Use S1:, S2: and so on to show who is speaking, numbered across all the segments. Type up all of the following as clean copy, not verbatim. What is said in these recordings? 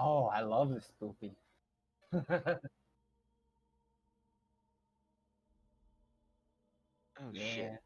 S1: Oh, I love this spoopy.
S2: Oh
S1: Yeah.
S2: shit.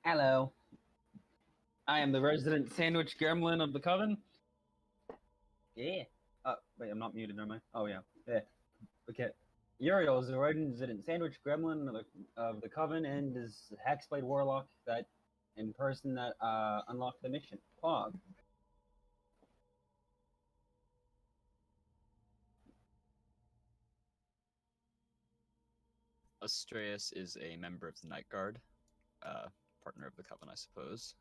S1: Hello. I am the resident sandwich gremlin of the coven. Yeah. Wait, I'm not muted, am I? Oh, yeah. Yeah. Okay. Uriel is the resident sandwich gremlin of the coven and is the hexblade warlock that in person that unlocked the mission. Pog.
S3: Astreus is a member of the Night Guard, partner of the Coven, I suppose.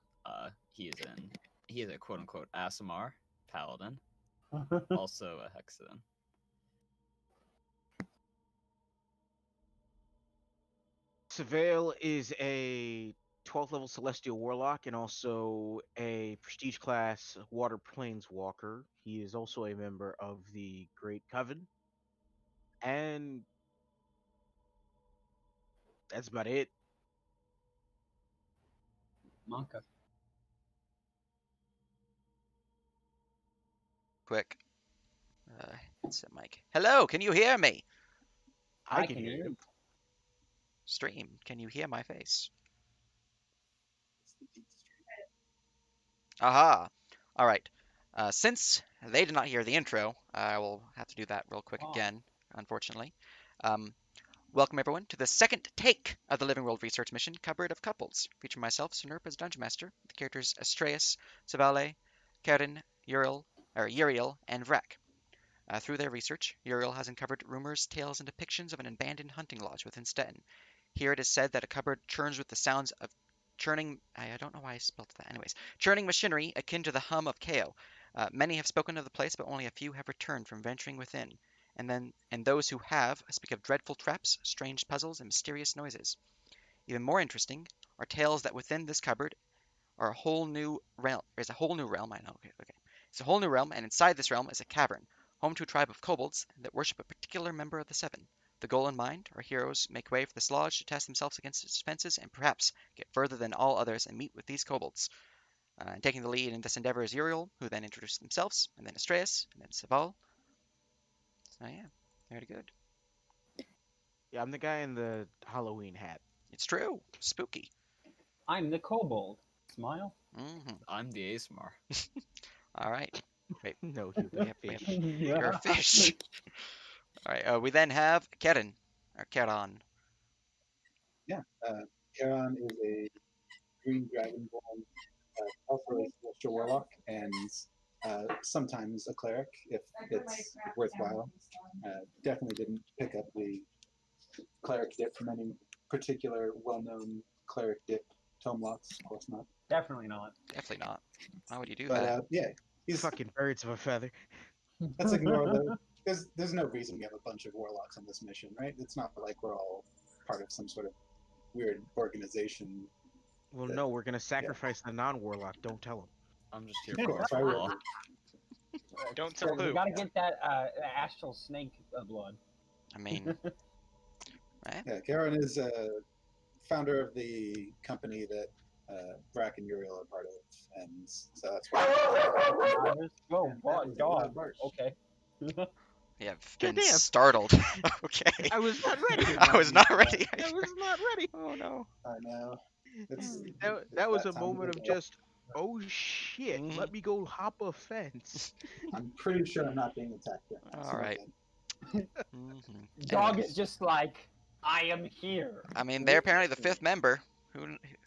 S3: He is a quote unquote Asimar paladin, also a Hexagon.
S2: Savale is a 12th level Celestial Warlock and also a Prestige class Water Planeswalker. He is also a member of the Great Coven. And that's about it.
S1: Monka.
S4: Quick. Headset mic. Hello, can you hear me?
S2: I can hear you.
S4: Stream, can you hear my face? Aha. All right. Since they did not hear the intro, I will have to do that real quick again, unfortunately. Welcome everyone to the second take of the Living World Research Mission, Cupboard of Couples, featuring myself, Snerp as Dungeon Master, the characters Astreus, Savale, Karen, Uriel, and Vrek. Through their research, Uriel has uncovered rumors, tales, and depictions of an abandoned hunting lodge within Stettin. Here it is said that a cupboard churns with the sounds of churning. I don't know why I spelled that. Anyways, churning machinery akin to the hum of KO. Many have spoken of the place, but only a few have returned from venturing within. And those who have speak of dreadful traps, strange puzzles, and mysterious noises. Even more interesting are tales that within this cupboard are a whole new realm. There's a whole new realm. I know. Okay. It's a whole new realm, and inside this realm is a cavern, home to a tribe of kobolds that worship a particular member of the Seven. The goal in mind, our heroes make way for this lodge to test themselves against its defenses and perhaps get further than all others and meet with these kobolds. Taking the lead in this endeavor is Uriel, who then introduced themselves, and then Astreus, and then Saval. So yeah, very good.
S2: Yeah, I'm the guy in the Halloween hat.
S4: It's true. Spooky.
S1: I'm the kobold. Smile.
S3: I'm the Asimar.
S4: All right. Wait,
S2: No, you're the fish.
S4: you're a fish. All right. We then have Karen, or Keran.
S5: Yeah, Charon is a green dragonborn, also a celestial warlock, and sometimes a cleric if it's worthwhile. Definitely didn't pick up the cleric dip from any particular well-known cleric dip tome lots, of course not.
S1: Definitely not.
S4: Definitely not. Why would you do
S5: But
S4: that?
S5: yeah, he's
S2: Fucking birds of a feather.
S5: let's ignore the. There's no reason we have a bunch of warlocks on this mission, right? It's not like we're all part of some sort of weird organization.
S2: Well, no, we're gonna sacrifice the non-warlock. Don't tell him.
S3: I'm just here
S5: Of
S3: for
S5: course,
S3: the
S5: I
S3: law.
S5: would.
S2: Don't tell
S1: We
S2: who.
S1: gotta get that astral snake blood.
S4: I mean, right?
S5: Yeah, Charon is founder of the company that Brack and Uriel are part of, and so that's why.
S1: Oh, God, dog. Okay.
S4: You have been
S2: Goddamn.
S4: startled. Okay.
S2: I was not ready.
S4: I was not ready.
S2: I was not ready.
S4: Oh no.
S5: I know. It's
S2: That was a
S5: time
S2: moment
S5: the
S2: of
S5: day.
S2: just, oh shit,
S4: Mhm.
S2: let me go hop a fence.
S5: I'm pretty sure I'm not being attacked right now. so
S4: All
S5: we're
S4: right.
S5: good.
S1: Dog
S4: Anyways.
S1: is just like, I am here.
S4: I mean, they're apparently the fifth member.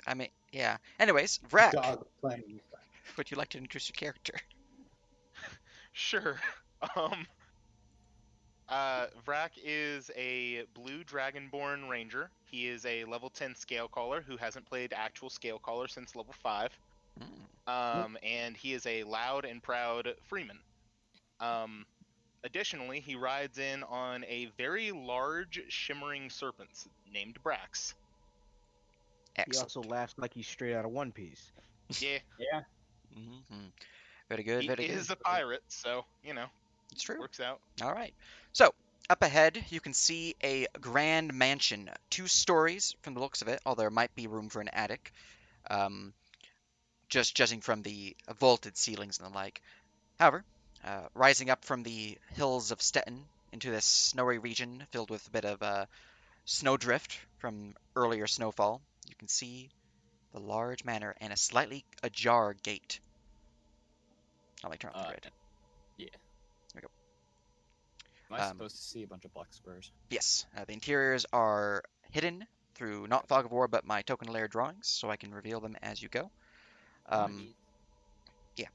S4: I mean, yeah. Anyways, Vrak,
S5: Dog playing with friends.
S4: would you like to introduce your character?
S6: Sure. Um, Vrak is a blue dragonborn ranger. He is a level 10 scale caller who hasn't played actual scale caller since level 5. And he is a loud and proud freeman. Additionally, he rides in on a very large shimmering serpent named Brax.
S2: He
S4: Excellent.
S2: also laughs like he's straight out of One Piece.
S6: Yeah,
S1: Yeah.
S4: Very good.
S6: he
S4: Very
S6: is
S4: good.
S6: a pirate, so,
S4: It's true.
S6: works out.
S4: All right. So, up ahead, you can see a grand mansion, 2 stories from the looks of it, although there might be room for an attic, just judging from the vaulted ceilings and the like. However, rising up from the hills of Stettin into this snowy region filled with a bit of snowdrift from earlier snowfall, you can see the large manor and a slightly ajar gate. I'll turn off the grid.
S3: Yeah.
S4: There we go.
S3: Am I supposed to see a bunch of black squares?
S4: Yes, the interiors are hidden through not Fog of War, but my token layer drawings, so I can reveal them as you go. Yeah.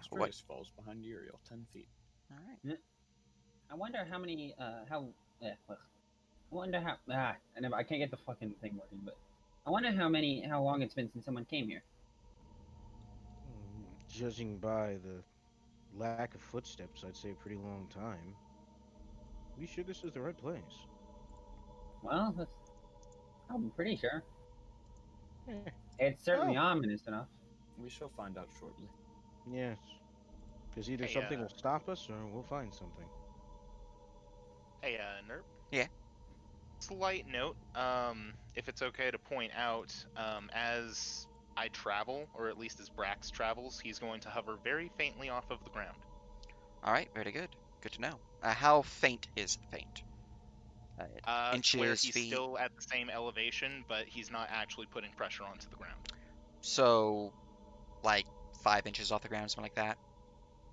S3: Square just falls behind Uriel, 10 feet.
S4: All right.
S1: I wonder how many, I wonder how, I can't get the fucking thing working, but I wonder how long it's been since someone came here.
S2: Judging by the lack of footsteps, I'd say a pretty long time. We sure this is the right place?
S1: Well, I'm pretty sure.
S2: Eh,
S1: It's certainly ominous enough.
S3: We shall find out shortly.
S2: yes. Because either
S6: Hey,
S2: something will stop us or we'll find something.
S6: Hey, Nerp.
S4: Yeah.
S6: Slight note, if it's okay to point out, as I travel, or at least as Brax travels, he's going to hover very faintly off of the ground.
S4: All right. Very good. Good to know. How faint is faint?
S6: To where
S4: Inches,
S6: he's
S4: feet.
S6: still at the same elevation, but he's not actually putting pressure onto the ground.
S4: So, like 5 inches off the ground, something like that.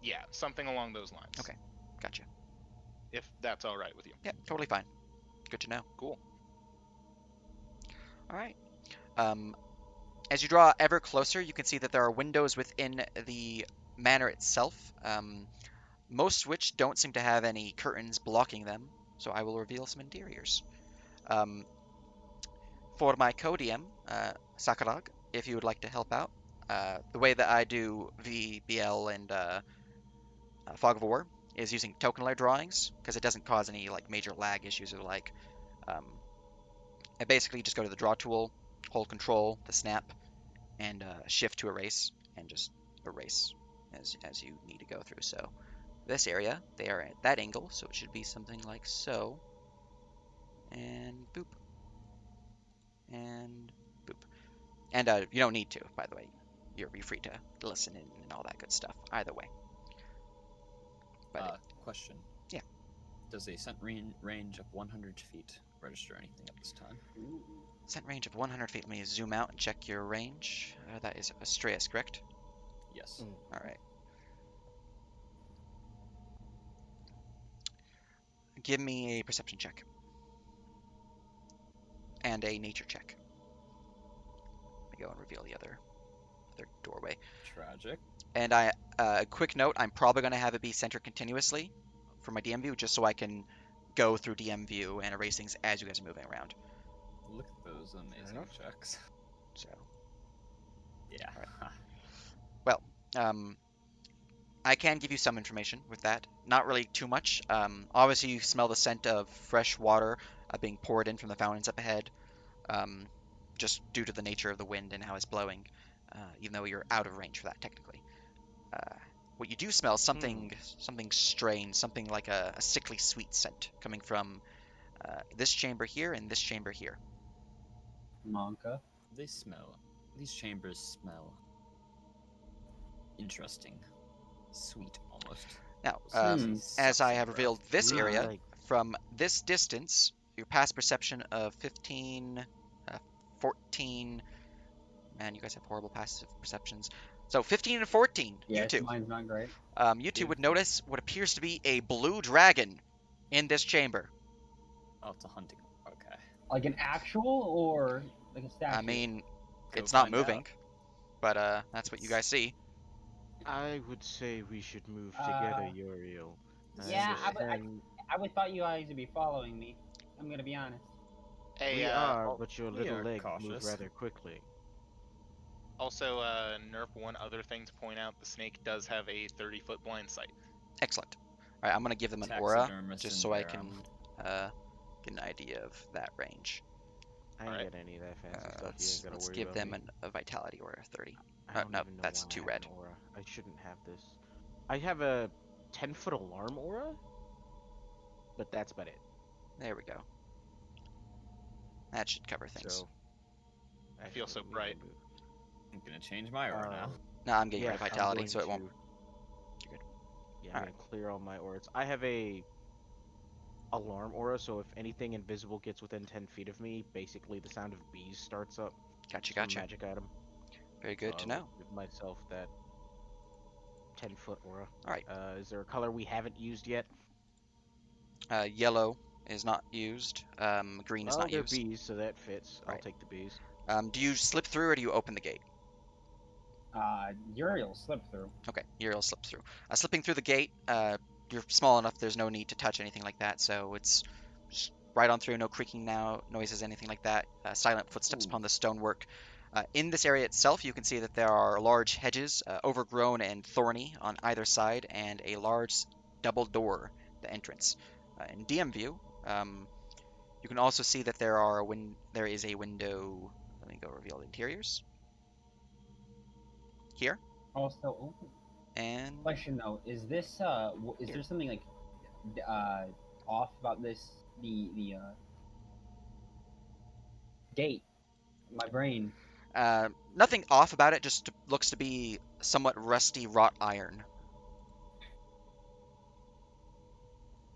S6: Yeah, something along those lines.
S4: Okay. Gotcha.
S6: If that's all right with you.
S4: Yeah, totally fine. Good to know.
S6: Cool.
S4: All right. As you draw ever closer, you can see that there are windows within the manor itself, most which don't seem to have any curtains blocking them, so I will reveal some interiors. For my co-DM, Sakurag, if you would like to help out, the way that I do VBL and Fog of War is using token layer drawings, because it doesn't cause any like major lag issues or like. I basically just go to the draw tool, hold control, the snap, and shift to erase, and just erase as you need to go through. So this area, they are at that angle, so it should be something like so, and boop, and boop. And you don't need to, by the way. You're free to listen in and all that good stuff, either way. But
S3: Question.
S4: Yeah.
S3: Does a scent range of 100 feet register anything at this time?
S4: Scent range of 100 feet. Let me zoom out and check your range. That is Astreus, correct?
S3: Yes.
S4: All right. Give me a perception check. And a nature check. Let me go and reveal the other doorway.
S3: Tragic.
S4: And a quick note, I'm probably going to have it be centered continuously for my DM view, just so I can go through DM view and erase things as you guys are moving around.
S3: Look at those amazing
S2: enough.
S3: checks.
S4: So,
S3: Yeah.
S4: well, I can give you some information with that. Not really too much. Obviously, you smell the scent of fresh water being poured in from the fountains up ahead, just due to the nature of the wind and how it's blowing, even though you're out of range for that technically. What you do smell is something strange, something like a sickly sweet scent coming from this chamber here and this chamber here.
S1: Monka.
S3: These chambers smell interesting. Sweet, almost.
S4: Now,
S3: This
S4: as
S3: sucks
S4: I
S3: in
S4: have
S3: breath.
S4: revealed this
S2: Really
S4: area,
S2: like-
S4: from this distance, your past perception of 15, 14. Man, you guys have horrible passive perceptions. So 15 and 14, you
S1: Yes,
S4: two.
S1: mine's not great.
S4: You two
S2: Yeah.
S4: would notice what appears to be a blue dragon in this chamber.
S3: Oh, it's a hunting. Okay.
S1: Like an actual or like a statue?
S4: I mean,
S3: Go
S4: it's not
S3: find out.
S4: moving, but that's what you guys see.
S2: I would say we should move
S1: Uh,
S2: together, Uriel.
S1: yeah, I would-
S2: understand
S1: I would thought you guys would be following me. I'm gonna be honest.
S6: Hey,
S2: we are, but your
S3: we
S2: little
S3: are
S2: legs move
S3: cautious.
S2: rather quickly.
S6: also, Nerf, one other thing to point out: the snake does have a 30-foot blind sight.
S4: Excellent. All right, I'm gonna give them an aura
S3: Taxidermist
S4: just
S3: in
S4: so I
S3: Verum.
S4: can get an idea of that range.
S2: I ain't
S6: Alright.
S2: got any of that fancy stuff. You
S4: Let's
S2: ain't gotta
S4: let's
S2: worry
S4: give
S2: about
S4: them
S2: me.
S4: a vitality aura of 30.
S2: I
S4: Oh,
S2: don't
S4: no,
S2: even know
S4: that's
S2: why
S4: two
S2: I have
S4: red.
S2: an aura. I shouldn't have this. I have a 10-foot alarm aura, but that's about it.
S4: There we go. That should cover things.
S2: So,
S6: I feel so
S2: actually, we
S6: bright.
S2: can move.
S3: I'm gonna change my aura now.
S4: No, I'm getting
S2: Yeah,
S4: rid of
S2: I'm
S4: vitality,
S2: going
S4: so it won't.
S2: to-
S4: You're good.
S2: Yeah, I'm
S4: Alright.
S2: gonna clear all my auras. I have a alarm aura, so if anything invisible gets within 10 feet of me, basically the sound of bees starts up.
S4: Gotcha,
S2: It's a
S4: gotcha.
S2: magic item.
S4: Very good to
S2: I
S4: know.
S2: will give myself that 10-foot aura.
S4: Alright.
S2: Is there a color we haven't used yet?
S4: Yellow is not used. Green is
S2: Well,
S4: not
S2: they're
S4: used.
S2: bees, so that fits. I'll
S4: Right.
S2: take the bees.
S4: Do you slip through or do you open the gate?
S1: Uriel slipped through.
S4: Okay, Uriel slips through. Slipping through the gate, you're small enough, there's no need to touch anything like that, so it's just right on through, no creaking now, noises, anything like that. Silent footsteps
S1: Ooh.
S4: upon the stonework. In this area itself, you can see that there are large hedges, overgrown and thorny on either side, and a large double door, the entrance. In DM view, you can also see that there is a window. Let me go reveal the interiors. Here,
S1: Also, ooh.
S4: and
S1: Question though, is this is
S4: Here.
S1: there something like off about this the gate? My brain.
S4: nothing off about it, just looks to be somewhat rusty wrought iron.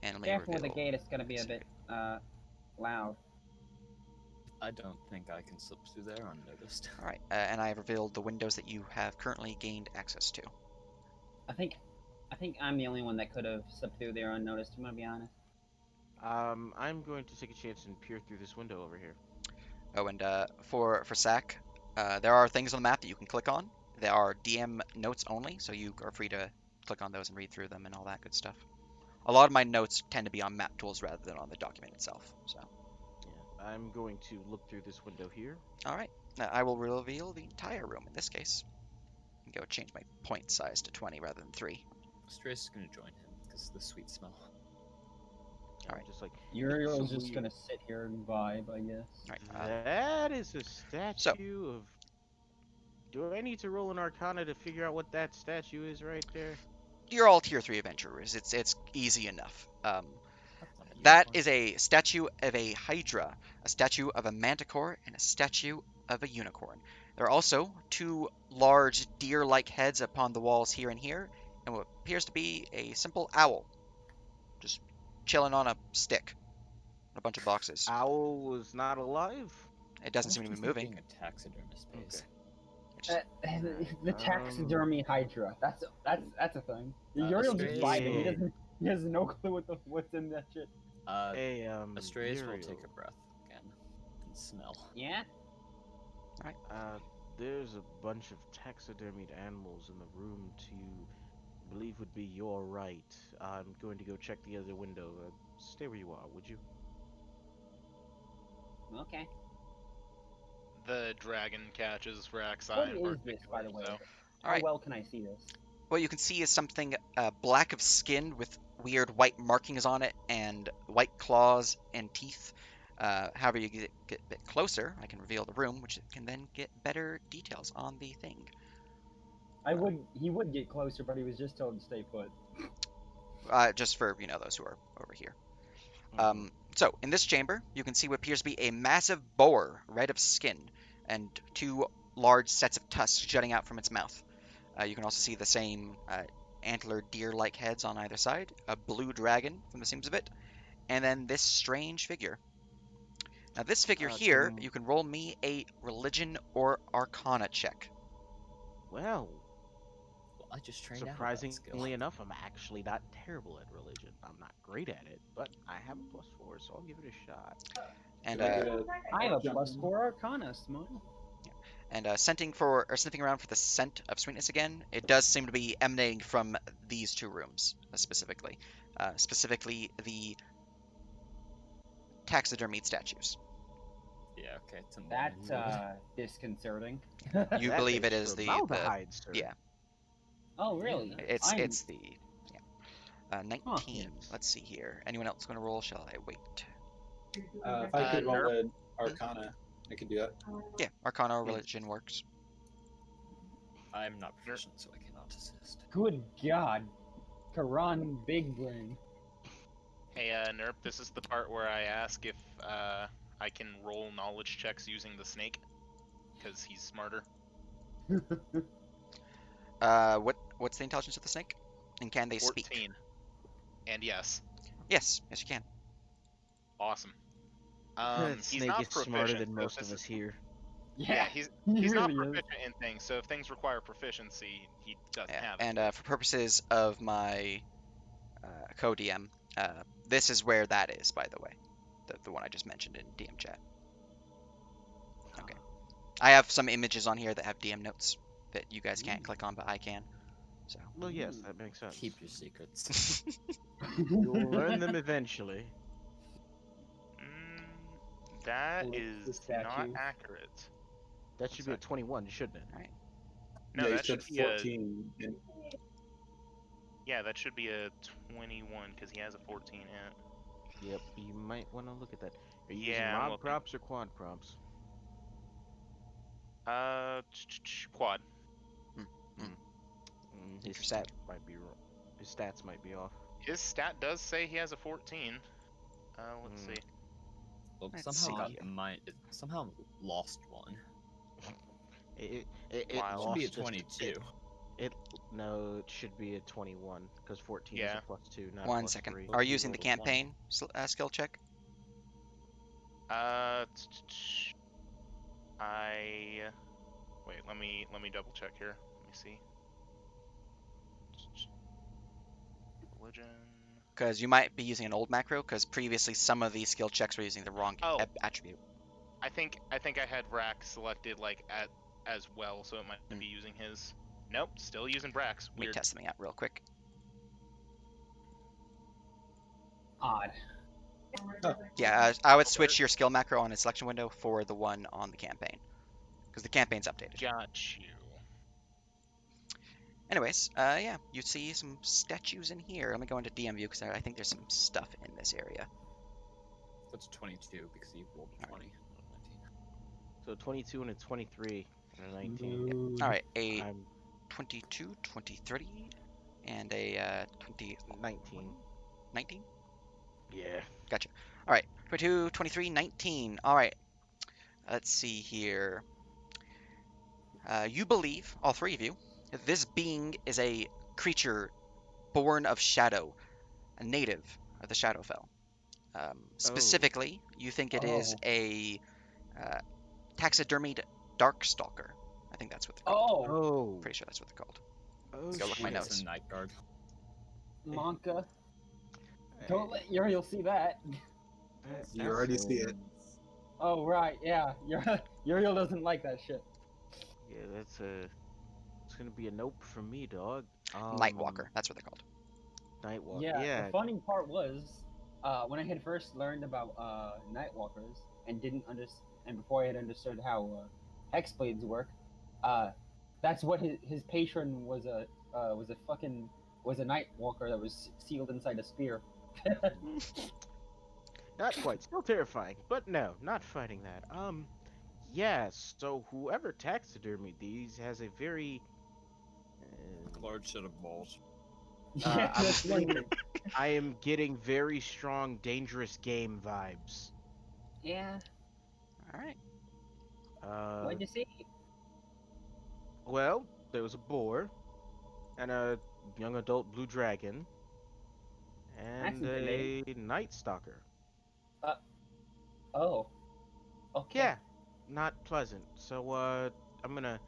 S4: And let me
S1: Careful with the
S4: reveal
S1: gate, it's gonna be a
S4: this
S1: bit
S4: area.
S1: loud.
S3: I don't think I can slip through there unnoticed.
S4: All right, and I have revealed the windows that you have currently gained access to.
S1: I think I'm the only one that could have slipped through there unnoticed. I'm gonna be honest.
S2: I'm going to take a chance and peer through this window over here.
S4: Oh, and for Sack, there are things on the map that you can click on. There are DM notes only, so you are free to click on those and read through them and all that good stuff. A lot of my notes tend to be on map tools rather than on the document itself. So,
S2: Yeah, I'm going to look through this window here.
S4: all right, I will reveal the entire room in this case. Go change my point size to 20 rather than 3.
S3: Strace is gonna join him because of the sweet smell.
S4: Alright.
S2: Just like
S1: Uriel's
S2: so
S1: just
S2: we-
S1: gonna sit here and vibe, I guess.
S4: All right,
S2: That is a statue of. Do I need to roll an Arcana to figure out what that statue is right there?
S4: you're all tier 3 adventurers. It's easy enough.
S3: That's not a
S4: That
S3: unicorn.
S4: is a statue of a hydra, a statue of a manticore, and a statue of a unicorn. There are also 2 large deer-like heads upon the walls here and here, and what appears to be a simple owl, just chilling on a stick, a bunch of boxes.
S2: Owl was not alive.
S4: It doesn't
S3: How
S4: seem to
S3: much
S4: be
S3: do you think
S4: moving.
S3: being a taxidermist pays?
S2: Okay.
S1: The taxidermy hydra. That's a thing. Uriel just
S3: Astray
S1: vibing.
S2: will-
S1: He has no clue what's in that shit.
S2: Hey,
S3: Astraeus will
S2: Uriel,
S3: take a breath again and smell.
S1: Yeah.
S2: There's a bunch of taxidermied animals in the room to believe would be your right. I'm going to go check the other window. Stay where you are, would you?
S1: Okay.
S6: The dragon catches Raxi
S1: What
S6: in
S1: is this, by the
S6: particular,
S1: way?
S6: so-
S1: How
S4: Alright.
S1: well can I see this?
S4: What you can see is something black of skin with weird white markings on it and white claws and teeth. However, you get a bit closer, I can reveal the room, which can then get better details on the thing.
S1: He would get closer, but he was just told to stay put.
S4: Just for those who are over here. So in this chamber, you can see what appears to be a massive boar, red of skin, and 2 large sets of tusks jutting out from its mouth. You can also see the same antlered deer-like heads on either side, a blue dragon from the seams of it, and then this strange figure. Now this figure here,
S2: Can-
S4: you can roll me a religion or arcana check.
S2: Well,
S3: Well, I just trained out of that skill.
S2: surprisingly enough, I'm actually not terrible at religion. I'm not great at it, but I have a +4, so I'll give it a shot.
S4: And
S5: Can I get a
S1: I have a
S5: jump in?
S1: +4 Arcana, smile.
S4: sniffing around for the scent of sweetness again, it does seem to be emanating from these two rooms specifically, specifically the taxidermied statues.
S3: Yeah, okay. It's in
S1: That's
S3: one.
S1: disconcerting.
S4: You
S2: That
S4: believe it
S2: is
S4: is the
S2: formaldehyde, sir.
S4: yeah.
S1: Oh, really?
S3: Yeah,
S4: It's the 19.
S2: Yes.
S4: Let's see here. Anyone else going to roll? Shall I wait?
S5: If I could roll
S6: Nerp.
S5: an Arcana, I could do that.
S4: Yeah, Arcana or religion works.
S3: I'm not proficient, so I cannot assist.
S1: Good God. Karan Big Brain.
S6: Hey, Nerp, this is the part where I ask if I can roll knowledge checks using the snake, because he's smarter.
S4: What's the intelligence of the snake? And can they
S6: 14.
S4: speak?
S6: And yes,
S4: Yes, you can.
S6: awesome.
S2: That
S6: He's
S2: snake
S6: not
S2: is smarter
S6: proficient,
S2: than
S6: so
S2: most
S6: this
S2: of us
S6: is-
S2: here.
S6: Yeah, he's
S1: he
S6: not
S1: really is.
S6: proficient in things, so if things require proficiency, he doesn't
S4: Yeah,
S6: have it.
S4: and for purposes of my co-DM, this is where that is, by the way. The one I just mentioned in DM chat. Okay. I have some images on here that have DM notes that you guys can't click on, but I can. So.
S2: Well, yes, that makes sense.
S3: Keep your secrets.
S2: You'll learn them eventually.
S6: That
S1: Pull up the
S6: is not
S1: statue.
S6: accurate.
S2: That should be a 21, shouldn't it?
S4: Alright.
S6: No,
S5: yeah, you
S6: that
S5: said
S6: should be
S5: 14. And
S6: yeah, that should be a 21 because he has a 14 hit.
S2: Yep, you might want to look at that. Are you using
S6: Yeah, I'm
S2: mob
S6: looking.
S2: props or quad props?
S6: Quad.
S2: His
S4: Interesting.
S2: stat might be wrong. His stats might be off.
S6: His stat does say he has a 14. Let's
S2: Hmm.
S6: see.
S3: Well,
S4: Let's
S3: somehow
S4: see.
S3: it somehow lost one.
S2: It
S6: Wow.
S3: It should be a
S2: lost
S3: 22.
S2: No, it should be a 21 because 14 is
S6: Yeah.
S2: a +2, not a
S4: One
S2: +3.
S4: second. Are you using the
S2: rolled a one.
S4: campaign skill check?
S6: Wait. Let me double check here. Let me see. Religion.
S4: Because you might be using an old macro, because previously some of these skill checks were using the wrong
S6: Oh.
S4: attribute.
S6: I think I had Brax selected like as well, so it might be using his. Nope, still using Brax.
S4: Let me
S6: Weird.
S4: test something out real quick.
S1: Odd.
S4: Yeah, I would switch your skill macro on a selection window for the one on the campaign, because the campaign's updated.
S6: Got you.
S4: Anyways, yeah, you see some statues in here. Let me go into DM view, because I think there's some stuff in this area.
S3: That's 22 because you rolled a 20.
S2: So 22 and a 23 and a 19.
S4: All right, a
S2: I'm
S4: 22, 23, and a 20,
S2: 19.
S4: 19?
S2: Yeah.
S4: Gotcha. All right, 22, 23, 19. All right, let's see here. You believe, all three of you, that this being is a creature born of shadow, a native of the Shadowfell. Specifically, you think it is a taxidermied Darkstalker. I think that's what they're called.
S1: Oh,
S2: Oh.
S4: Pretty sure that's what they're called.
S2: Oh,
S4: Let's go look at my
S2: shit.
S4: notes.
S3: It's a night guard.
S1: Monka. Don't let Uriel see that.
S5: you already see it.
S1: Oh, right, yeah. Uriel doesn't like that shit.
S2: Yeah, that's a. It's gonna be a nope from me, dog.
S4: Nightwalker. That's what they're called.
S2: Nightwalker.
S1: Yeah,
S2: Yeah.
S1: the funny part was, when I had first learned about Nightwalkers and didn't understand, and before I had understood how hexblades work, that's what his patron was a Nightwalker that was sealed inside a spear.
S2: Not quite. Still terrifying, but no, not fighting that. Yeah. So whoever taxidermied these has a very.
S3: Large set of balls.
S1: Yeah,
S2: I'm
S1: that's one
S2: getting-
S1: thing.
S2: I am getting very strong, dangerous game vibes.
S1: Yeah.
S4: All right.
S1: What'd you see?
S2: Well, there was a boar and a young adult blue dragon,
S1: That's
S2: and
S1: intimidating.
S2: a night stalker.
S1: Oh. Okay.
S2: Yeah, not pleasant. So I'm gonna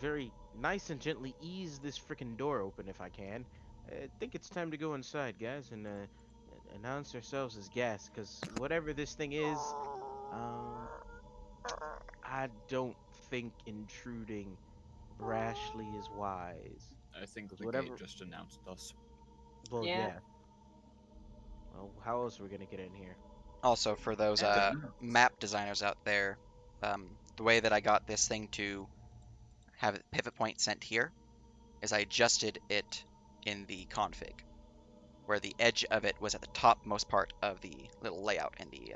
S2: very nice and gently ease this freaking door open if I can. I think it's time to go inside, guys, and announce ourselves as guests, because whatever this thing is, um, I don't think intruding brashly is wise.
S3: I think the gate
S2: Whatever.
S3: just announced us.
S2: Well,
S1: Yeah.
S2: yeah. Well, how else are we gonna get in here?
S4: Also, for those
S2: Yeah.
S4: map designers out there, the way that I got this thing to have a pivot point sent here is I adjusted it in the config, where the edge of it was at the topmost part of the little layout in the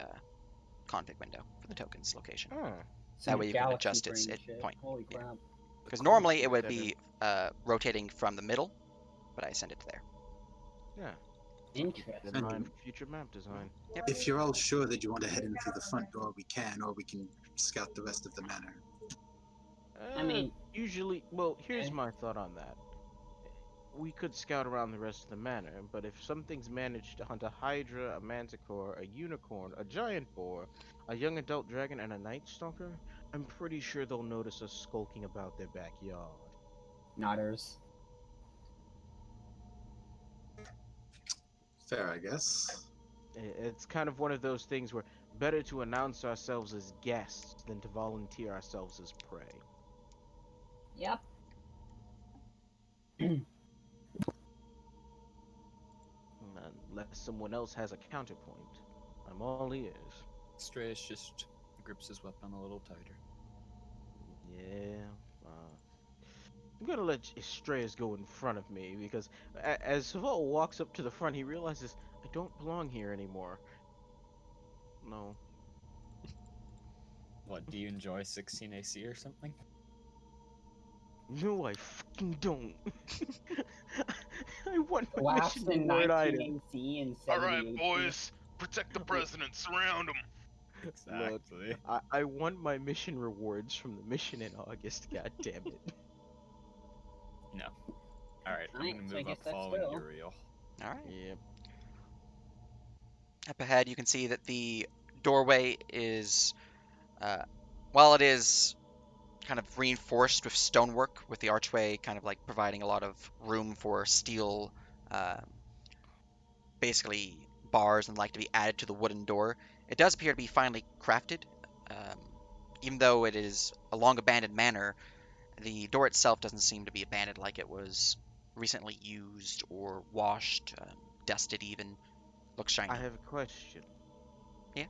S4: config window for the token's location.
S2: Oh,
S4: That
S1: Some
S4: way you can
S1: galaxy
S4: adjust its
S1: brain shit.
S4: point.
S1: Holy
S4: Yeah.
S1: crap.
S4: Because normally
S2: config
S4: it would
S2: setter.
S4: be rotating from the middle, but I sent it to there.
S2: Yeah.
S1: Interesting.
S2: In mind for future map design.
S5: If you're all sure that you want to head in through the front door, we can, or we can scout the rest of the manor.
S1: I mean,
S2: usually, well, here's
S1: okay.
S2: my thought on that. We could scout around the rest of the manor, but if something's managed to hunt a hydra, a manticore, a unicorn, a giant boar, a young adult dragon, and a night stalker, I'm pretty sure they'll notice us skulking about their backyard.
S1: Nodders.
S5: Fair, I guess.
S2: It's kind of one of those things where better to announce ourselves as guests than to volunteer ourselves as prey.
S1: Yep.
S2: Unless someone else has a counterpoint, I'm all ears.
S3: Strays just grips his weapon a little tighter.
S2: Yeah, I'm gonna let Estrellas go in front of me because as Saval walks up to the front, he realizes I don't belong here anymore. No.
S3: What, do you enjoy 16 AC or something?
S2: No, I fucking don't. I want my
S1: Laughs
S2: mission
S1: in
S2: reward
S1: 19
S2: item.
S1: AC and
S6: All
S1: 70
S6: right,
S1: AC.
S6: boys, protect the president. Surround him.
S3: Exactly.
S2: I want my mission rewards from the mission in August. God damn it.
S3: No. Alright, I'm
S1: Alright,
S3: gonna
S1: so I
S3: move
S1: guess
S3: up
S1: that's
S3: following
S1: Will.
S3: Uriel.
S4: All right.
S2: Yeah.
S4: Up ahead, you can see that the doorway is, while it is kind of reinforced with stonework, with the archway kind of like providing a lot of room for steel, basically bars and like to be added to the wooden door. It does appear to be finely crafted. Um, Even though it is a long abandoned manor, the door itself doesn't seem to be abandoned like it was recently used or washed, dusted even. Looks shiny.
S2: I have a question.
S4: Yeah?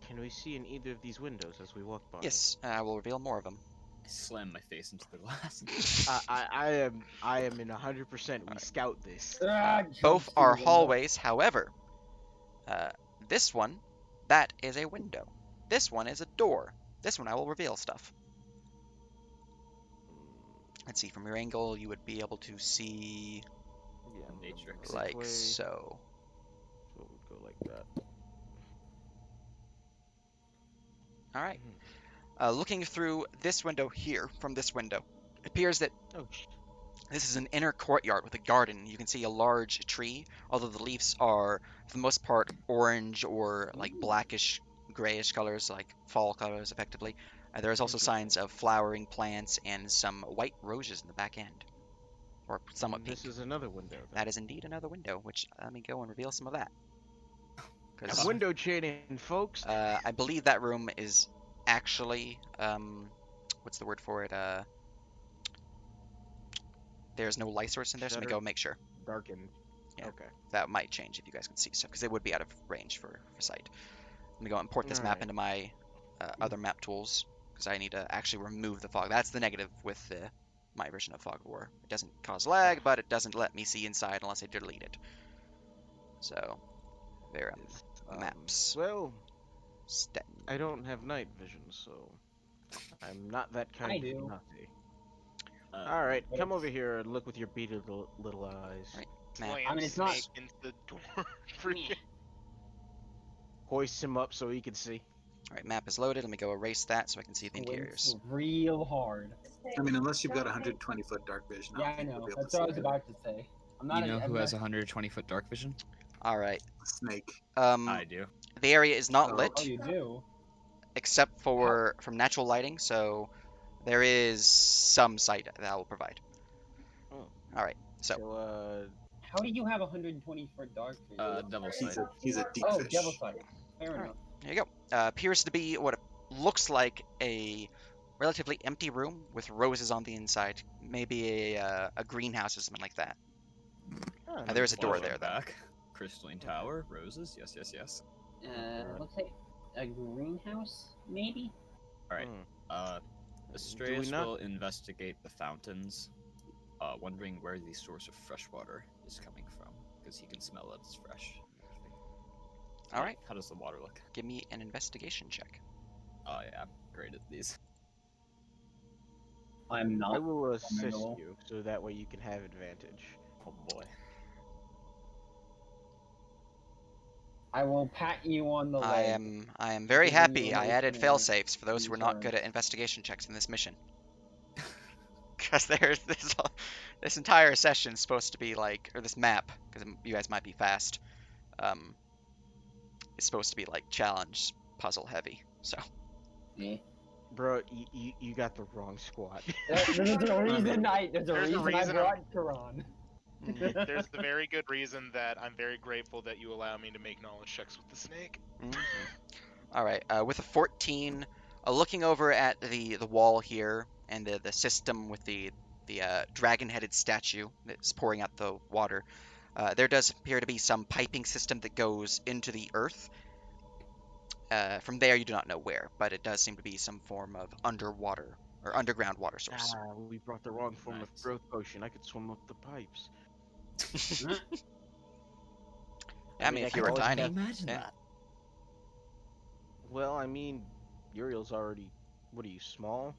S2: Can we see in either of these windows as we walk by?
S4: Yes, I will reveal more of them.
S3: I slam my face into the glass.
S2: I am in 100%. We scout this.
S4: Both
S1: Jumps
S4: are
S1: through the window.
S4: hallways, however, this one, that is a window. This one is a door. This one I will reveal stuff. Let's see, from your angle, you would be able to see
S2: Yeah,
S3: Matrix.
S4: like
S2: way,
S4: so.
S2: So it would go like that.
S4: All right. Looking through this window here, from this window, it appears that
S2: Oh,
S4: this is an inner courtyard with a garden. You can see a large tree, although the leaves are, for the most part, orange or like blackish, grayish colors, like fall colors, effectively. There is also signs of flowering plants and some white roses in the back end, or somewhat pink.
S2: This is another window. Then.
S4: That is indeed another window, which let me go and reveal some of that.
S2: Got window chaining, folks.
S4: I believe that room is actually, what's the word for it? There's no light source in there, so let me go make sure.
S2: Darkened.
S4: Yeah.
S2: Okay.
S4: That might change if you guys can see stuff, because it would be out of range for sight. Let me go import this map
S2: Alright.
S4: into my other map tools, because I need to actually remove the fog. That's the negative with my version of Fog of War. It doesn't cause lag, but it doesn't let me see inside unless I delete it. So, Verum maps.
S2: Well,
S4: Stat.
S2: I don't have night vision, so I'm not that kind
S1: I
S2: of
S1: do.
S2: nutty. All right,
S1: But
S2: come
S1: it's-
S2: over here and look with your beady little eyes.
S4: Right.
S6: Slam
S1: I mean, it's not-
S6: snake into the door. Freaking-
S2: Hoist him up so he can see.
S4: All right, map is loaded. Let me go erase that so I can see the interiors.
S1: Squints real hard.
S5: I mean, unless you've got 120-foot dark vision.
S1: Yeah, I
S5: think
S1: know.
S5: we'll be able
S1: That's
S5: to
S1: what I
S5: see
S1: was
S5: it.
S1: about to say. I'm not.
S3: You know
S1: I'm
S3: who
S1: not-
S3: has 120-foot dark vision?
S4: All right.
S5: Snake.
S3: I do.
S4: The area is not
S5: Oh.
S4: lit
S1: Oh, you do.
S4: except for from natural lighting, so there is some sight that will provide.
S2: Oh.
S4: All right. So
S1: How do you have 120 for dark vision?
S3: Double
S5: He's
S3: sight.
S5: he's a deep
S1: Oh,
S5: fish.
S1: devil sight. Fair
S4: All
S1: enough.
S4: there you go. Appears to be what looks like a relatively empty room with roses on the inside. Maybe a greenhouse or something like that. There is a door there, though.
S3: Back. Crystalline tower, roses. Yes, yes, yes.
S1: Looks like a greenhouse, maybe.
S3: All right.
S2: we
S3: Astreus
S2: not-
S3: will investigate the fountains, wondering where the source of fresh water is coming from, because he can smell that it's fresh.
S4: All right.
S3: How does the water look?
S4: Give me an investigation check.
S3: Oh yeah, I'm great at these.
S1: I'm not.
S2: I will assist
S1: formidable.
S2: you, so that way you can have advantage.
S3: Oh boy.
S1: I will pat you on the leg.
S4: I am very
S1: Giving you
S4: happy
S1: an
S4: I added
S1: opening
S4: fail safes for those who are not
S1: return.
S4: good at investigation checks in this mission. Because this entire session is supposed to be like, or this map, because you guys might be fast, is supposed to be like challenge puzzle heavy. So
S1: Yeah.
S2: Bro, you got the wrong squad.
S1: There's a reason I. There's a
S6: There's a
S1: reason I
S6: reason
S1: brought Karan.
S6: There's a very good reason that I'm very grateful that you allow me to make knowledge checks with the snake.
S4: All right, with a 14, looking over at the wall here and the system with the dragon-headed statue that's pouring out the water, there does appear to be some piping system that goes into the earth. From there, you do not know where, but it does seem to be some form of underwater or underground water source.
S2: We brought the wrong form of
S3: Nice.
S2: growth potion. I could swim up the pipes.
S4: I mean, if you
S2: can
S4: were
S2: always
S4: tiny,
S2: have-
S3: Imagine
S4: yeah.
S3: that.
S2: Well, I mean, Uriel's already. What are you, small?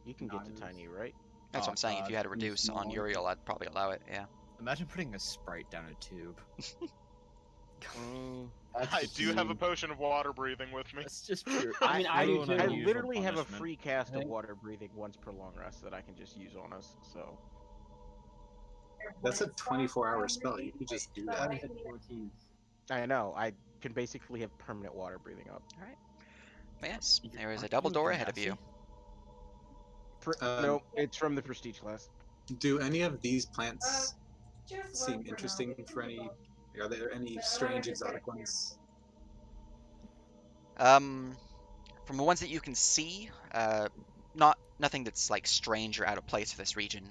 S2: You can get to
S1: Nice.
S2: tiny, right?
S4: That's what
S3: Oh,
S4: I'm saying. If
S3: God,
S4: you had to
S1: you
S4: reduce on
S1: small.
S4: Uriel, I'd probably allow it. Yeah.
S3: Imagine putting a sprite down a tube.
S6: I do have a potion of water breathing with me.
S3: That's just pure.
S1: I mean, I do
S3: cruel
S1: too.
S3: and
S2: I
S3: unusual
S2: literally have a
S3: punishment.
S2: free cast of
S1: think-
S2: water breathing once per long rest that I can just use on us. So
S5: That's a 24-hour spell. You could just do
S1: Why
S5: that.
S1: is it 14?
S2: I know I can basically have permanent water breathing up.
S4: But yes,
S3: You
S4: there is a
S3: aren't
S4: double
S3: you
S4: door ahead of you.
S3: Ganassi?
S2: No, it's from the prestige class.
S5: Do any of these plants seem interesting for any? Are there any strange exotic ones?
S4: From the ones that you can see, nothing that's like strange or out of place for this region.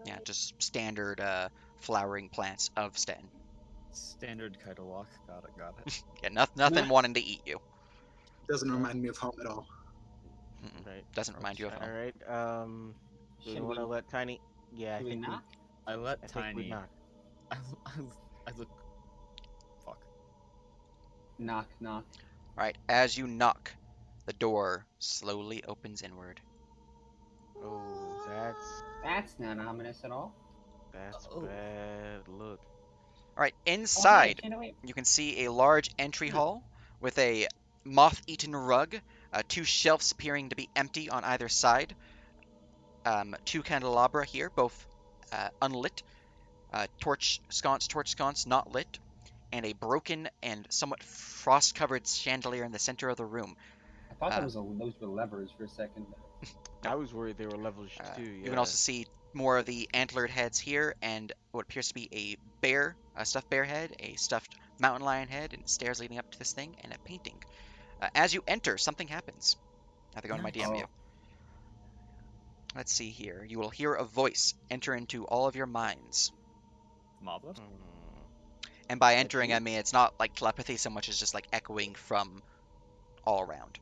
S4: Yeah, just standard flowering plants of Sten.
S3: Standard Kaido walk. Got it.
S4: Yeah, nothing wanting to eat you.
S5: Doesn't remind me of home at all.
S2: Right.
S4: Doesn't remind you of
S2: All
S4: home.
S2: right. Do
S1: Should
S2: you want to
S1: we-
S2: let Tiny? Yeah, I
S1: Should we
S2: think
S1: knock?
S3: I let
S2: I think we
S3: Tiny.
S2: knock.
S3: I look. Fuck.
S1: Knock, knock.
S4: Right, as you knock, the door slowly opens inward.
S2: Oh,
S1: That's not ominous at all.
S2: that's
S3: Oh.
S2: bad. Look.
S4: All right,
S1: Oh, hey,
S4: inside,
S1: Chandelier.
S4: you can see a large entry hall with a moth-eaten rug, 2 shelves appearing to be empty on either side, 2 candelabra here, both unlit, torch sconce not lit, and a broken and somewhat frost-covered chandelier in the center of the room.
S1: I thought those were levers for a second.
S2: I was worried they were levels too. Yeah.
S4: You can also see more of the antlered heads here, and what appears to be a stuffed bear head, a stuffed mountain lion head, and stairs leading up to this thing, and a painting. As you enter, something happens. I have to go into my DM view. Let's see here. You will hear a voice enter into all of your minds.
S3: Moblet?
S4: And by
S2: That's
S4: entering,
S2: you?
S4: I mean it's not like telepathy so much as just like echoing from all around.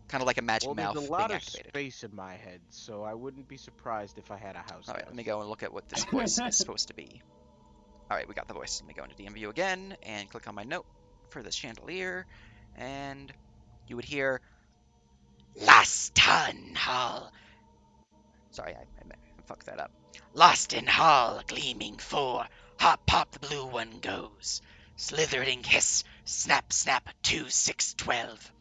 S4: Kind of like a magic
S2: Well,
S4: mouth
S2: there's a
S4: being
S2: lot of
S4: activated.
S2: space in my head, so I wouldn't be surprised if I had a house.
S4: All right, let
S2: guest.
S4: me go and look at what this voice is supposed to be. All right, we got the voice. Let me go into DM view again and click on my note for this chandelier, and you would hear Lost in Hall. Sorry, I fucked that up. Lost in Hall, gleaming 4. Hop, pop, the blue one goes. Slithering hiss, snap, snap, 2, 6, 12.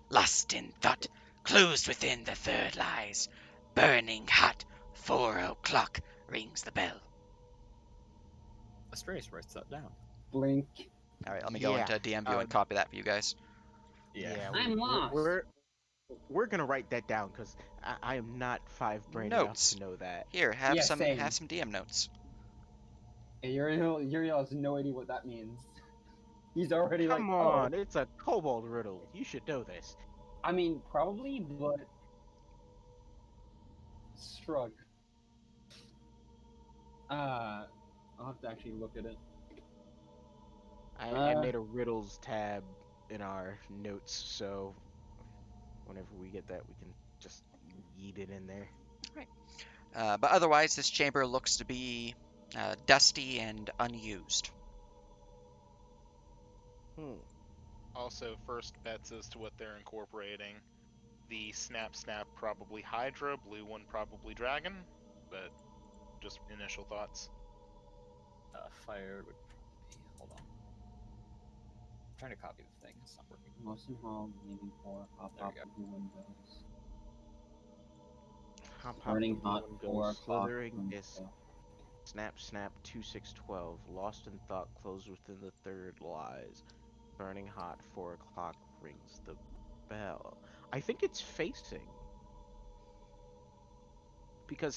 S4: Lost in thought, closed within the third lies. Burning hot, 4 o'clock rings the bell.
S3: Astraeus writes that down.
S1: Blink.
S4: All right, let me go into DM view and copy that for you guys.
S3: Yeah.
S1: I'm lost.
S2: We're gonna write that down because I am not 5 brain enough
S4: Notes.
S2: to know that.
S4: Here, have
S1: Yeah,
S4: some
S1: same.
S4: DM notes.
S1: And Uriel has no idea what that means. He's already
S2: Come
S1: like,
S2: on,
S1: oh.
S2: it's a kobold riddle. You should know this.
S1: I mean, probably, but shrug. I'll have to actually look at it.
S2: I made a riddles tab in our notes, so whenever we get that, we can just yeet it in there.
S4: But otherwise, this chamber looks to be dusty and unused.
S6: Also, first bets as to what they're incorporating. The Snap Snap probably Hydra, blue one probably Dragon, but just initial thoughts.
S3: Fire would probably be. Hold on. I'm trying to copy the thing. It's not working.
S1: Mostly hall, leaving for hop
S3: There
S1: hop
S3: we go.
S1: through windows.
S2: Hop
S1: Burning
S2: the blue
S1: hot,
S2: one
S1: 4
S2: goes,
S1: o'clock.
S2: slithering hiss, snap snap 2612, lost in thought, closed within the third lies. Burning hot, 4 o'clock rings the bell. I think it's facing. Because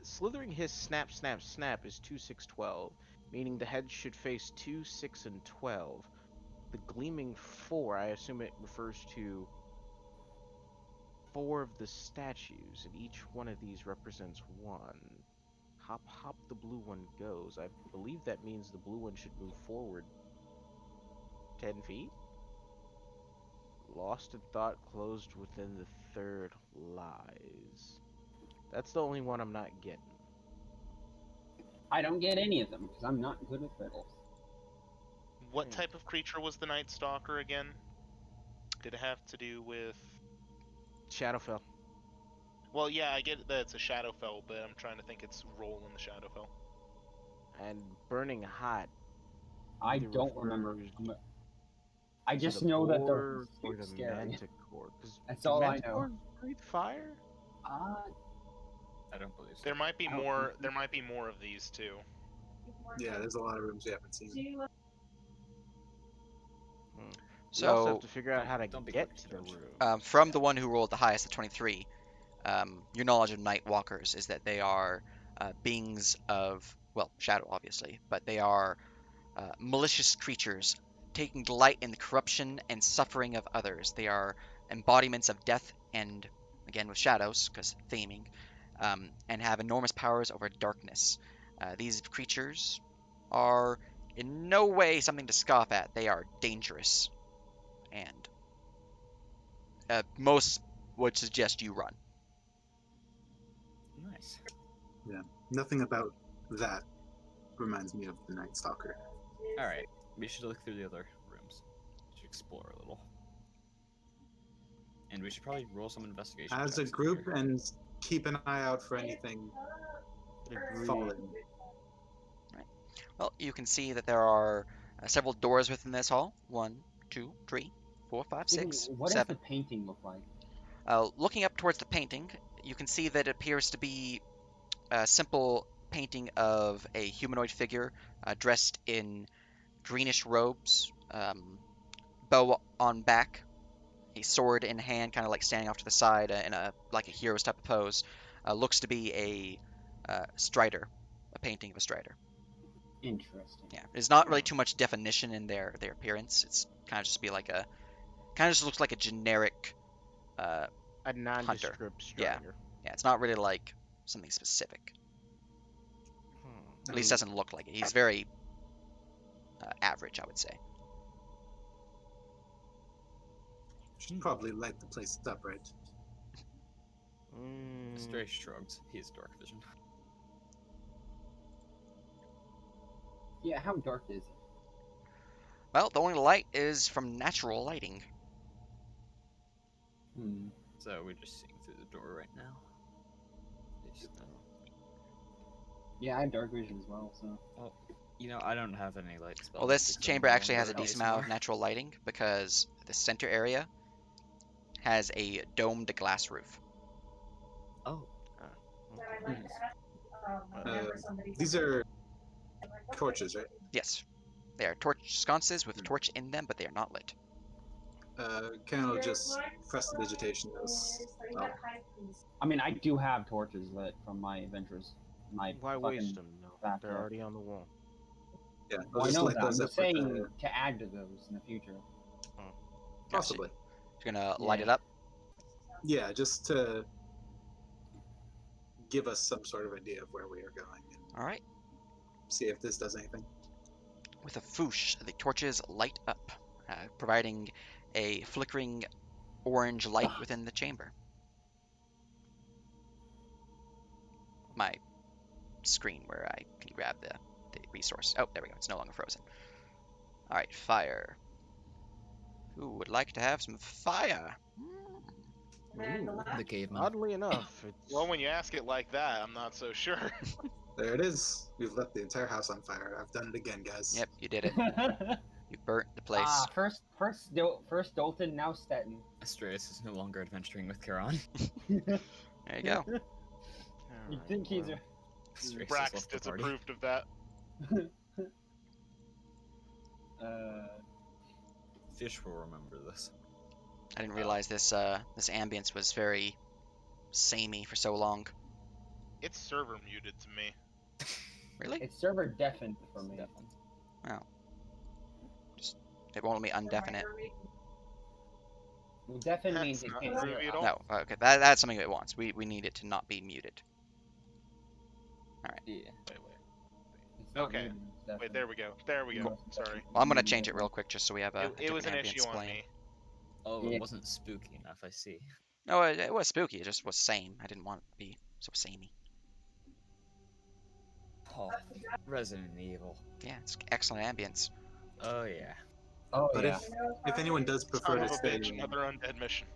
S2: slithering hiss, snap snap snap is 2612, meaning the head should face 2, 6, and 12. The gleaming 4, I assume it refers to 4 of the statues, and each one of these represents 1. Hop, hop, the blue one goes. I believe that means the blue one should move forward 10 feet? Lost in thought, closed within the third lies. That's the only one I'm not getting.
S1: I don't get any of them because I'm not good with riddles.
S6: What type of creature was the Night Stalker again? Did it have to do with...
S2: Shadowfell.
S6: Well, yeah, I get that it's a Shadowfell, but I'm trying to think its role in the Shadowfell.
S2: And burning hot.
S1: I
S2: either
S1: don't remember.
S2: refers
S1: I
S2: to
S1: just
S2: the
S1: know that they're
S2: boar or the
S1: scary.
S2: manticore.
S1: That's
S2: do
S1: all I know.
S2: manticores breathe fire?
S3: I don't believe so.
S6: There might be
S1: I don't
S6: more.
S1: think so.
S6: There might be more of these too.
S5: Yeah, there's a lot of rooms we haven't seen.
S2: We also have
S4: So,
S2: to figure out how to
S3: don't be
S2: get
S3: quick
S2: to
S3: to
S2: the
S3: judge.
S2: room.
S4: from the one who rolled the highest at 23, your knowledge of Night Walkers is that they are beings of, well, shadow obviously, but they are malicious creatures taking delight in the corruption and suffering of others. They are embodiments of death and, again, with shadows, because theming, and have enormous powers over darkness. These creatures are in no way something to scoff at. They are dangerous, and most would suggest you run.
S3: Nice.
S5: Yeah, nothing about that reminds me of the Night Stalker.
S3: All right. We should look through the other rooms. We should explore a little. And we should probably roll some investigation
S5: As a
S3: checks
S5: group,
S3: here.
S5: and keep an eye out for anything fallen.
S4: Well, you can see that there are several doors within this hall. 1, 2, 3, 4, 5, 6,
S1: What does
S4: 7.
S1: the painting look like?
S4: Looking up towards the painting, you can see that it appears to be a simple painting of a humanoid figure dressed in greenish robes, bow on back, a sword in hand, kind of like standing off to the side in a like a hero's type of pose. Looks to be a strider, a painting of a strider.
S1: Interesting.
S4: Yeah, there's not really too much definition in their appearance. It's kind of just be like a kind of just looks like a generic
S2: A
S4: hunter.
S2: nondescript strider.
S4: Yeah, it's not really like something specific. At least doesn't look like it. He's very average, I would say.
S5: Should probably light the place up, right?
S3: Astraeus shrugs. He has dark vision.
S1: Yeah, how dark is it?
S4: Well, the only light is from natural lighting.
S3: So we're just seeing through the door right now.
S1: Yeah, I have dark vision as well, so.
S3: Well, you know, I don't have any light spells.
S4: Well, this
S3: because
S4: chamber
S3: I'm
S4: actually
S3: no
S4: has a
S3: longer
S4: decent amount of
S3: ASMR.
S4: natural lighting because the center area has a domed glass roof.
S3: Oh.
S5: These are torches, right?
S4: Yes, they are torch sconces with torch in them, but they are not lit.
S5: Ken will just prestidigitation those.
S1: I mean, I do have torches lit from my adventures. My
S2: Why
S1: fucking
S2: waste them? No, they're
S1: backup.
S2: already on the wall.
S5: Yeah,
S1: Well,
S5: we'll
S1: I
S5: just
S1: know
S5: light
S1: that. I'm
S5: those up
S1: just
S5: with
S1: saying
S5: the,
S1: to add to those in the future.
S5: possibly.
S4: You're gonna light
S1: Yeah.
S4: it up.
S5: Yeah, just to give us some sort of idea of where we are going and
S4: All right.
S5: see if this does anything.
S4: With a foosh, the torches light up, providing a flickering orange light within the chamber. My screen where I can grab the resource. Oh, there we go. It's no longer frozen. All right, fire. Who would like to have some fire?
S3: The caveman.
S2: Oddly enough, it's
S6: Well, when you ask it like that, I'm not so sure.
S5: There it is. We've lit the entire house on fire. I've done it again, guys.
S4: Yep, you did it. You burnt the place.
S1: First Dalton, now Stetton.
S3: Astreus is no longer adventuring with Charon.
S4: There you go.
S1: You
S2: Alright,
S1: think he's
S2: well,
S3: Astreus has
S6: Brax
S3: left the party.
S6: disapproved of that.
S3: Fish will remember this.
S4: I didn't realize this this ambience was very samey for so long.
S6: It's server muted to me.
S4: Really?
S1: It's server deafened for me.
S4: Wow. It won't let me undeafen it.
S1: Well, deafen means
S6: That's
S1: it
S6: not
S1: can't hear
S6: groovy at
S1: us.
S6: all.
S4: No, okay, that's something it wants. We need it to not be muted.
S3: Yeah.
S6: Wait.
S1: It's not
S6: Okay.
S1: muted, it's deafened.
S6: Wait, there we go. There we go. Sorry.
S4: Well, I'm gonna change it real quick just so we have a
S6: It was an
S4: different
S6: issue
S4: ambience
S6: on
S4: playing.
S6: me.
S3: Oh,
S1: Yeah.
S3: it wasn't spooky enough, I see.
S4: No, it was spooky. It just was same. I didn't want it to be so samey.
S3: Oh, Resident Evil.
S4: Yeah, it's excellent ambience.
S3: Oh, yeah.
S1: Oh
S5: But
S1: yeah.
S5: if anyone does prefer
S6: Son
S5: to
S6: of a
S5: stay,
S6: bitch, another undead mission.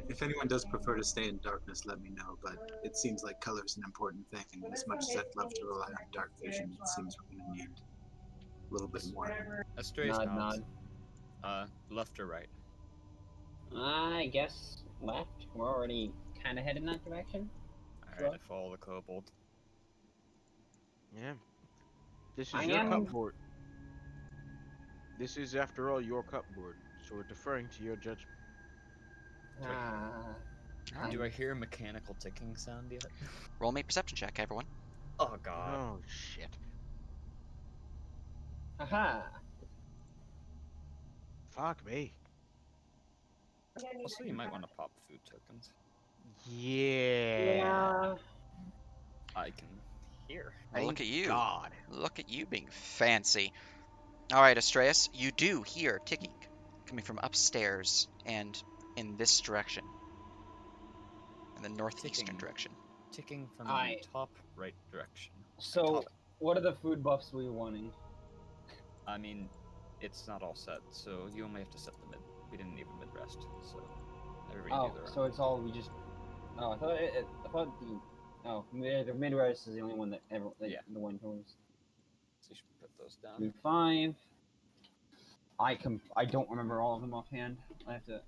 S5: if anyone does prefer to stay in darkness, let me know. But it seems like color is an important thing. And as much as I'd love to rely on dark vision, it seems we're gonna need a little bit more.
S3: Astreus
S1: Nod,
S3: nods.
S1: nod.
S3: Left or right?
S1: I guess left. We're already kind of heading that direction.
S3: Alright, I follow the kobold.
S2: yeah. This is
S1: I
S2: your
S1: am-
S2: cupboard. This is, after all, your cupboard, so we're deferring to your judgment.
S3: Do I hear a mechanical ticking sound yet?
S4: Roll me a perception check, everyone.
S3: Oh, God.
S2: Oh shit!
S1: Aha!
S2: Fuck me.
S3: Also, you might want to pop food tokens.
S2: Yeah.
S3: I can hear.
S4: Well, look
S2: Thank
S4: at you.
S2: God.
S4: Look at you being fancy. All right, Astreus, you do hear ticking coming from upstairs and in this direction, in the northeastern
S3: Ticking.
S4: direction.
S3: Ticking from
S1: I-
S3: the top right direction.
S1: So,
S3: Top.
S1: what are the food buffs we wanting?
S3: I mean, it's not all set, so you only have to set the mid. We didn't even mid rest, so everybody
S1: Oh,
S3: do their
S1: so it's all we just. Oh, I thought the. Oh, the Midwest is the only one that ever.
S3: Yeah.
S1: The one who was
S3: So you should put those down.
S1: 2-5. I don't remember all of them offhand. I have to.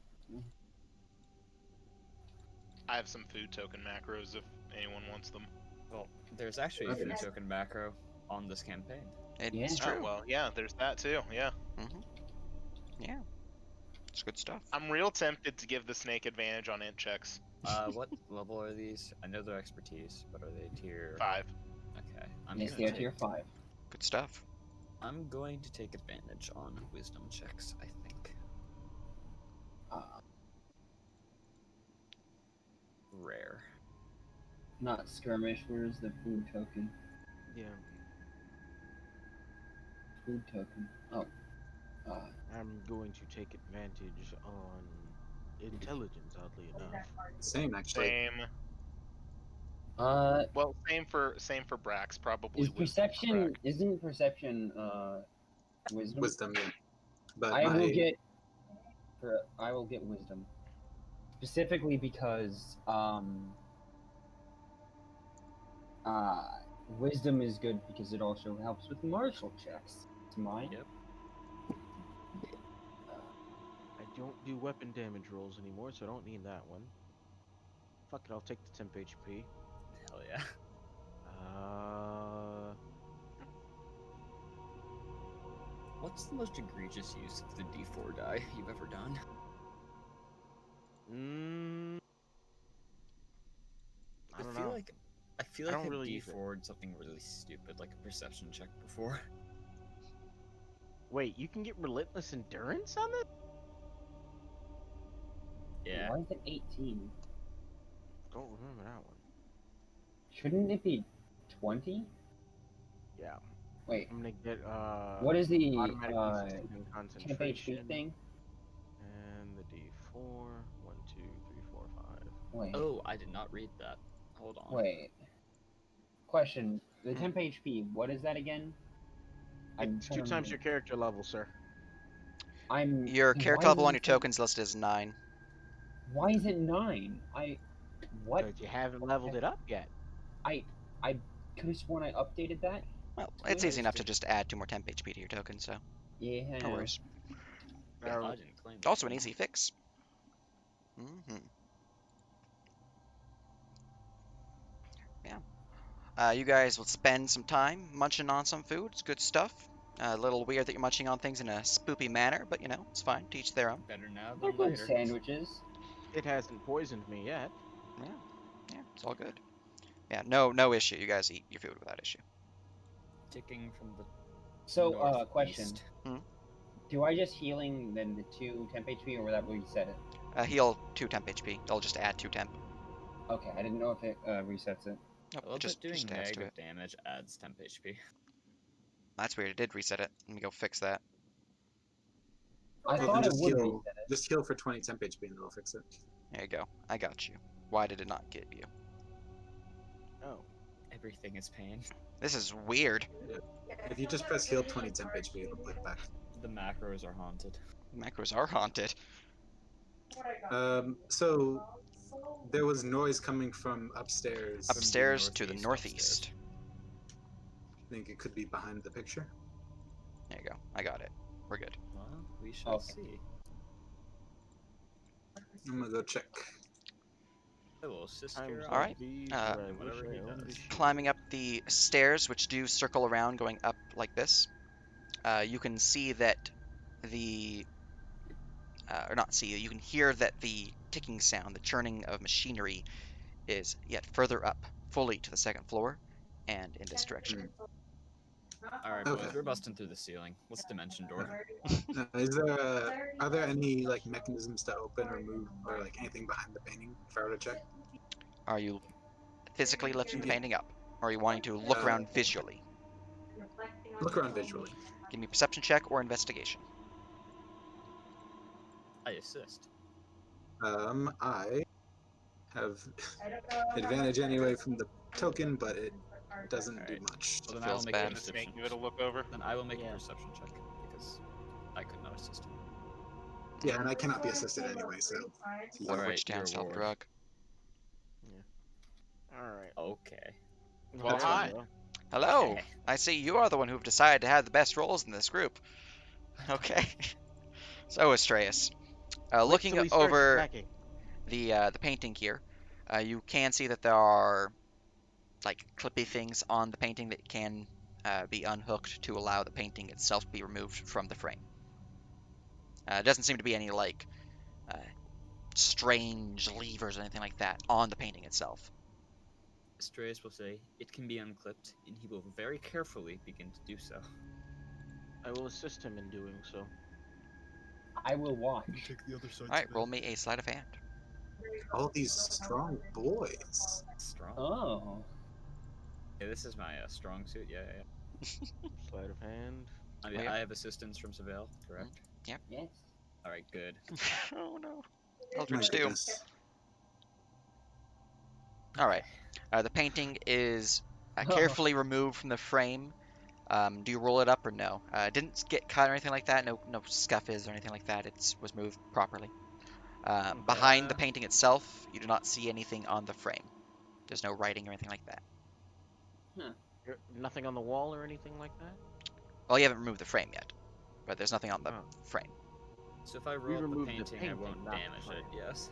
S6: I have some food token macros if anyone wants them.
S3: Well, there's actually a
S5: Okay.
S3: food token macro on this campaign.
S4: It's
S1: Yeah.
S4: true.
S6: Oh, well, yeah, there's that too. Yeah.
S4: Yeah, it's good stuff.
S6: I'm real tempted to give the snake advantage on int checks.
S3: What level are these? I know they're expertise, but are they tier?
S6: 5.
S3: Okay, I'm
S1: Yes,
S3: gonna
S1: they are
S3: take-
S1: tier 5.
S4: Good stuff.
S3: I'm going to take advantage on wisdom checks, I think. Rare.
S1: Not skirmish. Where's the food token?
S2: Yeah.
S1: Food token. Oh.
S2: I'm going to take advantage on intelligence, oddly enough.
S5: Same actually.
S6: Same.
S1: Uh,
S6: Well, same for Brax. Probably
S1: is
S6: wisdom for
S1: perception?
S6: Brax.
S1: Isn't perception wisdom?
S5: Wisdom, yeah. But
S1: I
S5: my
S1: will get. I will get wisdom. Specifically because wisdom is good because it also helps with martial checks. It's mine.
S3: Yep.
S2: I don't do weapon damage rolls anymore, so I don't need that one. Fuck it, I'll take the temp HP.
S3: Hell yeah. What's the most egregious use of the D4 die you've ever done?
S2: I don't know.
S3: I feel
S2: I
S3: like
S2: don't
S3: I
S2: really use it.
S3: D4'd something really stupid, like a perception check before.
S2: Wait, you can get relentless endurance on this?
S3: Yeah.
S1: Why is it 18?
S2: Don't remember that one.
S1: Shouldn't it be 20?
S2: Yeah.
S1: Wait,
S2: I'm gonna get
S1: what is the
S2: automatically sustained
S1: temp HP
S2: concentration
S1: thing?
S2: and the D4. 1, 2, 3, 4, 5.
S1: Wait,
S3: Oh, I did not read that. Hold on.
S1: wait. Question: the temp HP. What is that again?
S2: It's 2 times your character level, sir.
S4: Your
S1: why
S4: character
S1: is
S4: level
S1: it
S4: on your token's listed as 9.
S1: Why is it 9? What?
S2: Because you haven't leveled it up yet.
S1: I could have sworn I updated that.
S4: Well, it's easy enough to just add 2 more temp HP to your token, so
S1: Yeah.
S4: no worries.
S3: Yeah,
S2: Oh.
S3: I didn't claim that
S4: Also an
S3: one.
S4: easy fix. Yeah. You guys will spend some time munching on some food. It's good stuff. A little weird that you're munching on things in a spoopy manner, but you know, it's fine. To each their own.
S3: Better now
S1: They're
S3: than
S1: good
S3: later.
S1: sandwiches.
S2: It hasn't poisoned me yet.
S4: Yeah, it's all good. Yeah, no issue. You guys eat your food without issue.
S3: Ticking from the
S1: So,
S3: northeast.
S1: question: do I just healing then the 2 temp HP, or will that reset it?
S4: Heal 2 temp HP. It'll just add 2 temp.
S1: Okay, I didn't know if it resets it.
S4: Nope,
S3: I love
S4: it just
S3: that doing
S4: adds to
S3: negative
S4: it.
S3: damage adds temp HP.
S4: That's weird. It did reset it. Let me go fix that.
S1: I
S5: Well,
S1: thought
S5: then
S1: it would reset it.
S5: just heal for 20 temp HP and it'll fix it.
S4: There you go. I got you. Why did it not get you?
S2: Oh.
S3: Everything is pain.
S4: This is weird.
S5: If you just press heal 20 temp HP, it'll put it back.
S3: The macros are haunted.
S4: Macros are haunted.
S5: So there was noise coming from upstairs.
S4: Upstairs to the
S3: northeast,
S4: northeast.
S5: I think it could be behind the picture.
S4: There you go. I got it. We're good.
S3: Well, we shall
S1: Okay.
S3: see.
S5: I'm gonna go check.
S3: Hello, sister.
S4: All right.
S3: Whatever he does.
S4: Climbing up the stairs, which do circle around, going up like this, you can see that the, or not see, you can hear that the ticking sound, the churning of machinery, is yet further up, fully to the 2nd floor, and in this direction.
S3: Alright,
S5: Okay.
S3: boys, we're busting through the ceiling. What's dimension door?
S5: Are there any like mechanisms to open or move or like anything behind the painting if I were to check?
S4: Are you physically lifting the painting up, or are you wanting to look around visually?
S5: Look around visually.
S4: Give me a perception check or investigation.
S3: I assist.
S5: I have advantage anyway from the token, but it doesn't do
S3: Alright.
S5: much.
S3: Well, then I will
S4: Feels
S3: make
S4: bad.
S3: a
S6: Just
S3: perception.
S6: give it a look over.
S3: Then I will make
S2: Yeah.
S3: a perception check because I could not assist him.
S5: Yeah, and I cannot be assisted anyway, so.
S4: One
S3: Alright,
S4: witch down,
S3: your
S4: stop
S3: ward.
S4: drug.
S2: Alright.
S3: Okay.
S6: Well,
S5: That's
S6: hi.
S5: fine.
S4: Hello!
S3: Okay.
S4: I see you are the one who've decided to have the best rolls in this group. Okay. So, Astreus, looking over the painting here, you can see that there are like clippy things on the painting that can be unhooked to allow the painting itself to be removed from the frame. It doesn't seem to be any like strange levers or anything like that on the painting itself.
S3: Astreus will say, it can be unclipped, and he will very carefully begin to do so.
S2: I will assist him in doing so.
S1: I will watch.
S3: Take the other side.
S4: Alright, roll me a sleight of hand.
S5: All these strong boys.
S3: Strong.
S1: Oh.
S3: Yeah, this is my strong suit. Yeah.
S2: Sleight of hand.
S3: I mean,
S4: Okay.
S3: I have assistance from Seville, correct?
S1: Yes.
S3: Alright, good.
S4: Oh no.
S5: My
S4: Eldritch Doom.
S5: goodness.
S4: Alright. The painting is carefully removed from the frame. Do you roll it up or no? It didn't get cut or anything like that. No scuffs or anything like that. It was moved properly. Behind the painting itself, you do not see anything on the frame. There's no writing or anything like that.
S2: Nothing on the wall or anything like that?
S4: Well, you haven't removed the frame yet, but there's nothing on the frame.
S3: So if I
S2: We
S3: roll up the
S2: removed the
S3: painting, I
S2: painting,
S3: won't
S2: not the
S3: damage it,
S2: frame.
S3: yes?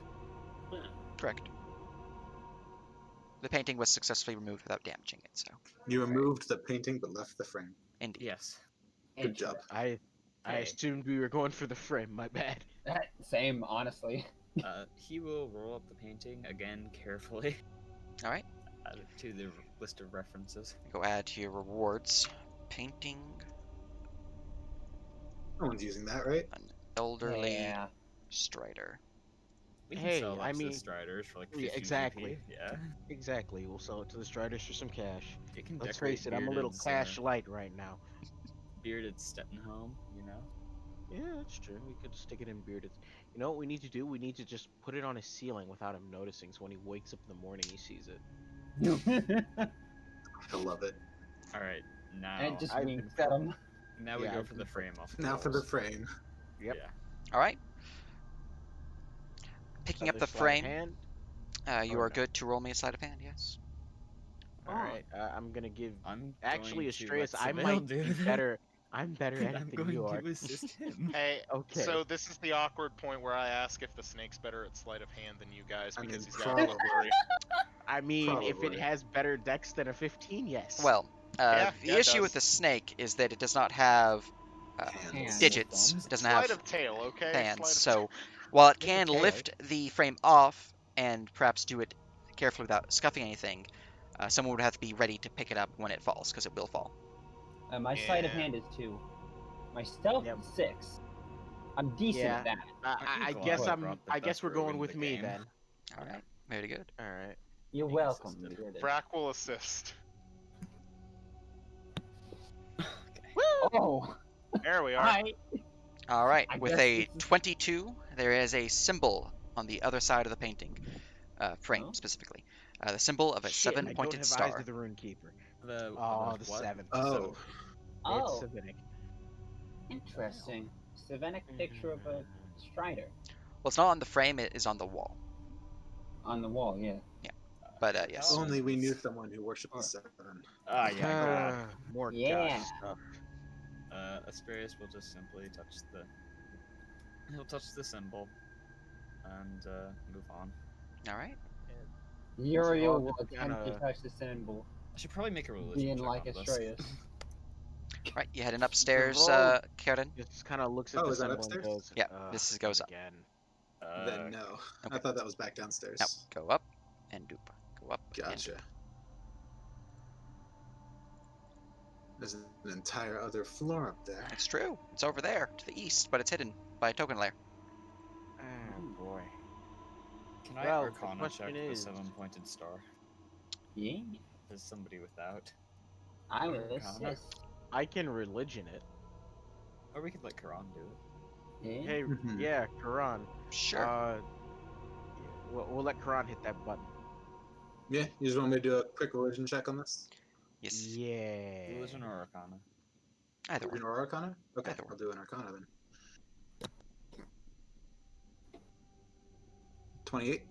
S4: Correct. The painting was successfully removed without damaging it, so
S5: You removed the painting but left the frame.
S4: indeed.
S3: Yes.
S5: Good job.
S2: I I
S1: Okay.
S2: assumed we were going for the frame. My bad.
S1: Same, honestly.
S3: He will roll up the painting again carefully.
S4: All right.
S3: Add it to the list of references.
S4: Go add to your rewards. Painting
S5: No one's using that, right?
S4: an elderly
S1: Yeah.
S4: strider.
S3: We can
S2: Hey,
S3: sell that
S2: I
S3: to
S2: mean,
S3: the Striders for like
S2: yeah,
S3: 50
S2: exactly.
S3: GP. Yeah.
S2: Exactly. We'll sell it to the Striders for some cash.
S3: You can
S2: Let's
S3: decorate
S2: face it, I'm a little
S3: Bearded's,
S2: cash light right now.
S3: Bearded Stettenhome, you know?
S2: Yeah, that's true. We could stick it in Bearded. You know what we need to do? We need to just put it on his ceiling without him noticing, so when he wakes up in the morning, he sees it.
S5: I love it.
S3: Alright, now.
S1: And it just
S2: I've
S1: winks
S2: been
S1: at him.
S3: Now we
S2: yeah,
S3: go
S2: I've
S3: for
S2: been
S3: the frame off the
S5: Now for the
S3: walls.
S5: frame.
S2: Yep.
S3: Yeah.
S4: All right. Picking up
S2: Other
S4: the
S2: sleight of
S4: frame,
S2: hand.
S4: you
S2: Or
S4: are
S2: no?
S4: good to roll me a sleight of hand. Yes.
S2: All right. I'm gonna give.
S3: I'm
S2: Actually,
S3: going to
S2: Astreus,
S3: let
S2: I
S3: Seville
S2: might
S3: do
S2: be
S3: that.
S2: better. I'm better at
S3: I'm
S2: it than
S3: going
S2: you are.
S3: to assist him.
S6: Hey,
S2: Okay.
S6: so this is the awkward point where I ask if the snake's better at sleight of hand than you guys
S5: I
S6: because
S5: mean,
S6: he's got a
S5: probably.
S6: +3.
S2: I mean, if it
S5: Probably.
S2: has better dex than a 15, yes.
S4: Well,
S6: Yeah,
S4: the
S6: yeah, it
S4: issue with
S6: does.
S4: the snake is that it does not have
S5: Hands.
S4: digits.
S3: Thumbs.
S4: It doesn't
S6: Sleight
S4: have
S6: of tail, okay?
S4: hands.
S6: Sleight of
S4: So while it
S2: It's a
S4: can
S2: tail.
S4: lift the frame off and perhaps do it carefully without scuffing anything, someone would have to be ready to pick it up when it falls, because it will fall.
S1: My sleight of
S6: Yeah.
S1: hand is 2. My stealth
S2: Yep.
S1: is 6. I'm decent
S2: Yeah.
S1: at that.
S2: I
S3: glad
S2: guess
S3: I
S2: I'm.
S3: brought the
S2: I guess
S3: best
S2: we're
S3: rogue
S2: going
S3: in
S2: with
S3: the
S2: me
S3: game.
S2: then.
S4: All right. Very good.
S2: All right.
S1: You're
S3: Being
S1: welcome,
S3: assisted.
S1: Bearded.
S6: Brack will assist.
S1: Oh,
S6: There we are.
S1: hi.
S4: All right.
S1: I
S4: With
S1: guess
S4: a
S1: this is-
S4: 22, there is a symbol on the other side of the painting, frame
S1: Oh.
S4: specifically. The symbol of a
S2: Shit, I don't
S4: seven-pointed
S2: have eyes
S4: star.
S2: of the Rune Keeper.
S3: The
S2: Oh, the
S3: what?
S2: 7.
S5: Oh,
S2: It's
S1: Oh,
S2: Savinic.
S1: interesting. Savanic picture of a strider
S4: Well, it's not on the frame; it is on the wall.
S1: on the wall. Yeah.
S4: But
S3: The
S4: yes.
S5: if only we knew
S3: Paladins.
S5: someone who worshipped the
S1: Or-
S5: 7.
S3: Ah, yeah, God.
S2: More
S1: Yeah.
S2: gosh stuff.
S3: Asterius will just simply touch the. He'll touch the symbol, and move on.
S4: All right.
S1: Uriel
S2: all
S1: will
S2: just
S1: attempt to
S2: kinda-
S1: touch the symbol,
S3: I should probably make a religion
S1: being
S3: check
S1: like
S3: on this.
S1: Astraeus.
S4: All right. You heading upstairs,
S2: Zaval
S4: Karen?
S2: just kind of looks at
S5: Oh,
S2: the
S5: is that
S2: symbol and
S5: upstairs?
S2: goes,
S4: Yeah, this goes
S2: not
S4: up.
S2: again.
S5: Then no. I
S4: Okay.
S5: thought that was back
S4: No,
S5: downstairs.
S4: go up and doop. Go up and
S5: Gotcha.
S4: doop.
S5: There's an entire other floor up there.
S4: It's true. It's over there to the east, but it's hidden by a token layer.
S2: Oh boy.
S3: Can I
S2: Well, the
S3: Arcana
S2: question
S3: check the
S2: is-
S3: 7-pointed star?
S1: Yeah.
S3: There's somebody without.
S1: I will
S3: Arcana?
S1: assist.
S2: I can religion it.
S3: Or we could let Karan do it.
S1: Yeah.
S2: Hey,
S5: Mhm.
S2: yeah, Quran.
S4: Sure.
S2: Yeah, we'll let Quran hit that button.
S5: Yeah, you just want me to do a quick religion check on this?
S4: Yes.
S2: Yeah.
S3: Religion or Arcana?
S4: Either
S5: Religion
S4: one.
S5: or Arcana? Okay,
S4: Either one.
S5: I'll do an Arcana then. 28.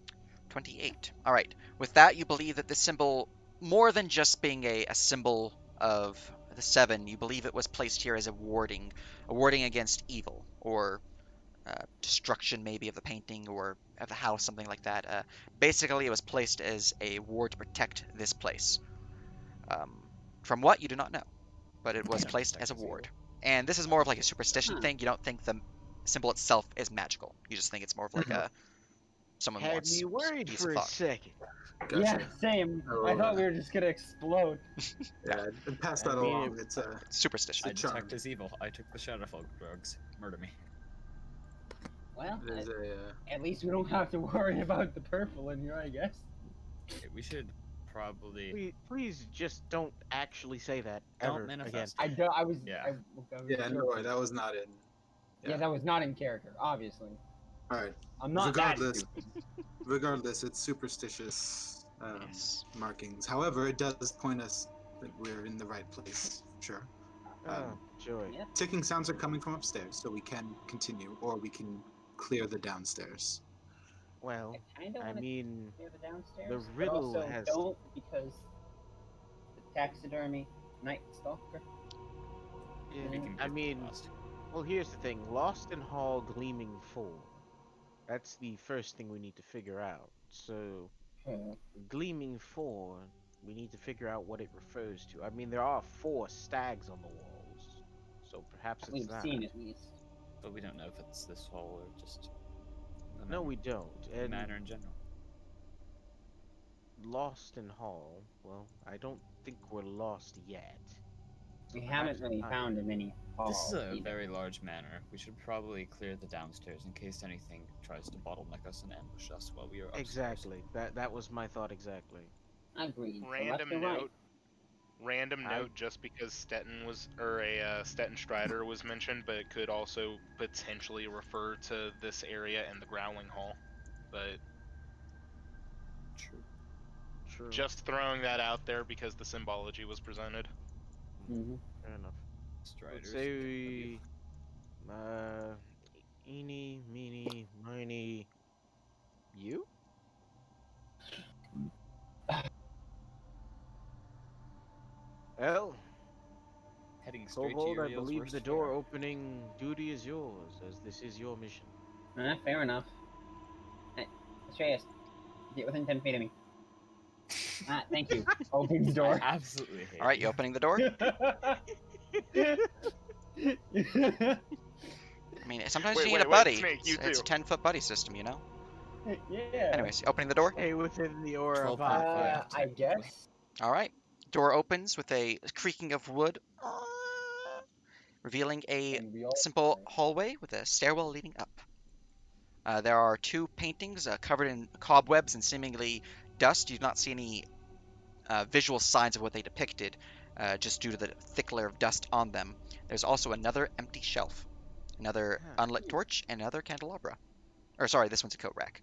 S4: 28. All right. With that, you believe that this symbol, more than just being a symbol of the 7, you believe it was placed here as a warding against evil or destruction, maybe of the painting or of the house, something like that. Basically, it was placed as a ward to protect this place. From what you do not know, but it was
S3: Yeah,
S4: placed
S3: protect
S4: as a
S3: us evil.
S4: ward. And this is more of like a superstition
S1: Huh.
S4: thing. You don't think the symbol itself is magical. You just think it's more of like a someone
S2: Had
S4: wants
S2: me worried
S4: peace
S2: for
S4: of
S2: a
S4: thought.
S2: second.
S5: Gotcha.
S1: Yeah, same.
S5: Oh,
S1: I thought we were just gonna explode.
S5: Yeah, and pass
S2: I
S5: that
S2: mean,
S5: along. It's
S4: Superstition.
S3: I
S5: It's a charm.
S3: detect as evil. I took the Shadowfolk drugs. Murder me.
S1: Well,
S5: there's a
S1: at least we don't have to worry about the purple in here, I guess.
S3: Okay, we should probably
S2: Please just don't actually say that
S3: don't
S2: ever again.
S3: manifest.
S1: I don't. I was.
S3: Yeah.
S1: I was
S5: yeah. No
S1: joking.
S5: worry, that was not in.
S1: Yeah, that was not in character, obviously.
S5: All right.
S1: I'm not that
S5: Regardless,
S1: stupid.
S5: regardless, it's superstitious
S4: Yes.
S5: markings. However, it does point us that we're in the right place. Sure.
S2: Oh, joy.
S1: Yep.
S5: Ticking sounds are coming from upstairs, so we can continue, or we can clear the downstairs.
S2: Well,
S1: I kind of
S2: I
S1: want to
S2: mean,
S1: clear the downstairs,
S2: the
S1: but
S2: riddle
S1: also
S2: has-
S1: don't because the taxidermy night stalker.
S2: yeah,
S3: We can
S2: I
S3: get
S2: mean,
S3: lost.
S2: well, here's the thing: Lost in Hall, Gleaming Four. That's the first thing we need to figure out. So, Gleaming Four, we need to figure out what it refers to. I mean, there are 4 stags on the walls, so perhaps it's
S1: We've
S2: that.
S1: seen at least.
S3: But we don't know if it's this hall or just the
S2: No,
S3: manor-
S2: we don't.
S3: the
S2: And
S3: manor in general.
S2: lost in hall. Well, I don't think we're lost yet. So
S1: We
S2: perhaps
S1: haven't
S2: it's
S1: really
S2: not.
S1: found in many halls.
S3: This is a
S1: either.
S3: very large manor. We should probably clear the downstairs in case anything tries to bottleneck us and ambush us while we are upstairs.
S2: Exactly. That was my thought exactly.
S1: Agreed. So left
S6: Random
S1: or right?
S6: note. Random
S2: I-
S6: note, just because Stettin was, or a Stettin Strider was mentioned, but it could also potentially refer to this area and the Growling Hall. But
S3: True.
S2: True.
S6: just throwing that out there because the symbology was presented.
S1: Mm-hmm.
S2: Fair enough.
S3: Striders.
S2: Let's say we, eeny, meeny, miny, you? Well,
S3: Heading straight
S2: Cobalt,
S3: to
S2: I
S3: Uriel's
S2: believe
S3: worst
S2: the door
S3: fare.
S2: opening duty is yours, as this is your mission.
S1: Fair enough. Hey, Shreyas, get within 10 feet of me. Thank you. Open the
S3: I
S1: door.
S3: absolutely hate
S4: All right,
S3: you.
S4: you opening the door? I mean, sometimes
S6: Wait,
S4: you need
S6: wait,
S4: a
S6: wait,
S4: buddy.
S6: Snake, you
S4: It's a
S6: too.
S4: 10-foot buddy system, you know?
S1: Yeah.
S4: Anyways, opening the door?
S2: Stay within the aura
S3: 12
S2: of
S3: point
S2: Aqua.
S3: five.
S1: I guess.
S4: All right. Door opens with a creaking of wood, revealing a
S1: And we all
S4: simple hallway with a stairwell leading up. There are two paintings covered in cobwebs and seemingly dust. You do not see any visual signs of what they depicted, just due to the thick layer of dust on them. There's also another empty shelf, another
S2: Huh.
S4: unlit torch, and another candelabra. Or sorry, this one's a coat rack.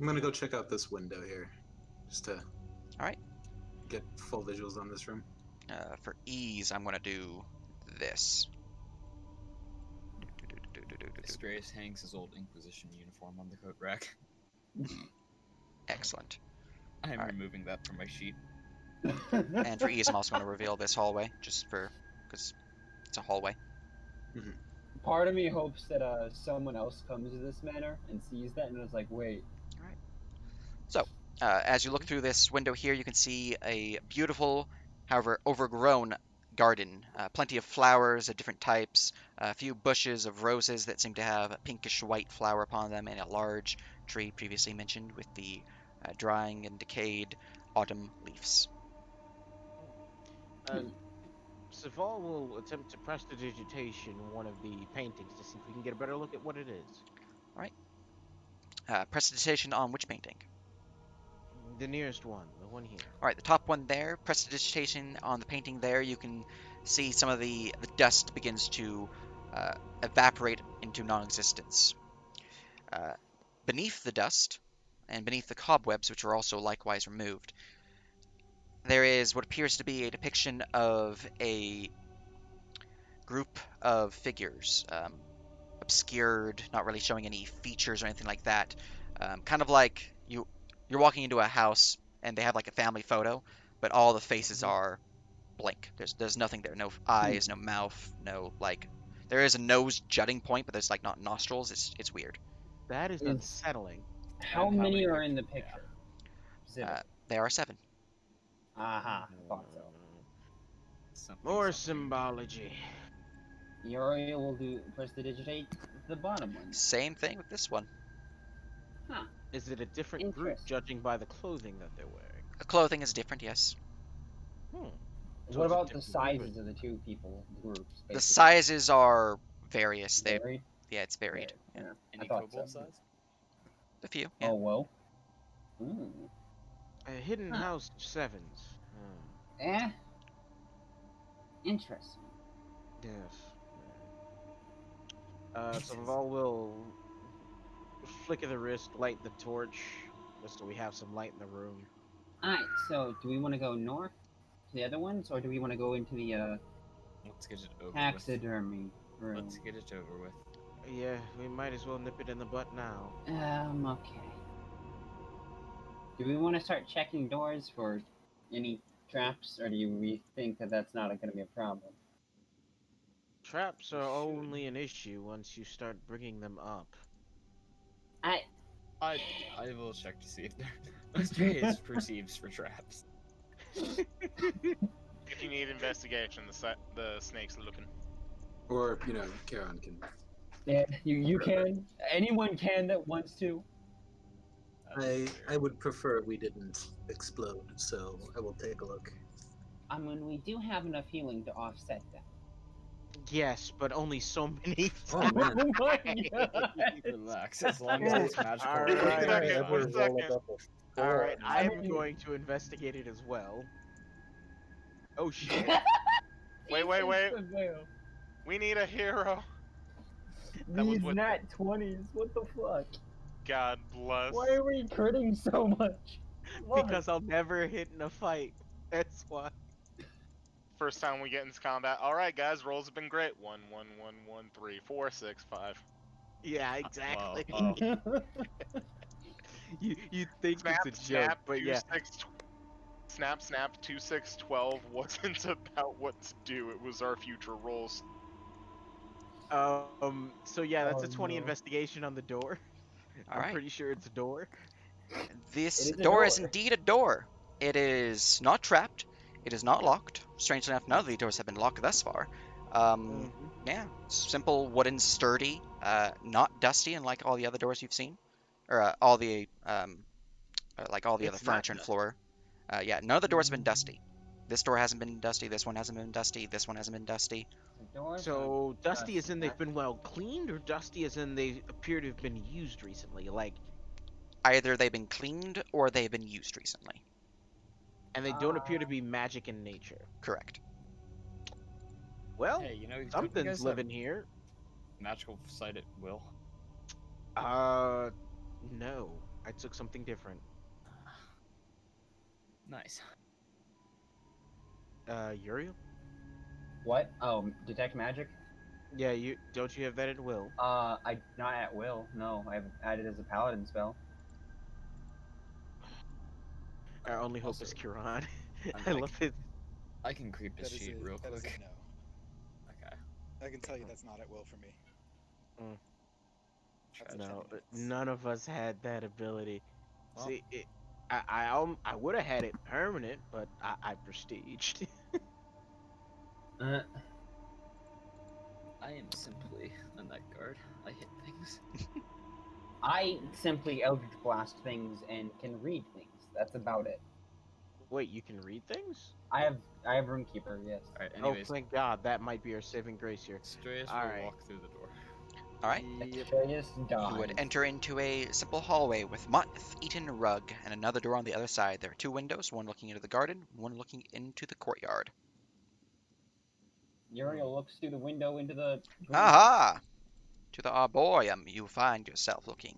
S5: I'm gonna go check out this window here, just to.
S4: Alright.
S5: Get full visuals on this room.
S4: For ease, I'm gonna do this.
S3: Stratus hangs his old Inquisition uniform on the coat rack.
S4: Excellent.
S3: I'm
S4: Alright.
S3: removing that from my sheet.
S4: And for ease, I'm also gonna reveal this hallway, just because it's a hallway.
S1: Part of me hopes that someone else comes to this manor and sees that and is like, wait.
S4: As you look through this window here, you can see a beautiful, however overgrown garden. Plenty of flowers of different types, a few bushes of roses that seem to have a pinkish white flower upon them, and a large tree previously mentioned with the drying and decayed autumn leaves.
S2: Saval will attempt to prestidigitation one of the paintings to see if we can get a better look at what it is.
S4: Prestidigitation on which painting?
S2: The nearest one, the one here.
S4: All right, the top one there, prestidigitation on the painting there, you can see some of the dust begins to evaporate into non-existence. Beneath the dust, and beneath the cobwebs, which are also likewise removed, there is what appears to be a depiction of a group of figures, obscured, not really showing any features or anything like that. Kind of like you're walking into a house and they have like a family photo, but all the faces are blank. There's nothing there. No eyes, no mouth, no like. There is a nose jutting point, but there's like not nostrils. It's weird.
S2: That is unsettling.
S1: How
S3: And how
S1: many
S3: many
S1: are in the
S3: pictures?
S1: picture? Zero.
S4: There are 7.
S1: Aha, thought so.
S3: Something,
S2: More
S3: something.
S2: symbology.
S1: Uriel will do prestidigitate the bottom one.
S4: Same thing with this one.
S2: Is it a different group
S1: Interesting.
S2: judging by the clothing that they're wearing?
S4: The clothing is different, yes.
S2: So
S1: What
S2: it's a
S1: about the
S2: different group
S1: sizes of the two people groups?
S4: The
S1: basically?
S4: sizes are various.
S1: Varied?
S4: Yeah, it's varied.
S1: Yeah, I
S3: Any
S1: thought
S3: kobold
S1: so.
S3: size?
S4: A few. Yeah.
S1: Oh well. Ooh.
S2: A hidden
S1: Huh.
S2: house of 7s.
S1: Interesting.
S2: Yes. So Val will flick of the wrist, light the torch, just so we have some light in the room.
S1: Alright, so do we want to go north to the other ones, or do we want to go into the
S3: Let's get it over with.
S1: taxidermy room?
S3: Let's get it over with.
S2: Yeah, we might as well nip it in the butt now.
S1: Okay. Do we want to start checking doors for any traps, or do we think that that's not going to be a problem?
S2: Traps are only an issue once you start bringing them up.
S3: I will check to see if Australia's perceives for traps.
S6: If you need investigation, the snake's looking.
S5: Or, Charon can.
S1: Yeah, you can. Anyone can that wants to.
S7: I would prefer we didn't explode, so I will take a look.
S1: I mean, we do have enough healing to offset that.
S2: Yes, but only so many
S7: Oh,
S2: times.
S7: man.
S1: Oh my god!
S3: Relax, as long as it's magical.
S2: All
S3: we're
S2: right.
S3: gonna be
S6: Second,
S3: fine.
S6: one second.
S2: All right,
S1: I
S2: I'm
S1: mean-
S2: going to investigate it as well. Oh shit!
S6: Wait.
S1: Jesus, Seville.
S6: We need a hero. That was
S1: These
S6: with
S1: nat 20s, what the fuck?
S6: God bless.
S1: Why are we critting so much? Love
S2: Because I'll never hit in a fight. That's why.
S6: First time we get into combat. All right, guys, rolls have been great. 1, 1, 1, 1, 3, 4, 6, 5.
S2: Yeah, exactly.
S3: Oh.
S2: You think
S6: Snap,
S2: it's a joke,
S6: snap,
S2: but
S6: 2,
S2: yeah.
S6: 6, snap, snap, 2, 6, 12 wasn't about what to do. It was our future rolls.
S2: So yeah, that's a
S1: Oh,
S2: 20
S1: no.
S2: investigation on the door.
S4: All
S2: I'm
S4: right.
S2: pretty sure it's a door.
S4: This
S1: It is a
S4: door is
S1: door.
S4: indeed a door. It is not trapped. It is not locked. Strangely enough, none of the doors have been locked thus far.
S2: Mhm.
S4: Yeah, simple, wooden, sturdy, not dusty, unlike all the other doors you've seen, or all the like all the other
S2: It's not
S4: furniture and
S2: dusty.
S4: floor. Yeah, none of the doors have been dusty. This door hasn't been dusty. This one hasn't been dusty. This one hasn't been dusty.
S1: The doors
S2: So
S1: are
S2: dusty as in they've been
S1: dusty.
S2: well cleaned, or dusty as in they appear to have been used recently, like,
S4: Either they've been cleaned or they've been used recently.
S2: and they don't appear to be magic in nature.
S4: Correct.
S2: Well,
S3: Hey, couldn't you
S2: something's
S3: guys
S2: living here.
S3: magical sight at will?
S2: No, I took something different.
S3: Nice.
S2: Uriel?
S1: What? Oh, detect magic?
S2: Yeah, you don't you have that at will?
S1: I not at will. No, I've added as a paladin spell.
S2: Our only hope
S3: Also,
S2: is Kiran.
S3: I'm
S2: I
S3: like-
S2: love it.
S3: I can creep his
S8: That is
S3: sheet real
S8: that is
S3: quick.
S8: a no.
S3: Okay.
S8: I can tell you that's not at will for me. That's a 10
S2: No,
S8: minutes.
S2: none of us had that ability.
S3: Well.
S2: See, I would have had it permanent, but I prestiged.
S1: Uh,
S3: I am simply a night guard. I hit things.
S1: I simply Eldritch Blast things and can read things. That's about it.
S2: Wait, you can read things?
S1: I have Runekeeper, yes.
S3: Alright, anyways,
S2: Oh, thank God, that might be our saving grace here.
S3: Strayus
S2: All
S3: will
S2: right.
S3: walk through the door.
S4: All right.
S2: Yep.
S1: Atreus dies.
S4: You would enter into a simple hallway with moth-eaten rug and another door on the other side. There are two windows, one looking into the garden, one looking into the courtyard.
S1: Uriel looks through the window into the.
S4: Aha! To the arboreum you find yourself looking.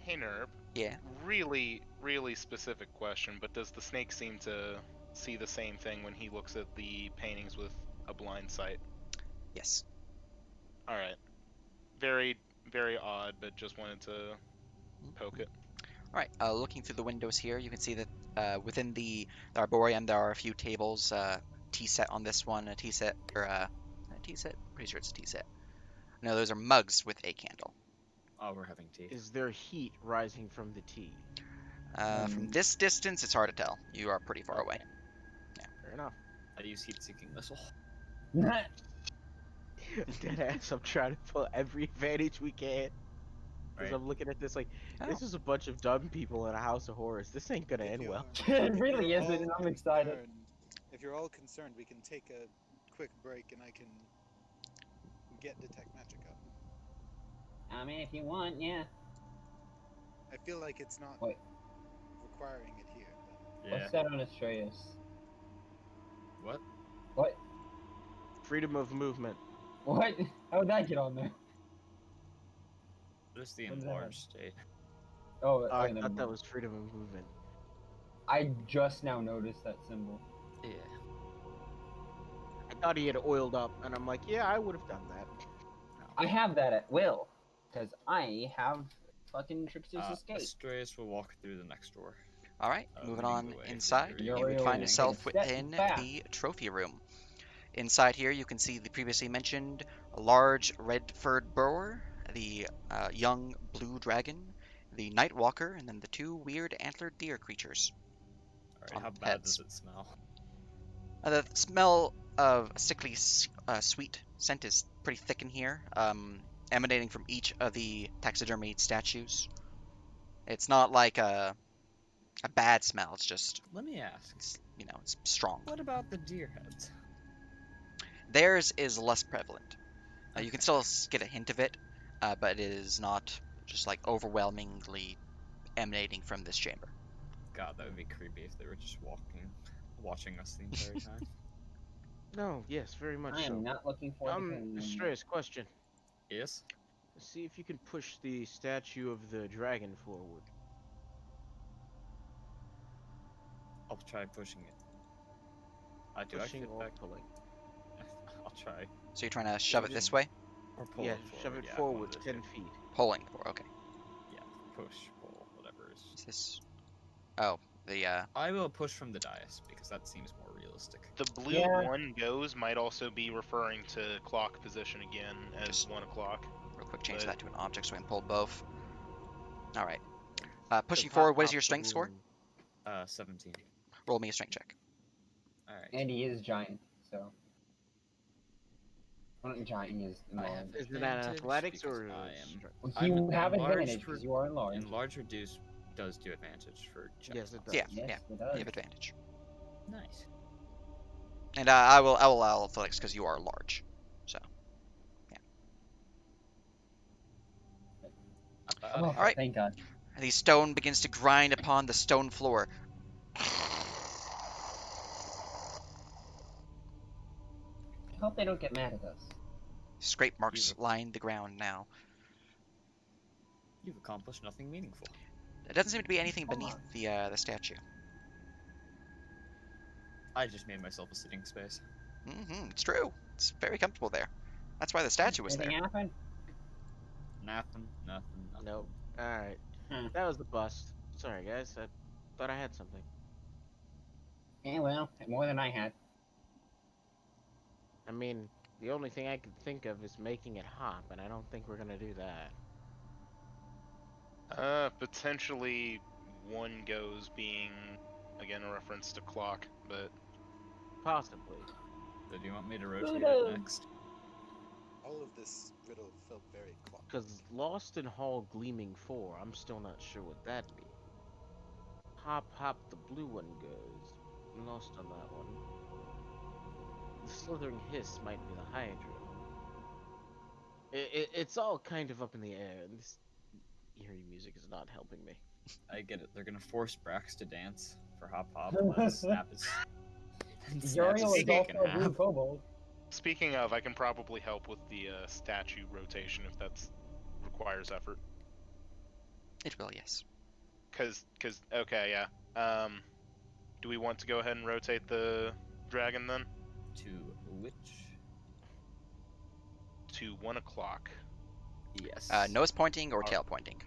S6: Hey, Nerb.
S4: Yeah.
S6: Really, really specific question, but does the snake seem to see the same thing when he looks at the paintings with a blind sight?
S4: Yes.
S6: Alright. Very, very odd, but just wanted to poke it.
S4: All right. Looking through the windows here, you can see that within the arboreum there are a few tables. Tea set on this one, a tea set, or a tea set. Pretty sure it's a tea set. No, those are mugs with a candle.
S3: Oh, we're having tea.
S2: Is there heat rising from the tea?
S4: From this distance, it's hard to tell. You are pretty far away.
S2: Fair enough.
S3: I use heat-seeking missile.
S2: Deadass, I'm trying to pull every advantage we can. Because
S3: Right.
S2: I'm looking at this like,
S4: Oh.
S2: this is a bunch of dumb people in a house of horrors. This ain't gonna
S8: If
S2: end well.
S1: It really
S8: you're
S1: isn't,
S8: all
S1: and I'm excited.
S8: concerned- If you're all concerned, we can take a quick break and I can get detect magic up.
S1: I mean, if you want, yeah.
S8: I feel like it's not
S1: Wait.
S8: requiring it here. But
S3: Yeah.
S1: What's that on Atreus?
S3: What?
S1: What?
S2: Freedom of movement.
S1: What? How'd that get on there?
S3: Just the
S1: What does that have?
S3: enlarged state.
S1: Oh,
S2: I
S1: never
S2: thought that
S1: mind.
S2: was freedom of movement.
S1: I just now noticed that symbol.
S3: Yeah.
S2: I thought he had oiled up, and I'm like, yeah, I would have done that.
S1: I have that at will, because I have fucking Trickster's Escape.
S3: Strayus will walk through the next door.
S4: All right, moving
S3: leading
S4: on
S3: the way.
S4: inside, you would
S1: Uriel
S4: find
S1: will
S4: yourself
S1: take a step
S4: within
S1: back.
S4: the trophy room. Inside here, you can see the previously mentioned large red-furred boar, the young blue dragon, the night walker, and then the two weird antlered deer creatures.
S3: Alright,
S4: On
S3: how bad
S4: heads.
S3: does it smell?
S4: The smell of a sickly sweet scent is pretty thick in here, emanating from each of the taxidermied statues. It's not like a bad smell. It's just,
S3: Let me ask,
S4: it's strong.
S3: what about the deer heads?
S4: Theirs is less prevalent. You can
S3: Okay.
S4: still get a hint of it, but it is not just like overwhelmingly emanating from this chamber.
S3: God, that would be creepy if they were just watching us the entire time.
S2: No, yes, very much
S1: I
S2: so.
S1: am not looking for the killing.
S2: Strays, question.
S3: Yes?
S2: See if you can push the statue of the dragon forward.
S3: I'll try pushing it. Do
S2: Pushing
S3: I fit
S2: or
S3: back?
S2: pulling?
S3: I'll try.
S4: So you're trying to shove it
S2: just-
S4: this way?
S3: Or pull
S2: Yeah,
S3: it forward.
S2: shove it
S3: yeah,
S2: forward
S3: one of the
S2: 10
S3: two.
S2: feet.
S4: Pulling for, okay.
S3: Yeah, push, pull, whatever is.
S4: Is this... Oh, the,
S3: I will push from the dais because that seems more realistic.
S6: The blue
S1: Yeah.
S6: one goes might also be referring to clock position again as
S4: Just-
S6: 1 o'clock.
S4: real quick, change
S6: But-
S4: that to an object so we can pull both. Alright. Pushing
S2: Just
S4: forward,
S2: hop
S4: what is
S2: hop
S4: your
S2: the
S4: strength
S2: blue
S4: score?
S2: one.
S3: 17.
S4: Roll me a strength check.
S3: Alright.
S1: And he is giant, so. Well, not giant, he is
S3: I have
S1: enlarged.
S2: Is it an
S3: advantage
S2: athletics
S3: because
S2: or
S3: I am-
S2: strength?
S1: You
S3: I'm
S1: have
S3: enlarged
S1: advantage
S3: for-
S1: because you are enlarged.
S3: Enlarge reduce does do advantage for checks.
S2: Yes, it
S3: not
S2: does.
S4: Yeah,
S1: Yes,
S4: yeah.
S1: it
S4: You
S1: does.
S4: have advantage.
S3: Nice.
S4: And I will allow athletics because you are large. So,
S1: Oh,
S4: Alright.
S1: thank God.
S4: and the stone begins to grind upon the stone floor.
S1: I hope they don't get mad at us.
S4: Scrape marks
S3: Beautiful.
S4: line the ground now.
S3: You've accomplished nothing meaningful.
S4: There doesn't seem to be anything beneath the statue.
S3: I just made myself a sitting space.
S4: It's true. It's very comfortable there. That's why the statue was there.
S1: Anything happen?
S3: Nothing.
S2: Nope. Alright.
S1: Hmm.
S2: That was the bust. Sorry, guys. I thought I had something.
S1: Yeah, well, more than I had.
S2: I mean, the only thing I could think of is making it hop, and I don't think we're gonna do that.
S6: Potentially 1 goes being, again, a reference to clock, but
S2: Possibly.
S3: So do you want me to rotate it
S1: knows?
S3: next?
S8: All of this riddle felt very clock.
S2: Because Lost in Hall Gleaming 4, I'm still not sure what that means. Hop, hop, the blue one goes. I'm lost on that one. The slithering hiss might be the Hydra. It's all kind of up in the air, and this eerie music is not helping me.
S3: I get it. They're gonna force Brax to dance for Hop Hop and snap his. and snap his
S1: Uriel is
S3: snake in
S1: also a blue
S3: half.
S1: kobold.
S6: speaking of, I can probably help with the statue rotation if that's requires effort.
S4: It will, yes.
S6: Cause, okay, yeah. Do we want to go ahead and rotate the dragon then
S3: To which?
S6: to 1 o'clock?
S3: Yes.
S4: Nose pointing or tail pointing?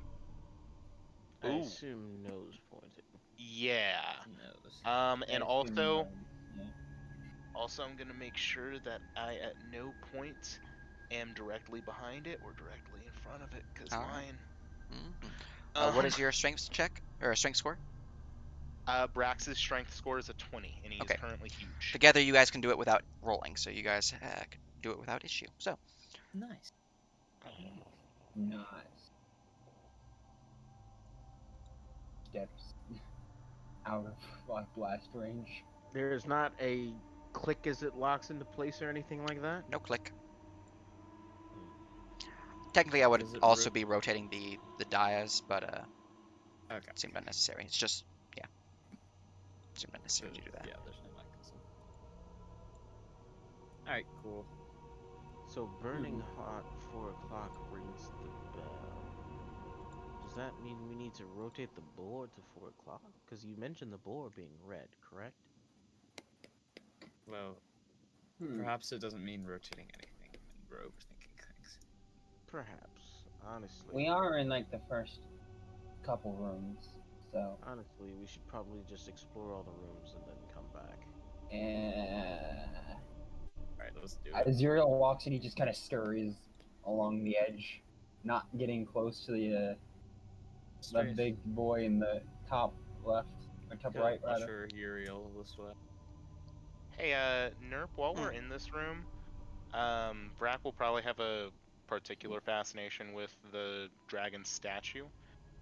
S2: I
S6: Ooh.
S2: assume nose pointed.
S6: Yeah.
S3: Nose.
S6: And
S1: I
S6: also,
S1: assume, yeah.
S6: I'm gonna make sure that I at no point am directly behind it or directly in front of it, cause
S4: Alright.
S6: mine.
S4: What is your strength check or strength score?
S6: Brax's strength score is a 20, and he
S4: Okay.
S6: is currently huge.
S4: Together, you guys can do it without rolling, so you guys can do it without issue. So,
S3: Nice.
S1: Nice. Steps out of blast range.
S2: There's not a click as it locks into place or anything like that?
S4: no click. Technically, I would
S3: Does it
S4: also be rotating the dias, but
S3: Okay.
S4: it seemed unnecessary. It's just, yeah, it seemed unnecessary to do that.
S3: Yeah, there's no mechanism. Alright, cool.
S2: So burning hot 4 o'clock rings the bell. Does that mean we need to rotate the board to 4 o'clock? Because you mentioned the board being red, correct?
S3: Well, perhaps it doesn't mean rotating anything, and we're overthinking things.
S2: Perhaps. Honestly.
S1: We are in like the first couple rooms, so.
S2: Honestly, we should probably just explore all the rooms and then come back.
S3: Alright, let's do it.
S1: As Uriel walks in, he just kind of scurries along the edge, not getting close to the
S3: Straight.
S1: big boy in the top left, or top right,
S3: I'll
S1: rather.
S3: show Uriel this way.
S6: Hey, Nerp, while we're in this room, Vrak will probably have a particular fascination with the dragon statue.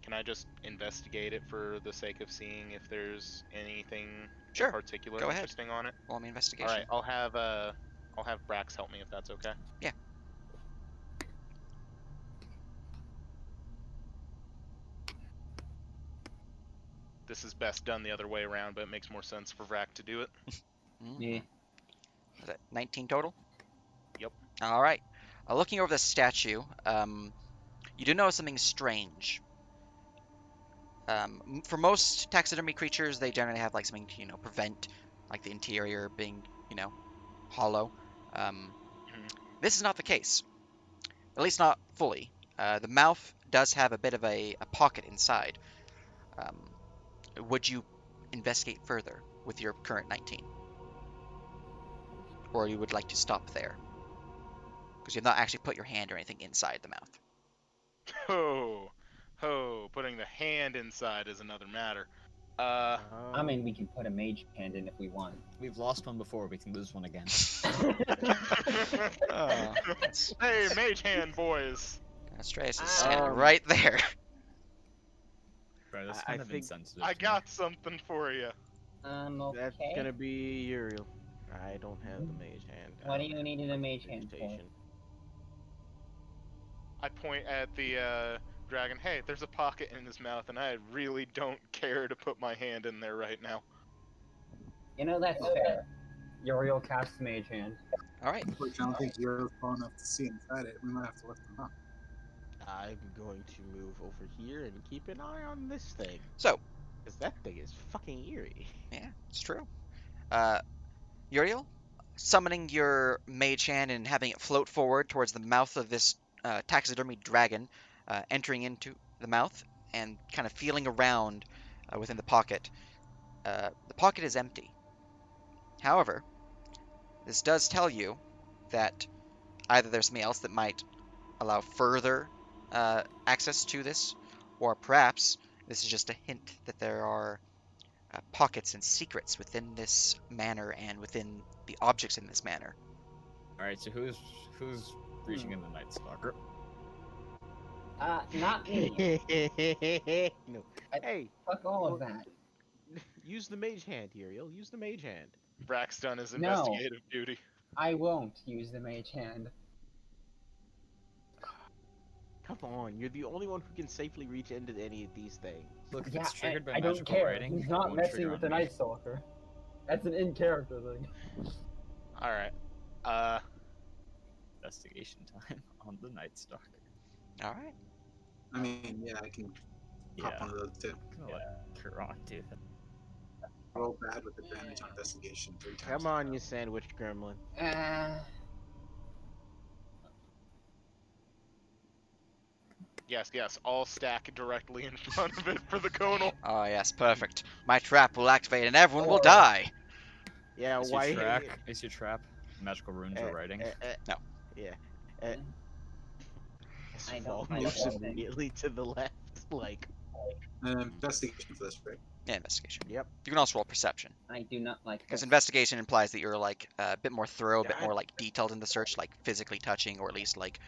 S6: Can I just investigate it for the sake of seeing if there's anything
S4: Sure.
S6: in particular
S4: Go ahead.
S6: interesting on it?
S4: Roll me
S6: All
S4: investigation.
S6: right, I'll have Brax help me if that's okay.
S4: Yeah.
S6: This is best done the other way around, but it makes more sense for Vrak to do it.
S1: Yeah.
S4: Is that 19 total?
S6: Yep.
S4: All right. Looking over the statue, you do notice something strange. For most taxidermy creatures, they generally have like something to, prevent like the interior being, hollow. This is not the case. At least not fully. The mouth does have a bit of a pocket inside. Would you investigate further with your current 19? Or you would like to stop there? Because you have not actually put your hand or anything inside the mouth.
S6: Putting the hand inside is another matter.
S1: I mean, we can put a mage hand in if we want.
S3: We've lost one before. We can lose one again.
S6: Hey, mage hand, boys.
S4: Stratus is standing right there.
S3: Right, that's
S2: I
S3: kind of
S2: think
S3: insensitive.
S6: I
S3: to me.
S6: got something for you.
S1: Okay.
S2: That's gonna be Uriel. I don't have the mage hand.
S1: What do you need in a mage hand for?
S2: Station.
S6: I point at the dragon. Hey, there's a pocket in his mouth, and I really don't care to put my hand in there right now.
S1: You know, that's fair. Uriel casts mage hand.
S4: All right.
S5: Which I don't think you're far enough to see inside it. We might have to lift them up.
S2: I'm going to move over here and keep an eye on this thing.
S4: So,
S2: Because that thing is fucking eerie.
S4: yeah, it's true. Uriel, summoning your mage hand and having it float forward towards the mouth of this taxidermy dragon, entering into the mouth and kind of feeling around within the pocket. The pocket is empty. However, this does tell you that either there's something else that might allow further access to this, or perhaps this is just a hint that there are pockets and secrets within this manor and within the objects in this manor.
S3: All right, so who's reaching in the Night Stalker?
S1: Not me.
S2: No.
S1: I-
S2: Hey,
S1: Fuck all of that.
S2: use the mage hand, Uriel. Use the mage hand.
S6: Vrak's done his
S1: No.
S6: investigative duty.
S1: I won't use the mage hand.
S2: Come on, you're the only one who can safely reach into any of these things.
S3: Look, if
S1: Yeah,
S3: it's triggered by
S1: I don't
S3: magical
S1: care.
S3: writing,
S1: He's
S3: it
S1: not
S3: won't
S1: messing
S3: trigger
S1: with the
S3: on me.
S1: Night Stalker. That's an in-character thing.
S6: All right.
S3: Investigation time on the Night Stalker.
S4: All right.
S5: I mean, yeah, I can pop one of those too.
S3: I'm gonna let Kuron do that.
S5: Roll bad with advantage on investigation 3 times.
S2: Come on, you sandwich gremlin.
S6: Yes, all stack directly in front of it for the conal.
S4: Oh yes, perfect. My trap will activate and everyone will
S1: Oh.
S4: die.
S2: Yeah,
S3: Is
S2: why?
S3: your trap magical runes or writing?
S4: No.
S2: Yeah.
S1: I don't
S2: Fall
S1: like
S2: moves
S1: that thing.
S2: immediately to the left, like.
S5: Investigation for this, right?
S4: Yeah, investigation.
S2: Yep.
S4: You can also roll perception,
S1: I do not like
S4: because
S1: this.
S4: investigation implies that you're like a bit more thorough, a bit
S2: God.
S4: more like detailed in the search, like physically touching or at least like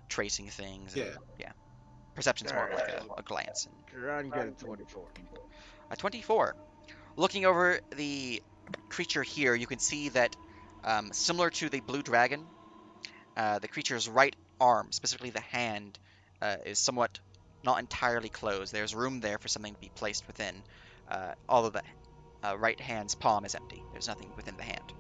S4: tracing things. And,
S5: Yeah.
S4: Perception's more like
S2: Alright.
S4: a glance.
S2: Kuron got a 24.
S4: A 24. Looking over the creature here, you can see that similar to the blue dragon, the creature's right arm, specifically the hand, is somewhat not entirely closed. There's room there for something to be placed within, although the right hand's palm is empty. There's nothing within the hand.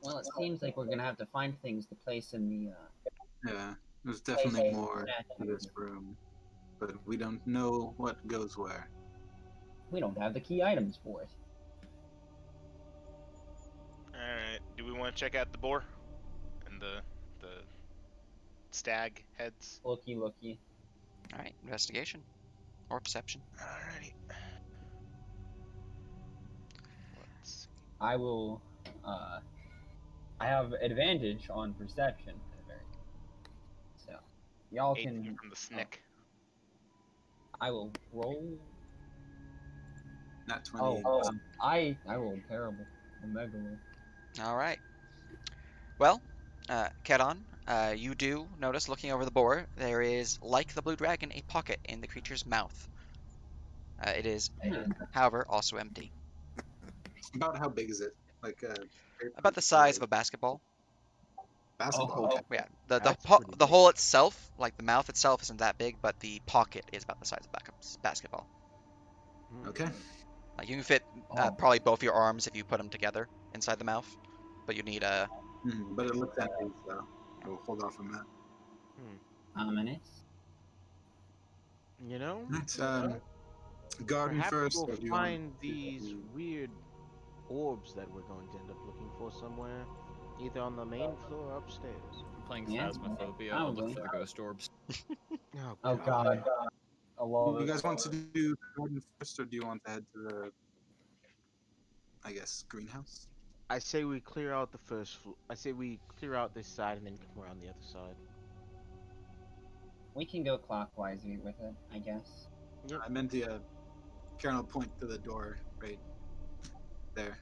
S1: Well, it seems like we're gonna have to find things to place in the.
S5: Yeah, there's definitely
S1: Hey,
S5: more to this room, but we don't know what goes where.
S1: We don't have the key items for it.
S6: All right. Do we want to check out the boar and the stag heads?
S1: Looky.
S4: All right, investigation or perception.
S6: Alrighty. Let's see.
S1: I will. I have advantage on perception. So, y'all
S6: 18
S1: can.
S6: from the snick.
S1: I will roll.
S5: Not 20.
S1: Oh, I rolled terrible. A megalo.
S4: All right. Well, Kedon, you do notice, looking over the board, there is, like the blue dragon, a pocket in the creature's mouth. It is, however, also empty.
S5: About how big is it? Like
S4: About the size of a basketball.
S5: basketball.
S1: Oh.
S4: Yeah,
S2: That's pretty
S4: the
S2: big.
S4: hole itself, like the mouth itself, isn't that big, but the pocket is about the size of a basketball.
S5: Okay.
S4: Like you can fit
S1: Oh.
S4: probably both your arms if you put them together inside the mouth, but you need a.
S5: But it looks empty, so we'll hold off on that.
S1: Ominous.
S2: You know,
S5: Right, garden
S2: perhaps
S5: first.
S2: we'll
S5: or do you want
S2: find
S5: to-
S2: these weird orbs that we're going to end up looking for somewhere, either on the main floor or upstairs.
S3: I'm playing
S1: Yeah,
S3: Phasmophobia. I'll look
S1: probably.
S3: for the ghost orbs.
S1: Oh god. I love
S5: You
S1: it.
S5: guys want to do garden first, or do you want to head to the, I guess, greenhouse?
S2: I say we clear out the first floor. I say we clear out this side and then come around the other side.
S1: We can go clockwise with it, I guess.
S2: Yep.
S5: I meant the Karen will point to the door right there.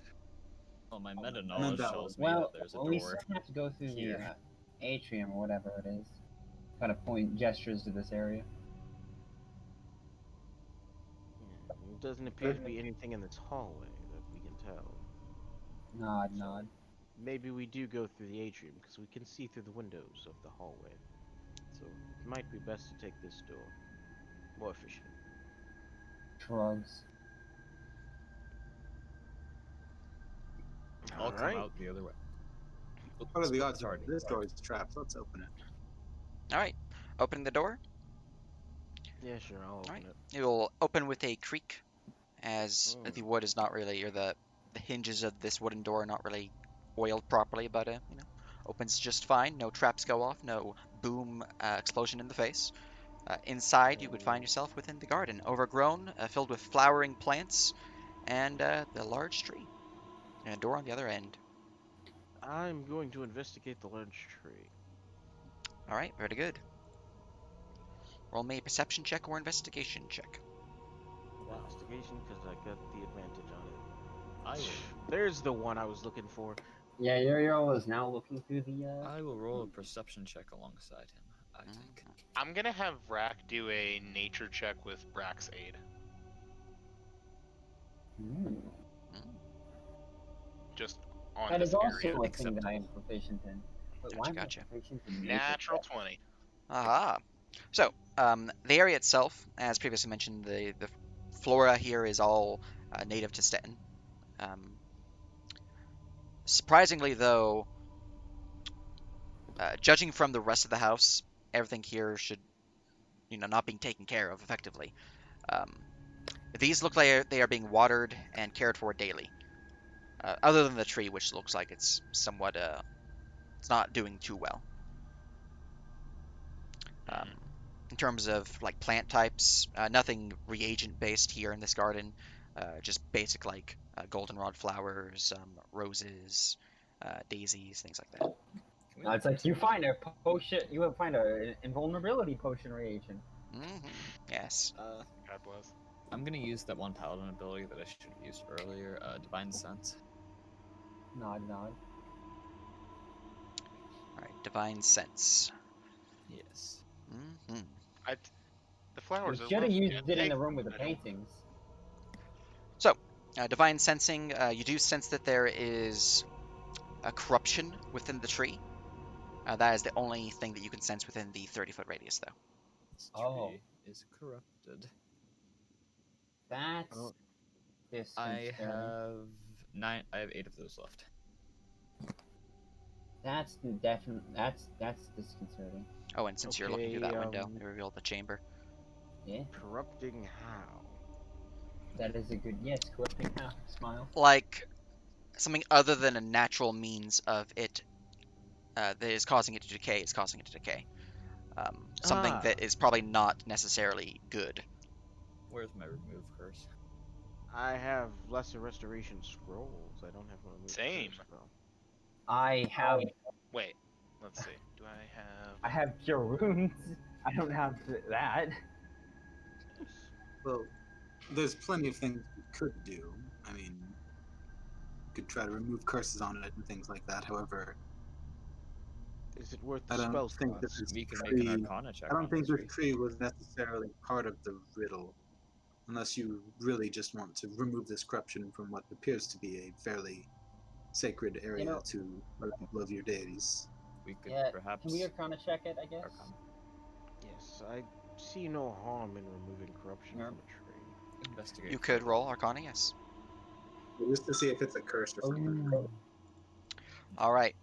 S3: Well, my meta
S5: And
S3: knowledge
S5: that
S3: tells me
S1: Well,
S3: that there's a
S1: we
S3: door.
S1: still have to go through
S3: here.
S1: the atrium or whatever it is. Kind of point gestures to this area.
S2: It doesn't appear to be anything in this hallway that we can tell.
S1: Nod, nod.
S2: Maybe we do go through the atrium because we can see through the windows of the hallway. So it might be best to take this door. More efficient.
S1: Shrugs.
S3: I'll come
S2: Alright.
S3: out the other way.
S5: What are the odds?
S3: Sorry.
S5: This door is trapped. Let's open it.
S4: All right, opening the door.
S2: Yeah, sure, I'll open
S4: Alright.
S2: it.
S4: It will open with a creak, as
S2: Mm.
S4: the wood is not really, or the hinges of this wooden door are not really oiled properly, but opens just fine. No traps go off. No boom explosion in the face. Inside, you would find yourself within the garden, overgrown, filled with flowering plants, and the large tree, and a door on the other end.
S2: I'm going to investigate the large tree.
S4: All right, very good. Roll me a perception check or investigation check.
S3: Wow.
S2: Investigation because I got the advantage on it.
S3: I will.
S2: There's the one I was looking for.
S1: Yeah, Uriel is now looking through the.
S3: I will roll a perception check alongside him. I
S4: Mm.
S3: think.
S6: I'm gonna have Rack do a nature check with Brack's aid.
S1: Mm.
S6: Just on
S1: That
S6: this
S1: is also
S6: area.
S1: a thing that I am proficient in. But why
S4: Gotcha.
S1: am I proficient in nature?
S6: Natural 20.
S4: Aha. So, the area itself, as previously mentioned, the flora here is all native to Stettin. Surprisingly, though, judging from the rest of the house, everything here should, not being taken care of effectively. These look like they are being watered and cared for daily. Other than the tree, which looks like it's somewhat, it's not doing too well. In terms of like plant types, nothing reagent based here in this garden. Just basic like goldenrod flowers, roses, daisies, things like that.
S3: Can we
S1: No, it's like you find a potion. You will find an invulnerability potion reagent.
S4: Yes.
S6: God bless.
S3: I'm gonna use that one paladin ability that I should have used earlier, Divine Sense.
S1: Nod, nod.
S4: All right. Divine sense.
S3: Yes.
S6: The flowers
S1: We
S6: are
S1: should have
S6: lovely.
S1: used
S6: I'd
S1: it in
S6: take
S1: the room
S6: them,
S1: with the
S6: but I don't-
S1: paintings.
S4: So, divine sensing. You do sense that there is a corruption within the tree. That is the only thing that you can sense within the 30-foot radius, though.
S3: This
S1: Oh.
S3: tree is corrupted.
S1: That's
S2: Oh.
S3: I
S1: disconcerting.
S3: have 9. I have 8 of those left.
S1: That's definitely that's disconcerting.
S4: Oh, and since you're looking through that
S2: Okay,
S4: window, it revealed the chamber.
S1: Yeah,
S2: Corrupting how?
S1: that is a good yes. Corrupting how? Smile.
S4: Like something other than a natural means of it that is causing it to decay is causing it to decay. Something that is probably not necessarily good.
S3: Where's my remove curse?
S2: I have lesser restoration scrolls. I don't have one.
S6: Same.
S1: I have
S6: Wait, let's see. Do I have?
S1: I have cure wounds. I don't have that.
S5: Well, there's plenty of things you could do. I mean, could try to remove curses on it and things like that. However,
S2: Is it worth the
S5: I don't
S2: spell
S5: think that
S2: slots?
S5: this
S3: We could make an
S5: tree.
S3: Arcana check
S5: I don't
S3: on
S5: think
S3: this
S5: this tree was necessarily part of the riddle, unless you really just want to remove this corruption from what appears to be a fairly sacred area
S1: know-
S5: to a couple of your deities.
S3: We could
S1: Yeah,
S3: perhaps
S1: can we Arcana check it, I guess?
S3: Arcana.
S2: Yes, I see no harm in removing corruption
S1: Yeah.
S2: from a tree.
S3: Investigate.
S4: You could roll Arcana, yes.
S5: Just to see if it's a curse or something.
S1: Oh.
S4: All right.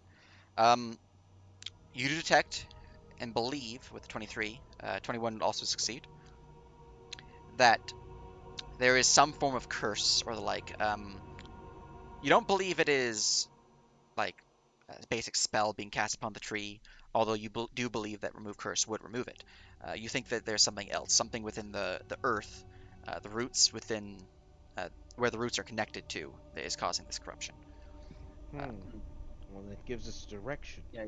S4: You detect and believe with 23, 21 would also succeed, that there is some form of curse or the like. You don't believe it is like a basic spell being cast upon the tree, although you do believe that remove curse would remove it. You think that there's something else, something within the earth, the roots within where the roots are connected to that is causing this corruption.
S2: Well, that gives us direction.
S1: Yeah,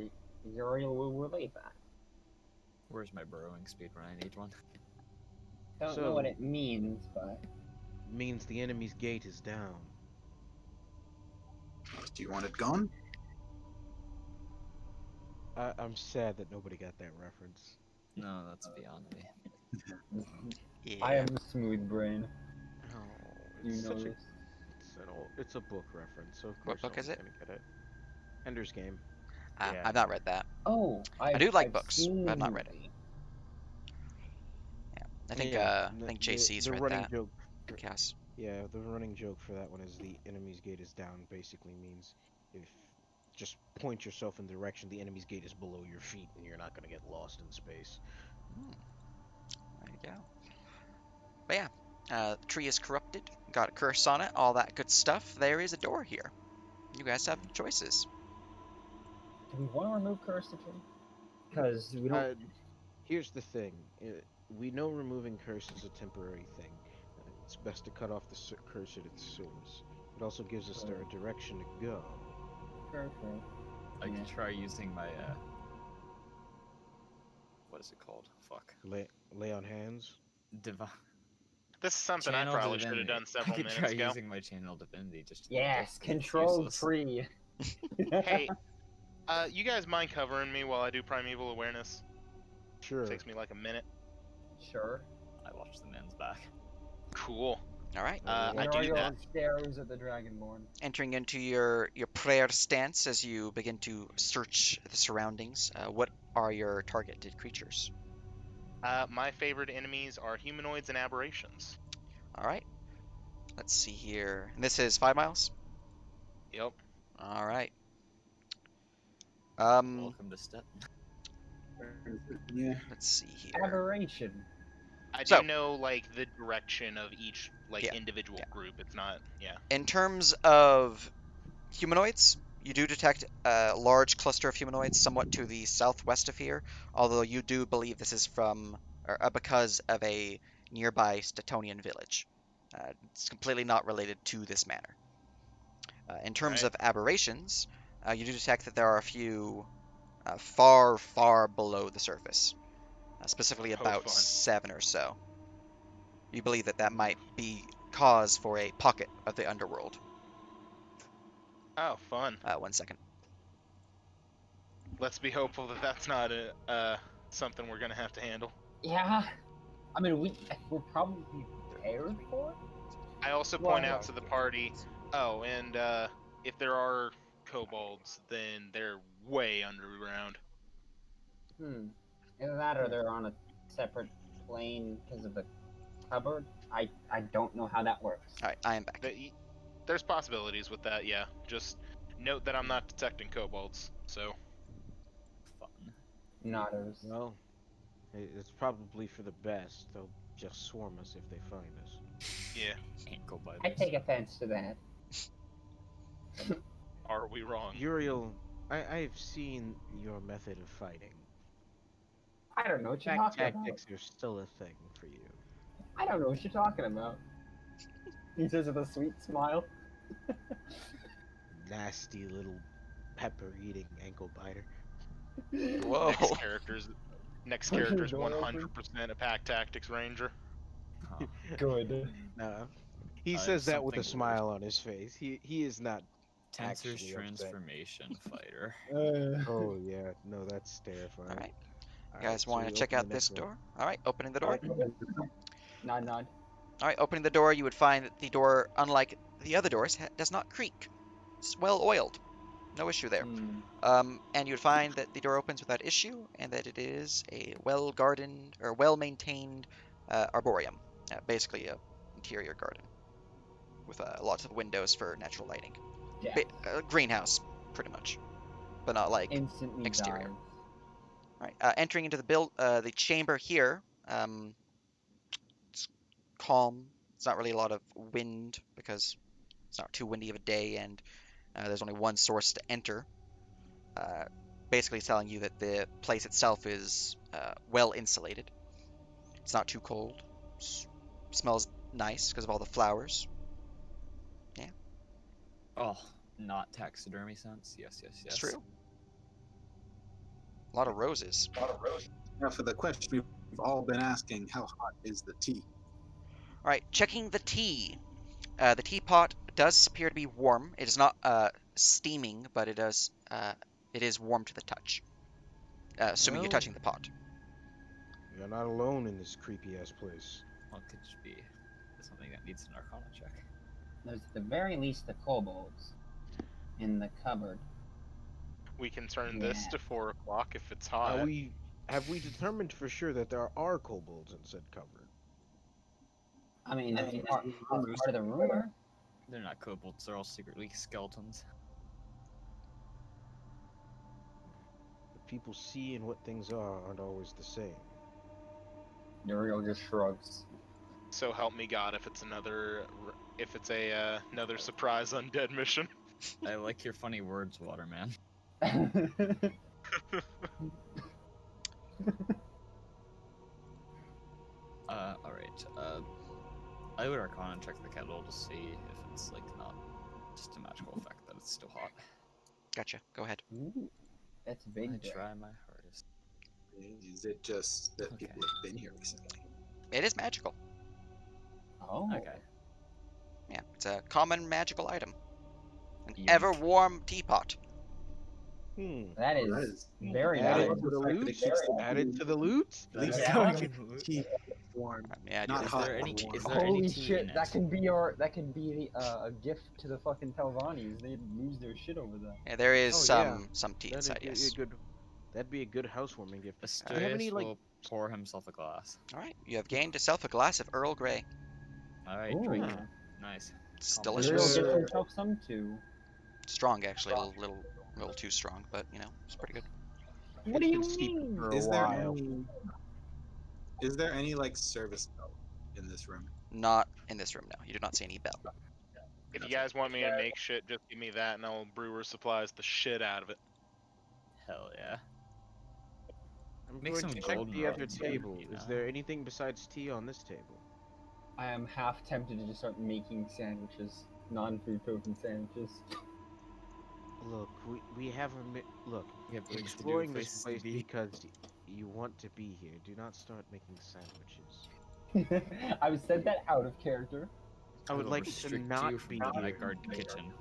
S1: Uriel will relate that.
S3: Where's my burrowing speed when I need one?
S1: Don't know what it means, but
S2: Means the enemy's gate is down.
S5: Do you want it gone?
S2: I'm sad that nobody got that reference.
S3: No, that's beyond me.
S4: Yeah.
S1: I am a smooth brain.
S2: Oh,
S1: You
S2: it's
S1: know
S2: such a
S1: this.
S2: it's a book reference, so of
S4: What
S2: course
S4: book is
S2: no one's
S4: it?
S2: gonna get it. Ender's Game.
S3: Yeah.
S4: I've not read that.
S1: Oh,
S4: I do like
S1: I've
S4: books,
S1: seen
S4: but
S1: the
S4: I've not read it.
S1: movie.
S4: I think
S2: Yeah,
S4: I think
S2: the
S4: JC's read
S2: running
S4: that.
S2: joke.
S4: Chaos.
S2: Yeah, the running joke for that one is the enemy's gate is down. Basically means if just point yourself in the direction the enemy's gate is below your feet, and you're not gonna get lost in space.
S4: There you go. But yeah, the tree is corrupted. Got a curse on it. All that good stuff. There is a door here. You guys have choices.
S1: Do we want to remove curse to tree? Because we don't.
S2: Here's the thing. We know removing curse is a temporary thing. It's best to cut off the curse at its source. It also gives us a direction to go.
S1: Perfect.
S3: I could try using my what is it called? Fuck.
S2: Lay on hands.
S3: Divine.
S6: This is something I
S3: Channel
S6: probably should have
S3: divinity.
S6: done several
S3: I could
S6: minutes
S3: try
S6: ago.
S3: using my channel divinity just to
S1: Yes,
S3: it's
S1: control
S3: useless.
S1: tree.
S6: Hey, you guys mind covering me while I do primeval awareness?
S2: Sure.
S6: Takes me like a minute.
S1: Sure.
S3: I watched the man's back.
S6: Cool.
S4: All right.
S6: I do
S1: Uriel
S6: that.
S1: stares at the dragonborn.
S4: Entering into your prayer stance as you begin to search the surroundings. What are your targeted creatures?
S6: My favorite enemies are humanoids and aberrations.
S4: All right. Let's see here. And this is 5 miles.
S6: Yep.
S4: All right.
S3: Welcome to Step.
S5: Yeah.
S4: Let's see here.
S1: Aberration.
S6: I
S4: So-
S6: do know like the direction of each
S4: Yeah,
S6: individual group. It's not
S4: In terms of humanoids, you do detect a large cluster of humanoids somewhat to the southwest of here, although you do believe this is from or because of a nearby Statonian village. It's completely not related to this manor. In terms
S6: Right.
S4: of aberrations, you do detect that there are a few far, far below the surface, specifically
S6: Oh,
S4: about
S6: fun.
S4: 7 or so. You believe that that might be cause for a pocket of the underworld.
S6: Oh, fun.
S4: 1 second.
S6: Let's be hopeful that that's not something we're gonna have to handle.
S1: Yeah. I mean, we're probably prepared for it.
S6: I also point out to the party, oh, and if there are kobolds, then they're way underground.
S1: Either that or they're on a separate plane because of the cupboard. I don't know how that works.
S4: All right, I am back.
S6: There's possibilities with that, yeah. Just note that I'm not detecting kobolds, so.
S3: Fun.
S1: Nodders.
S2: Well, it's probably for the best. They'll just swarm us if they find us.
S6: Yeah.
S3: Ankle biters.
S1: I take offense to that.
S6: Are we wrong?
S2: Uriel, I've seen your method of fighting.
S1: I don't know what you're talking about.
S2: Tactics are still a thing for you.
S1: I don't know what you're talking about. He says with a sweet smile.
S2: Nasty little pepper-eating ankle biter.
S4: Whoa.
S6: Next
S1: Are you
S6: character's
S1: adorable?
S6: 100% a pack tactics ranger.
S3: Huh.
S1: Good.
S2: No, he
S3: I
S2: says
S3: have
S2: that with a
S3: something
S2: smile on his face. He is not
S3: Tensor's
S2: actually upset.
S3: transformation fighter.
S2: Oh yeah, no, that's terrifying.
S4: All right. You
S2: Alright,
S4: guys
S2: so
S4: want
S2: we
S4: to check
S2: open the
S4: out this
S2: next
S4: door? All right, opening the door.
S1: Nod, nod.
S4: All right, opening the door, you would find that the door, unlike the other doors, does not creak. It's well oiled. No issue there.
S1: Hmm.
S4: And you would find that the door opens without issue, and that it is a well-gardened or well-maintained arboreum, basically a interior garden with lots of windows for natural lighting.
S1: Yeah.
S4: Greenhouse, pretty much, but not like
S1: Instantly
S4: exterior.
S1: dies.
S4: All right, entering into the chamber here. It's calm. It's not really a lot of wind because it's not too windy of a day, and there's only one source to enter. Basically telling you that the place itself is well insulated. It's not too cold. Smells nice because of all the flowers. Yeah,
S3: Oh, not taxidermy sense. Yes, yes, yes.
S4: it's true. A lot of roses.
S5: Now, for the question we've all been asking, how hot is the tea?
S4: All right, checking the tea. The teapot does appear to be warm. It is not steaming, but it does. It is warm to the touch. Assuming you're
S2: Well-
S4: touching the pot.
S2: You're not alone in this creepy ass place.
S3: Well, it could just be something that needs an Arcana check.
S1: There's at the very least the kobolds in the cupboard.
S6: We can turn this
S1: Yeah.
S6: to 4 o'clock if it's hot.
S2: Have we determined for sure that there are kobolds in said cupboard?
S1: I mean, that's part of the rumor.
S3: They're not kobolds. They're all secretly skeletons.
S2: What people see and what things are aren't always the same.
S1: Uriel just shrugs.
S6: So help me God if it's another surprise undead mission.
S3: I like your funny words, Waterman. Alright. I would Arcana check the kettle to see if it's like not just a magical effect that it's still hot.
S4: Gotcha. Go ahead.
S1: Ooh, that's a big.
S3: I
S1: deal.
S3: try my hardest.
S5: Is it just that
S3: Okay.
S5: people have been here recently?
S4: It is magical.
S1: Oh.
S3: Okay.
S4: Yeah, it's a common magical item. An
S3: Yoink.
S4: ever warm teapot.
S1: That
S5: Oh, that
S1: is
S5: is
S1: very
S5: add
S1: nice.
S5: it to the loot.
S2: Add it to the loot.
S5: At least
S1: Yeah.
S5: tea warm.
S4: Yeah, I do
S5: Not
S4: think
S5: hot.
S3: Is there any?
S5: warm.
S3: Is there any
S1: Holy
S3: tea
S1: shit!
S3: in it?
S1: That can be a gift to the fucking Telvannis. They'd lose their shit over that.
S4: Yeah, there is
S2: Oh, yeah.
S4: some tea
S2: That'd
S4: inside,
S2: be
S4: yes.
S2: that'd be a good housewarming gift.
S3: Asturias
S2: have any, like-
S3: will pour himself a glass.
S4: All right, you have gained yourself a glass of Earl Grey.
S3: All right,
S1: Ooh.
S3: drink. Nice.
S4: It's
S3: Uriel
S1: Uriel
S4: delicious.
S1: gets himself some too.
S4: Strong, actually, a little too strong, but you know, it's pretty good.
S1: What do
S2: It's
S1: you
S2: been steeped
S1: mean?
S2: for a
S5: Is there
S2: while.
S5: any like service bell in this room?
S4: Not in this room, no. You do not see any bell.
S6: If you guys want me to make shit, just give me that and I'll brewer supplies the shit out of it.
S3: Hell yeah.
S2: I'm
S3: Make
S2: going
S3: some
S2: to check
S3: golden
S2: the other
S3: rolls,
S2: table.
S3: you
S2: Is
S3: know?
S2: there anything besides tea on this table?
S1: I am half tempted to just start making sandwiches, non-food token sandwiches.
S2: Look, we have a look.
S3: We have
S2: We're
S3: things to do,
S2: exploring this
S3: places
S2: place
S3: to be.
S2: because you want to be here. Do not start making sandwiches.
S1: I've said that out of character.
S2: I would
S3: will
S2: like to
S3: restrict
S2: not
S3: you from
S2: be
S3: the
S2: here.
S3: night guard kitchen.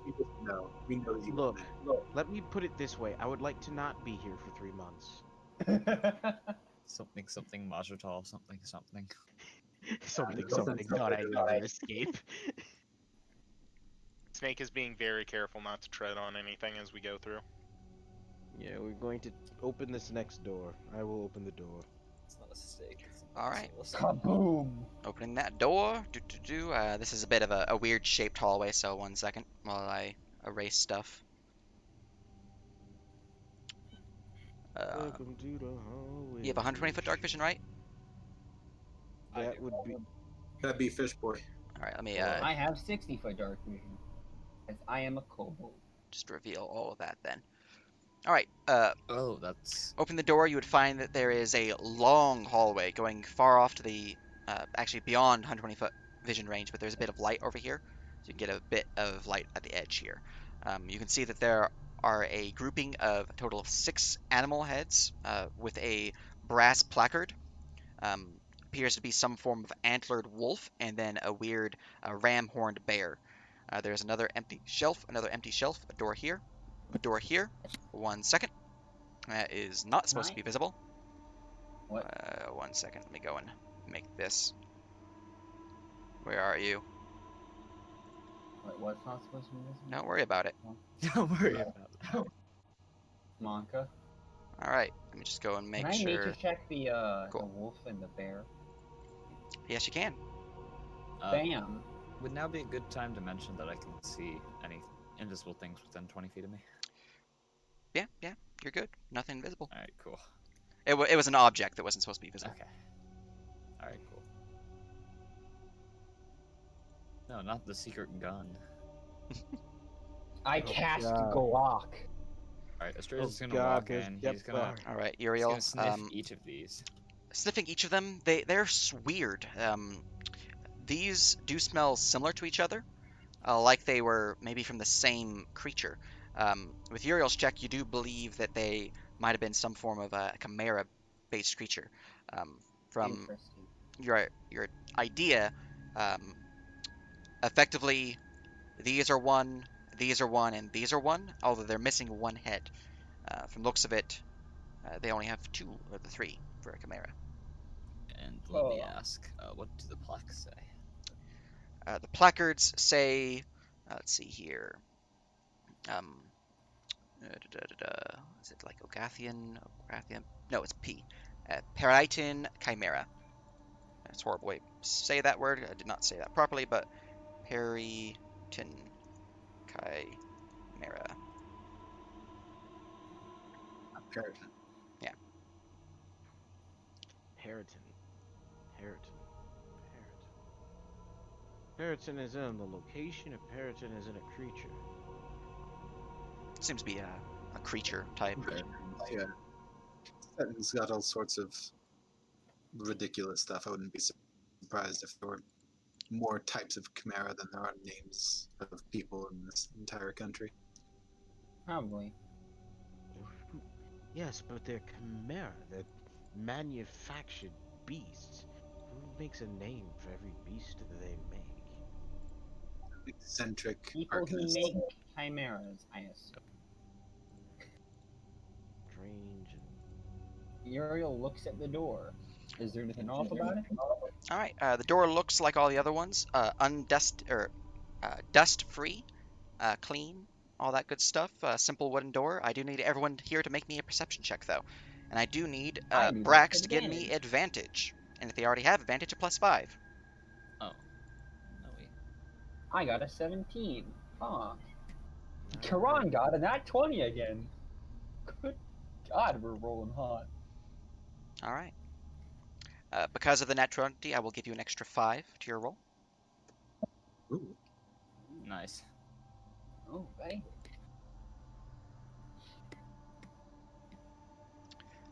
S5: We know you.
S2: Look.
S5: want
S2: Let me put it this way. I would like to not be here for 3 months.
S3: Something, something, Majotal, something, something.
S2: something,
S5: something,
S2: thought I'd never escape.
S6: Snake is being very careful not to tread on anything as we go through.
S2: Yeah, we're going to open this next door. I will open the door.
S3: It's not a steak. It's an
S4: All right.
S3: basilisk.
S1: Kaboom!
S4: Opening that door. This is a bit of a weird shaped hallway, so 1 second while I erase stuff.
S2: Welcome to the hallway.
S4: You have 120-foot dark vision, right?
S2: That would be.
S5: That'd be Fish Boy.
S4: All right, let me
S1: I have 60-foot dark vision, as I am a kobold.
S4: just reveal all of that then. All right,
S3: Oh, that's.
S4: open the door. You would find that there is a long hallway going far off to the, actually beyond 120-foot vision range, but there's a bit of light over here, so you can get a bit of light at the edge here. You can see that there are a grouping of a total of 6 animal heads with a brass placard. Appears to be some form of antlered wolf, and then a weird ram-horned bear. There's another empty shelf, a door here, a door here. 1 second. That is not supposed to be visible.
S1: What?
S4: 1 second. Let me go and make this. Where are you?
S1: Wait, what's not supposed to be visible?
S4: Don't worry about it.
S3: Don't worry about it.
S1: Monka.
S4: All right. Let me just go and make
S1: Can I
S4: sure.
S1: nature check the
S4: Cool.
S1: wolf and the bear?
S4: Yes, you can.
S1: Bam.
S3: Would now be a good time to mention that I can see any invisible things within 20 feet of me?
S4: Yeah, you're good. Nothing visible.
S3: Alright, cool.
S4: It was an object that wasn't supposed to be visible.
S3: Okay. Alright, cool. No, not the secret gun.
S1: I cast Glock.
S3: Alright, Astraeus is gonna
S2: God,
S3: walk
S2: there's
S3: in, he's gonna,
S4: All right,
S3: he's
S4: Uriel.
S3: gonna sniff each of these.
S4: Sniffing each of them, they're weird. These do smell similar to each other, like they were maybe from the same creature. With Uriel's check, you do believe that they might have been some form of a chimera-based creature. From
S1: Interesting.
S4: your idea, effectively, these are one, and these are one, although they're missing one head. From looks of it, they only have 2 of the 3 for a chimera.
S3: And let me ask, what do the plaques say?
S4: The placards say, let's see here. Is it like Ogathian? No, it's P. Periton Chimera. It's a horrible way to say that word. I did not say that properly, but Periton Chimera.
S5: Periton.
S4: Yeah.
S2: Periton. Periton is in the location, and Periton is in a creature.
S4: Seems to be a creature type.
S5: Yeah. It's got all sorts of ridiculous stuff. I wouldn't be surprised if there were more types of chimera than there are names of people in this entire country.
S1: Probably.
S2: Yes, but they're chimera. They're manufactured beasts. Who makes a name for every beast that they make?
S5: Eccentric
S1: People who
S5: arcanists.
S1: make chimeras, I assume.
S2: Strange and
S1: Uriel looks at the door. Is there anything off about it?
S4: All right. The door looks like all the other ones, dust-free, clean, all that good stuff. Simple wooden door. I do need everyone here to make me a perception check, though, and I do need
S1: I do
S4: Brax
S1: have
S4: to give me advantage. And if they already have advantage, a +5.
S3: Oh. No, we...
S1: I got a 17. Huh.
S2: Alright.
S1: Karan got a nat 20 again. Good God, we're rolling hot.
S4: All right. Because of the nat 20, I will give you an extra 5 to your roll.
S5: Ooh.
S3: Nice.
S1: Oh, right.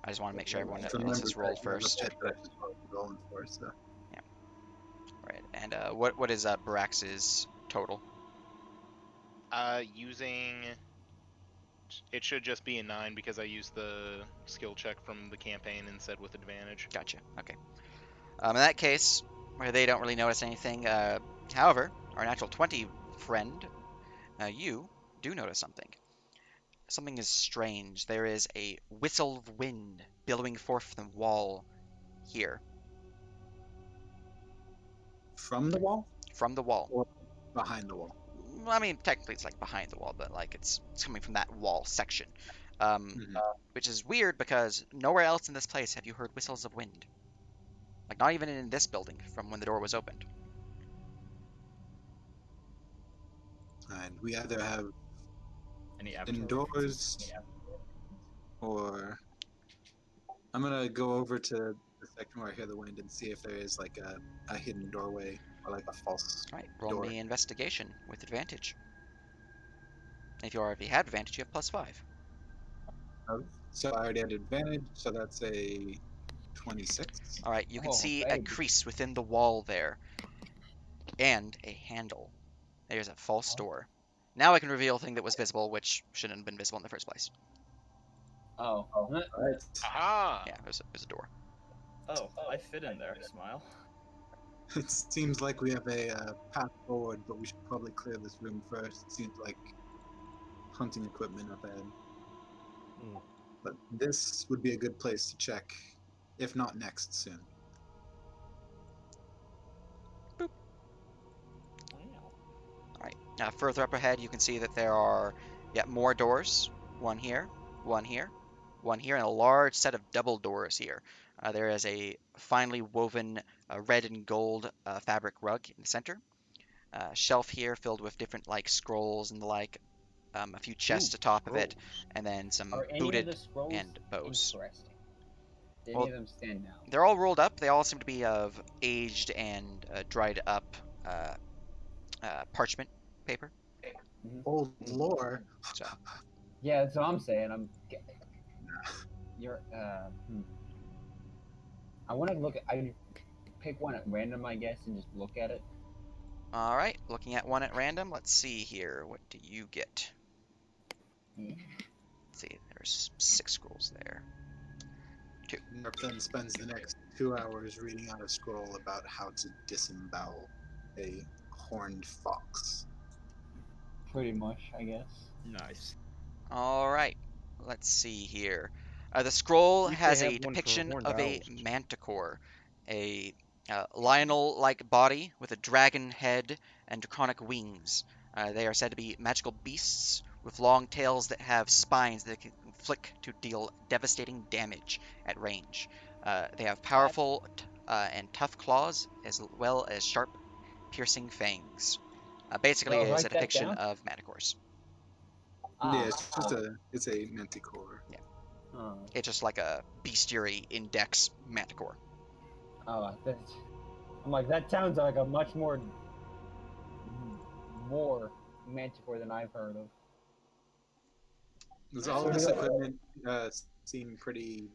S4: I just want to make sure everyone
S5: Remember
S4: knows this
S5: that
S4: roll
S5: I have a
S4: first.
S5: pet that I just rolling for, so.
S4: Right. And what is Brax's total?
S6: Using it should just be a 9 because I used the skill check from the campaign and said with advantage.
S4: Gotcha. Okay. In that case, where they don't really notice anything, however, our natural 20 friend, you do notice something. Something is strange. There is a whistle of wind billowing forth from the wall here.
S5: From the wall?
S4: From the wall.
S5: Or behind the wall?
S4: I mean, technically it's like behind the wall, but like it's coming from that wall section. Which is weird because nowhere else in this place have you heard whistles of wind. Like not even in this building from when the door was opened.
S5: And we either have
S3: Any avatar
S5: indoors or I'm gonna go over to the section where I hear the wind and see if there is like a hidden doorway or like a false
S4: All right, roll
S5: door.
S4: me investigation with advantage. If you already have advantage, you have +5.
S5: So I already had advantage, so that's a 26.
S4: All right, you can
S1: Oh,
S4: see a
S1: baby.
S4: crease within the wall there, and a handle. There's a false door. Now I can reveal a thing that was visible, which shouldn't have been visible in the first place.
S1: Oh.
S5: Alright.
S6: Aha!
S4: Yeah, there's a door.
S3: Oh, I fit in there. Smile.
S5: It seems like we have a path forward, but we should probably clear this room first. It seems like hunting equipment up ahead.
S9: Mm.
S5: But this would be a good place to check, if not next, soon.
S4: All right. Now, further up ahead, you can see that there are more doors. One here, one here, one here, and a large set of double doors here. There is a finely woven red and gold fabric rug in the center. Shelf here filled with different like scrolls and the like. A few chests
S9: Ooh,
S4: atop of it,
S9: scrolls.
S4: and then some
S1: Are any of
S4: booted
S1: the scrolls
S4: and bows.
S1: interesting? Do any
S4: Well,
S1: of them stand out?
S4: they're all rolled up. They all seem to be of aged and dried up parchment paper.
S5: Old lore.
S4: So
S1: Yeah, that's what I'm saying. You're. I want to look at. I pick one at random, I guess, and just look at it.
S4: all right, looking at one at random. Let's see here. What do you get?
S1: Yeah.
S4: Let's see. There's 6 scrolls there. 2.
S5: Mark then spends the next 2 hours reading out a scroll about how to disembowel a horned fox.
S1: Pretty much, I guess.
S3: Nice.
S4: All right. Let's see here. The scroll
S9: At least
S4: has
S9: they
S4: a
S9: have one for
S4: depiction
S9: horned
S4: of a
S9: owls.
S4: manticore, a lionel-like body with a dragon head and draconic wings. They are said to be magical beasts with long tails that have spines that can flick to deal devastating damage at range. They have powerful and tough claws as well as sharp, piercing fangs. Basically,
S1: Well,
S4: it is
S1: write
S4: a
S1: that
S4: depiction
S1: down.
S4: of manticores.
S5: Yeah, it's a manticore.
S1: Oh,
S4: It's just like a bestiary index manticore.
S1: oh, I'm like, that sounds like a much more manticore than I've heard of.
S5: Does all of this equipment seem pretty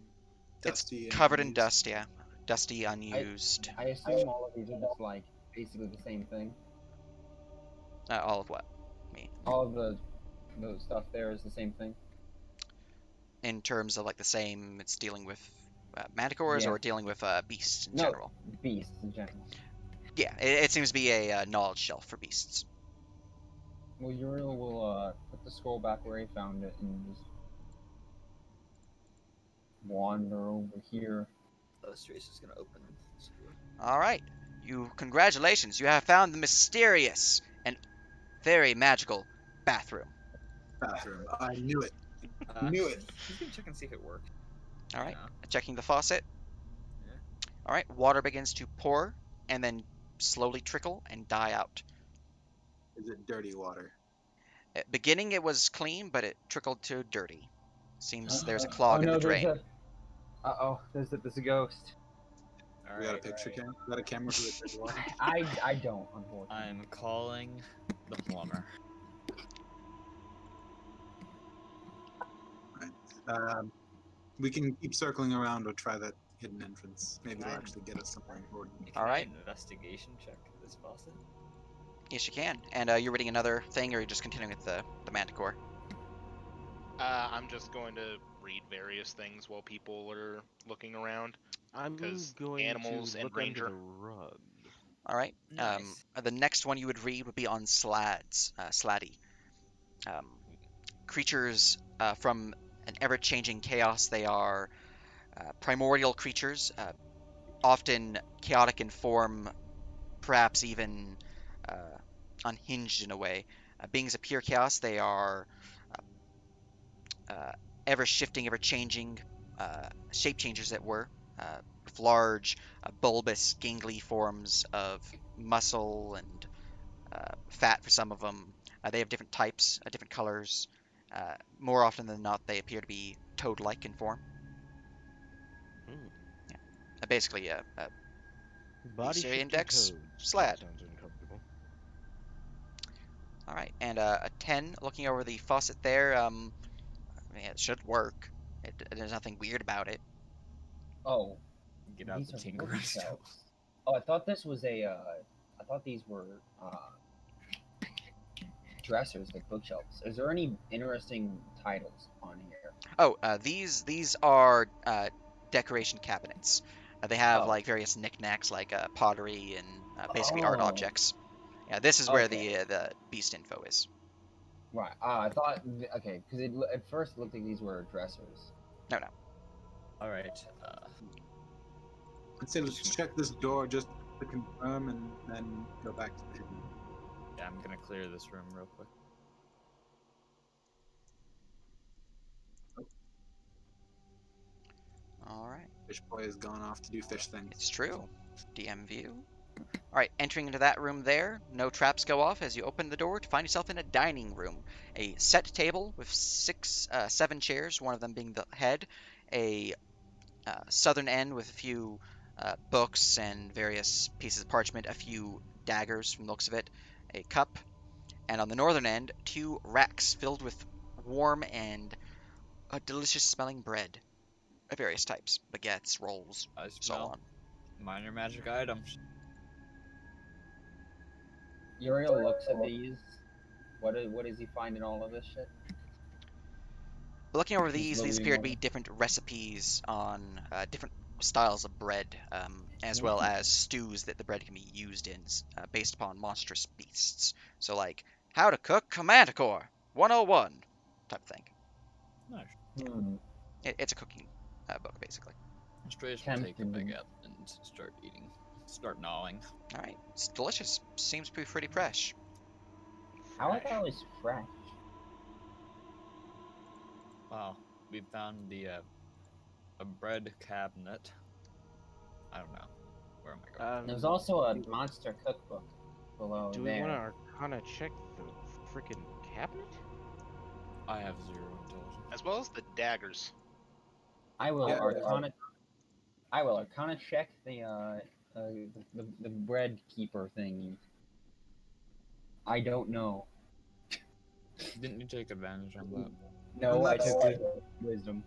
S5: dusty?
S4: It's
S5: and
S4: covered in
S5: unused?
S4: dust, yeah. Dusty, unused.
S1: I assume all of these are just like basically the same thing.
S4: All of what? Me.
S1: All of the stuff there is the same thing.
S4: In terms of like the same, it's dealing with manticores
S1: Yeah.
S4: or dealing with beasts in
S1: No,
S4: general.
S1: beasts in general.
S4: Yeah, it seems to be a knowledge shelf for beasts.
S1: Well, Uriel will put the scroll back where he found it and just wander over here.
S3: Illustration's is gonna open.
S4: All right, congratulations, you have found the mysterious and very magical bathroom.
S5: Bathroom. I knew it. Knew it.
S3: He's gonna check and see if it works.
S4: All right,
S3: Yeah.
S4: checking the faucet.
S3: Yeah.
S4: All right, water begins to pour and then slowly trickle and die out.
S5: Is it dirty water?
S4: At beginning, it was clean, but it trickled to dirty. Seems there's a clog in the drain.
S1: There's a ghost.
S5: We got a picture camera? We got a camera for the dirty water?
S1: I don't, unfortunately.
S3: I'm calling the plumber.
S5: Right. We can keep circling around or try that hidden entrance. Maybe it'll actually get us somewhere important.
S3: Can
S4: All
S3: I
S4: right.
S3: investigation check this faucet?
S4: Yes, you can. And you're reading another thing, or you're just continuing with the manticore?
S6: I'm just going to read various things while people are looking around.
S9: I'm
S6: 'Cause
S9: going
S6: animals
S9: to
S6: and
S9: look
S6: ranger.
S9: under the rug.
S4: All right.
S3: Nice.
S4: The next one you would read would be on slads, sladdy. Creatures from an ever-changing chaos. They are primordial creatures, often chaotic in form, perhaps even unhinged in a way. Beings of pure chaos, they are ever-shifting, ever-changing shape changers that were, with large, bulbous, gangly forms of muscle and fat for some of them. They have different types, different colors. More often than not, they appear to be toad-like in form. Basically,
S9: Body
S4: Bestiary
S9: shifting
S4: index,
S9: toads.
S4: slad.
S9: That sounds uncomfortable.
S4: All right, and a 10. Looking over the faucet there, it should work. There's nothing weird about it.
S1: Oh,
S3: Get out
S1: these
S3: the
S1: are
S3: tinker
S1: bookshelves. Oh, I thought this was I thought these were dressers, like bookshelves. Is there any interesting titles on here?
S4: Oh, these are decoration cabinets. They have
S1: Oh.
S4: like various knickknacks, like pottery and basically art
S1: Oh.
S4: objects. Yeah, this is where
S1: Okay.
S4: the beast info is.
S1: Right. I thought. Okay, because at first it looked like these were dressers.
S4: No, no.
S3: All right.
S5: I'd say let's check this door just to confirm and then go back to the hidden.
S3: Yeah, I'm gonna clear this room real quick.
S4: All right.
S5: Fish boy has gone off to do fish things.
S4: It's true. DM view. All right, entering into that room there, no traps go off as you open the door to find yourself in a dining room. A set table with seven chairs, one of them being the head, a southern end with a few books and various pieces of parchment, a few daggers from the looks of it, a cup, and on the northern end, two racks filled with warm and delicious smelling bread of various types, baguettes, rolls,
S3: I
S4: so
S3: smell
S4: on.
S3: minor magic items.
S1: Uriel looks at these. What does he find in all of this shit?
S4: Looking over
S1: He's
S4: these
S1: looking
S4: appear to
S1: over.
S4: be different recipes on different styles of bread, as well as stews that the bread can be used in, based upon monstrous beasts. So, like, how to cook a manticore 101 type of thing.
S3: Nice.
S1: Hmm.
S4: It's a cooking book, basically.
S3: Strays will take a
S1: Tempting.
S3: baguette and start eating, start gnawing.
S4: All right, it's delicious. Seems to be pretty fresh.
S1: How are they always fresh?
S3: Wow, we found the a bread cabinet. I don't know. Where am I going?
S1: There's also a monster cookbook below
S9: Do we
S1: there.
S9: want to Arcana check the freaking cabinet?
S3: I have 0 intelligence.
S6: As well as the daggers.
S1: I will
S5: Yeah.
S1: Arcana. I will Arcana check the bread keeper thingy. I don't know.
S3: Didn't you take advantage on that?
S1: No, I
S5: Unless-
S1: took the wisdom.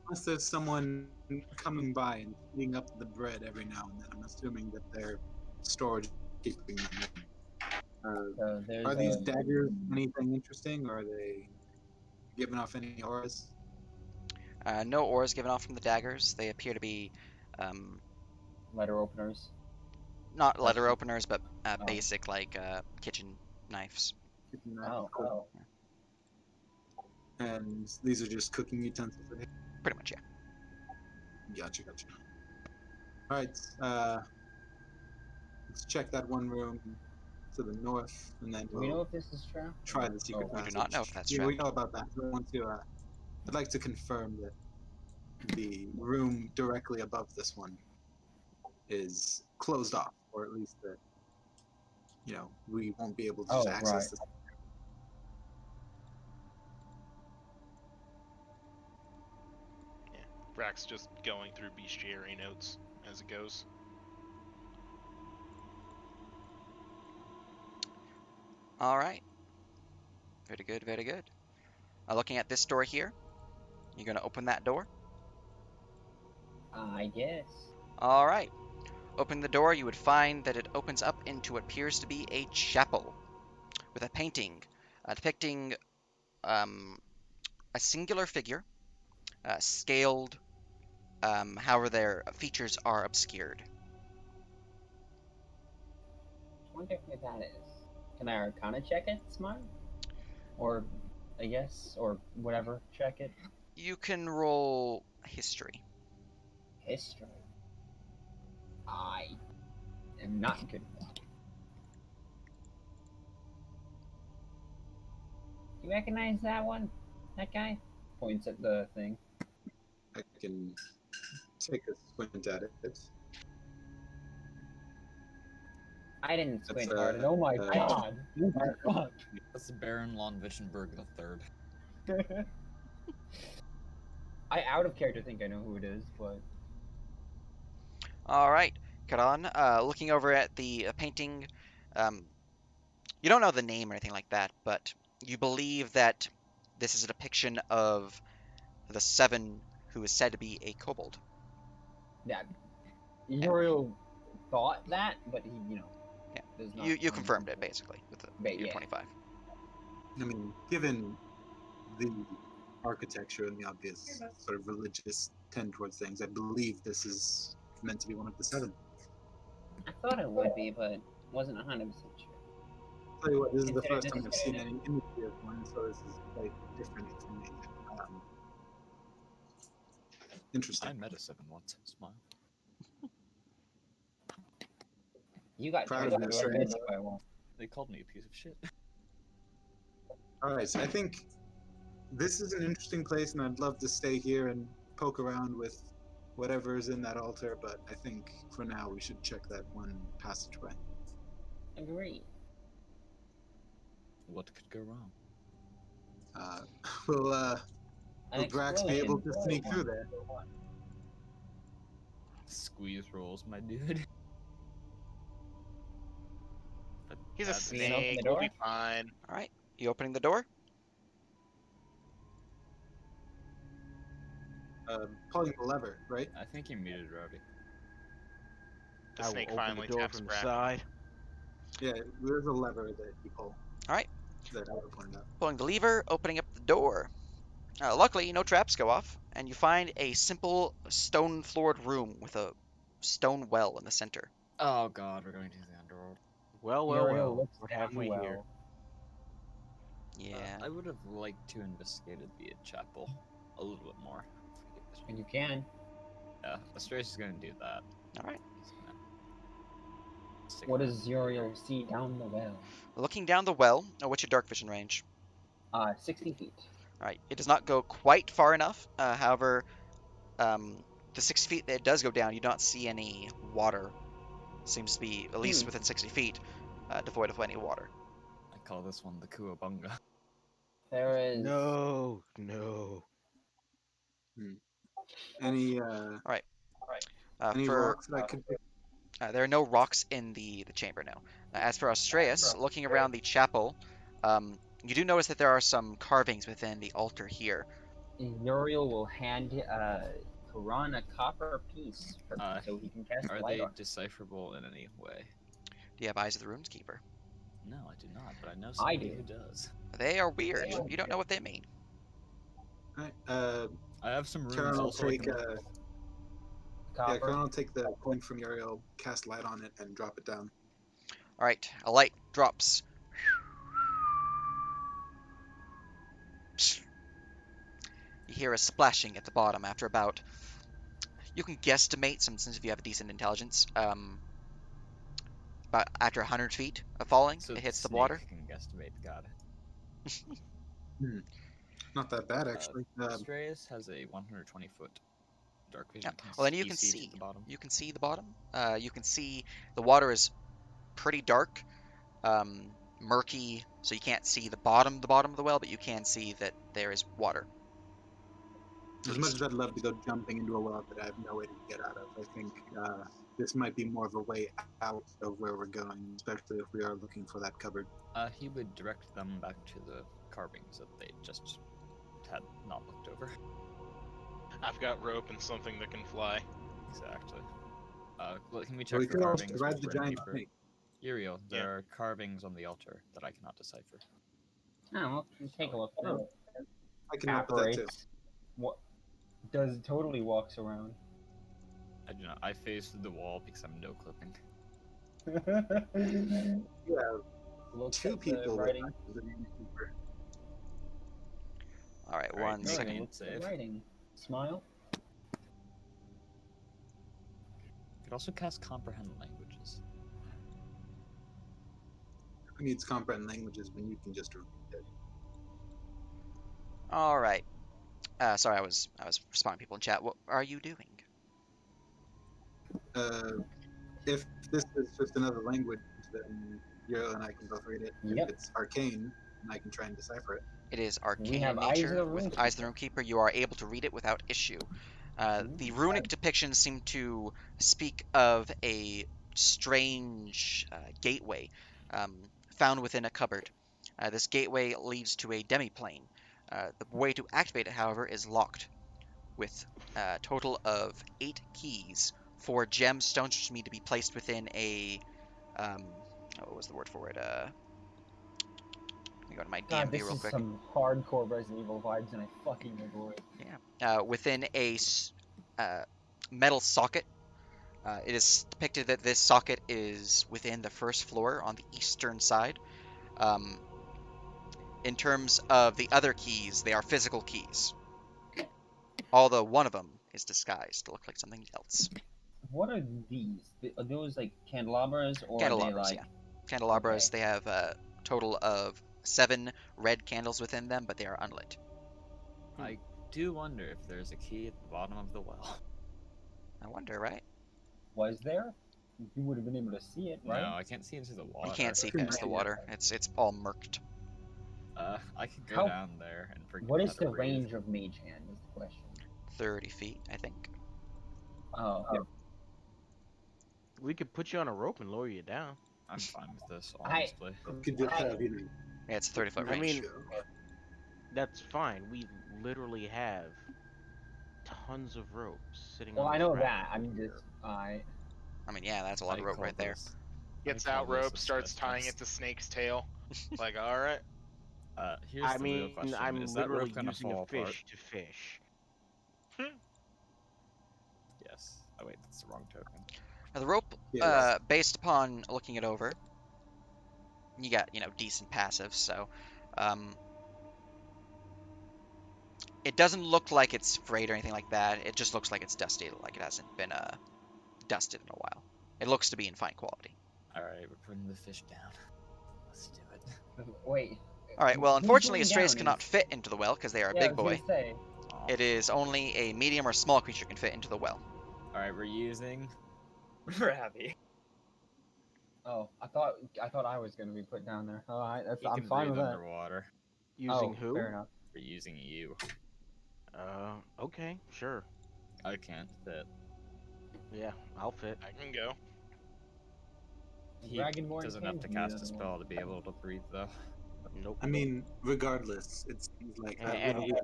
S5: Unless there's someone coming by and cleaning up the bread every now and then, I'm assuming that they're storage keeping them.
S1: So there's
S5: Are these
S1: a-
S5: daggers anything interesting, or are they giving off any auras?
S4: No ores given off from the daggers. They appear to be
S1: letter openers.
S4: not letter openers, but
S1: Oh.
S4: basic, like kitchen knives.
S1: Oh, cool.
S5: And these are just cooking utensils.
S4: Pretty much, yeah.
S5: Gotcha. All right, let's check that one room to the north, and then
S1: Do we know
S5: we'll
S1: if this is true?
S5: try the secret
S1: Oh,
S4: We do not know if that's
S5: yeah,
S4: true.
S5: we know about that. I want to. I'd like to confirm that the room directly above this one is closed off, or at least that we won't be able to just access
S1: right.
S5: this.
S6: Brack's just going through bestiary notes as it goes.
S4: All right. Very good, very good. Looking at this door here, you're going to open that door.
S1: I guess.
S4: All right. Opening the door, you would find that it opens up into what appears to be a chapel with a painting depicting a singular figure, scaled, however their features are obscured.
S1: I wonder who that is. Can I Arcana check it, Smile? Or, I guess, or whatever, check it.
S4: You can roll history.
S1: History. I am not good at that. You recognize that one? That guy? Points at the thing.
S5: I can take a squint at it.
S1: I didn't squint
S5: That's,
S1: hard. Oh my god! Oh my god!
S3: That's Baron von Wittenberg III.
S1: I out of character think I know who it is, but
S4: All right, Karan, looking over at the painting, you don't know the name or anything like that, but you believe that this is a depiction of the Seven, who is said to be a kobold.
S1: yeah, Uriel thought that, but he,
S4: Yeah.
S1: does not.
S4: You confirmed it basically with the
S1: Yeah.
S4: 25.
S5: I mean, given the architecture and the obvious sort of religious tend towards things, I believe this is meant to be one of the 7.
S1: I thought it would be, but wasn't 100% sure.
S5: Tell you what, this is the
S1: Consider
S5: first time
S1: this-
S5: I've seen any imagery of one, so this is quite different for me. Interesting.
S3: I met a 7 once. Smile.
S1: You got
S5: Proud
S1: turned
S5: of
S1: into
S5: you,
S1: a
S5: sir.
S1: bitch by one.
S3: They called me a piece of shit.
S5: All right, so I think this is an interesting place, and I'd love to stay here and poke around with whatever is in that altar. But I think for now we should check that one passageway.
S1: Agreed.
S3: What could go wrong?
S5: Will
S1: An
S5: Drax be able to
S1: explosion.
S5: sneak through there?
S3: Squeeze rolls, my dude. But
S6: He's a
S3: that's-
S1: We can open the
S6: snake. We'll be
S1: door?
S6: fine.
S4: All right, you opening the door?
S5: Pulling the lever, right?
S3: I think you muted Rowdy.
S6: The
S2: I will
S6: snake
S2: open
S6: finally
S2: the door
S6: taps
S2: from the
S6: Bracken.
S2: side.
S5: Yeah, there's a lever that you pull.
S4: All right,
S5: That I would point out.
S4: pulling the lever, opening up the door. Luckily, no traps go off, and you find a simple stone-floored room with a stone well in the center.
S3: Oh god, we're going to the underworld.
S2: Well,
S1: Uriel looks
S2: what
S1: down
S2: have
S1: the
S2: we
S1: well.
S2: here?
S4: Yeah.
S3: I would have liked to investigated the chapel a little bit more.
S1: And you can.
S3: Yeah, Astraeus is going to do that.
S4: All right.
S3: He's gonna stick
S1: What
S3: around.
S1: does Uriel see down the well?
S4: Looking down the well, what's your dark vision range?
S1: 60 feet.
S4: All right, it does not go quite far enough. However, the 6 feet that it does go down, you don't see any water. Seems to be at least within 60 feet, devoid of any water.
S3: I call this one the Kuabunga.
S1: There is.
S2: No.
S5: Any any
S4: For
S5: rocks that I could pick?
S4: there are no rocks in the chamber now. As for Astraeus, looking around the chapel, you do notice that there are some carvings within the altar here.
S1: Uriel will hand Karan a copper piece so he can cast
S3: Are
S1: light
S3: they
S1: on.
S3: decipherable in any way?
S4: Do you have Eyes of the Runeskeeper?
S3: No, I do not, but I know
S1: I
S3: somebody
S1: do.
S3: who does.
S4: They are weird. You don't know what they mean.
S5: Right,
S3: I have some runes
S5: Karen will
S3: also. I
S5: take
S3: can look at.
S5: yeah, Karen
S1: Copper.
S5: will take the coin from Uriel, cast light on it, and drop it down.
S4: All right, a light drops. You hear a splashing at the bottom after about. You can guesstimate, since if you have a decent intelligence, about after 100 feet of falling,
S3: So
S4: it hits the
S3: snake
S4: water.
S3: can guesstimate. Got it.
S5: Not that bad, actually.
S3: Astraeus has a 120-foot dark vision.
S4: Well, then you
S3: he
S4: can
S3: see
S4: see.
S3: to the bottom.
S4: You can see the bottom. You can see the water is pretty dark, murky, so you can't see the bottom of the well, but you can see that there is water.
S5: As much as I'd love to go jumping into a well that I have no way to get out of, I think this might be more of a way out of where we're going, especially if we are looking for that cupboard.
S3: He would direct them back to the carvings that they just had not looked over.
S6: I've got rope and something that can fly.
S3: Exactly. Can we check
S5: Well, we
S3: for
S5: could also
S3: carvings?
S5: ride
S3: with
S5: the giant
S3: Runekeeper?
S5: snake.
S3: Uriel, there
S6: Yeah.
S3: are carvings on the altar that I cannot decipher.
S1: Oh, well, take a look.
S5: Oh, I can help with that too.
S1: Apparates. What? Does totally walks around.
S3: I do not. I face the wall because I'm no clipping.
S5: Yeah,
S1: Looks
S5: two
S1: at the
S5: people with
S1: writing.
S5: Eyes of the Runekeeper.
S4: All right,
S3: Alright,
S4: one
S3: make
S4: second.
S3: an
S1: Looks at the
S3: save.
S1: writing. Smile.
S3: Could also cast comprehend languages.
S5: Who needs comprehend languages when you can just read it?
S4: All right. Sorry, I was responding to people in chat. What are you doing?
S5: If this is just another language, then Uriel and I can both read it.
S1: Yep.
S5: If it's arcane, then I can try and decipher it.
S4: It is
S1: We
S4: arcane
S1: have
S4: in
S1: Eyes of
S4: nature.
S1: the
S4: With
S1: Runekeeper.
S4: Eyes of the Runekeeper, you are able to read it without issue. The runic depictions seem to speak of a strange gateway found within a cupboard. This gateway leads to a demiplane. The way to activate it, however, is locked with a total of 8 keys, 4 gemstones, which need to be placed within a what was the word for it? Let me go to my
S1: God,
S4: DMD
S1: this
S4: real
S1: is
S4: quick.
S1: some hardcore Resident Evil vibes, and I fucking adore it.
S4: Yeah. Within a metal socket It is depicted that this socket is within the first floor on the eastern side. Um, in terms of the other keys, they are physical keys. Although one of them is disguised to look like something else.
S1: What are these? Are those like candelabras or are they
S4: Candelabras,
S1: like?
S4: yeah. Candelabras,
S1: Okay.
S4: they have a total of 7 red candles within them, but they are unlit.
S3: I do wonder if there's a key at the bottom of the well.
S4: I wonder, right?
S1: Was there? You would have been able to see it, right?
S3: No, I can't see into the water.
S4: You can't see past the water. It's all murked.
S3: I could go
S1: How-
S3: down there and forget
S1: What
S3: how
S1: is
S3: to
S1: the
S3: breathe.
S1: range of Mage Hand? Is the question.
S4: 30 feet, I think.
S1: Oh,
S2: We could put you on a rope and lower you down.
S3: I'm fine with this,
S1: I-
S3: honestly.
S5: You could just have, you know,
S4: Yeah, it's a 30-foot
S2: I
S4: range.
S2: mean, that's fine. We literally have tons of ropes sitting
S1: well,
S2: on
S1: I
S2: this
S1: know
S2: raft
S1: that.
S2: over
S1: I'm
S2: here.
S1: just
S4: I mean, yeah, that's a lot of
S3: I
S4: rope
S3: call
S4: right there.
S3: this-
S6: Gets
S3: I call
S6: out
S3: this
S6: rope,
S3: a
S6: starts
S3: stress
S6: tying
S3: test.
S6: it to Snake's tail. Like, all right.
S3: Here's
S2: I
S3: the real
S2: mean,
S3: question:
S2: I'm
S3: is that
S2: literally
S3: rope gonna
S2: using
S3: fall
S2: a
S3: apart?
S2: fish to fish.
S3: Yes. Oh wait, that's the wrong token.
S4: Now, the rope,
S5: Yes.
S4: based upon looking it over, you got, decent passives, so it doesn't look like it's frayed or anything like that. It just looks like it's dusty, like it hasn't been dusted in a while. It looks to be in fine quality.
S3: All right, we're putting the fish down. Let's do it.
S1: wait.
S4: All right, well,
S1: Who's
S4: unfortunately,
S1: going
S4: Astraeus
S1: down
S4: cannot
S1: is-
S4: fit into the well because they are a
S1: Yeah, I
S4: big
S1: was
S4: boy.
S1: gonna say.
S3: Aw.
S4: It is only a medium or small creature can fit into the well.
S3: All right, we're using Ravi.
S1: Oh, I thought I was gonna be put down there. All right,
S3: He
S1: I'm
S3: can
S1: fine
S3: breathe
S1: with that.
S3: underwater.
S2: Using
S1: Oh,
S2: who?
S1: fair enough.
S3: We're using you.
S2: Okay, sure.
S3: I can't fit.
S2: Yeah, I'll fit.
S6: I can go.
S3: He
S1: Dragonborn
S3: doesn't
S1: can
S3: have to
S1: be
S3: cast a
S1: underwater.
S3: spell to be able to breathe, though.
S2: Nope.
S5: I mean, regardless, it seems like that
S2: And
S5: little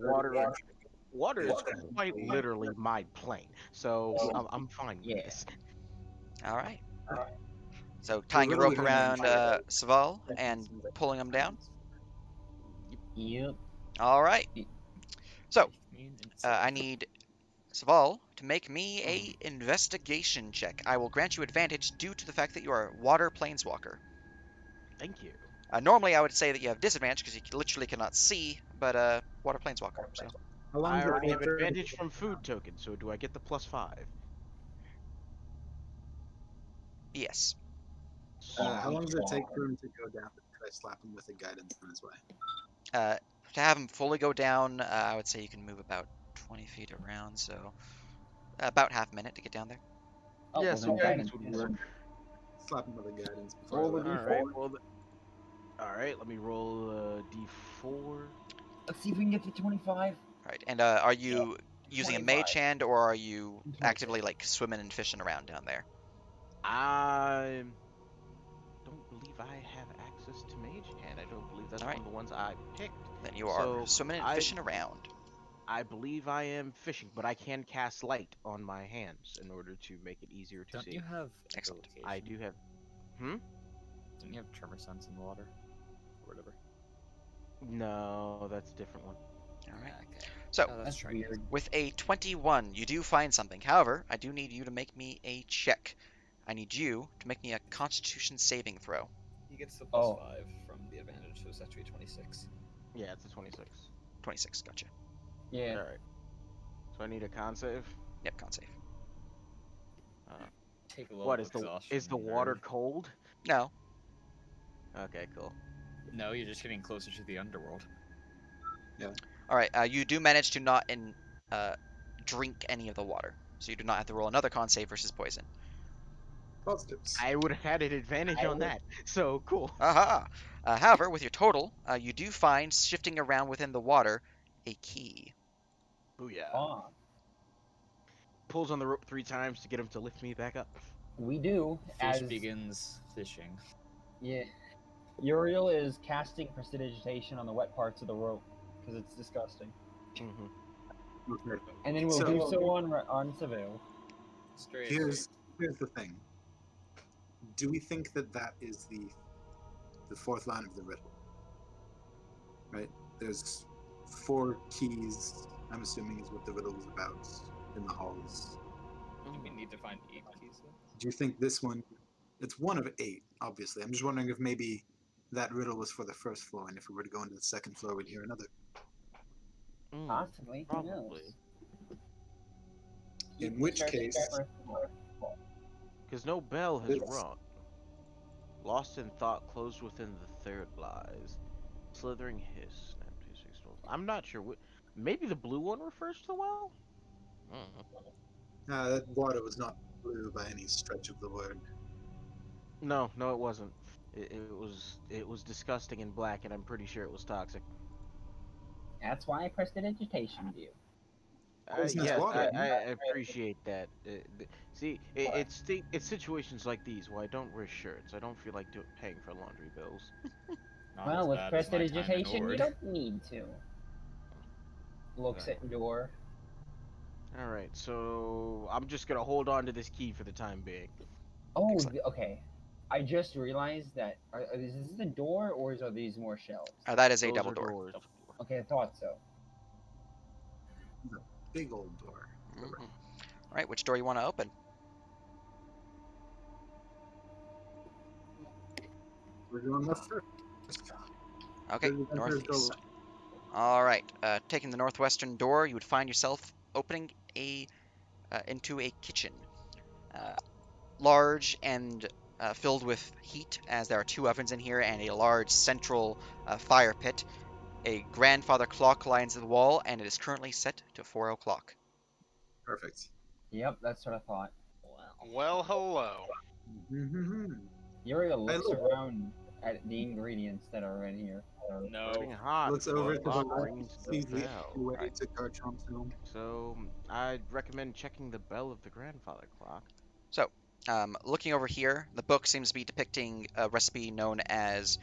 S2: water is
S5: Yeah.
S2: quite literally my plane, so I'm fine with
S1: Yeah.
S2: this.
S4: All right. So tying a
S5: riddle
S4: rope
S5: would remain
S4: around
S5: for
S4: Saval
S5: seconds
S4: and
S5: seems like
S4: pulling him down.
S1: Yep.
S4: All right. So
S3: Make me an insight.
S4: I need Saval to make me a investigation check. I will grant you advantage due to the fact that you are a water planeswalker.
S2: Thank you.
S4: Normally, I would say that you have disadvantage because you literally cannot see, but water planeswalker. So
S5: How long
S2: I
S5: does it
S2: already
S5: take
S2: have
S5: for-
S2: advantage from food token, so do I get the +5?
S4: yes.
S5: how long does it take for him to go down? Could I slap him with a guidance on his way?
S4: To have him fully go down, I would say you can move about 20 feet around, so about half a minute to get down there.
S1: Oh,
S2: Yeah,
S1: well,
S2: so
S1: then
S2: guidance
S1: guidance
S2: would
S1: is-
S2: work.
S5: Slap him with a guidance before
S1: Roll
S5: I
S1: the
S5: left.
S2: All right. Well, all right. Let me roll a d4.
S1: Let's see if we can get to 25.
S4: Right. And are you using a
S1: 25.
S4: mage hand, or are you
S1: 26.
S4: actively like swimming and fishing around down there?
S2: I don't believe I have access to Mage Hand. I don't believe that's
S4: All
S2: one
S4: right.
S2: of the ones I picked.
S4: Then you are
S2: So
S4: swimming and
S2: I-
S4: fishing around.
S2: I believe I am fishing, but I can cast light on my hands in order to make it easier to
S3: Don't
S2: see.
S3: you have
S4: Excellent.
S2: I do have. Hmm?
S3: Don't you have tremor sense in the water? Or whatever.
S2: No, that's a different one.
S4: All right.
S3: Okay.
S4: So
S3: Oh,
S1: That's
S3: try again.
S1: weird.
S4: with a 21, you do find something. However, I do need you to make me a check. I need you to make me a Constitution saving throw.
S3: He gets the
S1: Oh.
S3: +5 from the advantage, so it's actually 26.
S2: Yeah, it's a 26.
S4: 26. Gotcha.
S1: Yeah.
S2: All right. So I need a con save.
S4: Yep. Con save.
S3: Take a little
S2: What is the
S3: exhaustion,
S2: water
S3: nerd.
S2: cold?
S4: No.
S2: Okay, cool.
S3: No, you're just getting closer to the underworld.
S4: All right. You do manage to not drink any of the water, so you do not have to roll another con save versus poison.
S5: Positives.
S2: I would have had an advantage on that. So cool.
S4: Aha! However, with your total, you do find shifting around within the water a key.
S2: Booyah.
S1: Ah,
S2: Pulls on the rope 3 times to get him to lift me back up.
S1: we do.
S3: Fish
S1: as
S3: begins fishing.
S1: Yeah. Uriel is casting prestidigitation on the wet parts of the rope because it's disgusting.
S2: Mm-hmm.
S5: Okay.
S1: And then we'll
S5: So-
S1: do so on Seville.
S3: Straight.
S5: Here's the thing. Do we think that that is the fourth line of the riddle? Right. There's 4 keys. I'm assuming is what the riddle is about in the halls.
S3: Do we need to find 8 keys?
S5: Do you think this one? It's one of 8, obviously. I'm just wondering if maybe that riddle was for the first floor, and if we were to go into the second floor, we'd hear another.
S1: Possibly. Who knows?
S9: Probably.
S5: In which case,
S9: Because no bell has
S5: This-
S9: rung. Lost in thought, closed within the third lies. Slithering hiss. I'm not sure. Maybe the blue one refers to the well?
S5: that water was not blue by any stretch of the word.
S9: No, it wasn't. It was disgusting and black, and I'm pretty sure it was toxic.
S1: That's why I prestidigitation you.
S5: Poisonous
S9: Yes,
S5: water.
S9: I appreciate that. See, it's situations like these where I don't wear shirts. I don't feel like paying for laundry bills.
S3: Not
S1: Well,
S3: as
S1: with
S3: bad as my time in
S1: prestidigitation, you
S3: Ord.
S1: don't need to. Looks at door.
S9: All right, so I'm just gonna hold on to this key for the time being.
S1: Oh,
S4: Excellent.
S1: okay. I just realized that. Is this a door or are these more shelves?
S4: That is a
S9: Those
S4: double
S9: are
S4: door.
S9: doors.
S1: Okay, I thought so.
S5: Big old door.
S4: All right, which door you want to open?
S5: We're going left first.
S4: Okay,
S5: Visitors go
S4: northeast.
S5: left.
S4: All right, taking the northwestern door, you would find yourself opening into a kitchen, large and filled with heat, as there are 2 ovens in here and a large central fire pit. A grandfather clock lines the wall, and it is currently set to 4 o'clock.
S5: Perfect.
S1: Yep, that's what I thought.
S6: Well, hello.
S5: Mm-hmm.
S1: Yuri looks
S5: look.
S1: around at the ingredients that are in here.
S9: Burning
S3: No.
S9: hot.
S5: Looks over to the
S9: clock
S5: left,
S9: rings the
S5: sees the
S9: bell.
S5: way
S4: Right.
S5: to Garchomp's home.
S9: So I'd recommend checking the bell of the grandfather clock.
S4: So, looking over here, the book seems to be depicting a recipe known as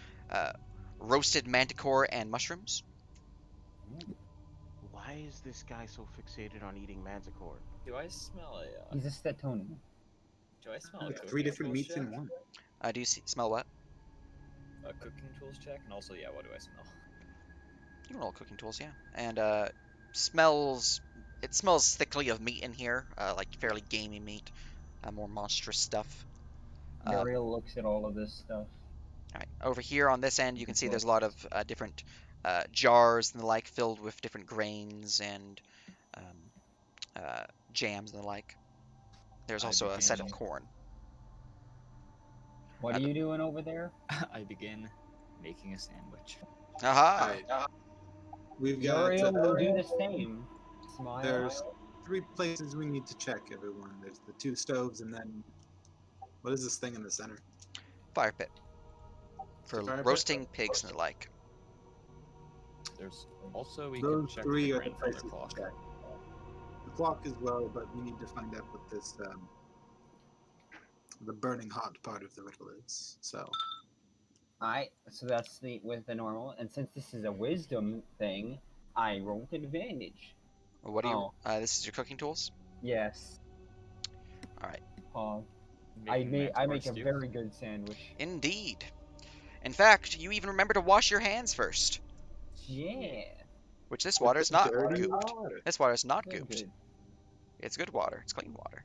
S4: roasted manticore and mushrooms.
S9: Why is this guy so fixated on eating manticore?
S3: Do I smell a
S1: He's a Statonian.
S3: do I smell a
S5: Like
S3: cooking
S5: 3 different
S3: tools
S5: meats in
S3: check?
S5: one.
S4: Do you smell what?
S3: A cooking tools check, and also what do I smell?
S4: You can roll cooking tools, yeah. And it smells thickly of meat in here, like fairly gamey meat, more monstrous stuff.
S1: Yuri looks at all of this stuff.
S4: All right, over here on this end, you can see there's a lot of different jars and the like filled with different grains and jams and the like. There's
S3: I
S4: also a set of
S3: begin-
S4: corn.
S1: What are you doing over there?
S3: I begin making a sandwich.
S4: Aha!
S5: Alright. We've got.
S1: Yuri will do the same. Smile.
S5: There's 3 places we need to check, everyone. There's the 2 stoves, and then. What is this thing in the center?
S4: Fire pit. For
S5: Fire pit?
S4: roasting pigs and the like.
S3: There's also we
S5: Those
S3: could check
S5: 3
S3: the
S5: are the
S3: grandfather
S5: places
S3: clock.
S5: to check. The clock as well, but we need to find out what this. The burning hot part of the riddle is. So.
S1: Alright, so that's with the normal, and since this is a wisdom thing, I rolled advantage.
S4: What do you?
S1: Oh.
S4: This is your cooking tools.
S1: Yes.
S4: All right.
S1: I
S3: Making
S1: make
S3: manticore
S1: a
S3: stew.
S1: very good sandwich.
S4: Indeed. In fact, you even remember to wash your hands first,
S1: Yeah.
S4: which this water is not
S5: Dirty
S4: gooped.
S5: water.
S4: This water is not
S1: Good,
S4: gooped.
S1: good.
S4: It's good water. It's clean water.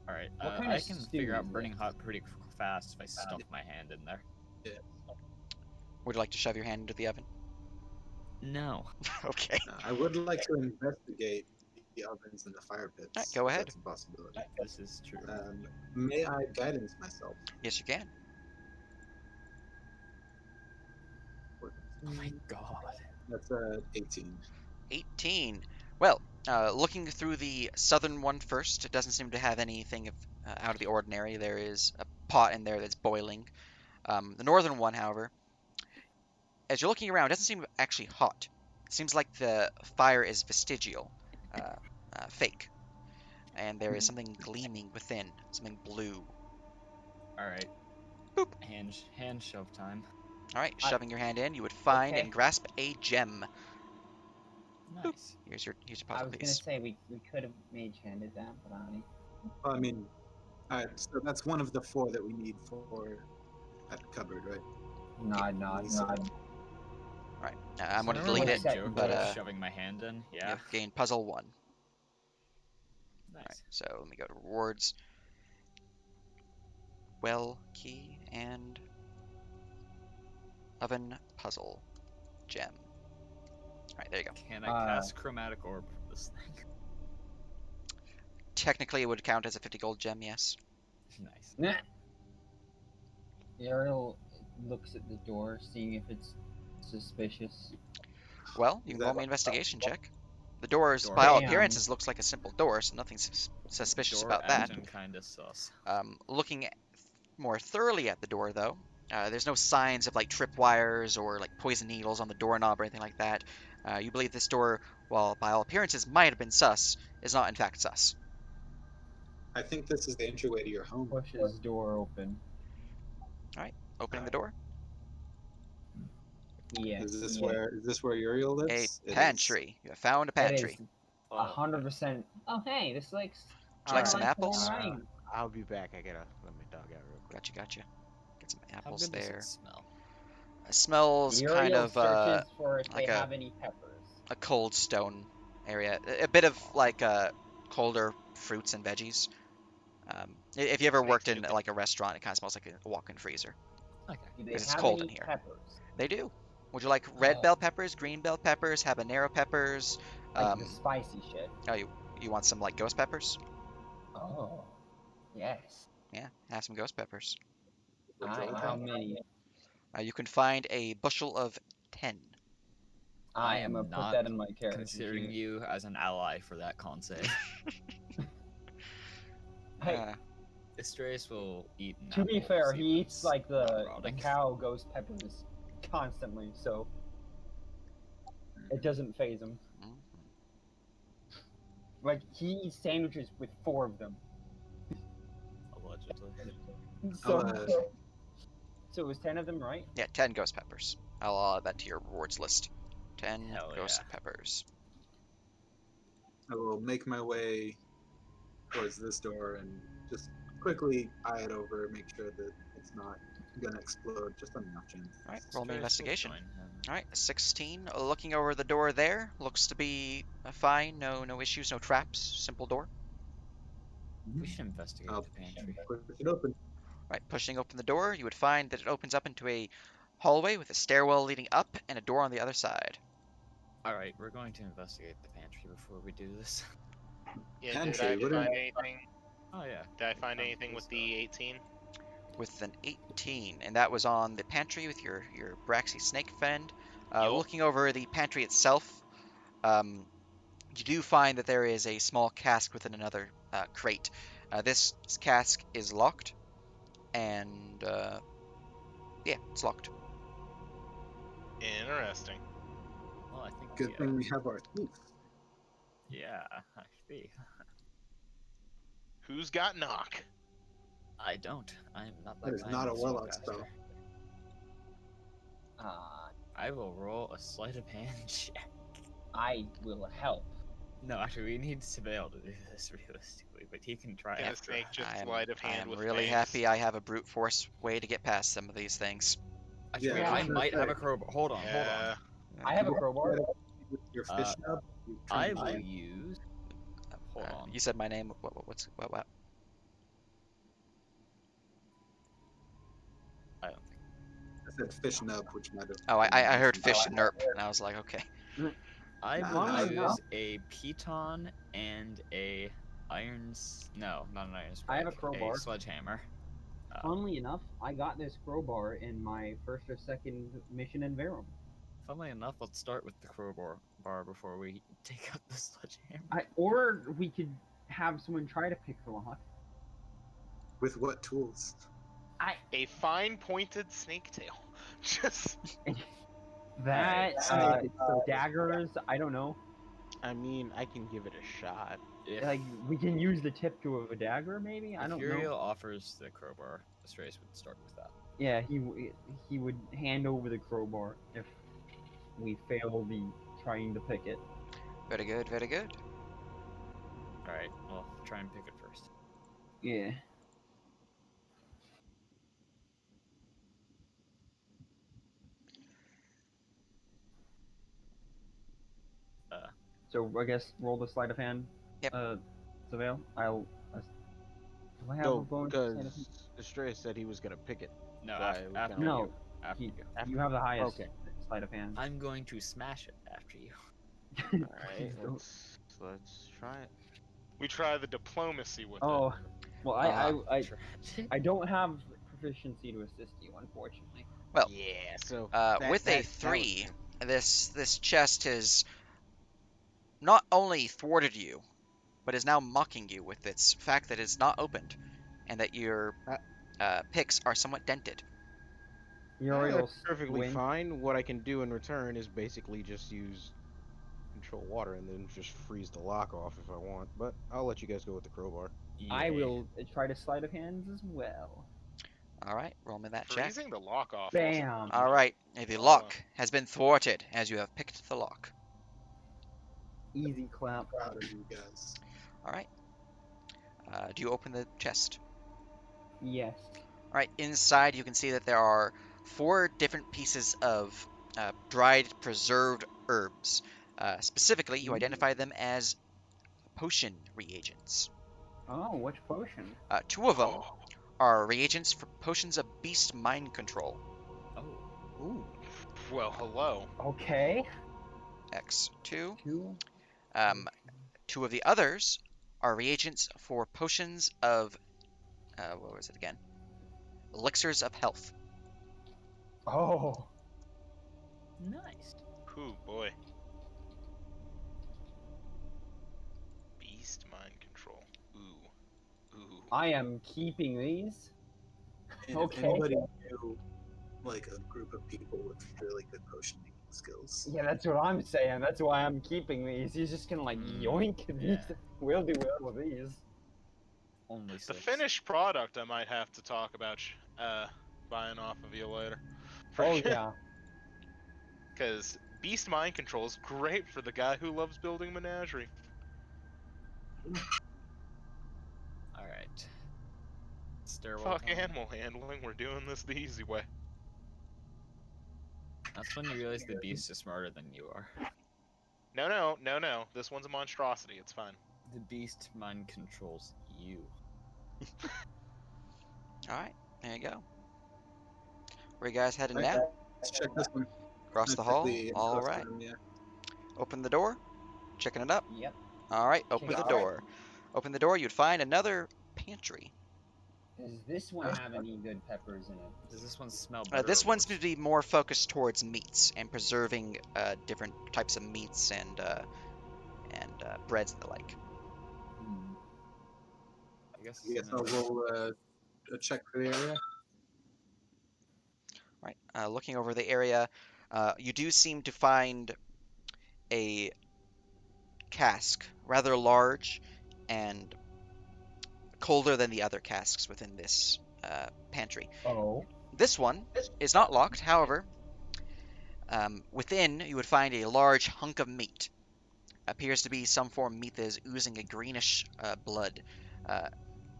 S3: All right,
S1: What kind
S3: I
S1: of
S3: can
S1: stew
S3: figure
S1: is
S3: out burning
S1: this?
S3: hot pretty fast if I stuff my hand in there.
S4: Would you like to shove your hand into the oven?
S3: No.
S4: Okay.
S5: I would like to investigate the ovens and the fire pits.
S4: Alright, go
S5: if
S4: ahead.
S5: That's a possibility.
S3: This is true.
S5: May I guidance myself?
S4: Yes, you can.
S3: Oh my god.
S5: That's 18.
S4: 18. Well, looking through the southern one first, it doesn't seem to have anything out of the ordinary. There is a pot in there that's boiling. The northern one, however, as you're looking around, it doesn't seem actually hot. It seems like the fire is vestigial, fake. And there is something gleaming within, something blue.
S3: All right.
S4: Boop.
S3: Hand shove time.
S4: All right, shoving your hand in, you would find
S1: Okay.
S4: and grasp a gem.
S3: Nice.
S4: Here's your
S1: I
S4: puzzle
S1: was gonna
S4: piece.
S1: say we could have mage handed that, but
S5: I mean, alright, so that's one of the 4 that we need for that cupboard, right?
S1: nod.
S4: All right, I'm going to
S3: Remember
S4: delete
S3: when
S4: it,
S3: I joked
S4: but
S3: about shoving my hand in? Yeah.
S4: you've gained puzzle 1.
S3: Nice.
S4: So let me go to rewards. Well key and oven puzzle gem. All right, there you go.
S3: Can I cast chromatic orb from this thing?
S4: Technically, it would count as a 50 gold gem, yes.
S3: Nice.
S1: Nah. Ariel looks at the door, seeing if it's suspicious.
S4: Well, you
S5: Is
S4: can
S5: that
S4: roll me
S5: like-
S4: investigation check. The doors,
S3: Door.
S4: by all
S1: Damn.
S4: appearances, looks like a simple door, so nothing suspicious
S3: Door
S4: about that.
S3: action kinda sus.
S4: Looking more thoroughly at the door, though, there's no signs of like tripwires or like poison needles on the doorknob or anything like that. You believe this door, while by all appearances might have been sus, is not in fact sus.
S5: I think this is the entryway to your home.
S1: Pushes door open.
S4: Opening the door.
S1: Yeah.
S5: Is this where Uriel
S4: A
S5: lives? It is.
S4: pantry. You have found a
S1: That
S4: pantry.
S1: is
S3: Oh,
S1: 100%. Oh, hey, this looks.
S4: Would you like
S9: Alright.
S4: some apples?
S9: I'll be back. I gotta let my dog out real quick.
S4: Gotcha. Get some
S3: How
S4: apples
S3: good does
S4: there.
S3: it smell?
S4: It smells kind
S1: Uriel
S4: of
S1: searches for if
S4: like
S1: they
S4: a-
S1: have any peppers.
S4: a cold stone area. A bit of like colder fruits and veggies. If you ever
S6: Makes
S4: worked
S6: me
S4: in
S6: think-
S4: like a restaurant, it kind of smells like a walk-in freezer.
S3: Okay.
S1: Do they
S4: 'Cause it's
S1: have
S4: cold
S1: any
S4: in here.
S1: peppers?
S4: They do. Would you like red bell peppers, green bell peppers, habanero peppers?
S1: Like the spicy shit.
S4: Oh, you want some like ghost peppers?
S1: Oh, yes.
S4: Yeah, have some ghost peppers.
S1: How many?
S4: You can find a bushel of 10.
S1: I am gonna put
S3: not
S1: that in my carrot.
S3: Considering you as an ally for that con save.
S1: Hey,
S4: Uh,
S3: Estrace will eat an
S1: to be
S3: apple,
S1: fair,
S3: see
S1: he
S3: if
S1: eats
S3: it's
S1: like
S3: not
S1: the
S3: rotting.
S1: cow ghost peppers constantly, so it doesn't phase him.
S4: mhm.
S1: Like he eats sandwiches with 4 of them.
S3: Allegedly.
S1: So,
S5: Uh,
S1: so it was 10 of them, right?
S4: Yeah, 10 ghost peppers. I'll add that to your rewards list. 10
S3: Hell
S4: ghost
S3: yeah.
S4: peppers.
S5: I will make my way towards this door and just quickly eye it over, make sure that it's not gonna explode, just on the off chance.
S4: All right, roll me
S3: Estrace will
S4: investigation.
S3: join him.
S4: All right, 16. Looking over the door there, looks to be fine. No issues, no traps. Simple door.
S3: We should investigate
S5: I'll
S3: the pantry.
S5: push it open.
S4: Right, pushing open the door, you would find that it opens up into a hallway with a stairwell leading up and a door on the other side.
S3: Alright, we're going to investigate the pantry before we do this.
S6: Yeah,
S5: Pantry,
S6: did
S5: what
S6: I
S5: are-
S6: find anything?
S3: Oh yeah.
S6: Did I find
S3: found
S6: anything
S3: blue
S6: with
S3: stuff.
S6: the 18?
S4: With an 18, and that was on the pantry with your Braxy snake friend.
S6: Yup.
S4: Looking over the pantry itself, you do find that there is a small cask within another crate. This cask is locked, and yeah, it's locked.
S6: Interesting.
S3: Well, I think
S5: Good thing we have our thief.
S3: yeah, I see.
S6: Who's got knock?
S3: I don't. I am not
S5: That is not a warlock spell.
S3: I will roll a sleight of hand check.
S1: I will help.
S3: No, actually, we need Surveil to do this realistically, but he can try
S6: Can a
S3: after.
S6: snake just
S4: I am,
S6: sleight of
S4: I
S6: hand
S4: am
S6: with
S4: really
S6: fangs?
S4: happy I have a brute force way to get past some of these things.
S3: Actually,
S5: Yeah,
S3: I
S5: sure,
S3: might have
S5: sure.
S3: a crowbar. Hold on, hold
S6: Yeah.
S3: on.
S1: I have a crowbar.
S5: With your
S3: Uh,
S5: fish nub, you
S3: I
S5: turned
S3: will
S5: mine.
S3: use. Hold on.
S4: You said my name. What?
S3: I don't think.
S5: I said fish nub, which might have.
S4: Oh, I heard
S5: been-
S4: fish nerp, and I was like, okay.
S3: I
S5: Nah,
S3: will
S5: nah,
S3: use a piton and a no, not an iron spike.
S1: I have a crowbar.
S3: A sledgehammer.
S1: Funnily enough, I got this crowbar in my first or second mission in Verum.
S3: Funnily enough, let's start with the crowbar before we take out the sledgehammer.
S1: Or we could have someone try to pick the lock.
S5: With what tools?
S6: A fine pointed snake tail. Just
S1: That,
S5: Alright.
S1: daggers, I don't know.
S9: I mean, I can give it a shot.
S3: If,
S1: Like, we can use the tip to a dagger, maybe? I
S3: if
S1: don't
S3: Uriel
S1: know.
S3: offers the crowbar, Estrace would start with that.
S1: Yeah, he would hand over the crowbar if we fail the trying to pick it.
S4: Very good, very good.
S3: Alright, well, try and pick it first.
S1: Yeah. So I guess roll the sleight of hand.
S4: Yep.
S1: Surveil, I'll. Do I have a
S9: No,
S1: bonus?
S9: because Estrella said he was gonna pick it.
S3: No,
S9: So I
S3: after,
S9: was
S3: after
S9: kinda
S1: No.
S3: you. After
S1: You,
S3: you.
S9: After-
S1: you have the highest
S9: Okay.
S1: sleight of hand.
S3: I'm going to smash it after you.
S9: All right,
S1: Don't-
S9: let's try it.
S6: We try the diplomacy with
S1: Oh, well,
S3: Tragic.
S1: I don't have proficiency to assist you, unfortunately.
S6: it.
S4: Well,
S6: Yeah.
S9: So
S4: with a
S9: that was
S4: 3,
S9: good.
S4: this chest has not only thwarted you, but is now mocking you with its fact that it's not opened, and that your picks are somewhat dented.
S1: Uriel
S9: That's perfectly
S1: squint.
S9: fine. What I can do in return is basically just use control water and then just freeze the lock off if I want. But I'll let you guys go with the crowbar.
S1: I
S3: Yay.
S1: will try to sleight of hands as well.
S4: All right, roll me that check.
S6: Freezing the lock off.
S1: Bam.
S6: Also,
S4: All right, the lock has been thwarted as you have picked the lock.
S1: Easy clap.
S5: Proud of you guys.
S4: All right. Do you open the chest?
S1: Yes.
S4: All right, inside you can see that there are 4 different pieces of dried preserved herbs. Specifically, you identify them as potion reagents.
S1: Oh, which potion?
S4: 2 of them are reagents for potions of beast mind control.
S3: Oh.
S9: Ooh.
S6: Well, hello.
S1: Okay.
S4: X2.
S1: 2.
S4: 2 of the others are reagents for potions of what was it again? Elixirs of health.
S1: Oh.
S3: Nice.
S6: Ooh, boy. Beast mind control. Ooh.
S1: I am keeping these.
S5: And
S1: Okay.
S5: if anybody knew like a group of people with really good potion making skills.
S1: Yeah, that's what I'm saying. That's why I'm keeping these. He's just gonna like yoink these.
S3: yeah.
S1: We'll do well with these.
S3: Only
S6: The
S3: 6.
S6: finished product I might have to talk about buying off of you later.
S1: Oh yeah.
S6: Because Beast Mind Control is great for the guy who loves building menagerie.
S3: Alright. Stairwell
S6: Fuck
S3: down.
S6: animal handling, we're doing this the easy way.
S3: That's when you realize the beast is smarter than you are.
S6: No. This one's a monstrosity, it's fine.
S3: The beast mind controls you.
S4: All right, there you go. Where you guys heading
S5: Right,
S4: now?
S5: let's check this one.
S4: Across the
S5: Let's check
S4: hall?
S5: the
S4: All
S5: enclosed
S4: right.
S5: room, yeah.
S4: Open the door. Checking it up.
S1: Yep.
S4: All right, open
S1: Check
S4: the
S1: it out.
S4: door. Open the door, you'd find another pantry.
S1: Does this one have any good peppers in it?
S3: Does this one smell better?
S4: This
S3: or
S4: one's
S3: worse?
S4: to be more focused towards meats and preserving different types of meats and breads and the like.
S3: I guess
S5: You guys
S3: I'm in-
S5: will check for the area.
S4: Right. Looking over the area, you do seem to find a cask, rather large and colder than the other casks within this pantry.
S1: Oh.
S4: This one is not locked, however, within you would find a large hunk of meat. Appears to be some form of meat that is oozing a greenish blood.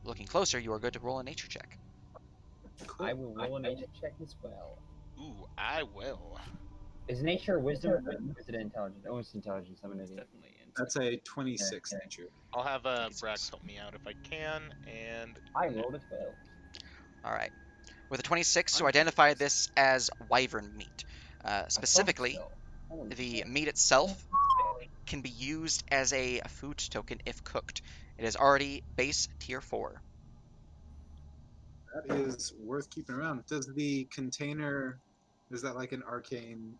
S4: Looking closer, you are good to roll a nature check.
S1: I will roll a nature check as well.
S6: Ooh, I will.
S1: Is nature wisdom or is it intelligence? Oh, it's intelligence. I'm an
S3: It's
S1: idiot.
S3: definitely in.
S5: That's a 26 nature.
S6: I'll have
S4: Jesus.
S6: Brax help me out if I can, and
S1: I rolled a 12.
S4: All right. With a 26, you
S3: I'm
S4: identify
S3: surprised.
S4: this as wyvern meat. Specifically,
S1: So. Holy
S4: the
S1: shit.
S4: meat itself can be used as a food token if cooked. It is already base tier 4.
S5: That is worth keeping around. Does the container, is that like an arcane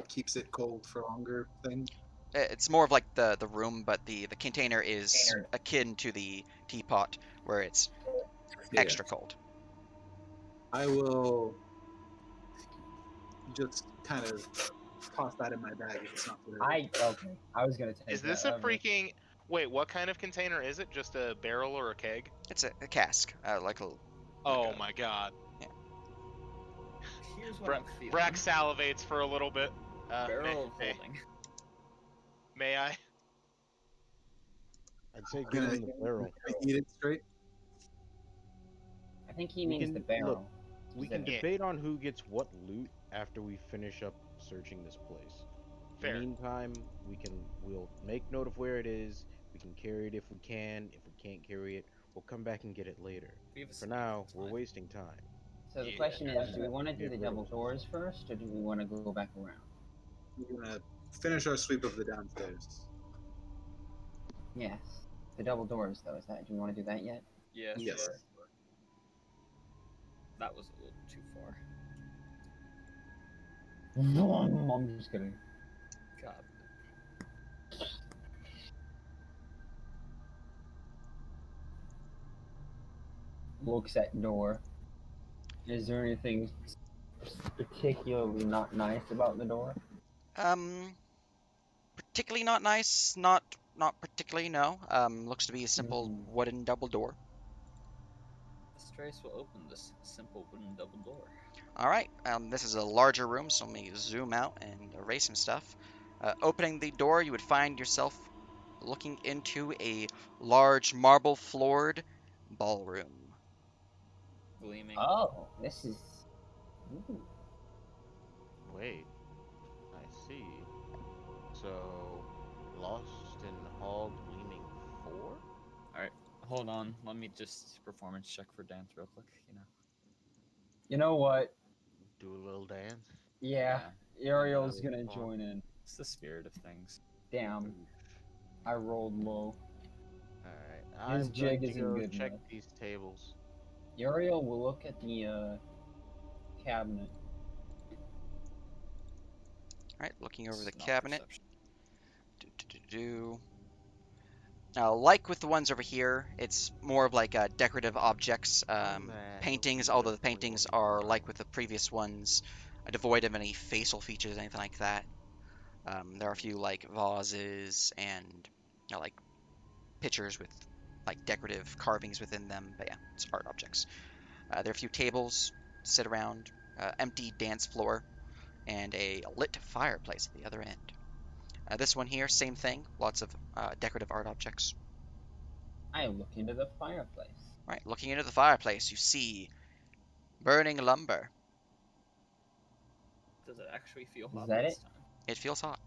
S5: keeps it cold for longer thing?
S4: It's more of like the room, but the container is akin to the teapot, where it's
S5: Yeah.
S4: extra cold.
S5: I will just kind of toss that in my bag if it's not there.
S1: Okay. I was gonna take
S6: is this
S1: that
S6: a freaking... Wait, what kind of container is it? Just a barrel or a keg?
S4: It's a cask, like a.
S6: Oh
S4: a-
S6: my god.
S3: Here's what I'm feeling.
S6: Brax salivates for a little bit.
S3: Barrel of
S6: May,
S3: holding.
S6: may I?
S9: I'd say
S5: I'm
S9: give
S5: gonna
S9: him the barrel.
S5: eat it straight.
S1: I think he
S9: We
S1: means
S9: can-
S1: the barrel.
S9: look, We can
S6: Yeah.
S9: debate on who gets what loot after we finish up searching this place.
S6: Fair.
S9: Meantime, we'll make note of where it is. We can carry it if we can. If we can't carry it, we'll come back and get it later.
S3: We have a
S9: For
S3: safe,
S9: now,
S3: that's
S9: we're
S3: fine.
S9: wasting time.
S1: So the
S6: Yeah.
S1: question is, do we want to do
S9: Get
S1: the
S9: rid of
S1: double
S9: it.
S1: doors first, or do we want to go back around?
S5: We're gonna finish our sweep of the downstairs.
S1: Yes. The double doors, though, is that? Do we want to do that yet?
S3: Yeah,
S5: Yes.
S3: sure. That was a little too far.
S1: I'm just kidding.
S3: God.
S1: Looks at door. Is there anything particularly not nice about the door?
S4: Particularly not nice. Not particularly. No. Looks to be a simple wooden double door.
S3: This trace will open this simple wooden double door.
S4: All right. This is a larger room, so let me zoom out and erase some stuff. Opening the door, you would find yourself looking into a large marble-floored ballroom.
S3: Gleaming.
S1: Oh, this is. Ooh.
S9: Wait, I see. So, Lost in Hall Gleaming 4?
S3: Alright, hold on. Let me just performance check for dance real quick, you know.
S1: You know what?
S9: Do a little dance.
S1: Yeah,
S3: Yeah,
S1: Ariel's
S9: and,
S1: gonna
S9: fun.
S1: join in.
S3: It's the spirit of things.
S1: Damn, I rolled low.
S9: Alright,
S1: His
S9: I'm
S1: jig
S9: going to
S1: isn't
S9: go
S1: good
S9: check
S1: enough.
S9: these tables.
S1: Uriel will look at the cabinet.
S4: All right, looking over the
S3: It's not
S4: cabinet.
S3: perception.
S4: Now, like with the ones over here, it's more of like decorative objects, paintings, although the paintings are like with the previous ones, devoid of any facial features, anything like that. There are a few like vases and like pictures with like decorative carvings within them, but yeah, it's art objects. There are a few tables to sit around, empty dance floor, and a lit fireplace at the other end. This one here, same thing, lots of decorative art objects.
S1: I look into the fireplace.
S4: Right, looking into the fireplace, you see burning lumber.
S3: Does it actually feel
S1: Is
S3: hot
S1: that
S3: this
S1: it?
S3: time?
S4: It feels hot.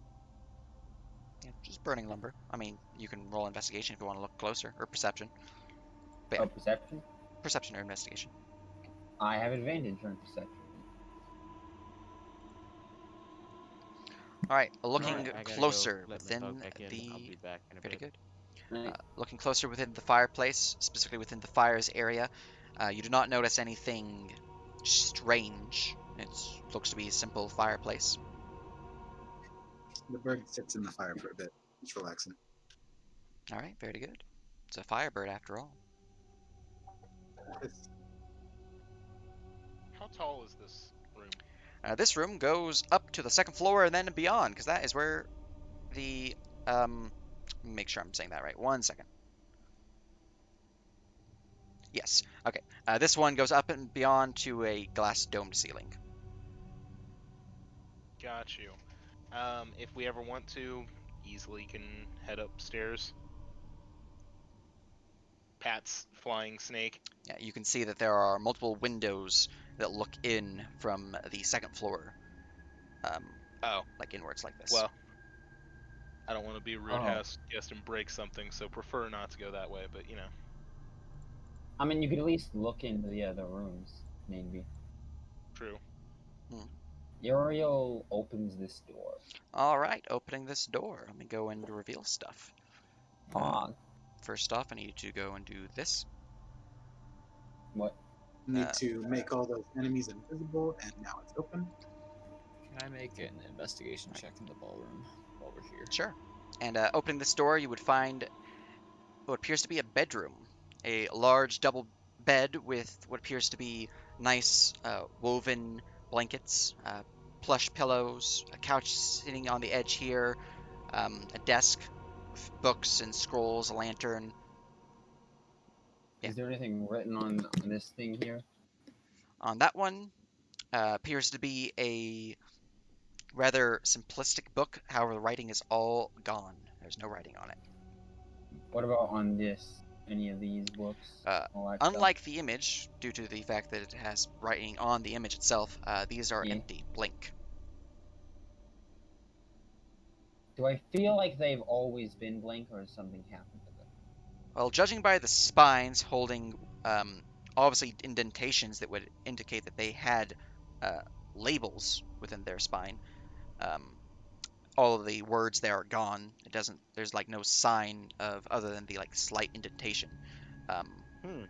S4: Yeah, just burning lumber. I mean, you can roll investigation if you want to look closer, or perception. But yeah,
S1: Oh, perception?
S4: perception or investigation.
S1: I have advantage on perception.
S4: All right, looking
S9: Alright, I gotta
S4: closer
S9: go let my dog
S4: within
S9: back in. I'll
S4: the
S9: be back in a
S4: pretty
S9: bit.
S4: good.
S1: Right.
S4: Looking closer within the fireplace, specifically within the fire's area, you do not notice anything strange. It looks to be a simple fireplace.
S5: The bird sits in the fire for a bit. It's relaxing.
S4: All right, very good. It's a firebird after all.
S5: It's
S6: How tall is this room?
S4: This room goes up to the second floor and then beyond, because that is where the make sure I'm saying that right. 1 second. Yes. Okay. This one goes up and beyond to a glass domed ceiling.
S6: Got you. If we ever want to, easily can head upstairs. Pat's flying snake.
S4: Yeah, you can see that there are multiple windows that look in from the second floor,
S6: Oh,
S4: like inwards like this.
S6: well, I don't want to be a rude
S1: Oh.
S6: house guest and break something, so prefer not to go that way, but you know.
S1: I mean, you could at least look into the other rooms, maybe.
S6: True.
S1: Uriel opens this door.
S4: All right, opening this door. Let me go and reveal stuff.
S1: Fog.
S4: First off, I need to go and do this.
S1: What?
S5: need to make all those enemies invisible, and now it's open.
S3: Can I make an investigation check in the ballroom while we're here?
S4: Sure. And opening this door, you would find what appears to be a bedroom. A large double bed with what appears to be nice woven blankets, plush pillows, a couch sitting on the edge here, a desk with books and scrolls, a lantern. Yeah.
S1: Is there anything written on this thing here?
S4: On that one, appears to be a rather simplistic book. However, the writing is all gone. There's no writing on it.
S1: What about on this? Any of these books? All that stuff?
S4: Unlike the image, due to the fact that it has writing on the image itself, these are
S1: Yeah.
S4: empty, blank.
S1: Do I feel like they've always been blank, or has something happened to them?
S4: Well, judging by the spines holding obviously indentations that would indicate that they had uh, labels within their spine, um, all of the words there are gone. It doesn't. There's like no sign of other than the like slight indentation. Um,
S9: Hmm.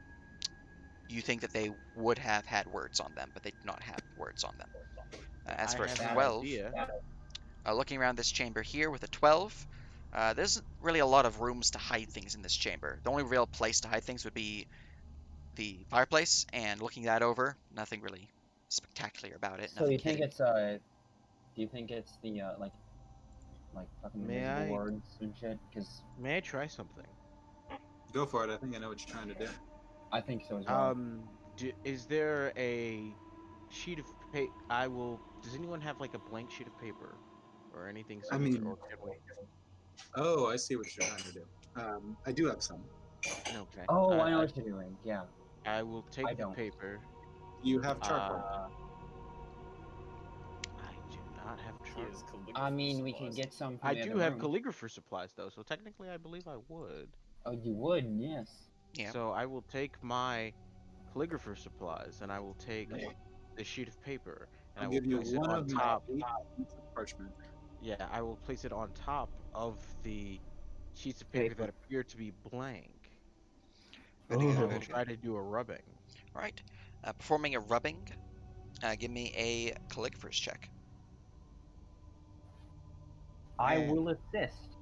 S4: you think that they would have had words on them, but they do not have words on them. As
S9: I
S4: for a
S9: have an
S4: 12,
S9: idea.
S4: looking around this chamber here with a 12, there's isn't really a lot of rooms to hide things in this chamber. The only real place to hide things would be the fireplace, and looking that over, nothing really spectacular about it.
S1: So
S4: Nothing
S1: you think
S4: hidden.
S1: it's do you think it's the like fucking
S9: May
S1: invisible
S9: I-
S1: words and shit? Because
S9: May I try something?
S5: Go for it. I think I know what you're trying to do.
S1: I think so as well.
S9: Is there a sheet of paper? Does anyone have like a blank sheet of paper or anything
S5: I
S9: similar?
S5: mean-
S9: Or can we?
S5: Oh, I see what you're trying to do. I do have some.
S9: Okay.
S1: Oh, I know what you're doing. Yeah.
S9: I will take
S1: I
S9: the
S1: don't.
S9: paper.
S5: You have charcoal.
S9: I do not have
S3: He
S9: charcoal.
S3: is
S1: I mean, we can
S3: calligrapher
S1: get some from
S9: I
S1: the
S9: do
S1: other
S9: have
S1: room.
S9: calligrapher supplies though, so technically I believe I would.
S1: Oh, you would, yes.
S4: Yeah.
S9: So I will take my calligrapher supplies and I will take the sheet of paper and
S5: I'll
S9: I will
S5: give you
S9: place it
S5: one
S9: on
S5: of my
S9: top.
S5: 8 sheets of parchment.
S9: Yeah, I will place it on top of the sheets of paper
S1: Paper.
S9: that appear to be blank.
S4: Very
S9: And
S4: good.
S9: I
S1: Oh.
S9: will
S4: Very good.
S9: try to do a rubbing.
S4: All right. Performing a rubbing. Give me a calligrapher's check.
S1: I
S9: Man.
S1: will assist.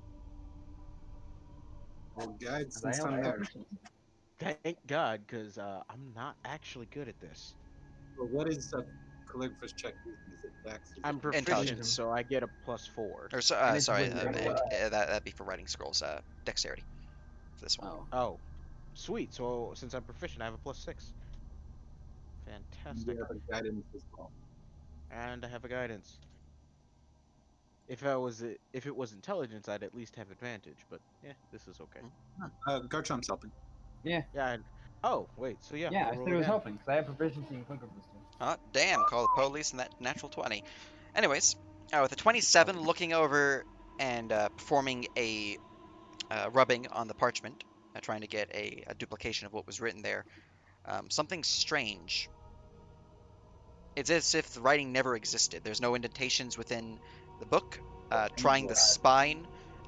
S5: Well, guide
S1: 'Cause I
S5: since
S1: don't
S5: I'm there.
S1: proficiency.
S9: Thank God, because I'm not actually good at this.
S5: Well, what is a calligrapher's check using? Is it dex? Is
S9: I'm
S5: it
S9: proficient,
S4: Intelligence.
S9: so I get a +4.
S4: Or
S1: And it's
S4: sorry,
S1: wisdom, right?
S4: that'd be for writing scrolls. Dexterity for this one.
S1: Oh.
S9: Oh, sweet. So since I'm proficient, I have a +6.
S5: you
S9: Fantastic.
S5: have a guidance as well?
S9: And I have a guidance. If it was intelligence, I'd at least have advantage. But yeah, this is okay.
S5: Garchomp's helping.
S1: Yeah.
S9: Yeah. Oh wait. So yeah.
S1: Yeah,
S9: we'll
S1: I
S9: roll
S1: said it was
S9: again.
S1: helping, because I have proficiency in calligraphy.
S4: Damn, call the police and that natural 20. Anyways, with a 27, looking over and performing a rubbing on the parchment, trying to get a duplication of what was written there. Something strange. It's as if the writing never existed. There's no indentations within the book. Trying the spine,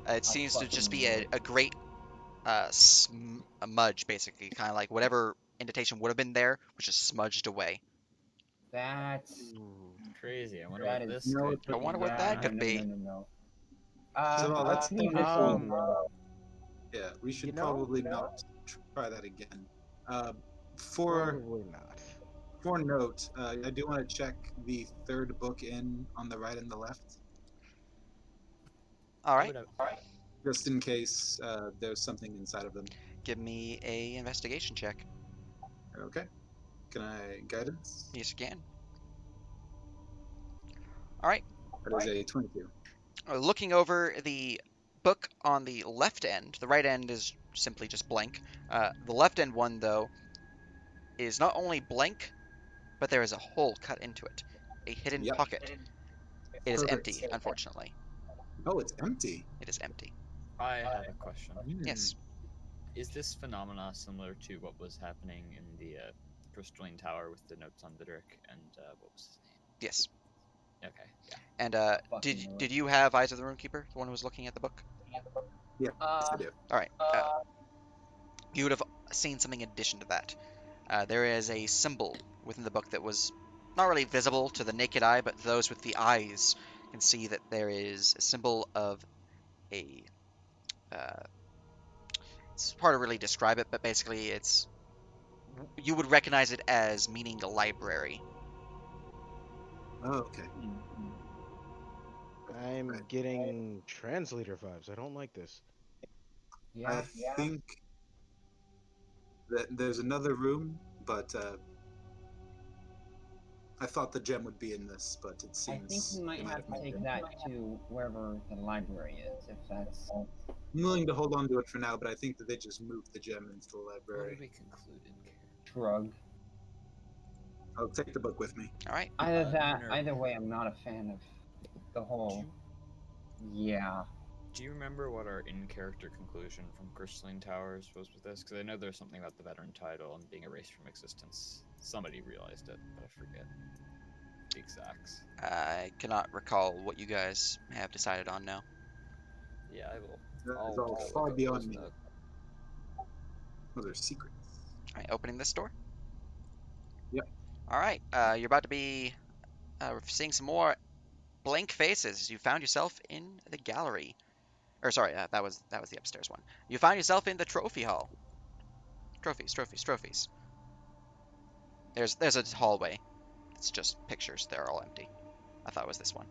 S4: it seems to just be a great smudge, basically, kind of like whatever indentation would have been there, was just smudged away.
S1: That's
S3: crazy. I wonder
S1: that
S3: what
S1: is
S3: this
S5: no,
S3: could
S4: I wonder what
S1: yeah,
S4: that could
S1: no,
S4: be.
S1: No.
S5: So let's
S1: think
S5: move
S1: this
S9: on.
S5: Yeah, we should
S9: You know?
S5: probably not try that again. For
S9: Probably not.
S5: note, I do want to check the third book in on the right and the left,
S4: All right,
S5: just in case there's something inside of them.
S4: give me a investigation check.
S5: Okay. Can I guidance?
S4: Yes, you can. All right.
S5: That is a 22.
S4: Looking over the book on the left end, the right end is simply just blank. The left end one, though, is not only blank, but there is a hole cut into it, a hidden
S5: Yep.
S4: pocket. It is
S5: Perfect.
S4: empty, unfortunately.
S5: Oh, it's empty.
S4: It is empty.
S3: I have a question.
S4: Yes.
S3: Is this phenomena similar to what was happening in the crystalline tower with the notes on Vidric and what was his name?
S4: Yes.
S3: Okay. Yeah.
S4: And
S1: Fucking
S4: did you have Eyes of the Runekeeper, the one who was looking at the book?
S5: Yes, I do.
S4: All right. You would have seen something in addition to that. There is a symbol within the book that was not really visible to the naked eye, but those with the eyes can see that there is a symbol of a. It's hard to really describe it, but basically, you would recognize it as meaning a library.
S5: Oh, okay.
S9: I'm
S5: Right.
S9: getting translator vibes. I don't like this.
S1: Yeah.
S5: I think that there's another room, but I thought the gem would be in this, but it
S1: I think
S5: seems
S1: we might have to take that to wherever the library is, if that's.
S5: I'm willing to hold on to it for now, but I think that they just moved the gem into the
S3: What
S5: library.
S3: did we conclude in character?
S1: Shrug.
S5: I'll take the book with me.
S4: All right.
S1: Either that,
S3: Winner.
S1: either way, I'm not a fan of the whole. Yeah.
S3: Do you remember what our in-character conclusion from Crystalline Towers was with this? Because I know there's something about the veteran title and being erased from existence. Somebody realized it, but I forget the exacts.
S4: I cannot recall what you guys have decided on now.
S3: Yeah, I will.
S5: That is
S3: I'll
S5: all
S3: look
S5: far
S3: up
S5: beyond
S3: those
S5: me.
S3: notes.
S5: Those are secrets.
S4: All right, opening this door.
S5: Yep.
S4: All right, you're about to be seeing some more blank faces. You found yourself in the gallery. Or sorry, that was the upstairs one. You found yourself in the trophy hall. Trophies, trophies, trophies. There's a hallway. It's just pictures. They're all empty. I thought it was this one.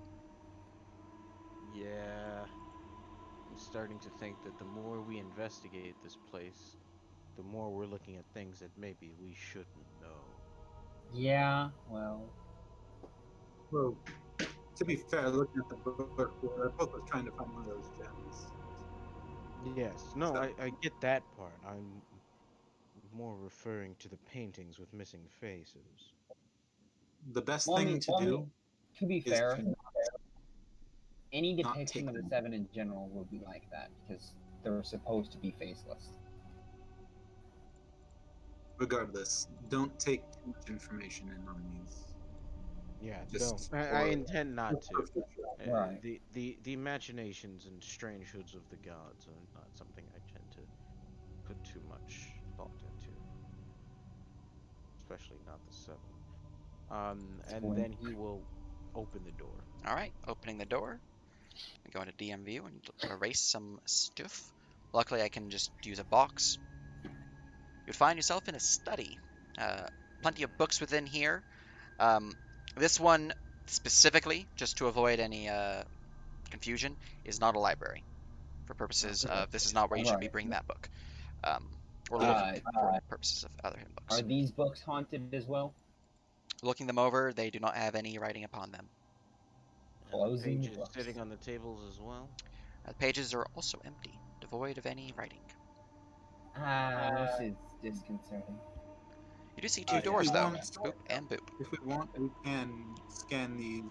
S9: Yeah. I'm starting to think that the more we investigate this place, the more we're looking at things that maybe we shouldn't know.
S1: Yeah, well,
S5: Well, to be fair, looking at the book, we're both was trying to find one of those gems.
S9: Yes, no,
S5: So-
S9: I get that part. I'm more referring to the paintings with missing faces.
S5: The best
S1: well, I
S5: thing
S1: mean,
S5: to do
S1: to be
S5: is
S1: fair,
S5: to
S1: any
S5: not
S1: depiction
S5: take
S1: of the
S5: them.
S1: Seven in general would be like that because they're supposed to be faceless.
S5: regardless, don't take too much information in on these.
S9: Yeah,
S5: Just
S9: no, I
S5: for-
S9: intend not to.
S1: Right.
S9: The imaginations and strangehoods of the gods are not something I tend to put too much thought into, especially not the seven. And then he will open the door.
S4: All right, opening the door. We go into DM view and erase some stuff. Luckily, I can just use a box. You'd find yourself in a study. Plenty of books within here. This one specifically, just to avoid any confusion, is not a library. For purposes of this is not where you should be bringing that book. Or looking for purposes of other books.
S1: Are these books haunted as well?
S4: Looking them over, they do not have any writing upon them.
S9: And the
S1: Closing the
S9: pages
S1: books.
S9: sitting on the tables as well.
S4: The pages are also empty, devoid of any writing.
S1: This is disconcerting.
S4: You do see two
S5: If
S4: doors,
S5: we
S4: though.
S5: want-
S4: Boop and boop.
S5: If we want, we can scan these.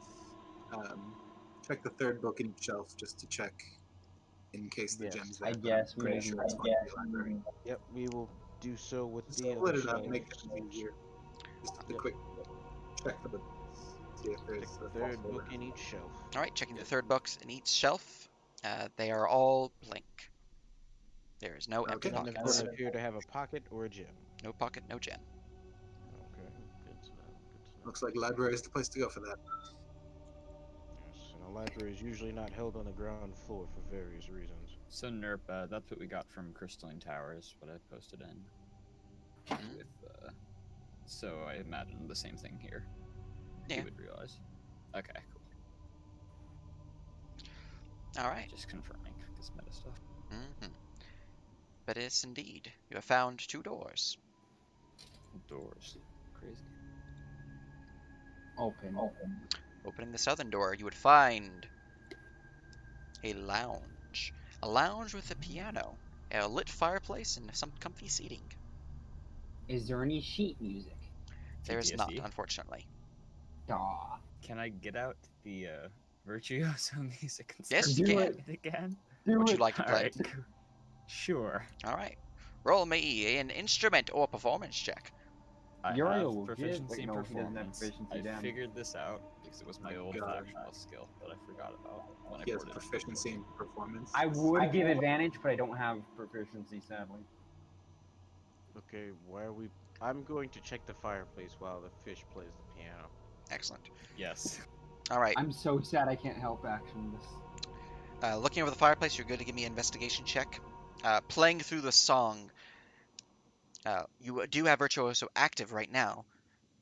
S5: Check the third book in each shelf just to check in case the
S9: Yes.
S5: gem's
S1: I
S5: there.
S1: guess
S5: I'm pretty sure it's going to be a library.
S9: Yep, we will do so with
S5: Just
S9: the
S5: split
S9: other
S5: it up, make
S9: shelves.
S5: things easier. Just a
S9: Yep.
S5: quick check for the books. See if there's
S9: Check
S5: a
S9: the third
S5: false
S9: book
S5: order.
S9: in each shelf.
S4: All right, checking the third books in each shelf. They are all blank. There is no empty
S5: Okay.
S9: None of
S4: pockets.
S9: them appear to have a pocket or a gem.
S4: No pocket, no gem.
S9: Okay, good to know. Good to know.
S5: Looks like library is the place to go for that.
S9: Yes, and a library is usually not held on the ground floor for various reasons.
S3: So Nerp, that's what we got from Crystalline Towers, what I posted in.
S4: Mhm.
S3: With, so I imagine the same thing here.
S4: Yeah.
S3: You would realize. Okay, cool.
S4: All right.
S3: Just confirming this meta stuff.
S4: Mm-hmm. But yes, indeed, you have found two doors.
S3: Doors. Crazy.
S1: Open.
S4: Opening the southern door, you would find a lounge. A lounge with a piano, a lit fireplace, and some comfy seating.
S1: Is there any sheet music?
S4: There is not,
S3: PTSD.
S4: unfortunately.
S1: Daw.
S3: Can I get out the virtuoso music and
S4: Yes,
S3: start
S4: you
S3: playing
S4: can.
S3: it again?
S4: Would you like to play?
S3: Alright, cool. Sure.
S4: All right. Roll me an instrument or performance check.
S3: I
S1: Uriel
S3: have
S1: will
S3: proficiency
S1: give-
S3: in
S1: wait, no, he doesn't have
S3: performance.
S1: proficiency,
S3: I
S1: damn.
S3: figured this out because it was my
S5: My
S3: old
S5: God.
S3: factional skill that I forgot about when
S5: He
S3: I
S5: has
S3: boarded.
S5: proficiency in performance.
S1: I would give advantage, but I don't have proficiency, sadly.
S9: Okay, why are we... I'm going to check the fireplace while the fish plays the piano.
S4: Excellent.
S3: Yes.
S4: All right.
S1: I'm so sad I can't help action this.
S4: Looking over the fireplace, you're good to give me an investigation check. Playing through the song, you do have Virtuoso active right now,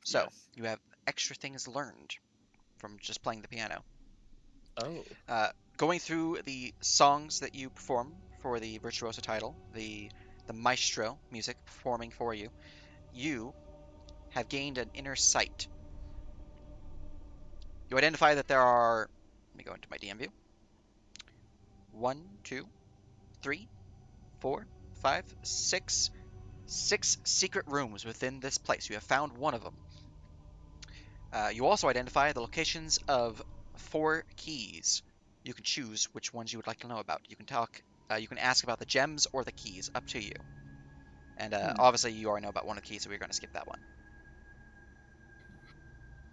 S4: so
S3: Yes.
S4: you have extra things learned from just playing the piano.
S3: Oh.
S4: Going through the songs that you perform for the Virtuoso title, the maestro music performing for you, you have gained an inner sight. You identify that there are, let me go into my DM view, 1, 2, 3, 4, 5, 6 secret rooms within this place. You have found one of them. You also identify the locations of 4 keys You can choose which ones you would like to know about. You can talk. You can ask about the gems or the keys. Up to you. And obviously, you already know about one of the keys, so we're going to skip that one.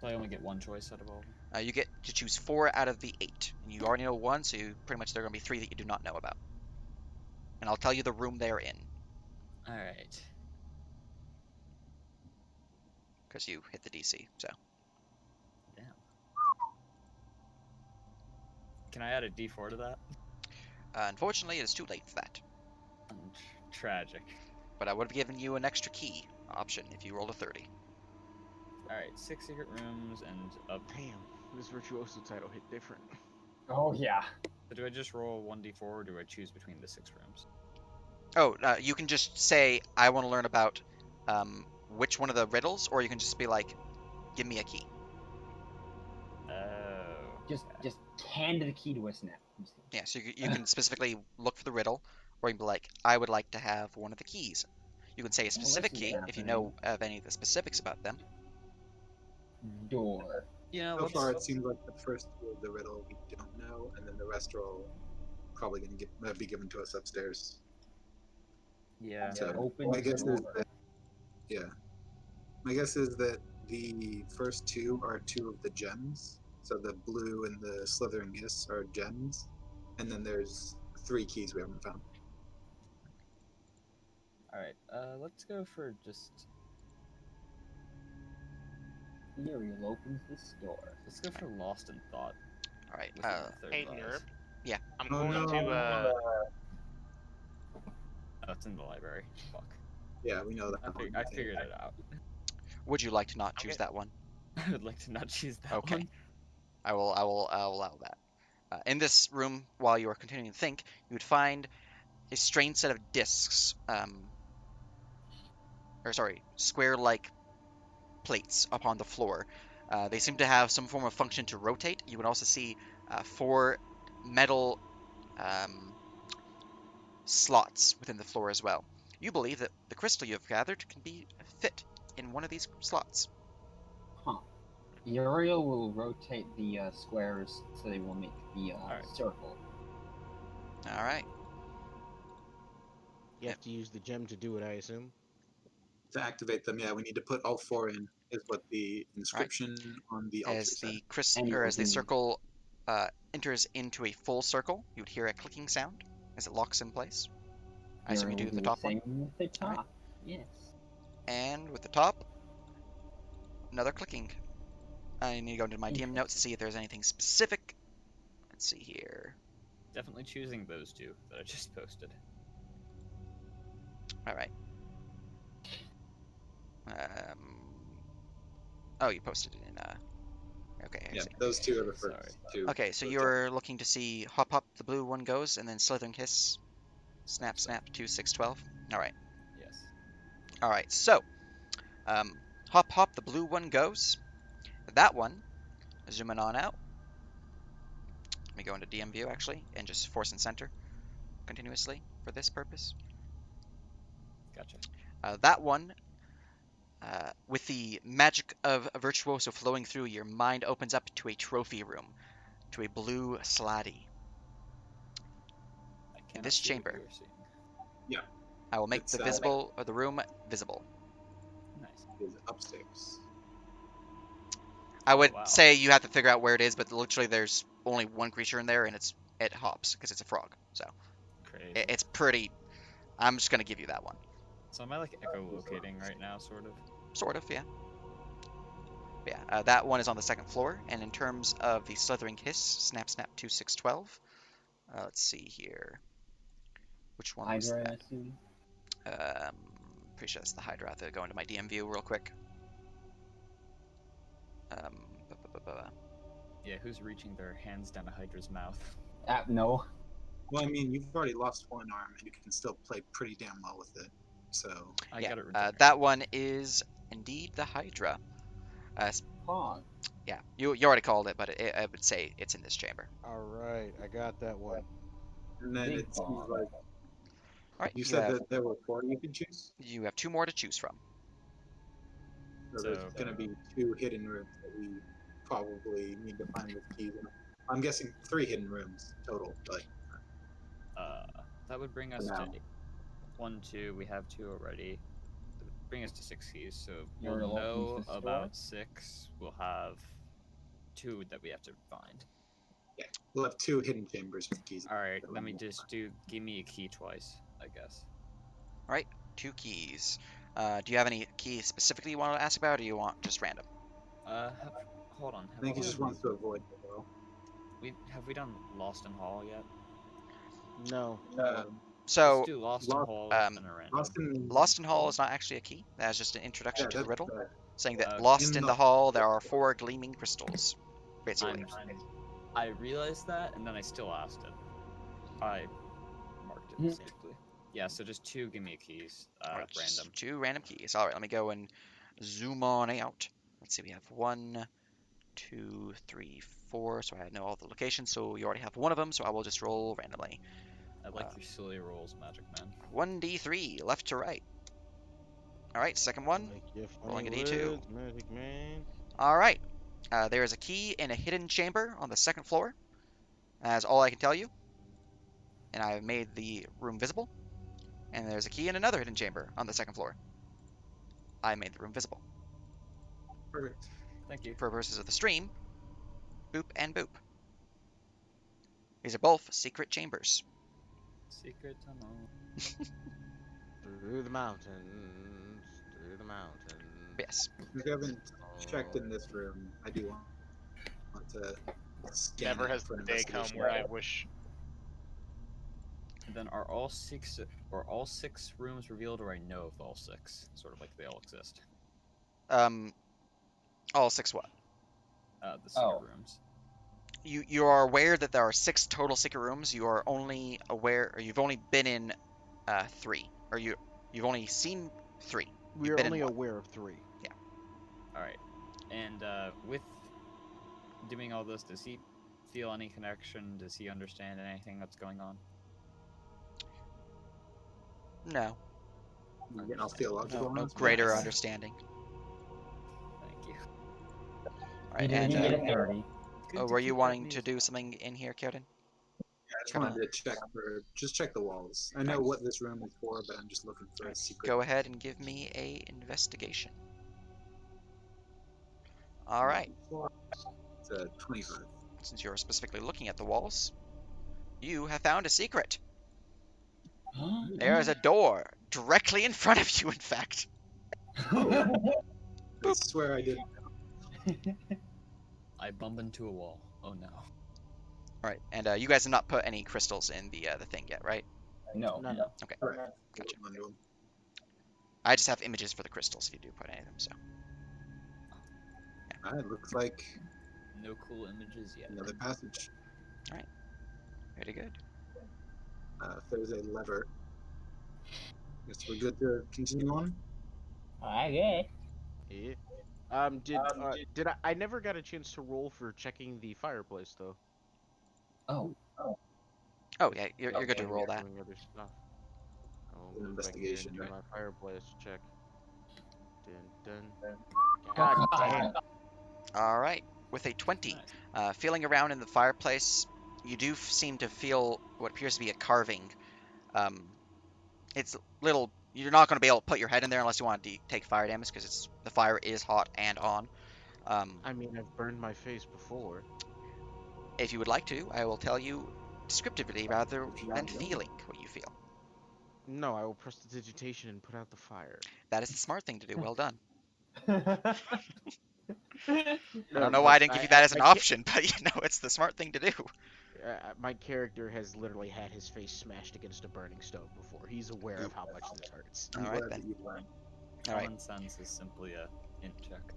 S3: So I only get one choice out of all of them.
S4: You get to choose 4 out of the 8. And you already know one, so pretty much there are going to be 3 that you do not know about. And I'll tell you the room they're in.
S3: All right.
S4: Because you hit the DC, so.
S3: Damn. Can I add a D4 to that?
S4: Unfortunately, it is too late for that.
S3: Tragic.
S4: But I would have given you an extra key option if you rolled a 30.
S3: All right, 6 secret rooms and up.
S9: Damn, this virtuoso title hit different.
S1: Oh yeah.
S3: So do I just roll 1d4 or do I choose between the 6 rooms?
S4: Oh, you can just say, I want to learn about which one of the riddles, or you can just be like, give me a key.
S3: Oh.
S1: Just hand the key to us now.
S4: Yeah, so you can specifically look for the riddle, or you can be like, I would like to have one of the keys. You can say a specific
S1: is
S4: key if you know of any of the specifics about them.
S1: Door.
S3: You know,
S5: So
S3: let's...
S5: far, it seems like the first two of the riddle we don't know, and then the rest are all probably going to be given to us upstairs.
S3: Yeah.
S5: So
S1: Open
S5: my guess is
S1: door.
S5: that, yeah, my guess is that the first 2 are 2 of the gems. So the blue and the slithering hiss are gems, and then there's 3 keys we haven't found.
S3: All right. Let's go for just...
S1: Uriel opens this door.
S3: Let's go for Lost in Thought.
S4: All right.
S3: Within the third
S6: Hey,
S3: lies.
S6: Nerb.
S4: Yeah.
S6: I'm
S5: Oh,
S6: going
S5: no.
S6: to.
S3: Oh, it's in the library. Fuck.
S5: Yeah, we know that.
S3: I figured it out.
S4: Would you like to not
S6: Okay.
S4: choose that one?
S3: I would like to not choose that
S4: Okay.
S3: one.
S4: I'll allow that. In this room, while you are continuing to think, you would find a strange set of discs, square-like plates upon the floor. They seem to have some form of function to rotate. You would also see 4 metal slots within the floor as well. You believe that the crystal you have gathered can be fit in one of these slots.
S1: Huh. Uriel will rotate the squares so they will make the
S3: Alright.
S1: circle.
S4: All right.
S9: You have to use the gem to do it, I assume.
S5: To activate them, yeah, we need to put all 4 in, is what the inscription on the altar
S4: As
S5: said.
S4: the circle enters into a full circle, you would hear a clicking sound as it locks in place. I assume you do the top one.
S1: With the top.
S4: Alright.
S1: Yes.
S4: And with the top, another clicking. I need to go into my DM notes to see if there's anything specific. Let's see here.
S3: Definitely choosing those 2 that I just posted.
S4: All right. Oh, you posted it in. Okay. I
S5: Yeah,
S4: see.
S5: those 2 are the first
S3: Sorry.
S5: 2.
S4: Okay, so you're looking to see hop hop, the blue one goes, and then slithering hiss, snap snap 2 6 12. All right.
S3: Yes.
S4: All right. So, hop hop, the blue one goes. That one, zooming on out. Let me go into DM view actually, and just force and center continuously for this purpose.
S3: Gotcha.
S4: That one, with the magic of a virtuoso flowing through, your mind opens up to a trophy room, to a blue slatty.
S3: I
S4: In
S3: cannot
S4: this
S3: see what
S4: chamber,
S3: you're seeing.
S4: I will make
S5: It's,
S4: the room visible.
S3: Nice.
S5: Is upstairs.
S4: I would
S3: wow.
S4: say you have to figure out where it is, but literally there's only one creature in there, and it hops because it's a frog. So
S3: Crazy.
S4: it's pretty. I'm just gonna give you that one.
S3: So am I like echolocating right now, sort of?
S4: Sort of, yeah. Yeah, that one is on the second floor, and in terms of the slithering hiss, snap snap 2 6 12. Let's see here. Which one was
S1: Hydra, I
S4: that?
S1: assume.
S4: Pretty sure that's the Hydra. I have to go into my DM view real quick. Um, bu- bu- bu- bu-
S3: Yeah, who's reaching their hands down a Hydra's mouth?
S1: No.
S5: Well, I mean, you've already lost 1 arm, and you can still play pretty damn well with it. So
S3: I
S4: yeah,
S3: got it regenerated.
S4: that one is indeed the Hydra.
S1: Hog.
S4: Yeah, you already called it, but I would say it's in this chamber.
S9: All right, I got that one.
S5: and then
S1: Big
S5: it seems
S1: hog.
S5: like
S4: All right,
S5: you said that there were 4 you could choose.
S4: you have 2 more to choose from.
S5: So there's
S3: So-
S5: going to be 2 hidden rooms that we probably need to find with keys in. I'm guessing 3 hidden rooms total, but
S3: That would bring us
S5: for
S3: to
S5: now.
S3: 1, 2. We have 2 already. That would bring us to 6 keys. So
S1: You're
S3: we'll
S1: welcome
S3: know
S1: to store.
S3: about 6. We'll have 2 that we have to find.
S5: Yeah, we'll have 2 hidden chambers with keys.
S3: All right. Let me just give me a key twice, I guess.
S4: All right, 2 keys. Do you have any keys specifically you want to ask about, or you want just random?
S3: Hold on.
S5: I think he just wants to avoid the world.
S3: Have we done Lost in Hall yet?
S9: No.
S4: So
S3: Let's do Lost in
S5: Lost-
S3: Hall
S4: um,
S3: and a random.
S4: Lost in Hall is not actually a key. That's just an introduction to the
S5: that's
S4: riddle,
S5: bad.
S4: saying that
S3: Okay.
S4: lost
S5: In
S4: in
S5: the-
S4: the hall there are 4 gleaming crystals. Basically.
S3: I realized that, and then I still asked it. I marked it simply. Yeah, so just 2 give me keys.
S4: Alright, just
S3: Random.
S4: 2 random keys. All right, let me go and zoom on out. Let's see, we have 1, 2, 3, 4. So I know all the locations. So you already have one of them. So I will just roll randomly.
S3: I like your silly rolls, Magic Man.
S4: 1d3, left to right. All right, second one.
S9: Like your
S4: Rolling
S9: funny
S4: a d2.
S9: words, Magic Man.
S4: All right. There is a key in a hidden chamber on the 2nd floor. That's all I can tell you. And I've made the room visible. And there's a key in another hidden chamber on the 2nd floor. I made the room visible.
S5: Perfect.
S3: Thank you.
S4: For purposes of the stream, boop and boop. These are both secret chambers.
S3: Secret tunnel.
S9: Through the mountains, through the mountains.
S4: Yes.
S5: If you haven't checked in this room, I do want to scan
S6: Never
S5: it
S6: has
S5: for
S6: the day come
S5: investigation.
S6: where I wish.
S3: And then are all 6 rooms revealed, or I know of all 6? Sort of like they all exist.
S4: All 6 what?
S3: The secret rooms.
S4: You are aware that there are 6 total secret rooms. You are only aware, or you've only been in 3, or you've only seen 3.
S9: We
S4: You've
S9: are
S4: been
S9: only
S4: in 1.
S9: aware of 3.
S3: Alright. And with doing all this, does he feel any connection? Does he understand anything that's going on?
S4: No,
S5: Yeah, I'll feel logical.
S4: no
S5: on this.
S4: greater
S3: Nice.
S4: understanding.
S3: Thank you.
S4: All right,
S1: You
S4: and
S1: didn't get a 30.
S4: were you wanting to do something in here, Kieran?
S5: I just wanted to check the walls. I know what this room is for, but I'm just looking for a secret.
S4: Go ahead and give me a investigation. All right.
S5: It's a 25.
S4: Since you're specifically looking at the walls, you have found a secret. There is a door directly in front of you, in fact.
S5: I swear I didn't.
S3: I bump into a wall. Oh no.
S4: All right, and you guys have not put any crystals in the thing yet, right?
S1: No.
S9: No.
S4: Okay,
S5: Correct.
S4: gotcha.
S5: Hold on to 'em.
S4: I just have images for the crystals if you do put any of them. So
S5: It looks like
S3: No cool images yet.
S5: another passage.
S4: very good.
S5: If there's a lever, guess we're good to continue on.
S1: I guess.
S9: Yeah. Did I never got a chance to roll for checking the fireplace though.
S1: Oh.
S4: Oh yeah, you're good to roll that.
S9: Doing other stuff. I'll
S5: An
S9: move back here and
S5: investigation,
S9: do
S5: right?
S9: my fireplace check. Dun dun. God damn.
S4: All right, with a 20,
S3: Nice.
S4: feeling around in the fireplace, you do seem to feel what appears to be a carving. It's little. You're not going to be able to put your head in there unless you want to take fire damage because the fire is hot and on.
S9: I mean, I've burned my face before.
S4: If you would like to, I will tell you descriptively rather than feeling what you feel.
S9: No, I will press the digitation and put out the fire.
S4: That is the smart thing to do. Well done.
S1: I
S4: I don't know why I didn't give you that as an option, but it's the smart thing to do.
S9: My character has literally had his face smashed against a burning stove before. He's aware of how much this hurts.
S5: I'm
S4: All right,
S5: glad
S4: then.
S5: that you learned.
S4: All right.
S3: Common sense is simply a int check.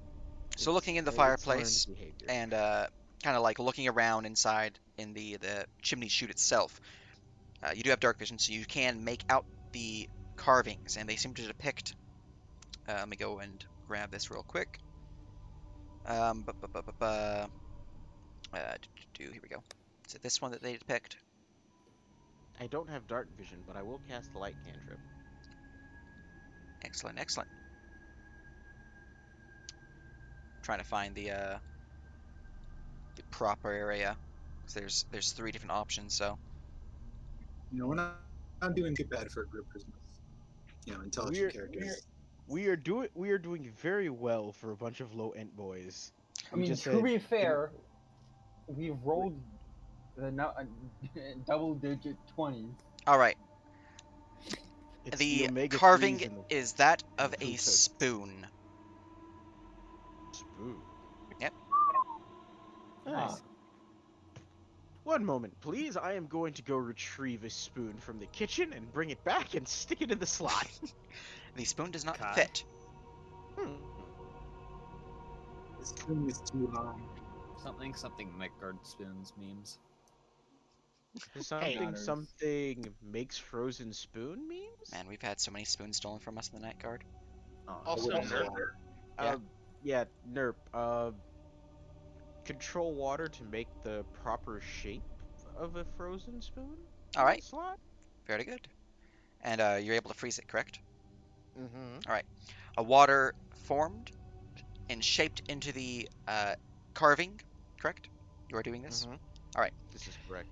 S4: So looking in the
S9: It's learned
S4: fireplace
S9: behavior.
S4: and kind of like looking around inside in the chimney chute itself, you do have dark vision, so you can make out the carvings, and they seem to depict. Let me go and grab this real quick. Here we go. Is it this one that they depict?
S9: I don't have dark vision, but I will cast the light cantrip.
S4: Excellent, excellent. Trying to find the proper area. 'Cause there's 3 different options. So
S5: We're not doing too bad for a group Christmas. Intelligent characters.
S9: We are doing very well for a bunch of low ent boys.
S1: I mean, to be fair, we rolled the double-digit 20s.
S4: all right.
S9: It's
S4: The
S9: omega
S4: carving
S9: 3s and the
S4: is that of a
S9: fructose.
S4: spoon.
S9: spoon.
S4: Yep.
S9: Nice. One moment, please. I am going to go retrieve a spoon from the kitchen and bring it back and stick it in the slot.
S4: The spoon does not
S3: Kai.
S4: fit.
S5: This spoon is too long.
S3: Something Midgard spoons memes.
S9: Something makes frozen spoon memes?
S4: Man, we've had so many spoons stolen from us in the night guard.
S3: Oh,
S6: Also,
S5: wouldn't
S6: Nerp.
S5: know.
S9: Yeah, Nerp. Control water to make the proper shape of a frozen spoon?
S4: All right.
S9: Slot?
S4: Very good. And you're able to freeze it, correct?
S9: Mm-hmm.
S4: All right. A water formed and shaped into the carving, correct? You are doing this?
S9: Mhm.
S4: All right.
S9: This is correct.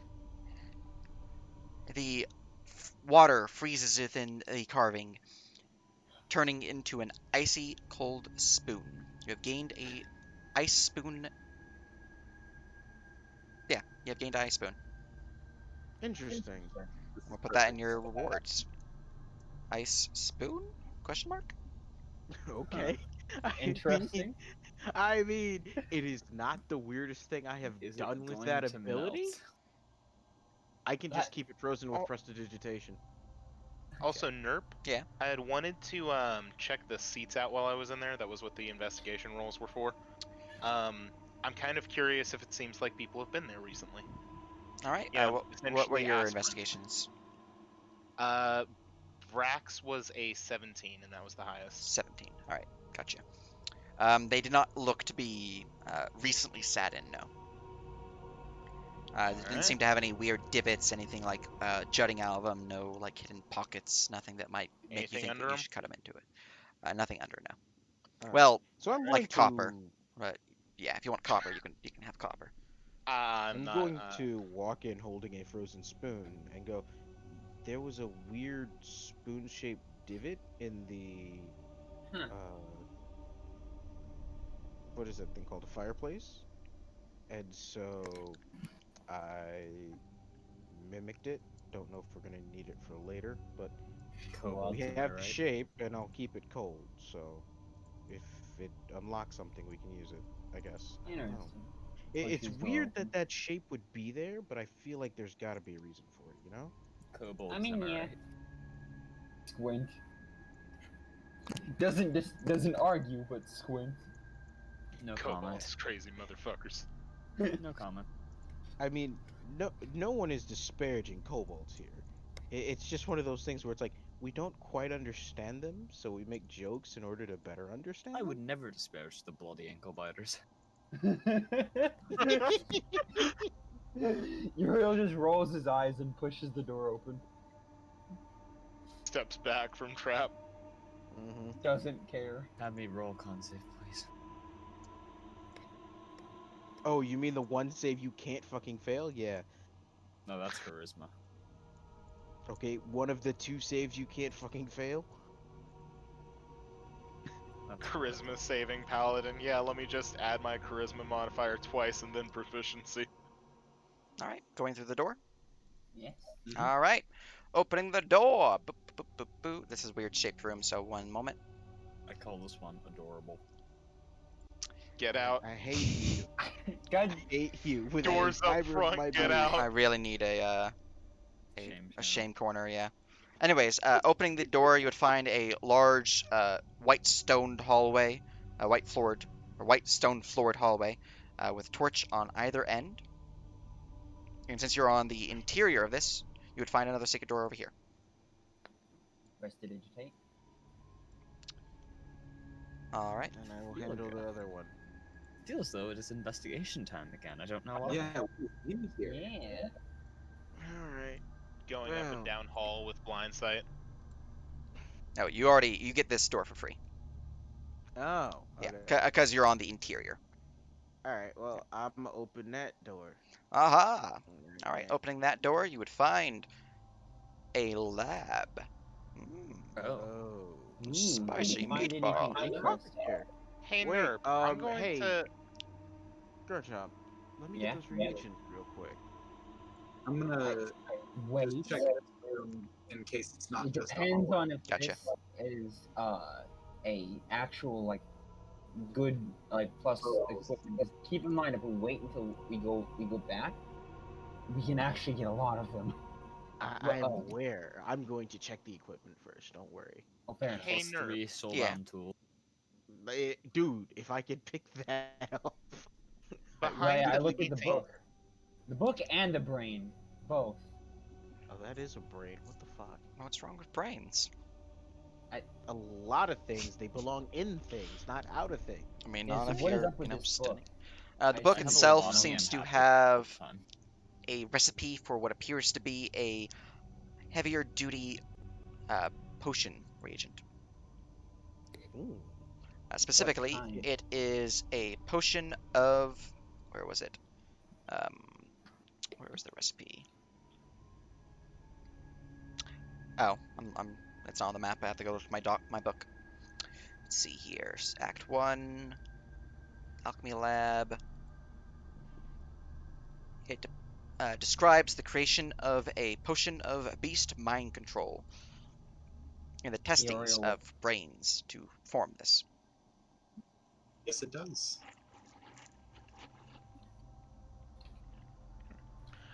S4: The water freezes within the carving, turning into an icy cold spoon. You have gained a ice spoon. Yeah, you have gained an ice spoon.
S9: Interesting.
S4: We'll put that in your rewards. Ice spoon? Question mark?
S9: Okay.
S1: Interesting.
S9: I mean, it is not the weirdest thing I have
S3: Is it
S9: done with
S3: going
S9: that
S3: to
S9: ability.
S3: melt?
S9: I can just
S1: That-
S9: keep it frozen with prestidigitation.
S6: Also, Nerp.
S4: Yeah.
S6: I had wanted to check the seats out while I was in there. That was what the investigation rolls were for. I'm kind of curious if it seems like people have been there recently.
S4: All right.
S6: Yeah,
S4: What were
S6: essentially
S4: your
S6: aspirin.
S4: investigations?
S6: Vrax was a 17, and that was the highest.
S4: 17. All right. Gotcha. They did not look to be recently sat in, no. They didn't
S6: Alright.
S4: seem to have any weird divots, anything like jutting out of them, no like hidden pockets, nothing that might make you
S6: Anything
S4: think
S6: under
S4: that you
S6: 'em?
S4: should cut them into it. Nothing under, no.
S9: Alright.
S4: Well,
S9: So I'm
S4: like
S9: going
S4: copper.
S9: to
S4: But yeah, if you want copper, you can have copper.
S9: I'm
S6: Not,
S9: going to walk in holding a frozen spoon and go, there was a weird spoon-shaped divot in the what is that thing called? A fireplace? And so I mimicked it. Don't know if we're gonna need it for later, but
S3: Cobalt,
S9: we
S3: am I
S9: have the
S3: right?
S9: shape and I'll keep it cold, so if it unlocks something we can use it, I guess. I don't know.
S1: Interesting.
S9: It's
S1: Pushes
S9: weird
S1: door.
S9: that shape would be there, but I feel like there's got to be a reason for it, you know?
S3: Cobalt,
S1: I mean,
S3: am I
S1: yeah.
S3: right?
S1: Squint. Doesn't argue, but squint.
S3: No comment.
S6: Cobalt's crazy motherfuckers.
S3: No comment.
S9: I mean, no one is disparaging kobolds here. It's just one of those things where it's like we don't quite understand them, so we make jokes in order to better understand
S3: I
S9: them.
S3: would never disparage the bloody ankle biters.
S1: Uriel just rolls his eyes and pushes the door open.
S6: Steps back from trap.
S9: Mm-hmm.
S1: Doesn't care.
S3: Have me roll con save, please.
S9: Oh, you mean the one save you can't fucking fail? Yeah.
S3: No, that's charisma.
S9: Okay, one of the 2 saves you can't fucking fail?
S3: That's
S6: Charisma saving paladin. Yeah, let me just add my charisma modifier twice and then proficiency.
S4: All right, going through the door.
S1: Yes.
S4: All right, opening the door. Boop, boop, boop, boop. This is a weird shaped room, so one moment.
S3: I call this one adorable.
S6: Get out.
S9: I hate you.
S1: God,
S9: I hate you with
S6: Doors
S9: the
S6: up
S9: fiber
S6: front,
S9: of my
S6: get
S9: being.
S6: out.
S4: I really need a
S3: Shame
S4: shame corner, yeah. Anyways, opening the door, you would find a large white stoned hallway, a white stone floored hallway, with torch on either end. And since you're on the interior of this, you would find another secret door over here.
S1: prestidigitate.
S4: All right.
S9: And I will
S3: Feel
S9: handle
S3: good.
S9: the other one.
S3: Feels though it is investigation time again. I don't know why.
S5: Yeah, we need here.
S1: Yeah.
S6: Alright. Going up
S9: Well.
S6: and down hall with blind sight.
S4: No, you get this door for free.
S9: Oh.
S4: Yeah,
S9: Okay.
S4: because you're on the interior.
S9: All right. Well, I'm gonna open that door.
S4: Aha!
S9: Right
S4: All right,
S9: there.
S4: opening that door, you would find a lab. Mm,
S3: Oh.
S9: Oh.
S4: spicy
S1: Did you find
S4: meat
S1: anything
S4: bar.
S1: interesting?
S9: Here.
S6: Hey,
S9: Wait.
S6: Nerp, I'm going
S9: Hey,
S6: to.
S9: Garchomp. Let me get
S1: Yeah.
S9: those reagents real quick.
S5: I'm gonna
S1: Wait.
S5: just check this room in case it's not
S1: It
S5: just a
S1: depends
S5: hallway.
S1: on if
S4: Gotcha.
S1: this is a actual like good like plus equipment. 'Cause keep in mind, if we wait until we go back, we can actually get a lot of them.
S9: I'm aware. I'm going to check the equipment first. Don't worry.
S1: Oh, fair enough.
S6: Hey,
S3: Plus
S6: Nerp.
S3: 3 soul
S4: Yeah.
S3: bound tool.
S9: Dude, if I could pick that up.
S6: Behind
S1: I
S6: the
S1: looked at the
S6: painting.
S1: the book and the brain, both.
S9: Oh, that is a brain. What the fuck?
S4: What's wrong with brains?
S9: A lot of things. They belong in things, not out of things.
S4: I mean,
S1: Yeah,
S4: not
S1: so
S4: if
S1: what is
S4: you're,
S1: up with this
S4: standing.
S1: book?
S4: The book
S3: I have a
S4: itself
S3: lobotomy
S4: seems
S3: and
S4: to
S3: haptic
S4: have
S3: this time.
S4: a recipe for what appears to be a heavier duty potion reagent.
S9: Ooh.
S4: Specifically,
S1: kind?
S4: it is a potion of. Where was it? Where was the recipe? Oh, it's not on the map. I have to go look at my book. Let's see here. Act 1, Alchemy Lab. It describes the creation of a potion of beast mind control and the testings
S1: Uriel.
S4: of brains to form this.
S5: Yes, it does.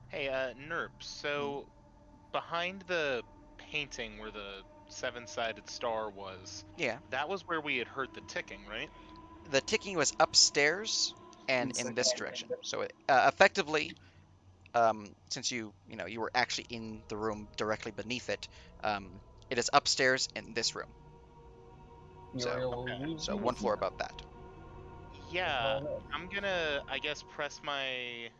S6: Hey, Nerp. So behind the painting where the seven-sided star was,
S4: Yeah.
S6: that was where we had heard the ticking, right?
S4: The ticking was upstairs and in this direction. So effectively, since you were actually in the room directly beneath it, it is upstairs in this room.
S1: Uriel,
S6: Okay.
S1: will you
S4: So
S1: please
S4: one floor above that.
S6: Yeah, I'm gonna, I guess, press my.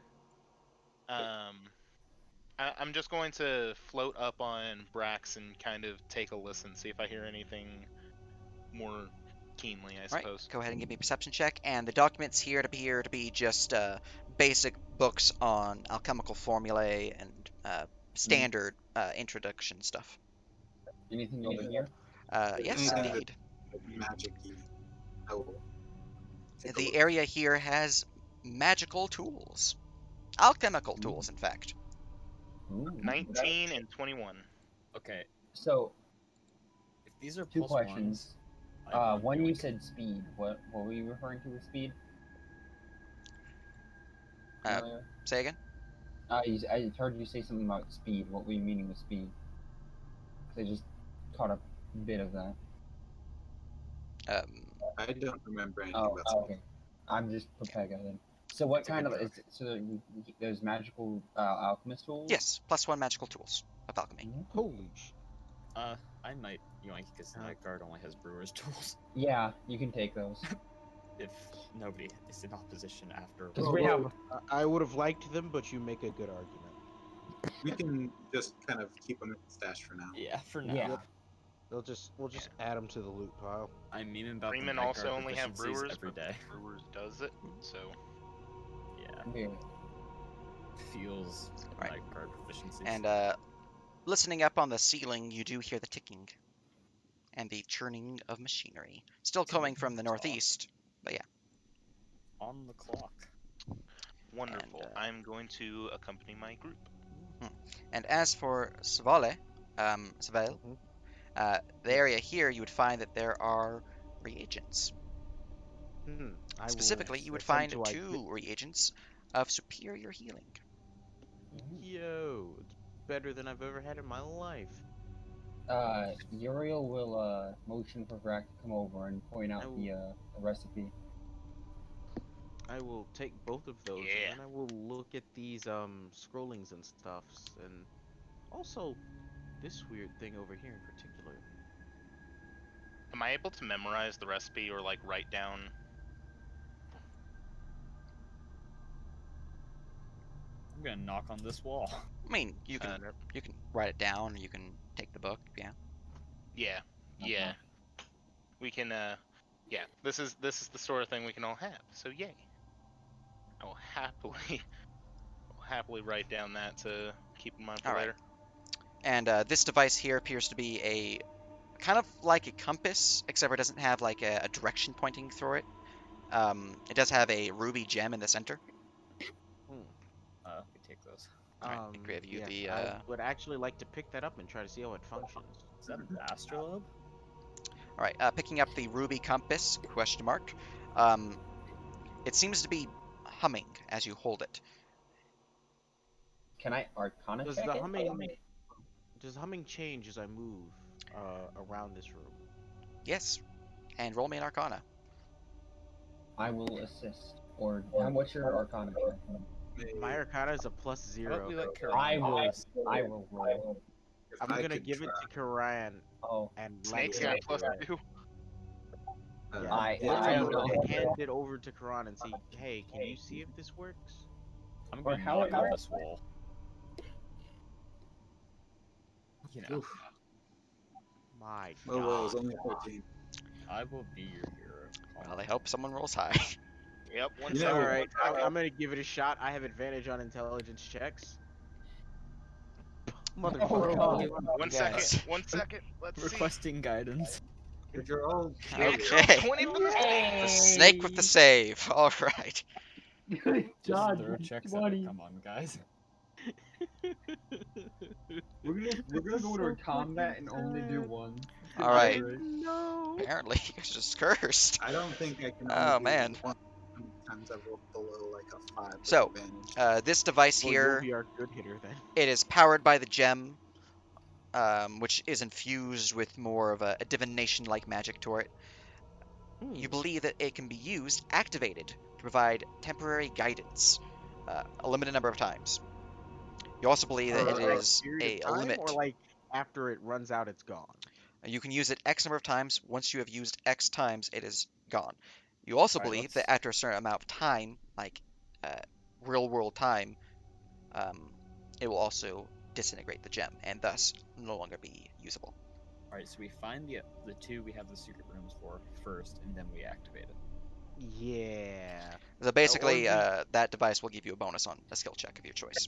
S6: I'm just going to float up on Brax and kind of take a listen, see if I hear anything more keenly, I
S4: All right,
S6: suppose.
S4: go ahead and give me a perception check. And the documents here appear to be just basic books on alchemical formulae and standard introduction stuff.
S1: Anything over here?
S4: Yes,
S5: Anything
S4: indeed.
S5: that's magic-y, I will take a
S4: The
S5: look.
S4: area here has magical tools, alchemical tools, in fact.
S1: Ooh,
S6: 19 and 21.
S3: Okay,
S1: So,
S3: if these are
S1: two
S3: plus
S1: questions.
S3: ones, I want
S1: One you
S3: yoink.
S1: said speed. What were you referring to with speed?
S4: Uh,
S1: Earlier?
S4: say again.
S1: I heard you say something about speed. What were you meaning with speed? 'Cause I just caught a bit of that.
S5: I don't remember anything
S1: Oh,
S5: about
S1: okay. I'm just Pepega then. So what
S5: That's a
S1: kind
S5: good
S1: of
S5: try.
S1: is so there's magical alchemist tools?
S4: Yes, +1 magical tools of alchemy.
S9: Holy sh!
S3: I might yoink because the night guard only has brewer's tools.
S1: Yeah, you can take those.
S3: If nobody is in opposition after.
S1: 'Cause
S9: Well,
S1: we have
S9: I would have liked them, but you make a good argument.
S5: We can just kind of keep them in the stash for now.
S3: Yeah, for now.
S1: yeah.
S9: We'll just add them to the loot pile.
S3: I'm memeing about the
S6: Freeman
S3: night
S6: also
S3: guard
S6: only have
S3: proficiencies
S6: brewers,
S3: every
S6: but
S3: day.
S6: brewers does it, so.
S3: Yeah,
S1: Yeah.
S3: feels
S4: Right.
S3: night guard proficiencies.
S4: And listening up on the ceiling, you do hear the ticking and the churning of machinery. Still coming from the northeast, but yeah.
S3: On the clock.
S6: Wonderful.
S4: And,
S6: I'm going to accompany my group.
S4: And as for Svale, Svel,
S9: Mhm.
S4: the area here, you would find that there are reagents.
S9: I will
S4: Specifically, you would
S9: attempt
S4: find
S9: to
S4: 2 reagents of superior healing.
S9: Yo, it's better than I've ever had in my life.
S1: Uriel will motion for Vrac to come over and point out the recipe.
S9: I will take both of those,
S6: Yeah.
S9: and then I will look at these scrollings and stuffs, and also this weird thing over here in particular.
S6: Am I able to memorize the recipe or, like, write down?
S3: I'm gonna knock on this wall.
S4: I mean, you can write it down, or you can take the book. Yeah.
S6: Yeah. Yeah. We can, yeah. This is the sort of thing we can all have, so yay. I will happily, write down that to keep in mind for
S4: All right.
S6: later.
S4: And this device here appears to be a kind of like a compass, except it doesn't have like a direction pointing through it. It does have a ruby gem in the center.
S9: Hmm.
S3: We take those.
S4: All right, I give you
S9: Yes,
S4: the.
S9: I would actually like to pick that up and try to see how it functions.
S3: Is that an astrolabe?
S4: All right, picking up the ruby compass question mark. It seems to be humming as you hold it.
S1: Can I Arcana
S9: Does
S1: check
S9: the
S1: it?
S9: humming change as I move around this room?
S4: Yes, and roll me an Arcana.
S1: I will assist. Or what's your Arcana check?
S9: My Arcana is a
S3: How about
S9: +0.
S3: we let
S1: I
S3: Karan
S1: will.
S3: pass?
S1: I will roll.
S5: If
S9: I'm
S5: I
S9: gonna
S5: could
S9: give it
S5: try,
S9: to Karan
S1: Oh,
S9: and let
S6: Snake's
S9: him
S6: got
S9: do it.
S6: +2.
S9: Yeah,
S1: I
S9: literally
S1: don't know.
S9: hand it over to Karan and say, "Hey, can you see if this works?"
S3: I'm
S1: Or
S3: gonna
S1: how
S3: knock
S1: about-
S3: on this wall. You know,
S7: Oof.
S9: My
S7: Oh well, it's
S9: God.
S7: only 13.
S3: I will be your hero.
S4: Well, I hope someone rolls high.
S6: Yep, one
S7: You
S6: second.
S7: know,
S9: All right, I'm gonna give it a shot. I have advantage on intelligence checks. Motherfucker.
S1: Oh,
S6: One
S9: Again.
S6: second. One second. Let's see.
S3: Requesting guidance.
S7: if you're all
S6: Natural
S4: Okay.
S6: 20 for the
S4: The snake with the save. All right.
S1: Good
S3: Just
S1: job.
S3: throw checks at it. Come on, guys.
S1: We're gonna go to a combat and only do one.
S4: All right.
S9: No.
S4: Apparently, you're just cursed.
S5: I don't think I can.
S4: Oh,
S5: only do
S4: man.
S5: One. How many times I've rolled below like a 5 with
S4: So,
S5: advantage.
S4: this device
S9: Well, you'll
S4: here,
S9: be our good hitter then.
S4: it is powered by the gem, which is infused with more of a divination-like magic to it. You believe that it can be used, activated, to provide temporary guidance, a limited number of times. You also believe that it
S9: For
S4: is
S9: period of
S4: a
S9: time,
S4: limit.
S9: or like after it runs out, it's gone.
S4: You can use it X number of times. Once you have used X times, it is gone. You also
S3: Alright,
S4: believe
S3: let's-
S4: that after a certain amount of time, like real world time, it will also disintegrate the gem and thus no longer be usable.
S3: Alright, so we find the two we have the secret rooms for first, and then we activate it.
S9: Yeah.
S4: So basically,
S9: Or
S4: that device will give you a bonus on a skill check of your choice.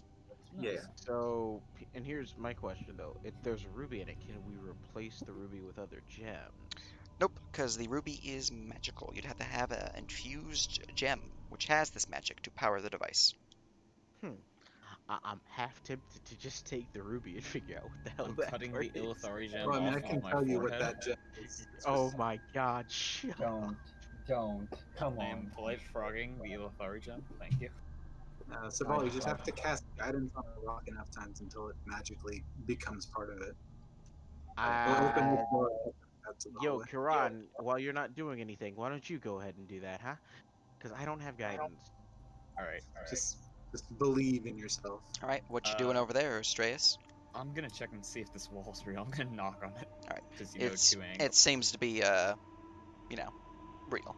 S7: Yeah.
S9: So, and here's my question though: if there's a ruby in it, can we replace the ruby with other gems?
S4: Nope, because the ruby is magical. You'd have to have an infused gem, which has this magic to power the device.
S9: I'm half tempted to just take the ruby and figure out what the hell
S3: I'm
S9: that
S3: cutting
S9: part
S3: the
S9: is.
S3: Illithari gem
S5: Well, I mean, I
S3: off
S5: can
S3: of my
S5: tell you what
S3: forehead.
S5: that gem is. It's
S9: Oh
S5: just-
S9: my God! Shut up.
S1: Don't. Come
S3: I am
S1: on.
S3: polite frogging the Illithari gem. Thank you.
S5: Saval, you just have to cast guidance on a rock enough times until it magically becomes part of it. It'll open the door out to the
S9: Yo,
S5: hallway.
S9: Kiran, while you're not doing anything, why don't you go ahead and do that, huh? Because I don't have guidance.
S3: Alright.
S5: Just believe in yourself.
S4: All right, what you doing over there, Straeus?
S3: I'm gonna check and see if this wall's real. I'm gonna knock on it.
S4: All right,
S3: Because, you know,
S4: it
S3: 2 angles.
S4: seems to be real.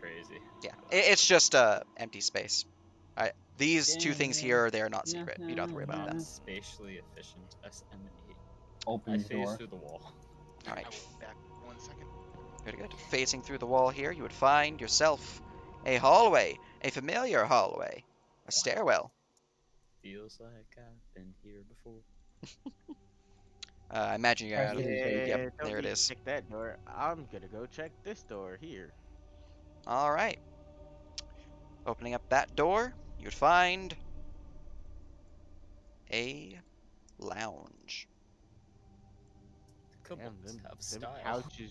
S3: Crazy.
S4: Yeah, it's just empty space. All right, these two things here, they are not secret. You don't have to worry about them.
S3: Spatially efficient SME.
S1: Open
S3: I
S1: the
S3: phase
S1: door.
S3: through the wall.
S4: All
S6: I
S4: right,
S6: will back 1 second.
S4: very good. Facing through the wall here, you would find yourself a hallway, a familiar hallway, a stairwell.
S3: Feels like I've been here before.
S4: I imagine you're gonna.
S1: Yeah,
S4: Yep,
S9: don't
S4: there it
S9: need to
S4: is.
S9: check that door. I'm gonna go check this door here.
S4: All right. Opening up that door, you would find a lounge.
S3: The
S9: Damn,
S3: Cupbolds
S9: them
S3: have style.
S9: couches.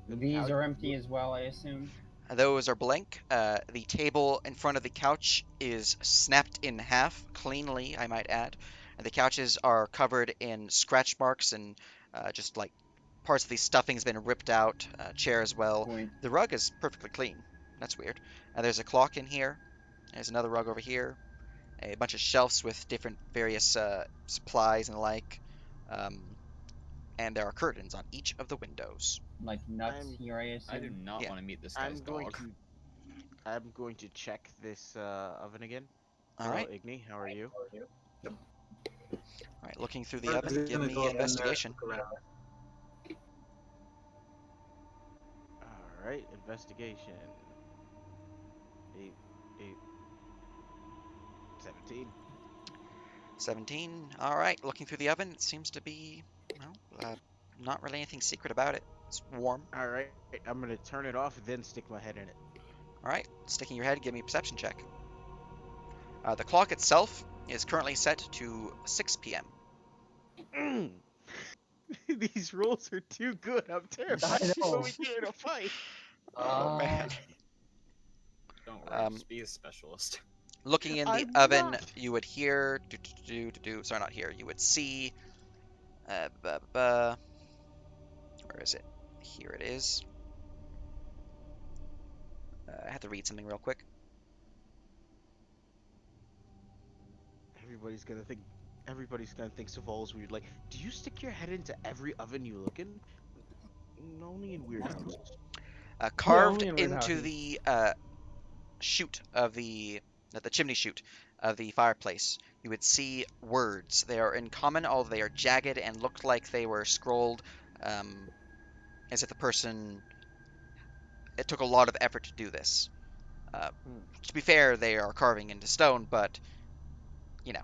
S9: them
S1: These
S9: couches
S1: are empty
S9: look-
S1: as well, I assume.
S4: Those are blank. The table in front of the couch is snapped in half, cleanly, I might add. And the couches are covered in scratch marks and just like parts of the stuffing's been ripped out. Chair as well.
S1: Point.
S4: The rug is perfectly clean. That's weird. There's a clock in here. There's another rug over here. A bunch of shelves with different various supplies and the like. Um, and there are curtains on each of the windows.
S1: Like nuts
S9: I'm-
S1: here, I
S3: I do
S1: assume.
S3: not
S4: Yeah.
S3: want to meet this guy's dog.
S9: I'm going to check this oven again.
S4: All
S9: Hello,
S4: right.
S9: Igni. How are you?
S4: All right. Looking through the
S5: First,
S4: oven.
S5: he's
S4: Give
S5: gonna
S4: me
S5: go up in there and
S4: investigation.
S5: look around.
S9: All right, investigation. Eight, 17.
S4: 17. All right. Looking through the oven, it seems to be, well, not really anything secret about it. It's warm.
S9: All right, I'm gonna turn it off, then stick my head in it.
S4: All right. Sticking your head, give me a perception check. The clock itself is currently set to 6 p.m.
S9: These rolls are too good. I'm terrified.
S1: I
S9: to
S1: know.
S9: Put me here in a fight.
S4: Oh man.
S3: Don't worry,
S4: Um,
S3: just be a specialist.
S4: Looking in the
S9: I'm
S4: oven,
S9: not.
S4: you would hear sorry, not hear. You would see. Where is it? Here it is. I have to read something real quick.
S9: Everybody's gonna think. Everybody's gonna think Saval's weird. Like, do you stick your head into every oven you look in? Only in weird houses.
S4: Carved
S1: only in weird
S4: into
S1: houses.
S4: the chute of the chimney chute of the fireplace, you would see words. They are in common, although they are jagged and look like they were scrolled, as if the person. It took a lot of effort to do this. To be fair, they are carving into stone, but you know,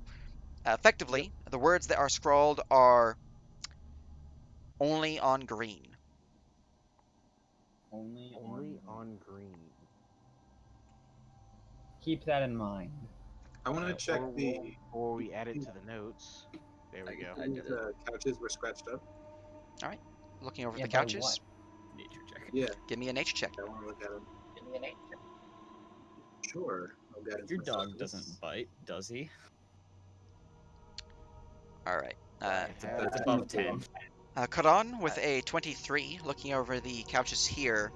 S4: effectively, the words that are scrawled are only on green.
S1: Only
S9: Only
S1: on.
S9: on green.
S1: Keep that in mind.
S5: I want to check
S9: Or we add it to the notes. There we go.
S3: I did it.
S5: couches were scratched up.
S4: All right, looking over
S1: Yeah,
S4: the
S1: by
S4: couches.
S1: what?
S3: Nature check.
S5: Yeah,
S4: Give me a nature check.
S5: I want to look at them. Sure, I'll get it.
S3: Your dog doesn't bite, does he?
S4: All right.
S3: It's above 10.
S4: Cut on with a 23. Looking over the couches here,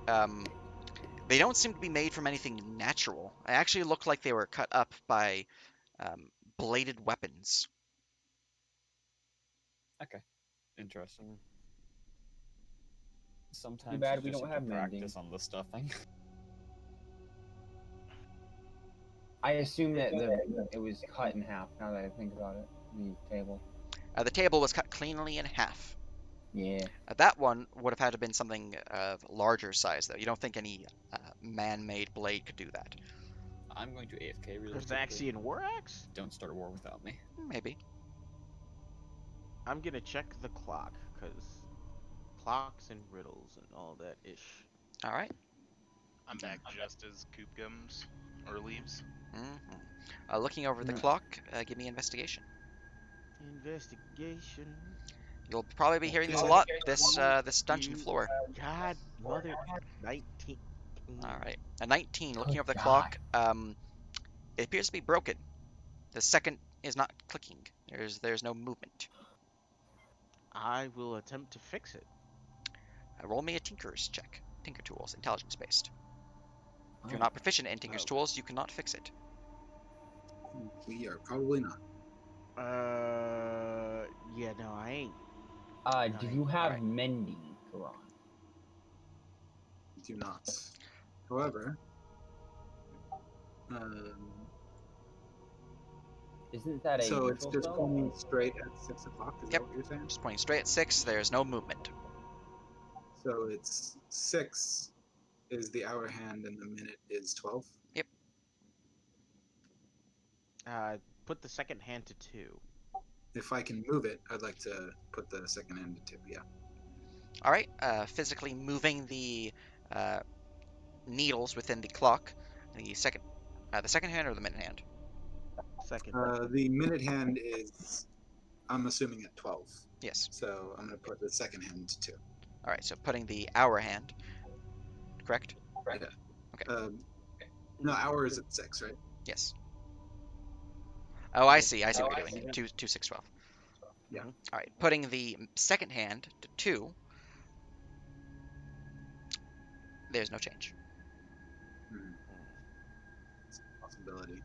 S4: they don't seem to be made from anything natural. They actually look like they were cut up by bladed weapons.
S3: Okay, interesting. Sometimes
S1: bad
S3: you
S1: we
S3: just
S1: don't
S3: have to
S1: have mending.
S3: practice on the stuffing.
S1: I assume that it was cut in half. Now that I think about it, the table.
S4: The table was cut cleanly in half.
S1: Yeah.
S4: That one would have had to have been something of larger size, though. You don't think any man-made blade could do that?
S3: I'm going to AFK really quickly.
S9: Xaxian War Axe?
S3: Don't start a war without me.
S4: Maybe.
S9: I'm gonna check the clock, because clocks and riddles and all that ish.
S4: All right.
S6: I'm back just as Coop comes or leaves.
S4: Looking over the
S1: Mm.
S4: clock, give me investigation.
S9: Investigation.
S4: You'll probably be hearing this a
S5: Yeah.
S4: lot. This dungeon floor.
S9: God, mother, 19.
S4: All right. A 19. Looking
S1: Good
S4: over the
S1: God.
S4: clock, it appears to be broken. The second is not clicking. There's no movement.
S9: I will attempt to fix it.
S4: Roll me a Tinker's check. Tinker Tools, intelligence based. If you're
S1: Oh.
S4: not proficient in Tinker's
S9: Oh.
S4: Tools, you cannot fix it.
S5: We are probably not.
S9: Yeah, no, I ain't.
S1: Do you have
S4: Alright.
S1: mending, Karan?
S5: We do not. However,
S1: Isn't that a
S5: so it's
S1: neutral
S5: just
S1: spell?
S5: pointing straight at 6 o'clock. Is
S4: Yep.
S5: that what you're saying?
S4: Just pointing straight at 6. There's no movement.
S5: So it's 6 is the hour hand and the minute is 12.
S9: Put the second hand to 2.
S5: If I can move it, I'd like to put the second hand to 2. Yeah.
S4: All right. Physically moving the needles within the clock. The second hand or the minute hand?
S9: Second.
S5: The minute hand is, I'm assuming, at 12.
S4: Yes.
S5: So I'm going to put the second hand to 2.
S4: All right. So putting the hour hand. Correct.
S5: Yeah.
S4: Okay.
S5: No, hour is at 6, right?
S4: Yes. Oh, I see. I see what you're doing. 2, 6, 12.
S5: Yeah.
S4: All right. Putting the second hand to 2. There's no change.
S5: It's a possibility.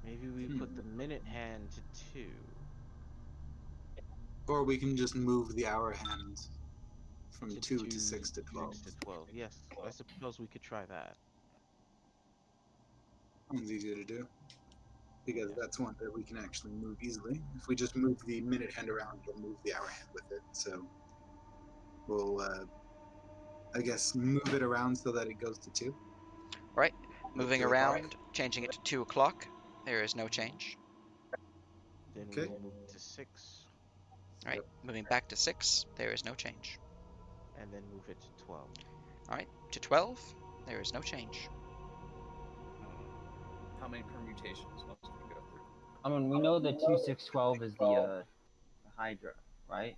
S9: Maybe we put the minute hand to 2.
S5: Or we can just move the hour hand from 2 to
S9: 2
S5: 6 to 12.
S9: 6 to 12. Yes, I suppose we could try that.
S5: One's easier to do. Because
S9: Yeah.
S5: that's one that we can actually move easily. If we just move the minute hand around, we'll move the hour hand with it. So we'll, I guess, move it around so that it goes to 2.
S4: Right. Moving
S5: 3 o'clock.
S4: around, changing it to 2 o'clock. There is no change.
S9: Then
S5: Okay.
S9: we'll move to 6,
S4: All right, moving back to 6. There is no change.
S9: and then move it to 12.
S4: All right, to 12. There is no change.
S3: How many permutations must we go through?
S1: I mean, we know that 2612 is the Hydra, right?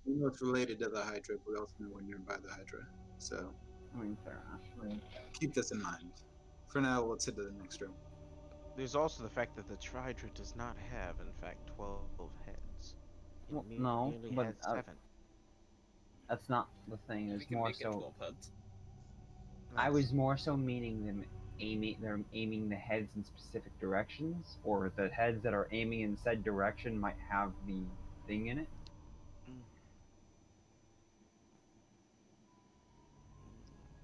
S5: We know it's related to the Hydra, but we also know we're nearby the Hydra. So
S1: I mean, fair enough.
S5: keep this in mind. For now, let's head to the next room.
S9: There's also the fact that the Tridra does not have, in fact, 12 heads. It
S1: Well, no,
S9: merely
S1: but
S9: has 7.
S1: that's not the thing.
S3: We
S1: It's
S3: can
S1: more
S3: make it
S1: so.
S3: 12 heads.
S1: I
S9: Nice.
S1: was more so meaning them they're aiming the heads in specific directions, or the heads that are aiming in said direction might have the thing in it.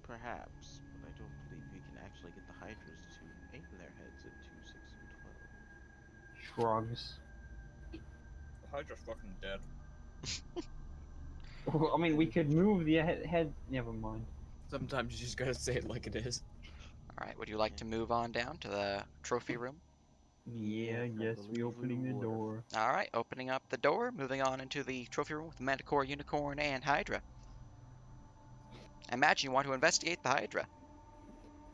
S9: Perhaps, but I don't believe we can actually get the Hydras to aim their heads at 2, 6, and 12.
S1: Shrugs.
S3: The Hydra's fucking dead.
S1: I mean, we could move the head. Never mind.
S3: Sometimes you just gotta say it like it is.
S4: All right, would you like to move on down to the trophy room?
S1: Yeah,
S9: Yes, I
S1: yes,
S9: believe
S1: we
S9: we
S1: opening the
S9: would.
S1: door.
S4: All right, opening up the door, moving on into the trophy room with Manticore, Unicorn, and Hydra. I imagine you want to investigate the Hydra.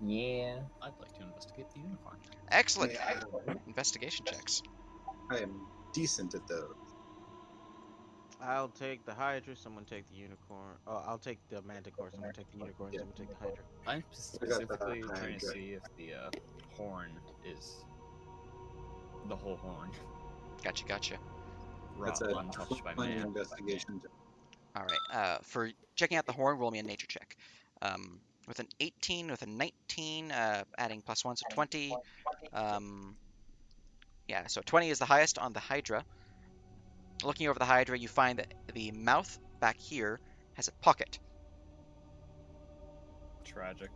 S1: Yeah.
S3: I'd like to investigate the unicorn.
S4: Excellent.
S5: Yeah,
S4: Investigation checks.
S5: I am decent at those.
S9: I'll take the Hydra, someone take the Unicorn. Oh, I'll take the Manticore, someone take the Unicorn,
S5: Yeah.
S9: someone take the Hydra.
S3: I'm
S5: I got the
S3: specifically trying to
S5: Hydra.
S3: see if the horn is the whole horn,
S4: Gotcha, gotcha.
S3: raw,
S5: That's a
S3: untouched by
S5: 20
S3: man.
S5: investigation.
S4: All right. For checking out the horn, roll me a nature check. With an 18, with a 19, adding +1, so 20. Yeah, so 20 is the highest on the Hydra. Looking over the Hydra, you find that the mouth back here has a pocket.
S3: Tragic.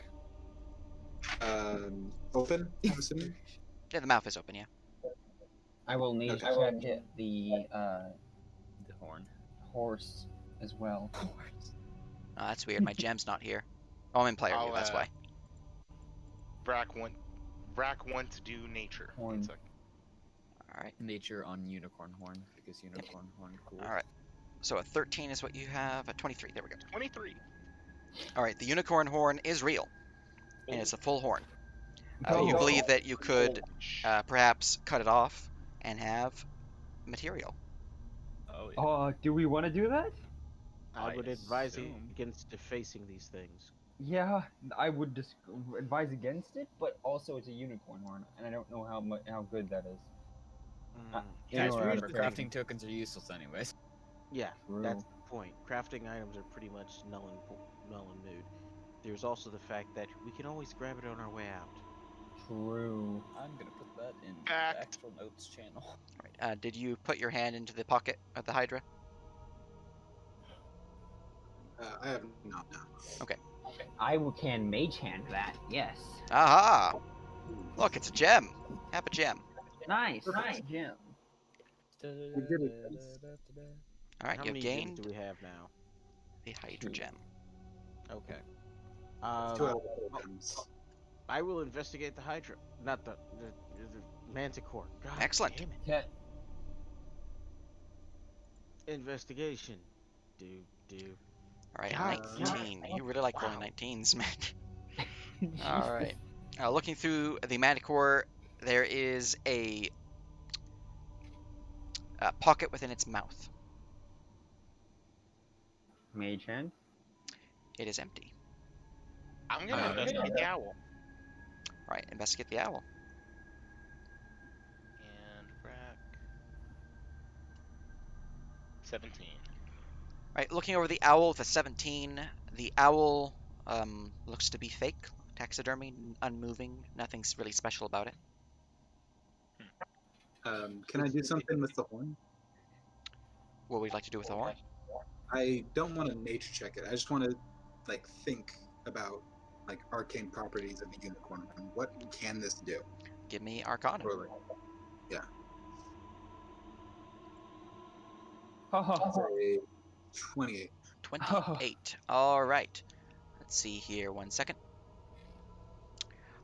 S5: Open, I'm assuming?
S4: Yeah, the mouth is open, yeah.
S1: I will need to
S5: Okay.
S1: check the
S3: The horn.
S1: horse as well.
S4: Oh, that's weird. My gem's not here. Oh, I'm in player view, that's why.
S6: Brack want to do nature. One
S1: Horn.
S6: sec.
S4: All right.
S3: Nature on unicorn horn, because unicorn horn cool.
S4: All right. So a 13 is what you have. A 23. There we go.
S6: 23.
S4: All right. The unicorn horn is real, and it's a full horn. You
S1: Oh.
S4: believe that you could perhaps cut it off and have material.
S3: Oh yeah.
S1: Do we want to do that?
S9: I
S3: I
S9: would advise
S3: assume.
S9: against defacing these things.
S1: Yeah, I would just advise against it, but also it's a unicorn horn, and I don't know how good that is. In
S3: Guys,
S1: or out
S3: remember
S1: of
S3: crafting
S1: crazy.
S3: tokens are useless anyways.
S9: Yeah,
S1: True.
S9: that's the point. Crafting items are pretty much null and mood. There's also the fact that we can always grab it on our way out.
S1: True.
S3: I'm gonna put that in
S6: Fact.
S3: the actual notes channel.
S4: All right. Did you put your hand into the pocket of the Hydra?
S5: I have not now.
S1: Can mage hand that. Yes.
S4: Aha! Look, it's a gem. Have a gem.
S1: Nice. Jim.
S5: We did it.
S4: All right.
S9: How
S4: You
S9: many gems
S4: gained
S9: do we have now?
S4: the Hydra gem.
S9: Okay.
S5: 2 out of 4 gems.
S9: I will investigate the Hydra, not the Manticore. God
S4: Excellent.
S9: damn it.
S1: Okay.
S9: Investigation. Do.
S4: All right.
S9: God,
S4: 19. You really like rolling
S9: wow.
S4: 19s, man. All right. Looking through the Manticore, there is a pocket within its mouth.
S1: Mage hand.
S4: It is empty.
S6: I'm gonna investigate the owl.
S4: All right. Investigate the owl.
S6: And Brack. 17.
S4: All right. Looking over the owl with a 17, the owl looks to be fake, taxidermy, unmoving. Nothing's really special about it.
S5: Can I do something with the horn?
S4: What would you like to do with the horn?
S5: I don't want to nature check it. I just want to think about arcane properties of the unicorn horn. What can this do?
S4: Give me Arcana.
S5: Or yeah.
S1: Oh,
S5: Say 28.
S4: 28. All right. Let's see here. 1 second.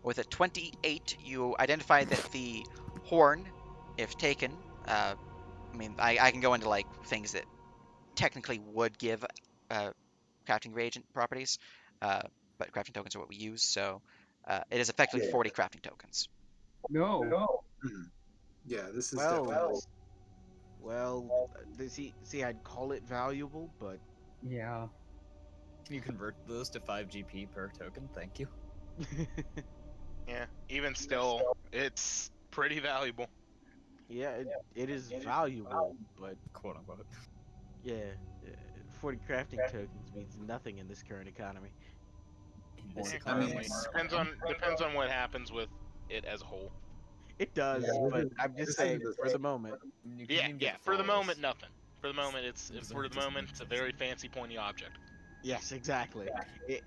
S4: With a 28, you identify that the horn, if taken, I mean, I can go into like things that technically would give crafting reagent properties, but crafting tokens are what we use, so it is effectively 40 crafting tokens.
S1: No.
S5: Yeah, this is
S9: Well,
S5: definitely.
S9: well, see, I'd call it valuable, but
S1: Yeah.
S3: Can you convert those to 5 GP per token? Thank you.
S6: Yeah, even still, it's pretty valuable.
S9: yeah, it is valuable, but
S3: Quote unquote.
S9: yeah, 40 crafting tokens means nothing in this current economy.
S3: In this
S6: Yeah,
S5: I mean,
S3: economy.
S6: depends on what happens with it as a whole.
S9: It does,
S5: Yeah,
S9: but I'm just
S5: this
S9: saying,
S5: is
S9: for the moment,
S3: You
S6: Yeah,
S3: couldn't even
S6: yeah.
S3: get
S6: For the
S3: followers.
S6: moment, nothing. For the moment, it's
S3: It
S6: for the
S3: doesn't
S6: moment, it's a
S3: exist.
S6: very fancy, pointy object.
S9: yes, exactly. It,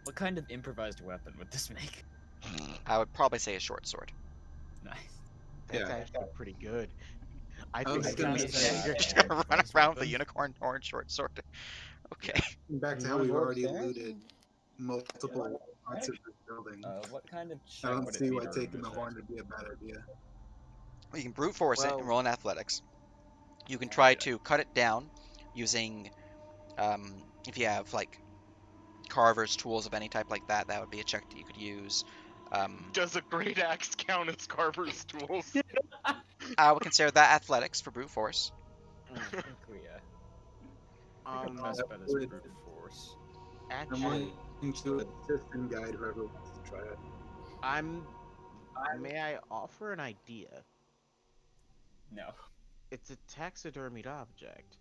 S3: What kind of improvised weapon would this make?
S4: I would probably say a short sword.
S3: Nice.
S9: that's
S5: Yeah.
S9: actually pretty good. I
S5: I
S9: think
S5: was
S9: I
S5: gonna
S9: can be
S5: say-
S9: standard.
S4: Just gonna run
S3: improvised
S4: around with a
S3: weapon.
S4: unicorn horn short sword. Okay.
S5: Back to
S1: You
S5: how
S1: wanna
S5: we've
S1: go
S5: already
S1: upstairs?
S5: looted multiple parts of this building.
S3: What kind of
S5: I
S3: check
S5: don't
S3: would it
S5: see
S3: be
S5: why
S3: to
S5: taking
S3: remove
S5: the
S3: it?
S5: horn would be a bad idea.
S4: You can brute force it and
S9: Well-
S4: roll in athletics. You can
S3: Yeah,
S4: try
S3: good
S4: to cut it down using, if you have like carver's tools of any type like that, that would be a check that you could use.
S6: Does a great axe count as carver's tools?
S4: I would consider that athletics for brute force.
S3: I think we think
S9: Um,
S3: our best bet is
S5: would-
S3: brute force.
S5: I'm
S9: actually,
S5: willing to assist and guide whoever wants to try it.
S9: may I offer an idea?
S3: No.
S9: It's a taxidermied object.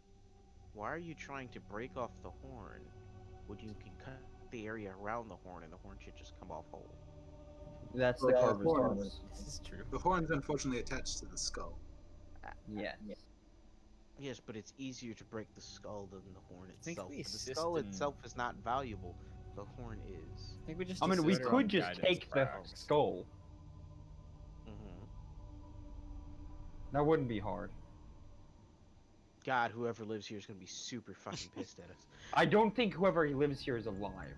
S9: Why are you trying to break off the horn when you can cut the area around the horn and the horn should just come off whole?
S1: That's the
S5: Well,
S1: carver's
S5: horns.
S1: tools.
S3: This is true.
S5: The horn's unfortunately attached to the skull.
S1: Yeah.
S9: Yes, but it's easier to break the skull than the horn
S3: think
S9: itself.
S3: we
S9: The
S3: assist
S9: skull
S3: in-
S9: itself is not valuable. The horn is.
S3: I think we just.
S1: I mean, we
S3: assist
S1: could
S3: on
S1: just
S3: guidance
S1: take the
S3: checks.
S1: skull.
S9: Mm-hmm.
S1: That wouldn't be hard.
S9: God, whoever lives here is gonna be super fucking pissed at us.
S1: I don't think whoever lives here is alive.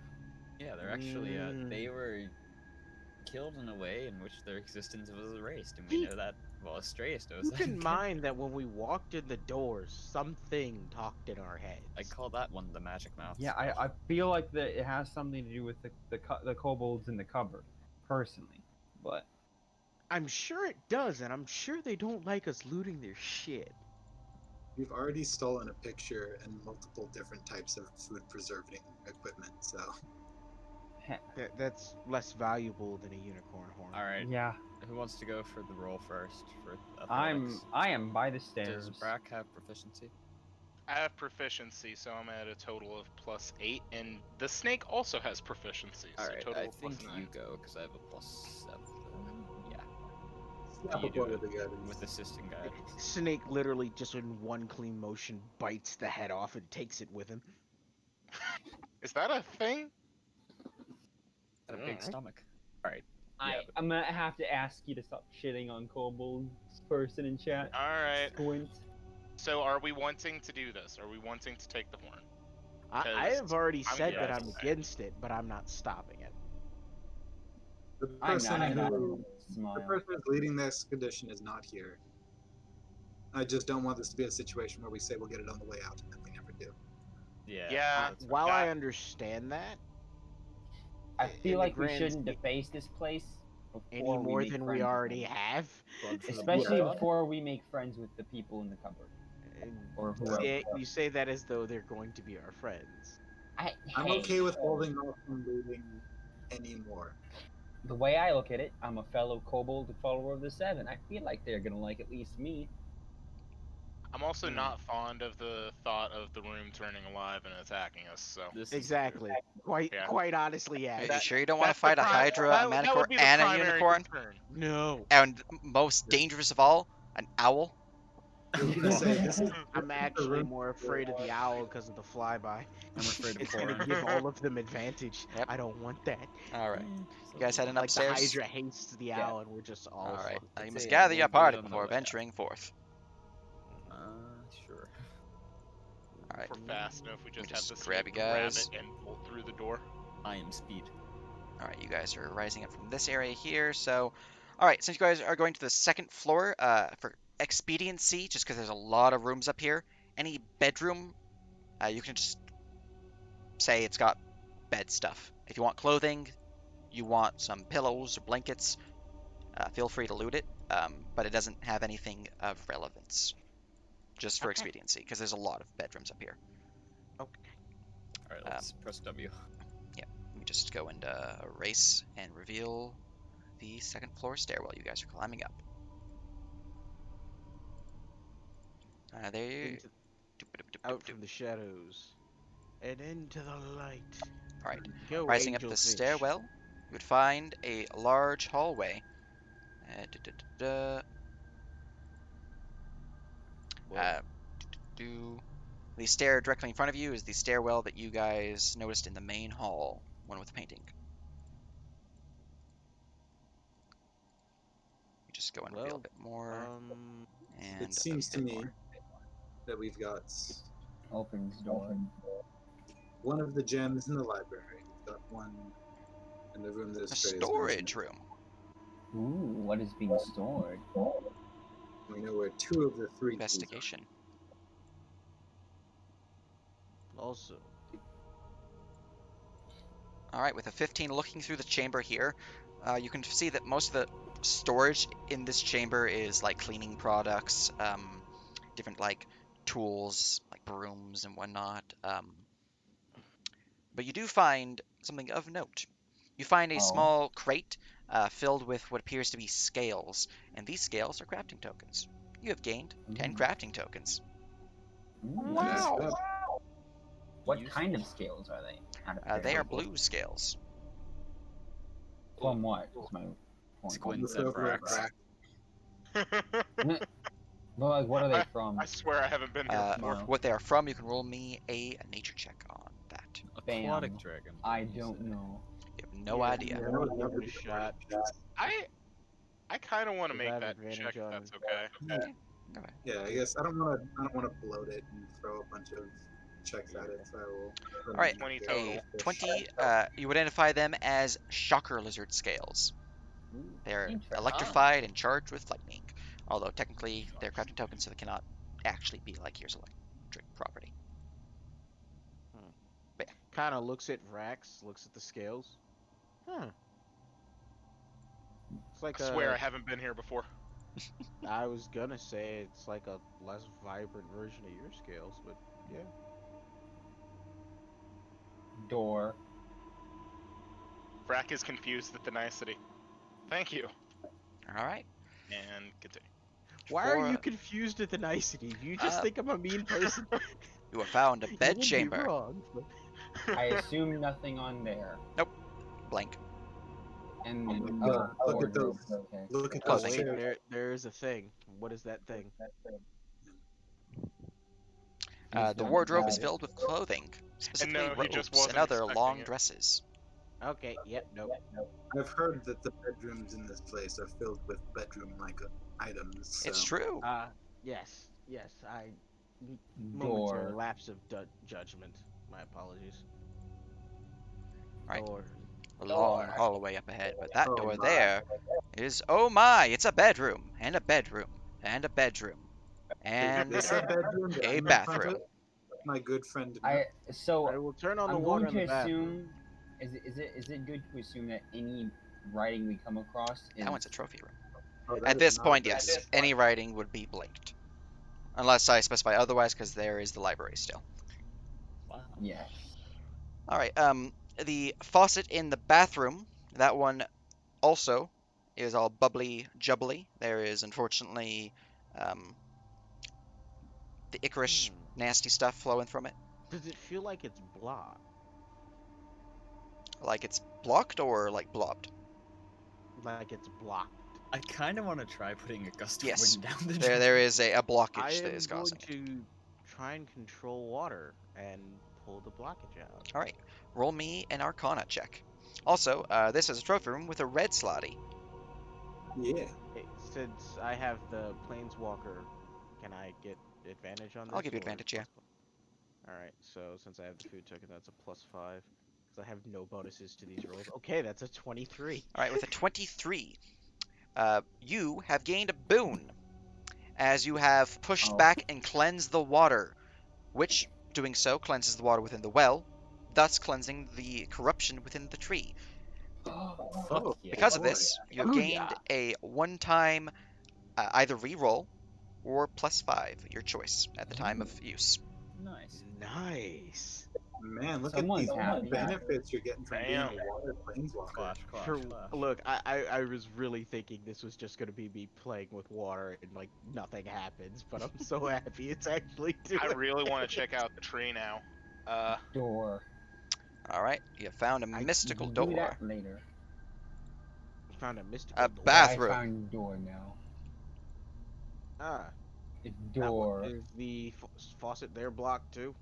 S3: Yeah, they're actually.
S9: Mm.
S3: They were killed in a way in which their existence was erased, and we know that. Well, Astreus knows
S9: Keep
S3: that.
S9: in mind that when we walked in the doors, something talked in our heads.
S3: I call that one the magic mouth.
S1: Yeah, I feel like that it has something to do with the kobolds in the cupboard, personally. But
S9: I'm sure it does, and I'm sure they don't like us looting their shit.
S5: We've already stolen a picture and multiple different types of food preserving equipment, so
S9: That's less valuable than a unicorn horn.
S3: All right.
S1: yeah,
S3: Who wants to go for the roll first for athletics?
S1: I am by the stairs.
S3: Does Brack have proficiency?
S6: I have proficiency, so I'm at a total of +8, and the snake also has proficiency, so
S3: All right.
S6: total
S3: I
S6: of
S3: think
S6: +9.
S3: you go because I have a +7. Yeah.
S5: slap
S3: You
S5: a
S3: do
S5: blow
S3: it
S5: with the guidance.
S3: with assisting guidance.
S9: Snake literally just in one clean motion bites the head off and takes it with him.
S6: Is that a thing?
S3: Got a big stomach. All right.
S1: I'm gonna have to ask you to stop shitting on kobolds, person in chat.
S6: All right.
S1: Squint.
S6: So, are we wanting to do this? Are we wanting to take the horn?
S9: I
S6: 'Cause
S9: have already
S6: I'm
S9: said that
S6: gonna
S9: I'm
S6: say-
S9: against it, but I'm not stopping it.
S5: The
S1: I'm
S5: person
S1: not.
S5: who the
S1: Smile.
S5: person who's leading the expedition is not here. I just don't want this to be a situation where we say we'll get it on the way out and then we never do.
S3: Yeah.
S6: Yeah.
S3: that's
S9: While
S6: that-
S9: I understand that,
S1: I
S9: in
S1: feel
S9: the
S1: like we
S9: grand
S1: shouldn't
S9: scheme-
S1: deface this place
S9: any
S1: before
S9: more
S1: make
S9: than
S1: friends
S9: we
S1: with
S9: already
S1: them.
S9: have.
S3: Blood for the
S1: Especially
S3: blood.
S1: before we make friends with the people in the cupboard. Or whoever.
S9: You say that as though they're going to be our friends.
S5: I'm okay with holding off on looting anymore.
S1: The way I look at it, I'm a fellow kobold follower of the Seven. I feel like they're gonna like at least me.
S6: I'm also not fond of the thought of the room turning alive and attacking us. So
S3: This is true.
S9: Exactly. Quite honestly, yeah.
S4: Are you sure you don't want to
S6: that's the
S4: fight a
S6: pri-
S4: hydra, a
S6: that would
S4: manticore,
S6: be the
S4: and a
S6: primary
S4: unicorn?
S6: concern.
S9: No.
S4: And most dangerous of all, an owl?
S5: I was gonna say, this is
S9: I'm actually more afraid of the owl because of the flyby.
S3: I'm afraid of
S9: It's gonna
S3: horn.
S9: give all of them advantage.
S4: Yep.
S9: I don't want that.
S4: All right. You guys heading
S9: Like the
S4: upstairs?
S9: Hydra hates the
S1: Yeah.
S9: owl, and we're just all.
S4: All right.
S9: fucked.
S4: You
S3: I'd
S4: must
S3: say
S4: gather
S3: we'll
S4: your
S3: do
S4: party
S3: it on the
S4: before
S3: way out.
S4: venturing forth.
S3: Sure.
S4: All right.
S6: We're fast enough. We just
S4: Just
S6: have to
S4: grab you
S6: grab
S4: guys.
S6: it and bolt through the door.
S3: I am speed.
S4: All right, you guys are rising up from this area here. So, all right, since you guys are going to the second floor, for expediency, just because there's a lot of rooms up here, any bedroom, you can just say it's got bed stuff. If you want clothing, you want some pillows or blankets, feel free to loot it, but it doesn't have anything of relevance, just for
S2: Okay.
S4: expediency, because there's a lot of bedrooms up here.
S3: All right, let's press W.
S4: Yeah, let me just go and erase and reveal the second floor stairwell you guys are climbing up. There.
S9: Into, out from the shadows and into the light.
S4: All right,
S9: Go,
S4: rising up the
S9: angelfish.
S4: stairwell, you would find a large hallway.
S9: Whoa.
S4: The stair directly in front of you is the stairwell that you guys noticed in the main hall, one with painting. You just go and reveal a
S9: Well,
S4: bit more, and
S5: It seems
S4: a
S5: to
S4: bit
S5: me
S4: more.
S5: that we've got
S1: Opens door.
S5: one of the gems in the library. We've got one in the room that is
S4: A
S5: Frey's
S4: storage room.
S1: Ooh, what is being stored?
S5: We know where two of the three keys
S4: Investigation.
S9: also.
S4: All right, with a 15 looking through the chamber here, you can see that most of the storage in this chamber is like cleaning products, different like tools, like brooms and whatnot. But you do find something of note. You find a
S1: Oh.
S4: small crate filled with what appears to be scales, and these scales are crafting tokens. You have gained 10 crafting tokens.
S1: Ooh,
S5: Nice.
S4: Wow!
S1: What kind of scales are they? Out of
S4: They are
S1: curiosity?
S4: blue scales.
S1: From what? Is my point.
S3: Squints
S5: Look
S3: and
S5: over at
S3: Brax.
S5: Brax.
S1: Well, like, what are they from?
S6: I swear I haven't been here before.
S1: Smile.
S4: What they are from, you can roll me a nature check on that.
S3: Aquatic
S1: Bam.
S3: dragon.
S1: I
S3: you
S1: don't
S3: say.
S1: know.
S4: You have no
S9: Yeah,
S4: idea.
S5: Yeah, I would never
S9: give it a
S5: be
S9: shot.
S6: I kind of want to
S9: Does
S6: make
S9: have
S6: that
S9: advantage
S6: check if
S9: on-
S6: that's okay.
S4: Go ahead.
S5: Yeah, I guess I don't want to bloat it and throw a bunch of checks at it. So I will.
S4: All right,
S6: 20
S4: a
S6: total.
S4: 20. You identify them as shocker lizard scales. They're
S1: Interesting.
S4: electrified and charged with lightning, although technically they're crafting tokens, so they cannot actually be like here's electric property.
S9: Kind of looks at Vrax, looks at the scales. Huh. It's like
S6: I swear I haven't been here before.
S9: I was gonna say it's like a less vibrant version of your scales, but yeah.
S1: Door.
S6: Brack is confused at the nicety. Thank you.
S4: All right.
S6: And continue.
S9: Why are
S4: For-
S9: you confused at the nicety? Do you just
S4: Uh,
S9: think I'm a mean person?
S4: You have found a
S9: You
S4: bed
S9: would be
S4: chamber.
S9: wrong, but-
S1: I assume nothing on there.
S4: Blank.
S1: And
S5: Look at those.
S1: wardrobe. Okay.
S5: Look at
S9: Oh
S5: those
S4: Clothing.
S9: wait,
S5: chairs.
S9: there is a thing. What is that thing?
S4: The wardrobe is filled with clothing, specifically
S6: no, he just
S4: robes and
S6: wasn't
S4: other
S6: expecting
S4: long
S6: it.
S4: dresses.
S9: Okay, yep, nope.
S5: I've heard that the bedrooms in this place are filled with bedroom-like items. So.
S4: It's true.
S9: Yes, I momentary
S1: Door.
S9: lapse of judgment. My apologies.
S4: Right.
S9: Door.
S4: A long hallway up ahead, but that
S5: Oh
S4: door
S5: my.
S4: there is, oh my, it's a bedroom, and a bedroom, and a bedroom, and
S5: Is this a bedroom that
S4: a
S5: I'm in front
S4: bathroom.
S5: of? My good friend.
S1: I
S9: I will turn on the
S1: I'm
S9: water
S1: going
S9: in the
S1: to
S9: bathroom.
S1: assume. Is it good to assume that any writing we come across is
S4: That one's a trophy room.
S5: Oh, that
S4: At
S5: is
S4: this
S5: not
S4: point,
S5: a bedroom.
S4: yes, any writing would be blinked. Unless I specify otherwise, because there is the library still.
S3: Wow.
S1: yes.
S4: Alright, the faucet in the bathroom, that one also is all bubbly jubbly. There is, unfortunately, the Icarus nasty stuff flowing from it.
S9: Does it feel like it's blocked?
S4: Like it's blocked or like blobbed?
S9: Like it's blocked.
S3: I kind of want to try putting a gust of
S4: Yes.
S3: wind down the
S4: There
S3: drain.
S4: is a
S9: I
S4: blockage that
S9: am
S4: is
S9: going
S4: causing it.
S9: to try and control water and pull the blockage out.
S4: Alright, roll me an Arcana check. Also, this is a trophy room with a red slotty.
S5: Yeah.
S9: Hey, since I have the planeswalker, can I get advantage on this?
S4: I'll give you
S9: or
S4: advantage, yeah.
S9: Alright, so since I have the food token, that's a +5. Because I have no bonuses to these rolls. Okay, that's a 23.
S4: All right, with a 23, you have gained a boon as you have pushed
S1: Oh.
S4: back and cleansed the water, which, doing so, cleanses the water within the well, thus cleansing the corruption within the tree.
S1: Fuck yeah.
S4: Because of
S5: boy.
S4: this, you have
S1: Oh,
S4: gained a one-time either re-roll or +5, your choice, at the time of use.
S3: Nice.
S9: Nice.
S5: Man, look
S1: Someone's
S5: at these
S1: happy.
S5: benefits you're getting from being a
S6: Damn.
S5: water planeswalker.
S3: Clash, clash,
S9: For
S3: clash.
S9: look, I was really thinking this was just gonna be me playing with water and like nothing happens, but I'm so happy it's actually doing.
S6: I really want to check out the tree now.
S1: Door.
S4: All right, you have found a
S9: I-
S4: mystical
S1: You can do
S4: door.
S1: that later.
S9: Found a mystical
S4: A
S9: door.
S4: bathroom.
S1: I found a door now.
S9: Ah,
S1: A
S9: that one-
S1: door.
S9: is the faucet there blocked too?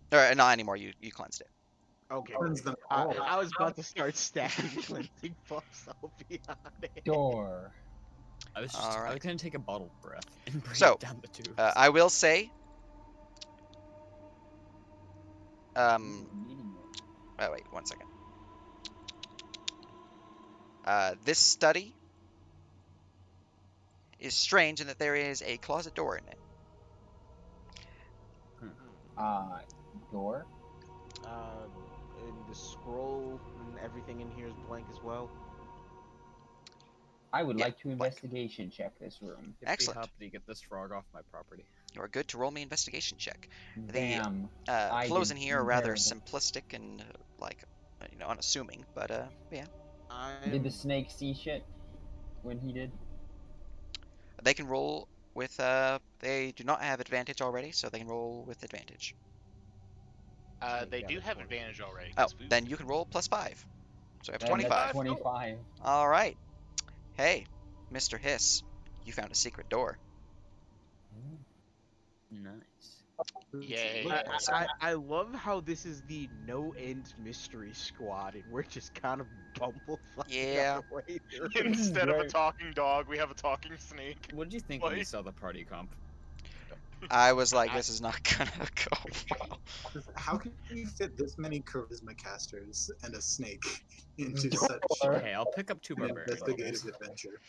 S4: Or not anymore. You cleansed it.
S9: Okay.
S5: Cleanse them
S9: I,
S5: all.
S9: I was about to start stacking cleansing buffs. I'll be honest.
S1: Door.
S3: I was
S4: Alright.
S3: gonna take a bottle of breath and bring
S4: So,
S3: it down the tubes.
S4: I will say. Oh wait, 1 second. This study is strange in that there is a closet door in it.
S1: Door.
S9: And the scroll and everything in here is blank as well.
S1: I would
S4: Yeah,
S1: like to
S4: blank.
S1: investigation check this room.
S3: If
S4: excellent.
S3: we help you get this frog off my property.
S4: You are good to roll me investigation check.
S1: Damn.
S4: Flows
S1: did
S4: in here are rather
S1: terrible.
S4: simplistic and unassuming, but yeah,
S1: Did the snake see shit when he did?
S4: they can roll with. They do not have advantage already, so they can roll with advantage.
S6: They do have advantage already.
S4: Oh,
S6: 'cause we-
S4: then you can roll +5. So I have
S1: Then
S4: 25.
S1: that's 25.
S4: All right. Hey, Mr. Hiss, you found a secret door.
S3: Nice.
S6: Yay.
S9: Look, I love how this is the no-end mystery squad, and we're just kind of bumblefucking
S4: Yeah.
S9: our way through.
S6: Instead of a
S1: Right.
S6: talking dog, we have a talking snake.
S3: What did you think when you
S6: Like-
S3: saw the party comp?
S4: I was like, this is not gonna go well.
S5: How can you fit this many charisma casters and a snake into such
S3: Okay, I'll pick up 2
S5: an
S3: barbarians.
S5: investigative adventure?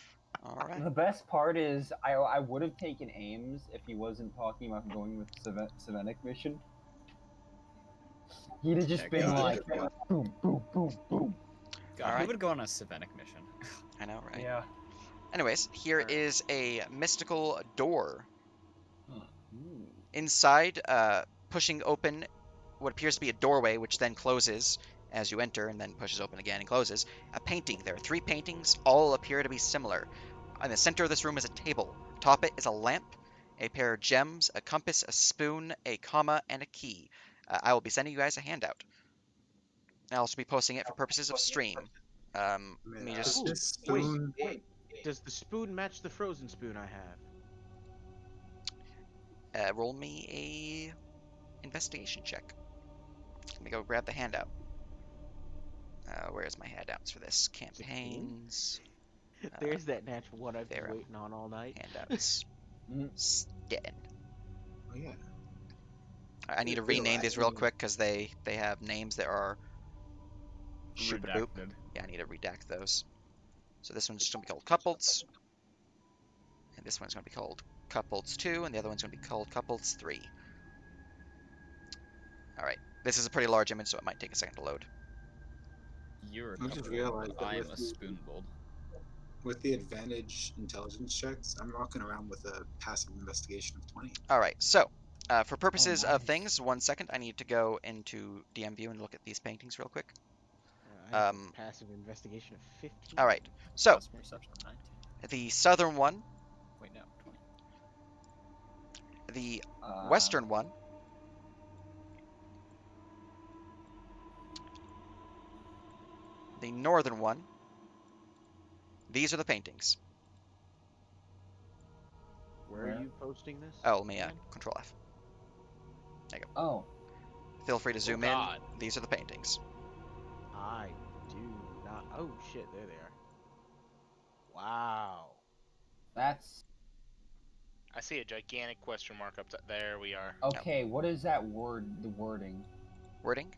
S4: All right.
S1: The best part is I would have taken Ames if he wasn't talking about going with Savenic mission. He'd have just
S3: Check
S1: been
S3: out.
S1: like, boom, boom, boom, boom.
S3: God,
S4: Alright.
S3: who would go on a Savenic mission?
S4: I know, right?
S1: Yeah.
S4: Anyways, here is a mystical door.
S1: Ooh.
S4: Inside, pushing open what appears to be a doorway, which then closes as you enter and then pushes open again and closes. A painting. There are 3 paintings. All appear to be similar. In the center of this room is a table. Atop it is a lamp, a pair of gems, a compass, a spoon, a comma, and a key. I will be sending you guys a handout. I'll also be posting it for purposes of stream. Let
S5: Man,
S4: me
S5: does
S4: just.
S5: this spoon
S9: Does the spoon match the frozen spoon I have?
S4: Roll me a investigation check. Let me go grab the handout. Where's my handouts for this? Campaigns,
S9: There's that natural one I've been
S4: Verum.
S9: waiting on all night.
S4: handouts.
S1: Mhm.
S4: Sten.
S5: Oh yeah.
S4: I need to
S5: They're
S4: rename these real
S5: Latin.
S4: quick because they have names that are super boop.
S3: Redacted.
S4: Yeah, I need to redact those. So this one's just gonna be called Cupbolds, and this one's gonna be called Cupbolds 2, and the other one's gonna be called Cupbolds 3. All right, this is a pretty large image, so it might take a second to load.
S3: You're a
S5: I just
S3: couple,
S5: realized that
S3: I am
S5: with
S3: a
S5: the-
S3: spoonbold.
S5: With the advantage intelligence checks, I'm walking around with a passive investigation of 20.
S4: All right, so for purposes of
S1: nice.
S4: things, 1 second, I need to go into DM view and look at these paintings real quick.
S9: I have a
S4: Um,
S9: passive investigation of 15.
S4: All right, so
S3: Customer reception 19.
S4: the southern one,
S3: Wait, no, 20.
S4: the western one, the northern one. These are the paintings.
S9: Where
S1: Where?
S9: are you posting this?
S4: Oh, let me
S9: again?
S4: Control F.
S1: Oh.
S4: Feel free to zoom in.
S6: God.
S4: These are the paintings.
S9: I do not. Oh shit! There they are. Wow.
S1: That's
S6: I see a gigantic question mark up there. We are.
S1: okay. What is that word? The wording.
S4: Wording.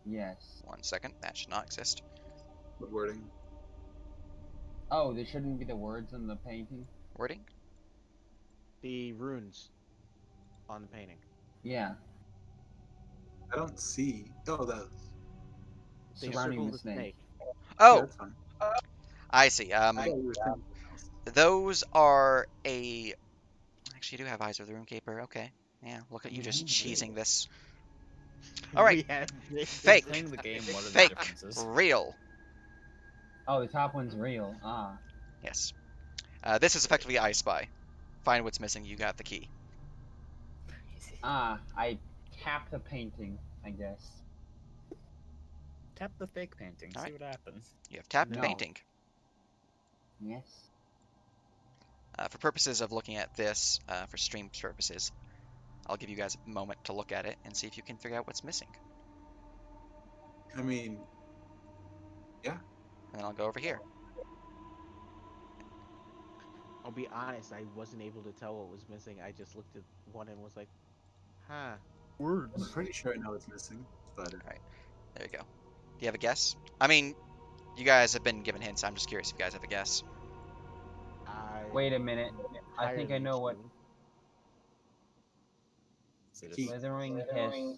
S1: Yes.
S4: 1 second. That should not exist.
S5: What wording?
S1: Oh, there shouldn't be the words in the painting?
S4: Wording?
S9: The runes on the painting.
S1: Yeah.
S5: I don't see. Oh, that.
S9: They
S1: Surrounding
S9: circle
S1: the snake.
S5: Yeah,
S4: Oh,
S5: that's fine.
S4: I see.
S5: I thought you were saying something else.
S4: Those are a. Actually, you do have Eyes of the Runekeeper. Okay. Yeah, look at you just
S1: Yeah,
S4: cheesing this. All right.
S9: We have
S4: Fake.
S3: Playing the game, what are the
S4: Fake.
S3: differences?
S4: Real.
S1: Oh, the top one's real. Ah.
S4: Yes. This is effectively I Spy. Find what's missing. You got the key.
S1: Ah, I tap the painting, I guess.
S3: Tap the fake painting, see
S4: Alright.
S3: what happens.
S4: You have tapped
S1: No.
S4: painting.
S1: Yes.
S4: For purposes of looking at this, for stream purposes, I'll give you guys a moment to look at it and see if you can figure out what's missing.
S5: I mean,
S4: And then I'll go over here.
S9: I'll be honest, I wasn't able to tell what was missing. I just looked at one and was like, huh.
S5: I'm pretty sure I know what's missing, but
S4: There you go. Do you have a guess? I mean, you guys have been given hints. I'm just curious if you guys have a guess.
S1: Wait a minute. I think I know what
S3: Is it a-
S5: Key.
S1: slithering hiss.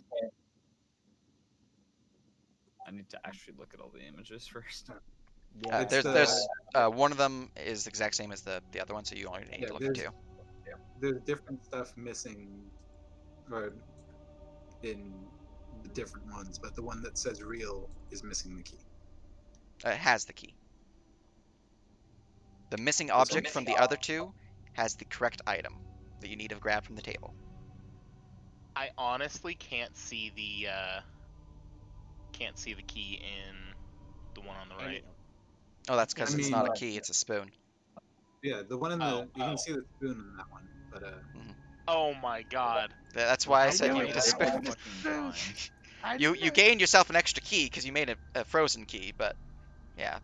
S3: I need to actually look at all the images first.
S9: Yeah,
S5: It's
S4: There's one of them is the exact same as the other one, so you only need
S5: yeah,
S4: to look
S5: there's
S4: at two.
S5: there's different stuff missing, or in the different ones, but the one that says real is missing the key.
S4: It has the key. The missing
S5: one?
S4: object from the other two has the correct item that you need to grab from the table.
S6: I honestly can't see the key in the one on the right.
S4: Oh, that's because
S5: I
S4: it's
S5: mean,
S4: not a key, it's a spoon.
S5: Yeah, the one in the
S6: Oh,
S5: you can see the spoon in that one, but
S6: Oh my god.
S4: That's why I
S9: I
S4: said
S9: know
S4: you
S9: it.
S4: need a
S9: I
S4: spoon.
S9: know it.
S3: Fucking blind.
S4: You gained yourself an extra key because you made a frozen key, but yeah.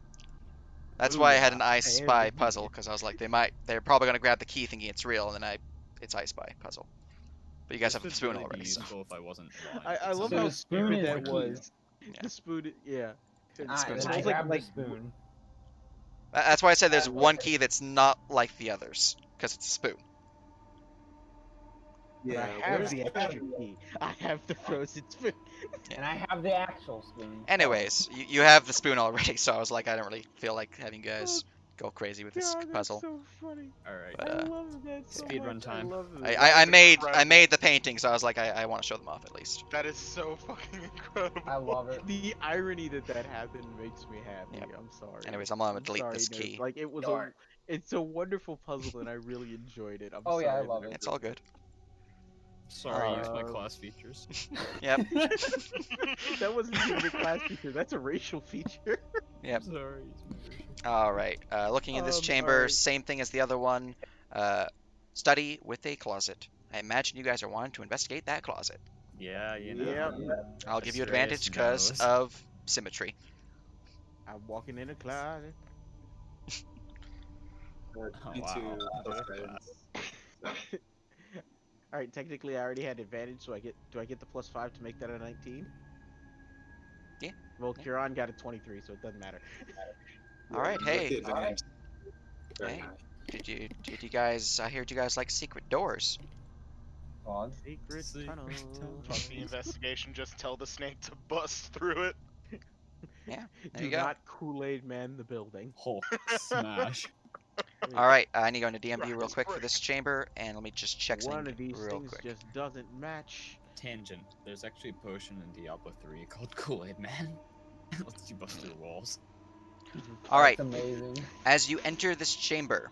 S4: That's
S9: Oh,
S4: why I had
S9: yeah.
S4: an I
S9: I
S4: Spy
S9: am
S4: puzzle, because I was like, they're probably gonna grab the key thinking it's real, and then it's I Spy puzzle. But you guys
S3: This
S4: have the
S3: would
S4: spoon
S3: really
S4: already,
S3: be
S4: so.
S3: useful if I wasn't blind.
S9: I love
S1: So
S9: how
S1: the spoon
S9: stupid
S1: is
S9: that
S1: the key.
S9: was.
S4: Yeah.
S9: The spoon, yeah.
S1: Ah,
S4: spoon's
S1: then
S4: the
S1: I
S4: key.
S1: grab the spoon.
S4: That's why I said there's one key that's not like the others, because it's a spoon.
S9: But
S5: yeah,
S9: I have
S5: where's
S9: the extra key. I have the frozen spoon.
S1: And I have the actual spoon.
S4: Anyways, you have the spoon already, so I was like, I don't really feel like having you guys go crazy with this
S9: God, that's
S4: puzzle.
S9: so funny.
S3: Alright.
S4: But,
S9: I love that so
S3: Speedrun
S9: much.
S3: time.
S9: I love
S4: I,
S9: this.
S4: I, I
S6: That's
S4: made
S6: incredible.
S4: the painting, so I was like, I want to show them off at least.
S6: That is so fucking incredible.
S1: I love it.
S9: The irony that happened makes me happy.
S4: Yep.
S9: I'm sorry.
S4: Anyways, I'm gonna
S9: I'm
S4: delete
S9: sorry,
S4: this
S9: nerds.
S4: key.
S9: Like it's a wonderful puzzle and I really enjoyed it. I'm
S1: Oh,
S9: sorry.
S1: yeah, I
S9: that
S1: love it.
S4: It's all good.
S3: Sorry, use my
S9: Um,
S3: class features.
S4: Yep.
S9: That wasn't even a class feature. That's a racial feature.
S4: Yep.
S3: Sorry, use my version.
S4: All right. Looking in this chamber,
S9: alright.
S4: same thing as the other one. Study with a closet. I imagine you guys are wanting to investigate that closet.
S3: Yeah, you know.
S9: Yep.
S4: I'll give you
S3: Mysterious
S4: advantage because
S3: knows.
S4: of symmetry.
S9: I'm walking in a closet.
S3: Oh,
S5: 22
S3: wow.
S5: plus
S3: Okay.
S5: guidance.
S9: All right, technically I already had advantage, so do I get the +5 to make that a 19?
S4: Yeah.
S9: Well,
S4: Yeah.
S9: Kieran got a 23, so it doesn't matter.
S4: All right.
S5: With the
S4: Hey.
S5: advantage, very
S4: Hey.
S5: high.
S4: Did you guys? I heard you guys like secret doors.
S1: Pause.
S9: Secret
S3: Secret
S9: tunnel.
S3: tunnel.
S6: Fuck the investigation, just tell the snake to bust through it.
S4: Yeah. There
S9: Do
S4: you go.
S9: not Kool-Aid man the building.
S3: Hulk smash.
S4: All right. I need to go into DMV real
S6: Rise
S4: quick for
S6: brick.
S4: this chamber, and let me just check
S9: One
S4: something
S9: of these
S4: real
S9: things
S4: quick.
S9: just doesn't match.
S3: Tangent. There's actually a potion in Diablo 3 called Kool-Aid Man. It lets you bust through walls.
S4: All right.
S1: That's amazing.
S4: As you enter this chamber,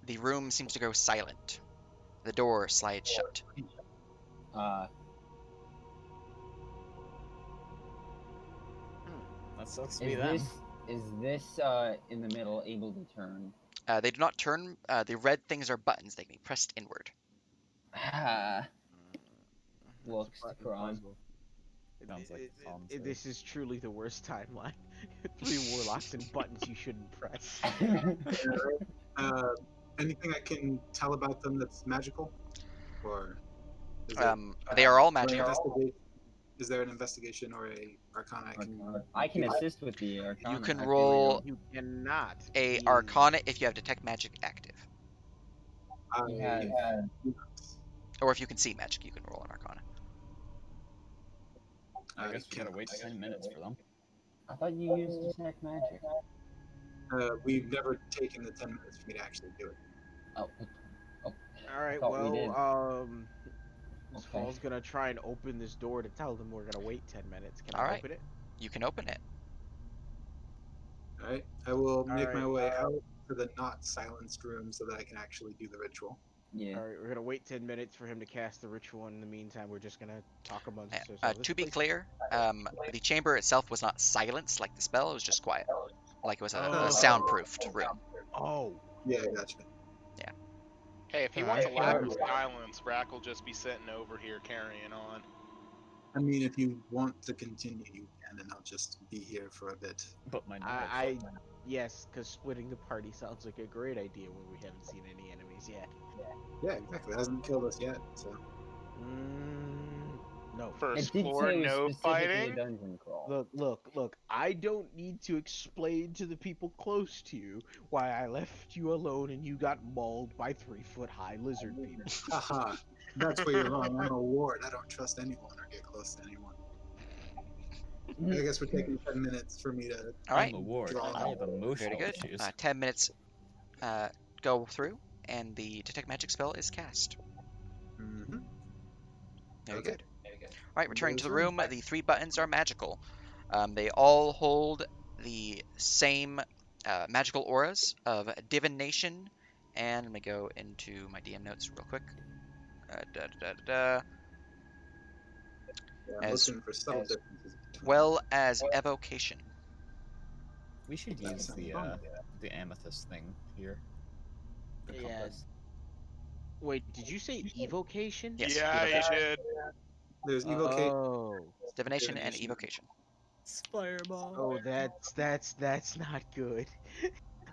S4: the room seems to go silent. The door slides shut.
S3: That sucks to be them.
S1: Is this in the middle able to turn?
S4: They do not turn. The red things are buttons. They can be pressed inward.
S1: Ah, looks
S9: That's a
S1: to
S9: fucking
S1: Quran.
S9: puzzle.
S3: Sounds like fun, too.
S9: This is truly the worst timeline. 3 warlocks and buttons you shouldn't press.
S5: Uh, anything I can tell about them that's magical, or Is it,
S4: They are all
S5: or
S4: magical.
S5: is there an investigation or a Arcana I can?
S1: I can
S5: do?
S1: assist with the Arcana.
S4: You can
S1: actually.
S4: roll
S9: You cannot.
S4: a
S9: He is-
S4: Arcana if you have Detect Magic active.
S1: He has-
S4: Or if you can see magic, you can roll an Arcana.
S3: I guess we gotta
S5: cannot.
S3: wait 10 minutes for them.
S1: I thought you used Detect Magic.
S5: We've never taken the 10 minutes for me to actually do it.
S1: Oh.
S9: All right.
S1: thought we did.
S9: Well, this
S1: Okay.
S9: Fall's gonna try and open this door to tell them we're gonna wait 10 minutes. Can
S4: All
S9: I
S4: right.
S9: open it?
S4: You can open it.
S5: All right, I will make my
S9: right,
S5: way out to the not silenced room so that I can actually do the ritual.
S1: Yeah.
S9: All right, we're gonna wait 10 minutes for him to cast the ritual. In the meantime, we're just gonna talk amongst ourselves. This
S4: To be
S9: place-
S4: clear, the chamber itself was not silenced like the spell, it was just quiet. Like it was a
S9: Oh.
S4: soundproofed room.
S9: Oh.
S5: Yeah, gotcha.
S6: Hey, if he
S9: Alright,
S6: wants a lack of
S9: well-
S6: silence, Brack will just be sitting over here carrying on.
S5: I mean, if you want to continue, you can, and I'll just be here for a bit.
S3: But my
S9: Yes, because splitting the party sounds like a great idea when we haven't seen any enemies yet.
S5: Yeah, exactly. It hasn't killed us yet, so.
S9: No.
S6: First
S1: It did
S6: floor,
S1: say it was
S6: no
S1: specifically
S6: fighting.
S1: a dungeon crawl.
S9: Look. I don't need to explain to the people close to you why I left you alone and you got mauled by 3-foot-high lizard people.
S5: Haha, that's where you're wrong. I'm a ward. I don't trust anyone or get close to anyone. I guess we're taking 10 minutes for me to.
S4: All right.
S3: I'm a ward.
S5: Draw
S3: I have
S4: Very
S3: emotional
S4: good.
S3: issues.
S4: 10 minutes go through, and the Detect Magic spell is cast.
S5: Mm-hmm.
S4: Very
S5: Okay.
S4: good. All right, returning to the
S5: There's
S4: room, the 3 buttons are magical. They all hold the same magical auras of divination. And let me go into my DM notes real quick.
S5: Yeah, I'm
S4: As
S5: looking for subtle differences between.
S4: well as evocation.
S3: We should
S5: That
S3: use
S5: sounds fun.
S3: the amethyst thing here. The
S9: Yeah.
S3: compass.
S9: Wait, did you say evocation?
S4: Yes,
S6: Yeah, you
S4: evocation.
S6: did.
S5: There's evocation.
S9: Oh.
S4: Divination and
S5: Divination.
S4: evocation.
S3: Fireball.
S9: Oh, that's not good.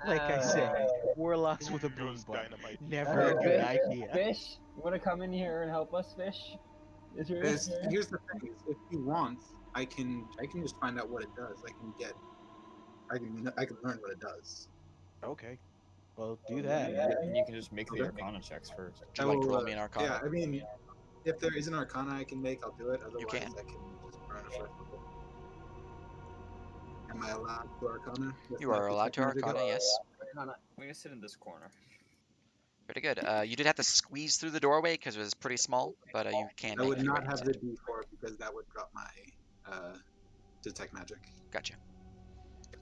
S9: Like I said, warlocks with a boom
S6: Goes
S9: button.
S6: dynamite.
S9: Never a good idea.
S1: Fish, you want to come in here and help us, Fish?
S5: Here's the thing: is if you want, I can just find out what it does. I can learn what it does.
S9: Okay. Well, do that.
S3: And you can just make the
S5: Okay.
S3: Arcana checks first.
S4: Would you like to roll me an Arcana?
S5: Yeah, I mean, if there is an Arcana I can make, I'll do it. Otherwise,
S4: can.
S5: I can just burn a first level. Am I allowed to Arcana? with
S4: You
S5: my
S4: are allowed to
S5: Detect Magic?
S4: Arcana, yes.
S3: We can sit in this corner.
S4: Pretty good. You did have to squeeze through the doorway because it was pretty small, but you can
S5: I
S4: make
S5: would
S4: your way
S5: not have
S4: inside.
S5: the D4 because that would drop my Detect Magic.
S4: Gotcha.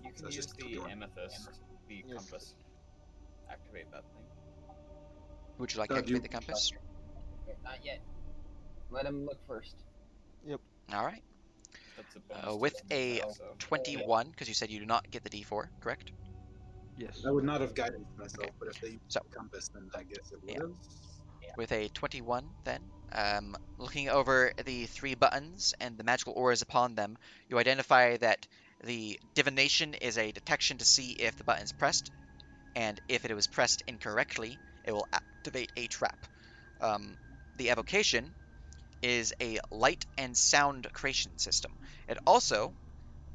S3: You can
S5: That's
S3: use
S5: just
S3: the
S5: door.
S3: amethyst, the
S9: Yes.
S3: compass. Activate that thing.
S4: Would you like to
S5: Do
S4: activate
S5: you-
S4: the compass?
S1: Not yet. Let him look first.
S4: All right.
S3: That's a bonus to
S4: With
S3: his
S4: a
S3: spell, so-
S4: 21, because you said you do not get the D4, correct?
S9: Yes.
S5: I would not have guidance myself,
S4: Okay.
S5: but if they use
S4: So-
S5: the compass, then I guess it would
S4: Yeah.
S5: have.
S4: With a 21, then, looking over the 3 buttons and the magical auras upon them, you identify that the divination is a detection to see if the button is pressed, and if it was pressed incorrectly, it will activate a trap. The evocation is a light and sound creation system. It also,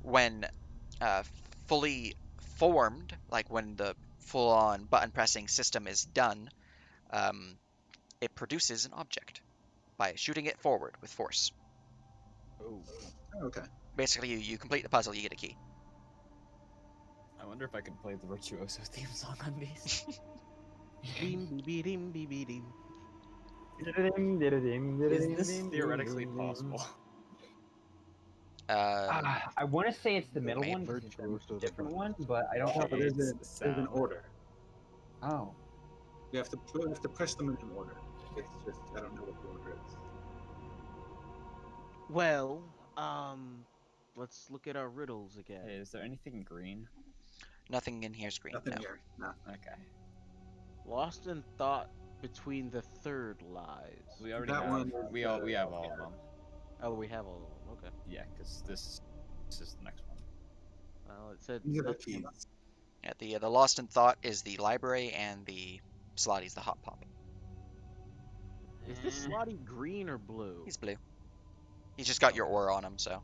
S4: when fully formed, like when the full-on button pressing system is done, it produces an object by shooting it forward with force.
S9: Oh.
S5: Okay.
S4: Basically, you complete the puzzle, you get a key.
S3: I wonder if I could play the Virtuoso theme song on these.
S9: Beam, beep, beam, beep, beep.
S3: Is this theoretically possible?
S1: I want to say it's the middle
S9: Man,
S1: one, 'cause it's
S9: Virtuoso
S1: a
S9: the
S1: different
S9: button.
S1: one, but I don't know.
S5: No, but there's
S3: It's
S5: an
S3: sound.
S5: order.
S1: Oh,
S5: You have to press them in an order. It's just I don't know what the order is.
S9: Well, let's look at our riddles again.
S3: Hey, is there anything green?
S4: Nothing in here's green.
S5: Nothing
S4: No.
S5: here. No.
S3: Okay.
S9: Lost in thought between the third lies.
S3: We already
S5: That
S3: have.
S5: one is,
S3: We have all of them.
S9: Oh, we have all of them. Okay.
S3: Yeah, because this is the next one.
S9: Well, it said
S5: These are the
S9: nothing
S5: keys.
S9: about-
S4: Yeah, the Lost in Thought is the library, and the Pilates the hot pop.
S9: Is this slotty green or blue?
S4: He's blue. He's just got your
S9: Okay.
S4: aura on him, so.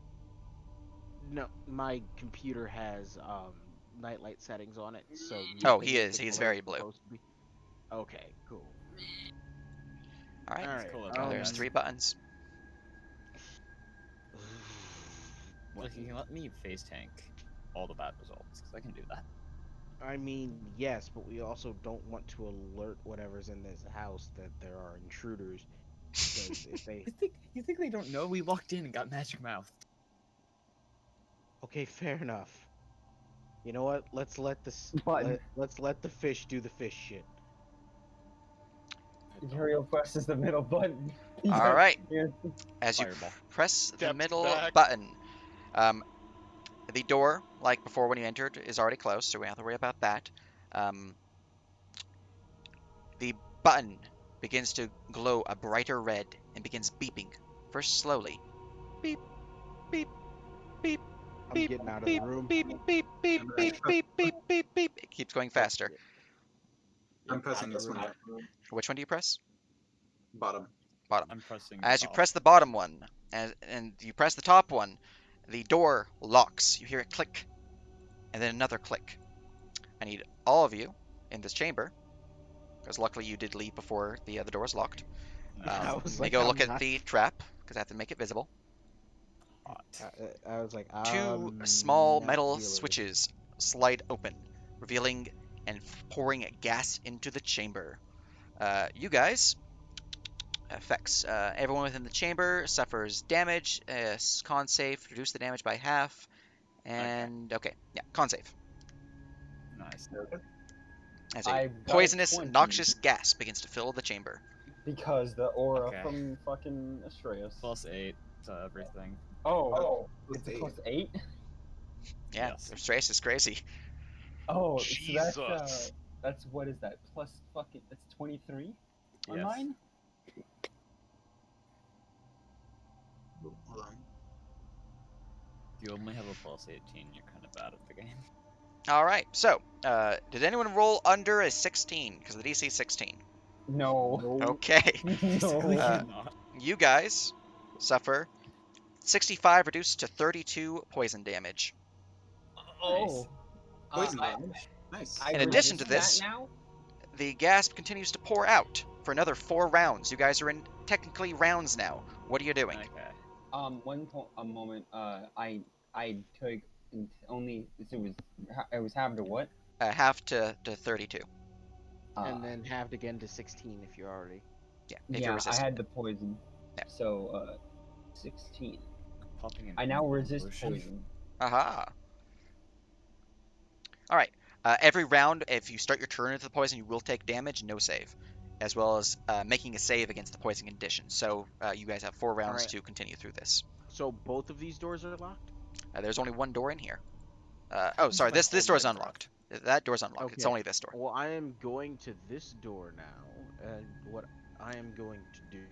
S9: No, my computer has nightlight settings on it, so
S4: Oh,
S9: nothing
S4: he
S9: is
S4: is.
S9: the
S4: He's
S9: color
S4: very
S9: it's
S4: blue.
S9: supposed to be. Okay, cool.
S4: All right.
S9: Alright.
S3: cool,
S4: There's
S3: guys.
S4: 3 buttons.
S3: Look, you can let me face tank all the bad results, because I can do that.
S9: I mean, yes, but we also don't want to alert whatever's in this house that there are intruders. Because if they...
S3: You think they don't know we walked in and got magic mouth?
S9: Okay, fair enough. You know what? Let's let this...
S1: Button.
S9: let's let the fish do the fish shit.
S1: Imperial presses the middle button.
S4: All right.
S1: Yeah.
S4: As you
S3: Fireball.
S4: press the
S6: Steps
S4: middle
S6: back.
S4: button, the door, like before when you entered, is already closed, so we don't have to worry about that. The button begins to glow a brighter red and begins beeping, first slowly. Beep, beep, beep,
S9: I'm
S4: beep,
S9: getting out of
S4: beep,
S9: the room.
S4: beep, beep, beep, beep, beep, beep, beep, beep. It keeps going faster.
S5: I'm pressing this one.
S4: Which one do you press?
S5: Bottom.
S4: Bottom.
S3: I'm pressing
S4: As you
S3: top.
S4: press the bottom one, and you press the top one, the door locks. You hear it click, and then another click. I need all of you in this chamber, because luckily you did leave before the door was locked.
S9: I was
S4: May
S9: like,
S4: go
S9: I'm
S4: look at
S9: not-
S4: the trap, because I have to make it visible.
S3: Hot.
S9: I was like,
S4: 2
S9: I'm
S4: small
S9: not
S4: metal
S9: dealing with it.
S4: switches slide open, revealing and pouring gas into the chamber. You guys, effects. Everyone within the chamber suffers damage. Con save, reduce the damage by half. And okay, yeah, con save.
S3: Nice.
S4: As a
S1: I got a
S4: poisonous,
S1: 20.
S4: noxious gas begins to fill the chamber.
S1: Because the aura
S3: Okay.
S1: from fucking Astreus.
S3: +8 to everything.
S1: Oh,
S5: Plus
S1: it's a
S5: 8.
S1: +8?
S4: Yeah,
S3: Yes.
S4: Strace is crazy.
S1: Oh, so
S6: Jesus.
S1: that's what is that? Plus fucking that's 23 on
S3: Yes.
S1: mine?
S5: Hold on.
S3: If you only have a +18, you're kind of bad at the game.
S4: All right, so did anyone roll under a 16? Because the DC is 16.
S1: No.
S4: Okay.
S3: Basically,
S1: No.
S4: Uh,
S3: not.
S4: You guys suffer 65 reduced to 32 poison damage.
S1: Oh.
S5: Poison
S1: I-
S5: damage. Nice.
S1: I
S4: In addition to
S1: resist that
S4: this-
S1: now?
S4: The gas continues to pour out for another 4 rounds. You guys are in technically rounds now. What are you doing?
S3: Okay.
S1: A moment. I took only it was half to what?
S4: Half to 32.
S9: And then halved again to 16 if you're already.
S4: Yeah, if you're
S1: yeah, I
S4: resistant.
S1: had the poison.
S4: Yeah.
S1: So 16.
S3: Popping an
S1: I now
S3: evil
S1: resist
S3: potion.
S1: poison.
S4: Aha. All right. Every round, if you start your turn into the poison, you will take damage, no save, as well as making a save against the poison condition. So you guys have 4 rounds
S9: Alright.
S4: to continue through this.
S9: So both of these doors are locked?
S4: There's only one door in here.
S3: Happens
S4: Sorry,
S3: if I
S4: this
S3: hold
S4: door is
S3: my breath.
S4: unlocked. That door's unlocked. It's
S9: Okay.
S4: only this door.
S9: Well, I am going to this door now, and what I am going to do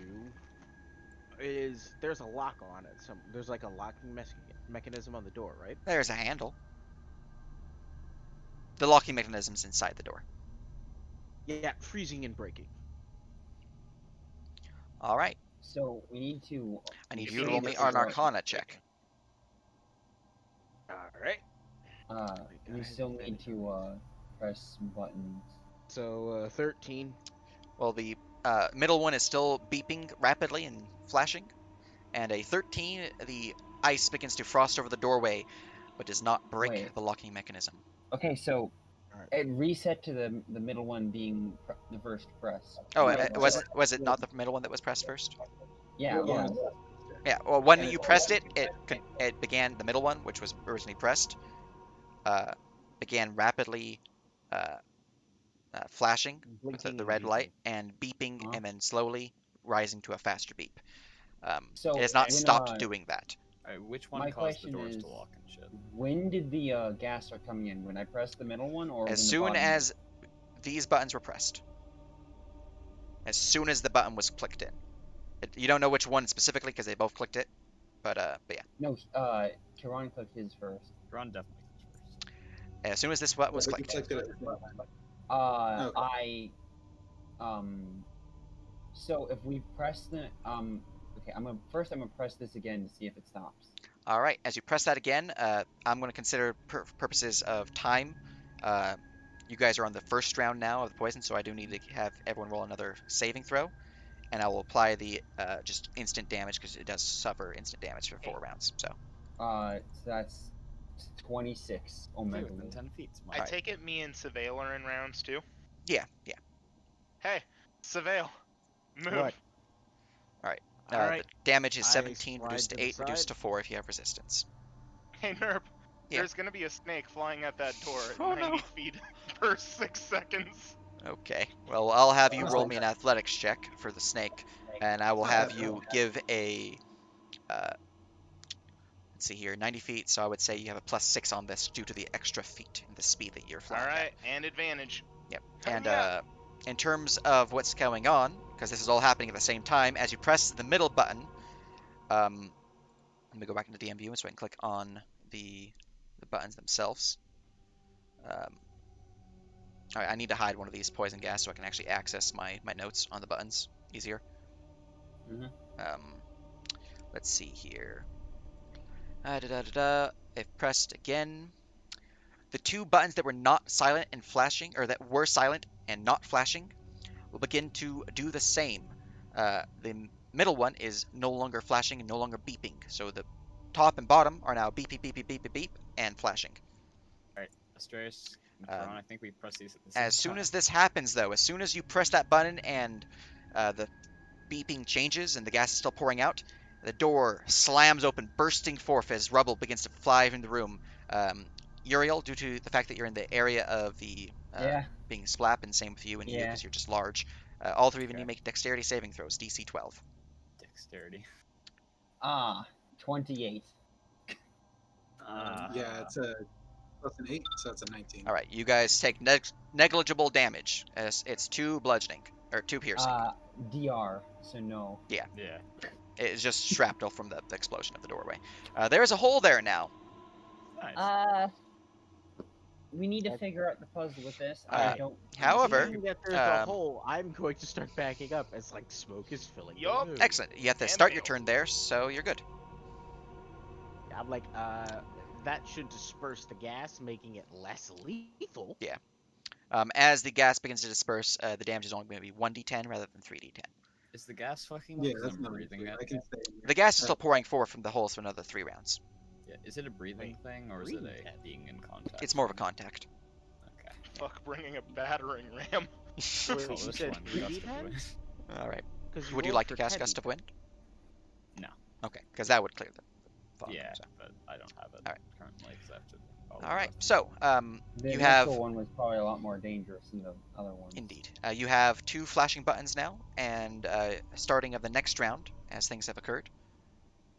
S9: is there's a lock on it. There's like a locking mechanism on the door, right?
S4: There's a handle. The locking mechanism's inside the door.
S9: Yeah, freezing and breaking.
S4: All right.
S1: So we need to.
S4: I need
S6: If
S4: you
S6: you
S4: to
S6: need
S4: roll
S6: to
S4: me
S6: figure
S4: an
S6: out-
S4: Arcana check.
S9: All right.
S1: We still need to press buttons.
S9: So 13.
S4: Well, the middle one is still beeping rapidly and flashing. And a 13, the ice begins to frost over the doorway, but does not break
S1: Wait.
S4: the locking mechanism.
S1: Okay, so
S9: Alright.
S1: it reset to the middle one being the first press.
S4: Oh,
S1: Right,
S4: was it not the middle one that was pressed first?
S1: Yeah, it was.
S4: Yeah. Well, when
S1: And
S4: you pressed it, it began the middle one, which was originally pressed, began rapidly flashing with
S9: Blinking
S4: the
S9: and
S4: red light
S9: beeping.
S4: and beeping,
S1: Uh-huh.
S4: and then slowly rising to a faster beep.
S1: So
S4: it has not
S1: when,
S4: stopped doing that.
S3: Alright, which one
S1: My
S3: caused the
S1: question
S3: doors
S1: is-
S3: to lock and shit?
S1: When did the gas start coming in? When I pressed the middle one, or
S4: As
S1: when the
S4: soon
S1: bottom
S4: as these buttons were pressed. As soon as the button was clicked in. You don't know which one specifically because they both clicked it, but yeah.
S1: No, Kiran clicked his first.
S3: Ron definitely goes first.
S4: As soon as this button was clicked,
S5: It's like
S1: I So if we press the okay, I'm gonna press this again to see if it stops.
S4: All right, as you press that again, I'm going to consider purposes of time. You guys are on the first round now of the poison, so I do need to have everyone roll another saving throw, and I will apply the just instant damage because it does suffer instant damage for 4 rounds. So
S1: So that's 26. Oh my
S3: Within
S1: god.
S3: 10 feet.
S6: I
S4: Alright.
S6: take it me and Surveil are in rounds too.
S4: yeah.
S6: Hey, Surveil, move.
S9: What?
S4: The
S9: Alright.
S4: damage is
S9: I
S4: 17,
S9: slide
S4: reduced
S9: to
S4: to
S9: the
S4: 8, reduced
S9: side.
S4: to 4 if you have resistance.
S6: Hey, Nerp.
S4: Yeah.
S6: There's gonna be a snake flying at that door at
S4: Oh,
S6: 90
S4: no.
S6: feet per 6 seconds.
S4: Okay. Well, I'll have you roll
S5: Oh.
S4: me an athletics check for the snake, and I will have you give a. Let's see here, 90 feet. So I would say you have a +6 on this due to the extra feet and the speed that you're flying
S6: Alright,
S4: at.
S6: and advantage.
S4: Yep.
S6: Hurry
S4: And in terms of what's going on, because this is all happening at the same time, as you press the middle button, let me go back into DM view so I can click on the buttons themselves. All right, I need to hide one of these poison gas so I can actually access my notes on the buttons easier.
S1: Mhm.
S4: Let's see here. If pressed again, the 2 buttons that were not silent and flashing, or that were silent and not flashing, will begin to do the same. The middle one is no longer flashing and no longer beeping. So the top and bottom are now beep, beep, beep, beep, beep, beep, beep, and flashing.
S3: Alright, Astarius and
S4: Um,
S3: Karan, I think we press these at the same time.
S4: As soon as this happens, though, as soon as you press that button and the beeping changes and the gas is still pouring out, the door slams open, bursting forth as rubble begins to fly in the room. Uriel, due to the fact that you're in the area of the
S1: Yeah.
S4: being splap, and same with you and you
S1: Yeah.
S4: because you're just large, all 3 of you
S3: Okay.
S4: need to make dexterity saving throws, DC 12.
S3: Dexterity.
S1: 28.
S5: Yeah, it's a +8, so it's a 19.
S4: All right, you guys take negligible damage. As it's 2 bludgeoning or 2 piercing.
S1: DR. So no.
S3: Yeah.
S4: It's just shrapnel from the explosion of the doorway. There is a hole there now.
S3: Nice.
S1: We need to figure out the puzzle with this.
S4: Uh,
S1: I don't.
S4: however,
S9: Seeing that there's a
S4: um,
S9: hole, I'm going to start backing up as like smoke is filling the
S6: Yup.
S9: room.
S4: Excellent. You have to
S6: And
S4: start your
S6: fail.
S4: turn there, so you're good.
S9: I'm like, that should disperse the gas, making it less lethal.
S4: As the gas begins to disperse, the damage is only going to be 1d10 rather than 3d10.
S3: Is the gas fucking
S5: Yeah,
S3: because
S5: that's
S3: I'm
S5: not
S3: breathing it?
S5: I can stay.
S4: The gas is still pouring forward from the holes for another 3 rounds.
S3: Yeah. Is it a breathing thing or is it
S9: breathing
S3: a
S9: test.
S3: being in contact?
S4: It's more of a
S3: thing?
S4: contact.
S3: Okay.
S6: Fuck bringing a battering ram.
S9: Wait,
S3: Call
S9: you
S3: this
S9: said
S3: one
S9: 3D10?
S3: Gust of Wind.
S4: All right.
S9: Because
S4: Would you like to cast Gust of Wind?
S3: No.
S4: Okay, because that would clear the fog.
S3: Yeah,
S4: so.
S3: but I don't have it
S4: Alright.
S3: currently because I have to. follow
S4: All right.
S3: the-
S4: So,
S1: The
S4: you have
S1: initial one was probably a lot more dangerous than the other one.
S4: indeed. You have 2 flashing buttons now, and starting of the next round, as things have occurred.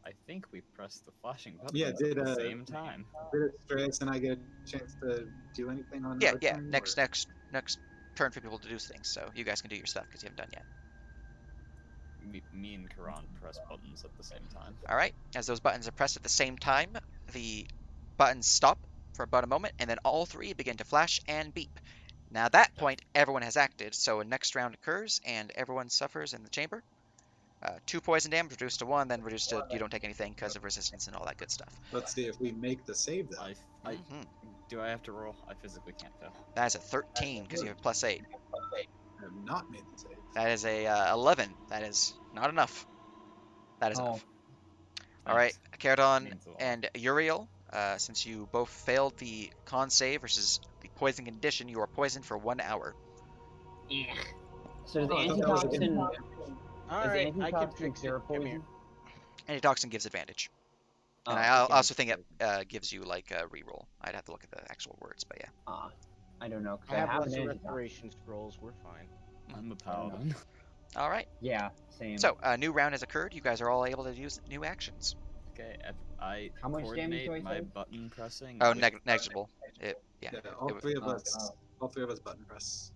S3: I think we pressed the flashing buttons
S5: Yeah,
S3: at
S5: did,
S3: the same time.
S5: Did Stress and I get a chance to do anything on
S4: Yeah,
S5: our
S4: yeah.
S5: turn,
S4: Next
S5: or-
S4: next turn for people to do things. So you guys can do your stuff because you haven't done yet.
S3: Me and Karan press buttons at the same time.
S4: All right. As those buttons are pressed at the same time, the buttons stop for about a moment, and then all 3 begin to flash and beep. Now, at that point, everyone has acted, so a next round occurs, and everyone suffers in the chamber. 2 poison damage, reduced to 1, then reduced to you don't take anything because of resistance and all that good stuff.
S5: Let's see if we make the save though.
S3: Do I have to roll? I physically can't fail.
S4: That is a 13 because you have +8.
S5: I have not made the save.
S4: That is a 11. That is not enough. That is enough. All right, Caradon
S3: Means a lot.
S4: and Uriel, since you both failed the con save versus the poison condition, you are poisoned for 1 hour.
S1: So does
S5: Oh, I thought that was
S1: antitoxin?
S9: All
S1: Is
S9: right, I can
S1: antitoxin
S9: fix it.
S1: cure
S9: Come here.
S1: poison?
S4: Antitoxin gives advantage. And
S1: Oh,
S4: I
S9: okay.
S4: also think it gives you like a reroll. I'd have to look at the actual words, but yeah.
S1: I don't know. 'Cause
S9: I have
S1: an
S9: lesser
S1: antitoxin.
S9: restoration scrolls. We're fine.
S3: I'm a paladin.
S4: All right.
S1: Yeah, same.
S4: So a new round has occurred. You guys are all able to use new actions.
S3: Okay, I
S1: How much damage do I
S3: coordinate my
S1: take?
S3: button pressing.
S4: Oh,
S3: with-
S4: negligible. Yeah.
S5: Yeah,
S4: It would-
S5: all three of us button press.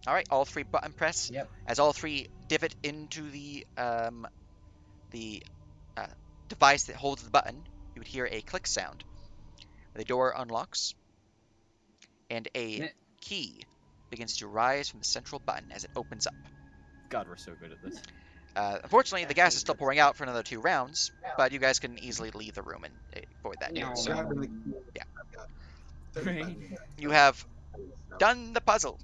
S4: All right, all 3 button press.
S1: Yep.
S4: As all 3 divot into the device that holds the button, you would hear a click sound. The door unlocks, and a
S1: Meh.
S4: key begins to rise from the central button as it opens up.
S3: God, we're so good at this.
S4: Unfortunately, the gas
S6: Actually,
S4: is still
S6: that's
S4: pouring out for another 2 rounds, but you guys can easily leave the room and avoid that
S1: Yeah,
S4: here.
S1: well,
S4: So
S5: Grabbing the key.
S4: yeah.
S5: I've got 35
S3: Right.
S5: minutes.
S4: you have
S5: So,
S4: done the puzzle.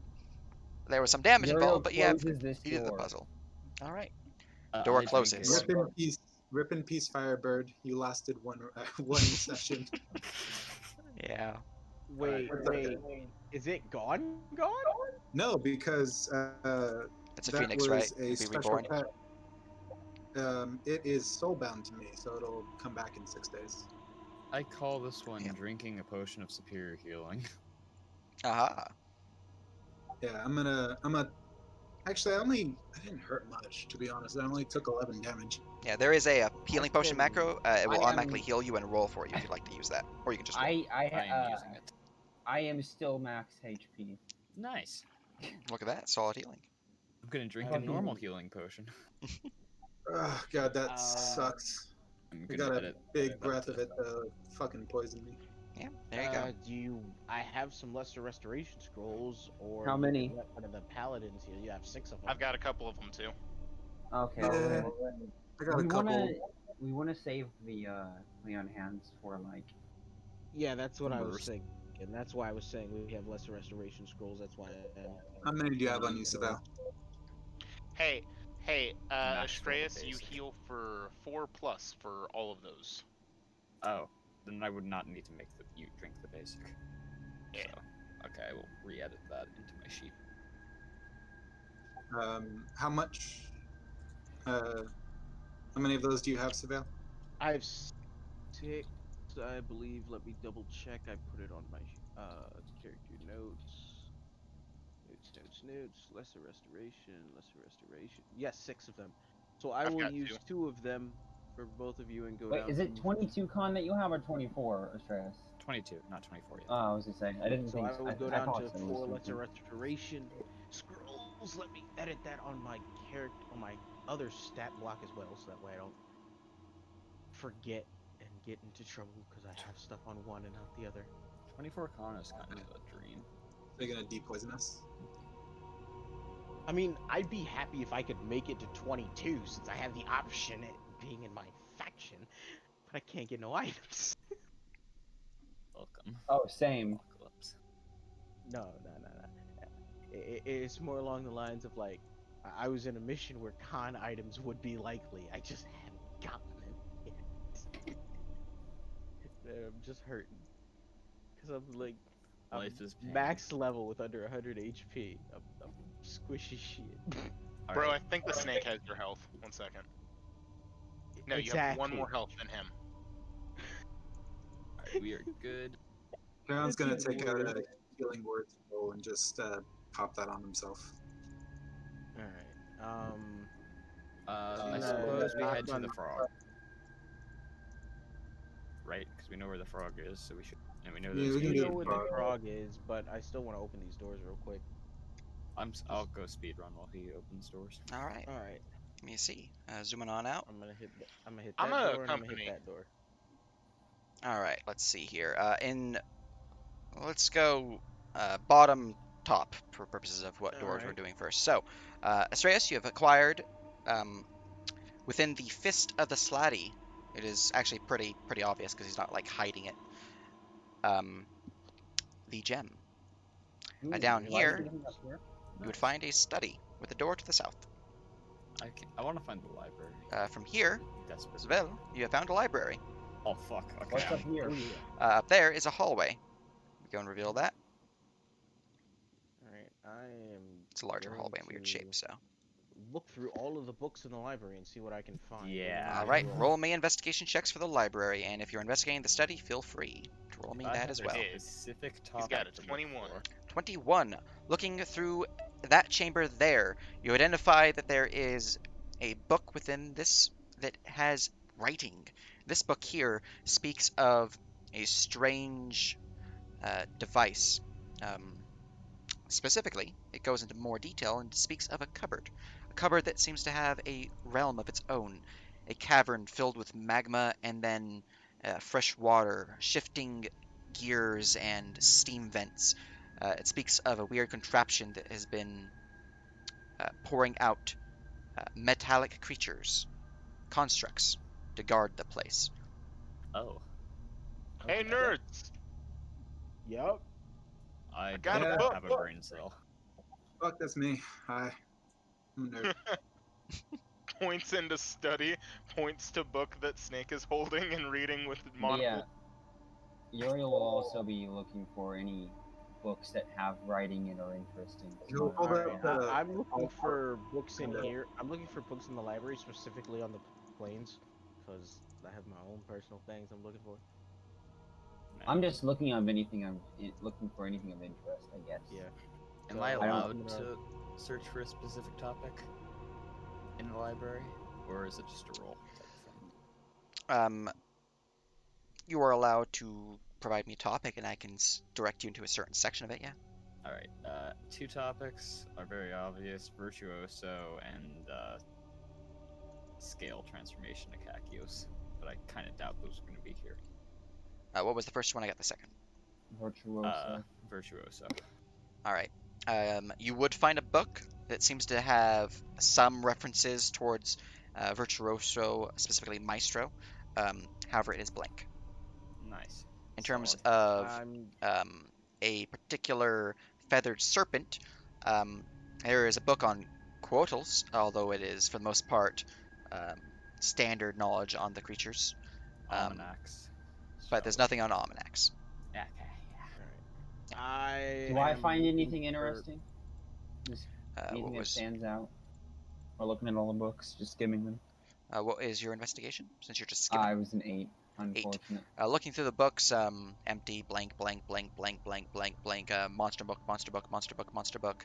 S4: There was some damage
S1: Uriel
S4: involved, but you have
S1: closes this
S4: completed the
S1: door.
S4: puzzle. All right. Door
S3: I drink it.
S4: closes.
S5: Rip in peace, Firebird. You lasted one session.
S4: Yeah.
S9: Wait, is it gone? Gone?
S5: No, because
S4: It's a
S5: that
S4: phoenix,
S5: was
S4: right?
S5: a
S4: It'll be
S5: special
S4: reborn.
S5: pet. It is soulbound to me, so it'll come back in 6 days.
S3: I call this one
S4: Yeah.
S3: drinking a potion of superior healing.
S4: Aha.
S5: Yeah, I'm gonna. Actually, I didn't hurt much, to be honest. I only took 11 damage.
S4: Yeah, there is a healing potion
S1: Actually,
S4: macro. It will
S1: I
S4: automatically
S1: am-
S4: heal you and roll for you if you'd like to use that, or you can just roll.
S3: I am using it.
S1: I am still max HP.
S3: Nice.
S4: Look at that, solid healing.
S3: I'm gonna drink a
S1: Fucking-
S3: normal healing potion.
S5: Oh god, that sucks.
S3: I'm
S5: I
S3: gonna
S5: got a
S3: edit
S5: big
S3: that
S5: breath
S3: to-
S5: of it fucking poison me.
S4: Yeah, there you go.
S9: I have some lesser restoration scrolls, or
S1: How
S9: you
S1: many?
S9: can let one of the paladins here. You have 6 of them.
S6: I've got a couple of them too.
S1: Okay.
S5: Yeah,
S1: well,
S5: I got a
S1: we
S5: couple.
S1: we wanna save the Leon hands for like.
S9: Yeah, that's what I was
S3: Burst.
S9: thinking. And that's why I was saying we have lesser restoration scrolls. That's why
S5: How many do you have on you, Savell?
S6: Hey,
S3: Max for the
S6: Astreus, you
S3: basic.
S6: heal for 4+ for all of those.
S3: Oh, then I would not need to make you drink the basic.
S6: Yeah.
S3: So, okay, I will re-edit that into my sheet.
S5: How much? How many of those do you have, Savell?
S9: I have 6, I believe. Let me double check. I put it on my character notes. Notes. Lesser restoration. Yes, 6 of them. So I
S6: I've
S9: will
S6: got
S9: use
S6: 2.
S9: 2 of them for both of you and go
S1: Wait,
S9: down.
S1: is it
S9: to-
S1: 22 con that you have or 24, Astreus?
S3: 22, not 24 yet.
S1: Oh, I was gonna say I didn't
S9: So
S1: think.
S9: I will go
S1: I
S9: down
S1: thought
S9: to
S1: so, it
S9: 4
S1: was
S9: lesser
S1: 22.
S9: restoration scrolls. Let me edit that on my character, on my other stat block as well, so that way I don't forget and get into trouble because I have stuff on one and not the other.
S3: 24 con is kind of a dream.
S5: They're gonna depoison us.
S9: I mean, I'd be happy if I could make it to 22 since I have the option at being in my faction, but I can't get no items.
S3: Welcome.
S1: Oh, same.
S3: Apocalypse.
S9: No. It's more along the lines of like, I was in a mission where con items would be likely. I just haven't gotten them yet. I'm just hurting. Because I'm like, I'm
S3: Life is pain.
S9: max level with under 100 HP. I'm squishy shit.
S6: Bro,
S3: Alright,
S6: I think the snake has your health. 1 second. No, you have 1 more health than him.
S3: alright, we are good.
S5: Karen's gonna
S9: It's
S5: take out
S9: weird.
S5: a healing word scroll and just pop that on himself.
S9: Alright.
S3: I
S9: No,
S3: suppose we
S9: not
S3: head to
S9: done.
S3: the frog. Right? Because we know where the frog is, so we should. And we know
S5: Yeah,
S3: there's
S5: we can
S9: You
S5: do
S9: know
S5: the
S9: where
S5: frog.
S9: the frog is, but I still want to open these doors real quick.
S3: I'll go speed run while he opens doors.
S4: All right.
S9: Alright.
S4: Let me see. Zooming on out.
S9: I'm gonna hit that
S6: I'm
S9: door
S6: a
S9: and I'm gonna
S6: company.
S9: hit that door.
S4: All right. Let's see here. Let's go bottom top for purposes of what doors we're
S9: Alright.
S4: doing first. So, Astreus, you have acquired within the fist of the Slatty. It is actually pretty obvious because he's not like hiding it. The gem. Down
S1: Why is
S4: here,
S1: it up here?
S4: you would
S3: Nice.
S4: find a study with a door to the south.
S3: I want to find the library.
S4: From here,
S3: Desperately.
S4: Svel, you have found a library.
S3: Oh fuck. Okay.
S1: What's up here?
S9: Oh, yeah.
S4: Up there is a hallway. Go and reveal that.
S9: Alright, I am.
S4: It's a larger
S9: going
S4: hallway in weird
S9: to
S4: shape, so.
S9: Look through all of the books in the library and see what I can find.
S3: Yeah.
S4: All right, roll me investigation checks for the library, and if you're investigating the study, feel free to roll me
S3: I
S4: that
S3: have
S4: as
S3: a
S4: well.
S3: specific
S6: He's
S3: topic
S6: got a
S3: to look
S6: 21.
S3: for.
S4: 21. Looking through that chamber there, you identify that there is a book within this that has writing. This book here speaks of a strange device. Specifically, it goes into more detail and speaks of a cupboard that seems to have a realm of its own, a cavern filled with magma and then fresh water, shifting gears and steam vents. It speaks of a weird contraption that has been pouring out metallic creatures, constructs, to guard the place.
S3: Oh,
S6: Hey,
S9: Okay.
S6: nerds!
S9: Yup.
S3: I
S6: got
S5: a
S3: don't
S5: book.
S3: have a brain cell.
S5: Fuck, that's me. Hi. I'm a nerd.
S6: Points into study, points to book that Snake is holding and reading with
S1: But
S6: monocle.
S1: yeah, Uriel will also be looking for any books that have writing and are interesting.
S5: You'll
S1: So,
S5: hold
S9: Alright,
S5: up the.
S9: I'm looking for books in here. I'm looking for books in the library, specifically on the planes, because I have my own personal things I'm looking for.
S1: I'm just looking of anything. Looking for anything of interest, I guess.
S9: Yeah.
S3: Am I
S9: So,
S3: allowed
S9: I'm gonna-
S3: to search for a specific topic in the library, or is it just a roll type of thing?
S4: You are allowed to provide me a topic, and I can direct you into a certain section of it. Yeah.
S3: All right. Two topics are very obvious: virtuoso and scale transformation to Kakios. But I kind of doubt those are going to be here.
S4: What was the first one? I got the second.
S1: Virtuoso.
S3: Virtuoso.
S4: All right. You would find a book that seems to have some references towards virtuoso, specifically maestro. However, it is blank.
S3: Nice.
S4: In terms
S3: Solid.
S4: of
S9: I'm
S4: a particular feathered serpent, there is a book on quotals, although it is for the most part standard knowledge on the creatures.
S3: Almanacs.
S4: But there's nothing on almanacs.
S3: Okay.
S9: I
S1: Do I
S9: am
S1: find
S9: looking
S1: anything
S9: for-
S1: interesting? Just
S4: What
S1: anything that
S4: was
S1: stands out? Or looking at all the books, just skimming them.
S4: what is your investigation? Since you're just skimming.
S1: I was an 8. Unfortunate.
S4: Looking through the books, empty, blank, blank, blank, blank, blank, blank, blank, monster book, monster book, monster book, monster book.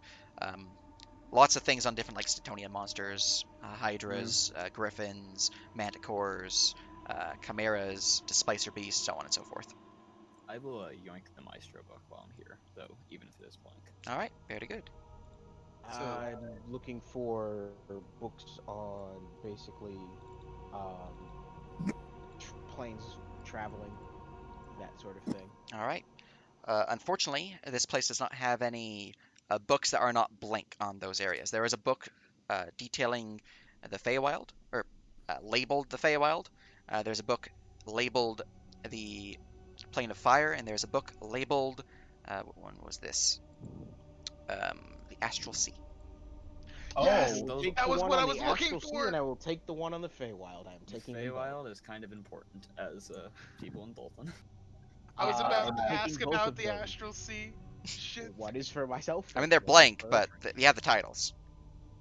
S4: Lots of things on different, like Statonian monsters, hydras, griffins, manticores, chimeras, displacer beasts, so on and so forth.
S3: I will yoink the Maestro book while I'm here, though, even if it is blank.
S4: All right, very good.
S9: I'm looking for books on basically planes traveling, that sort of thing.
S4: All right. Unfortunately, this place does not have any books that are not blank on those areas. There is a book detailing the Feywild, or labeled the Feywild. There's a book labeled the Plane of Fire, and there's a book labeled, what one was this? The Astral Sea.
S6: Yes,
S1: Oh,
S3: those-
S9: Take
S6: that
S9: the
S6: was
S9: one
S6: what
S9: on
S6: I was
S9: the
S6: looking
S9: Astral Sea,
S6: for.
S9: and I will take the one on the Feywild. I'm
S3: The
S9: taking them both.
S3: Feywild is kind of important as people in Dolphin.
S6: I was about
S9: I'm
S6: to
S9: taking
S6: ask
S9: both
S6: about
S9: of
S6: the
S9: them.
S6: Astral Sea. Shit.
S9: One is for myself.
S4: I mean,
S9: and
S4: they're
S9: one
S4: blank,
S9: for-
S4: but you have the titles.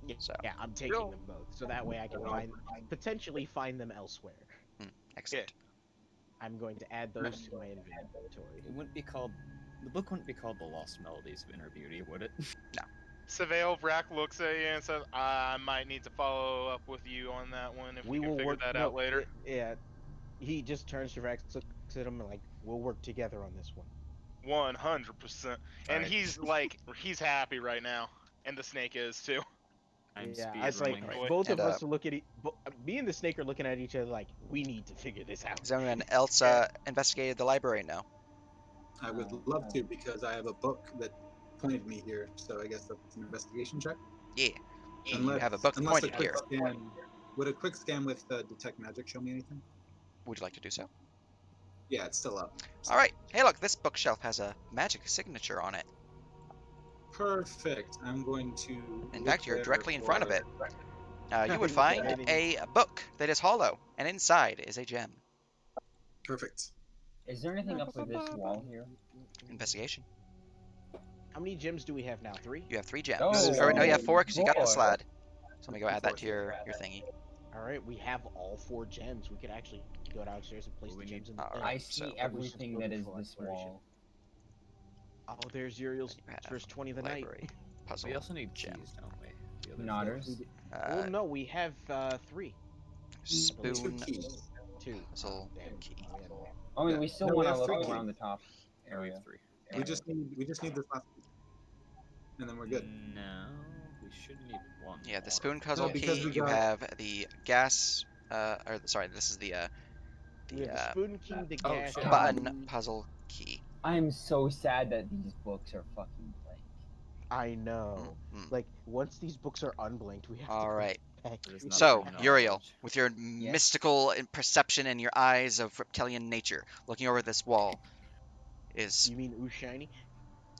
S9: Yeah,
S4: So,
S9: yeah, I'm taking them both, so that way I can potentially find them elsewhere.
S4: excellent.
S9: I'm going to add those to my inventory.
S3: It wouldn't be called. The book wouldn't be called The Lost Melodies of Inner Beauty, would it?
S6: Savale Vrack looks at you and says, I might need to follow up with you on that one if we can figure that out later.
S9: Yeah, he just turns to Rex, looks at him, and like, we'll work together on this one.
S6: 100%. And
S3: Alright.
S6: he's like, he's happy right now. And the snake is too.
S3: I'm
S9: Yeah, I was like,
S3: speedrunning.
S6: Boy.
S9: both
S4: And,
S9: of us are looking at me and the snake are looking at each other like, we need to figure this out.
S4: Has anyone else investigated the library? No.
S5: I would love to because I have a book that pointed me here. So I guess that's an investigation check.
S4: Yeah. You
S5: Unless,
S4: have a book that
S5: unless a
S4: pointed
S5: quick
S4: here.
S5: scan. Would a quick scan with detect magic show me anything?
S4: Would you like to do so?
S5: Yeah, it's still up.
S4: All right. Hey, look, this bookshelf has a magic signature on it.
S5: Perfect. I'm going to.
S4: In
S5: look
S4: fact, you're
S5: there
S4: directly in front of
S5: for-
S4: it. You would
S9: Look
S4: find
S9: at it.
S4: a book that is hollow, and inside is a gem.
S5: Perfect.
S1: is there anything up with this wall here?
S4: Investigation.
S9: How many gems do we have now? 3?
S4: You have 3 gems.
S1: Oh,
S4: Or no, you have 4 because you got the
S1: boy.
S4: slide. So let me go add that
S5: Fourth.
S4: to your thingy.
S9: All right, we have all 4 gems. We could actually go downstairs and place
S3: Well,
S9: the
S3: we
S9: gems in
S3: need-
S9: the thing.
S1: I
S4: so
S1: see everything that is
S9: for
S1: this
S9: exploration.
S1: wall.
S9: Oh, there's Uriel's
S4: You have
S9: first 20 of the night.
S4: Library puzzle.
S3: We also need
S4: gem.
S3: cheese, don't we? The other
S1: Nodders.
S9: Well, no, we have 3.
S5: Two
S4: Spoon
S5: keys.
S9: 2.
S4: puzzle
S9: Damn.
S4: key.
S9: We had more.
S1: I mean,
S5: Yeah.
S1: we still
S5: No, we
S1: want to
S5: have
S1: look
S5: three
S1: around the
S5: keys.
S1: top
S3: Yeah, we
S1: area.
S3: have 3.
S5: We just need this last key. And then we're good.
S3: No, we should need one.
S4: Yeah, the
S3: more.
S4: spoon puzzle
S5: because
S4: key.
S5: we
S4: You
S5: got-
S4: have the gas. Or sorry, this is the
S9: We have the spoon king, the
S3: oh,
S9: gas,
S3: shit.
S4: button puzzle key.
S1: I'm so sad that these books are fucking blank.
S9: I know.
S4: Mm.
S9: Like, once these books are unblinked, we have
S4: All
S9: to
S4: right.
S3: There's not
S4: So,
S3: enough
S4: Uriel,
S3: knowledge.
S4: with your mystical perception and your eyes of reptilian nature, looking over this wall is
S9: You mean ooh shiny?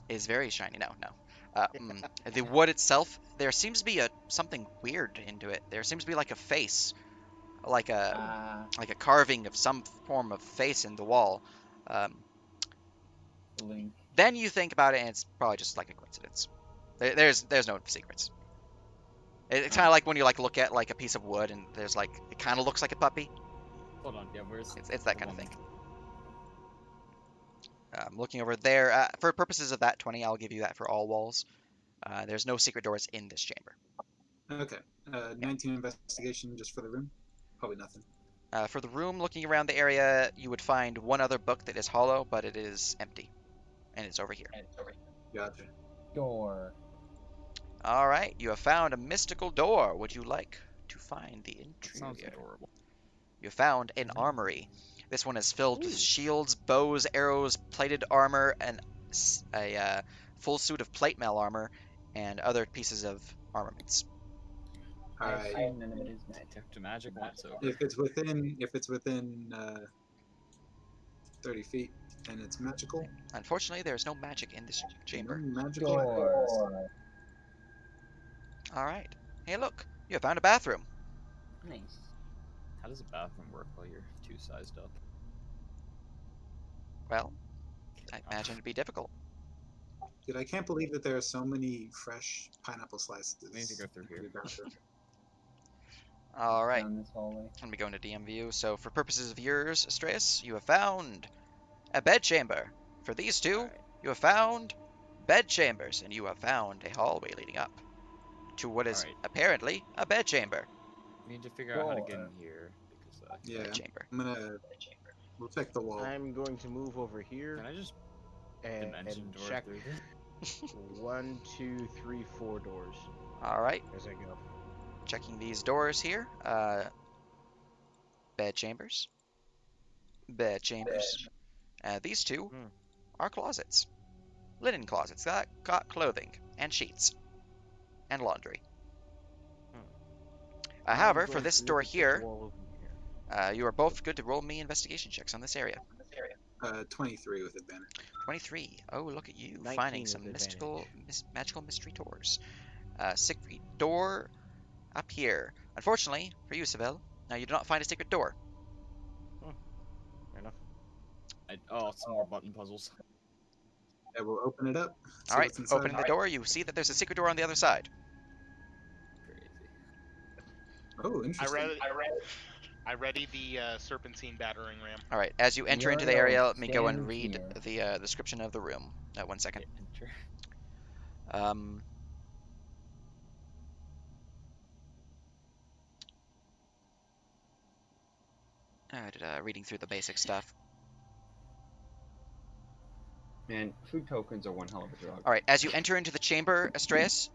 S4: very shiny. No, no. The wood itself, there seems to be something weird into it. There seems to be like a face, like a carving of some form of face in the wall. Um,
S1: Link.
S4: then you think about it, and it's probably just like a coincidence. There's no secrets. It's kind of like when you like look at like a piece of wood, and there's like it kind of looks like a puppy.
S3: Hold on, yeah, where's
S4: It's that
S3: the
S4: kind of
S3: one-
S4: thing. Looking over there, for purposes of that 20, I'll give you that for all walls. There's no secret doors in this chamber.
S5: Okay. 19 investigation just for the room. Probably nothing.
S4: For the room, looking around the area, you would find one other book that is hollow, but it is empty, and it's over here.
S5: Gotcha.
S1: Door.
S4: All right, you have found a mystical door. Would you like to find the
S3: That sounds
S4: interior?
S3: adorable.
S4: You found an armory. This one is filled with shields, bows, arrows, plated armor, and a full suit of plate mail armor, and other pieces of armaments.
S5: All
S1: I
S5: right.
S1: assume none of it is magic.
S3: Detect magic once over.
S5: If it's within 30 feet and it's magical,
S4: Unfortunately, there is no magic in this chamber.
S5: no magical.
S1: Door.
S4: All right. Hey, look, you have found a bathroom.
S1: Nice.
S3: How does a bathroom work while you're too sized up?
S4: Well, I
S3: Kidding.
S4: imagine it'd be difficult.
S5: Dude, I can't believe that there are so many fresh pineapple slices.
S3: We need to go through
S5: in
S3: here.
S5: the bathroom.
S4: All right.
S1: Down this hallway.
S4: Let me go into DM view. So, for purposes of yours, Stress, you have found a bedchamber. For these two,
S3: Alright.
S4: you have found bedchambers, and you have found a hallway leading up to what is
S3: Alright.
S4: apparently a bedchamber.
S3: We need to figure out how to get in
S1: Door.
S3: here because
S5: Yeah,
S4: Bedchamber.
S5: I'm gonna. We'll check the wall.
S9: I'm going to move over here
S3: can I just
S9: and
S3: dimension door
S9: check
S3: through this?
S9: 1, 2, 3, 4 doors
S4: All right,
S9: as I go.
S4: checking these doors here. Bedchambers. Bedchambers. These two
S9: Hmm.
S4: are closets. Linen closets that got clothing and sheets and laundry.
S9: I'm
S4: However, for
S9: going
S4: this
S9: to
S4: door
S9: look at this
S4: here,
S9: wall over here.
S4: you are both good to roll me investigation checks on this area.
S5: 23 with advantage.
S4: 23. Oh, look at you
S9: 19
S4: finding
S9: with
S4: some
S9: advantage.
S4: magical mystery doors. Secret door up here. Unfortunately for you, Seville, you do not find a secret door.
S9: Fair enough.
S3: Oh, some more button puzzles.
S5: I will open it up. See
S4: All right,
S5: what's inside.
S4: opening the door, you see that there's a secret door on the other side.
S3: Crazy.
S5: Oh, interesting.
S6: I ready the serpentine battering ram.
S4: All right, as you enter into the
S1: Uriel,
S4: area, let me go and
S1: stand
S4: read
S1: here.
S4: the description of the room. 1 second.
S3: Enter.
S4: Um, reading through the basic stuff.
S1: Man, food tokens are one hell of a drug.
S4: All right, as you enter into the chamber, Astreus,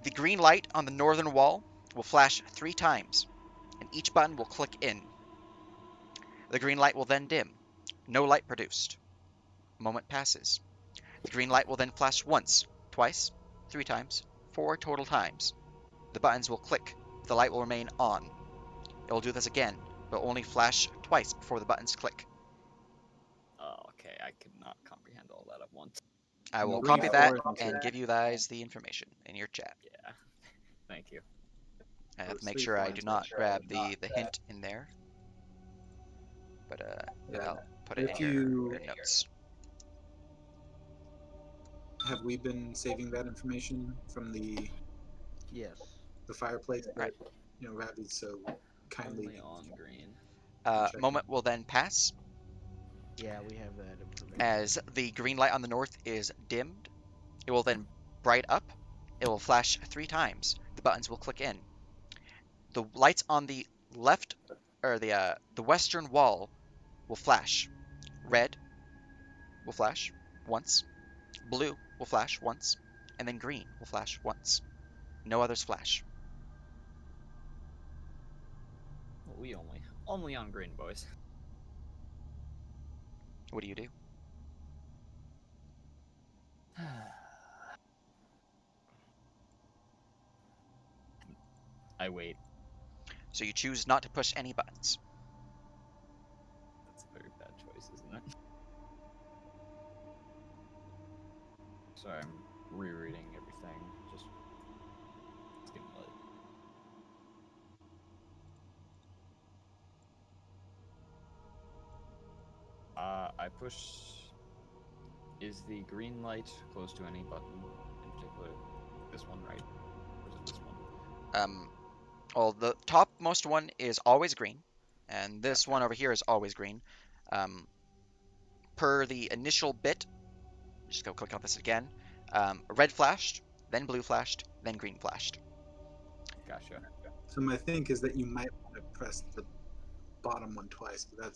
S4: the green light on the northern wall will flash 3 times, and each button will click in. The green light will then dim. No light produced. A moment passes. The green light will then flash once, twice, 3 times, 4 total times. The buttons will click. The light will remain on. It will do this again, but only flash twice before the buttons click.
S3: Oh, okay. I could not comprehend all that at once.
S4: I will
S5: Three,
S4: copy that
S5: four,
S4: and give you guys the information in your chat.
S3: Yeah. Thank you.
S4: I have to make
S5: Three,
S4: sure
S5: four,
S4: I
S5: and
S4: do
S5: two.
S4: not grab the hint in there. But
S5: Yeah.
S4: I'll put it
S5: If
S4: in
S5: you-
S4: your notes.
S5: Have we been saving that information from the
S9: Yes.
S5: fireplace that
S4: Right.
S5: Ravi so kindly?
S3: Only on green.
S5: Checking.
S4: Moment will then pass
S9: Yeah, we have that information.
S4: as the green light on the north is dimmed. It will then bright up. It will flash 3 times. The buttons will click in. The lights on the left, or the western wall, will flash. Red will flash once. Blue will flash once, and then green will flash once. No others flash.
S3: Well, we only on green, boys.
S4: What do you do?
S3: I wait.
S4: So you choose not to push any buttons.
S3: That's a very bad choice, isn't it? Sorry, I'm rereading everything. Just it's getting late. I push. Is the green light close to any button in particular? This one, right? Or is it this one?
S4: Well, the topmost one is always green, and this
S3: Okay.
S4: one over here is always green. Um, per the initial bit, just go click on this again. Red flashed, then blue flashed, then green flashed.
S3: Gotcha.
S5: So my think is that you might want to press the bottom one twice, but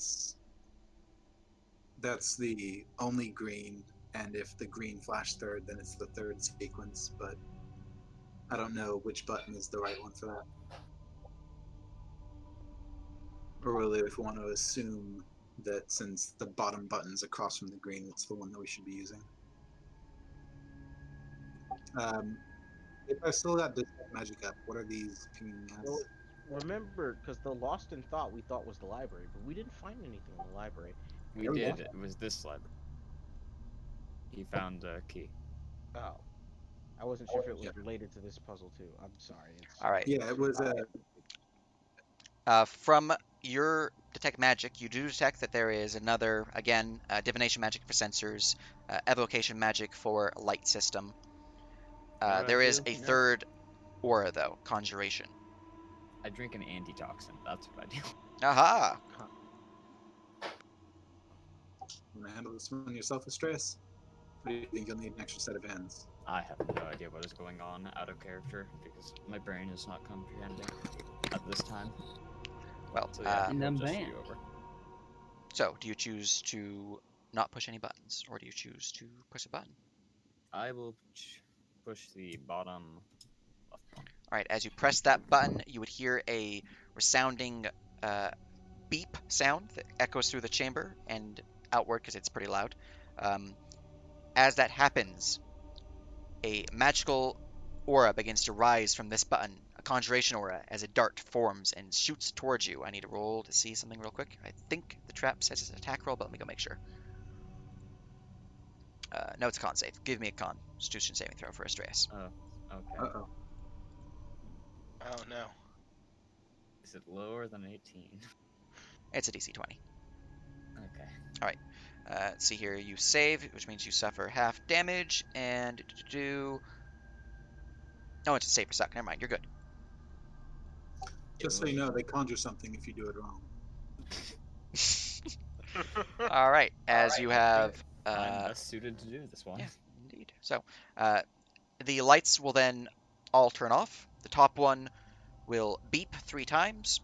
S5: that's the only green, and if the green flashed third, then it's the third sequence, but I don't know which button is the right one for that. Or really, if we want to assume that since the bottom button's across from the green, that's the one that we should be using. If I still got this magic up, what are these pinging as?
S9: Well, remember, because the Lost in Thought we thought was the library, but we didn't find anything in the library.
S3: We
S5: There we go.
S3: did. It was this library. He found a key.
S9: Oh. I wasn't sure if it was
S5: Yeah.
S9: related to this puzzle too. I'm sorry.
S4: All right.
S5: Yeah, it was
S4: From your detect magic, you do detect that there is another, again, divination magic for sensors, evocation magic for light system.
S3: What do I
S4: There is
S3: do?
S4: a third aura, though, conjuration.
S3: I drink an antitoxin. That's what I do.
S4: Aha!
S5: you want to handle this one yourself, Estress? Or do you think you'll need an extra set of hands?
S3: I have no idea what is going on out of character because my brain is not comprehending at this time.
S4: Well,
S3: So yeah,
S1: And
S3: we'll
S1: I'm
S3: just
S1: banned.
S3: you over.
S4: so do you choose to not push any buttons, or do you choose to push a button?
S3: I will push the bottom left one.
S4: All right, as you press that button, you would hear a resounding beep sound that echoes through the chamber and outward because it's pretty loud. As that happens, a magical aura begins to rise from this button, a conjuration aura, as a dart forms and shoots towards you. I need to roll to see something real quick. I think the trap says it's an attack roll, but let me go make sure. No, it's a con save. Give me a constitution saving throw for Astreus.
S3: Oh, okay.
S5: Uh-oh.
S6: Oh no.
S3: Is it lower than 18?
S4: It's a DC 20.
S3: Okay.
S4: All right. Let's see here. You save, which means you suffer half damage, and oh, it's a save for suck. Never mind. You're good.
S5: Just so you know, they conjure something if you do it wrong.
S4: All right. As you have.
S3: I'm best suited to do this one.
S4: Yeah, indeed. So, the lights will then all turn off. The top one will beep 3 times,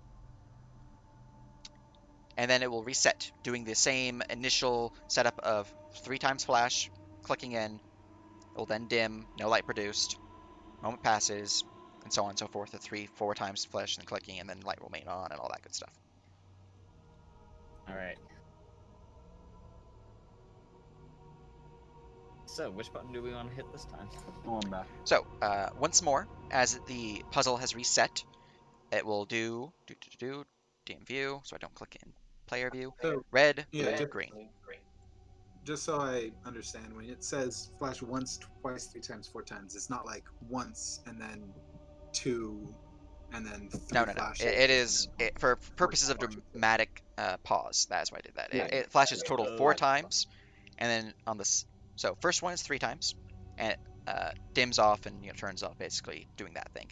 S4: and then it will reset, doing the same initial setup of 3 times flash, clicking in. It will then dim, no light produced. Moment passes, and so on and so forth. 4 times flash and clicking, and then light will remain on, and all that good stuff.
S3: All right. So, which button do we want to hit this time?
S1: Oh, I'm back.
S4: So, once more, as the puzzle has reset, it will do DM view, so I don't click in player view.
S5: So,
S4: Red,
S5: yeah,
S4: blue, green.
S5: just so I understand, when it says flash once, twice, 3 times, 4 times, it's not like once and then 2 and then 3
S4: No.
S5: flashes.
S4: It is for purposes of
S5: flashes.
S4: dramatic pause. That's why I did that.
S5: Yeah.
S4: It flashes a total
S3: Oh,
S4: 4
S3: right.
S4: times, and then on this, so first one is 3 times, and it dims off and turns off, basically doing that thing.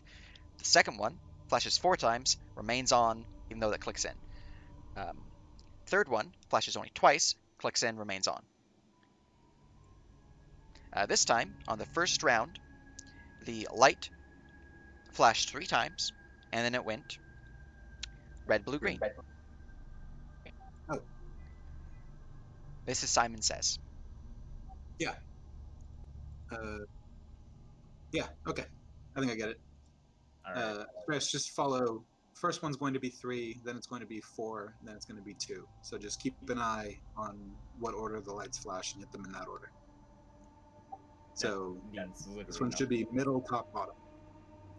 S4: The second one flashes 4 times, remains on, even though that clicks in. Third one flashes only twice, clicks in, remains on. This time, on the first round, the light flashed 3 times, and then it went red, blue, green.
S5: Oh.
S4: This is Simon Says.
S5: Yeah. Yeah, okay. I think I get it.
S3: All right.
S5: Chris, just follow. First one's going to be 3, then it's going to be 4, then it's going to be 2. So just keep an eye on what order the lights flash and hit them in that order. So
S3: Means
S5: this
S3: literally
S5: one should be
S3: nothing.
S5: middle, top, bottom.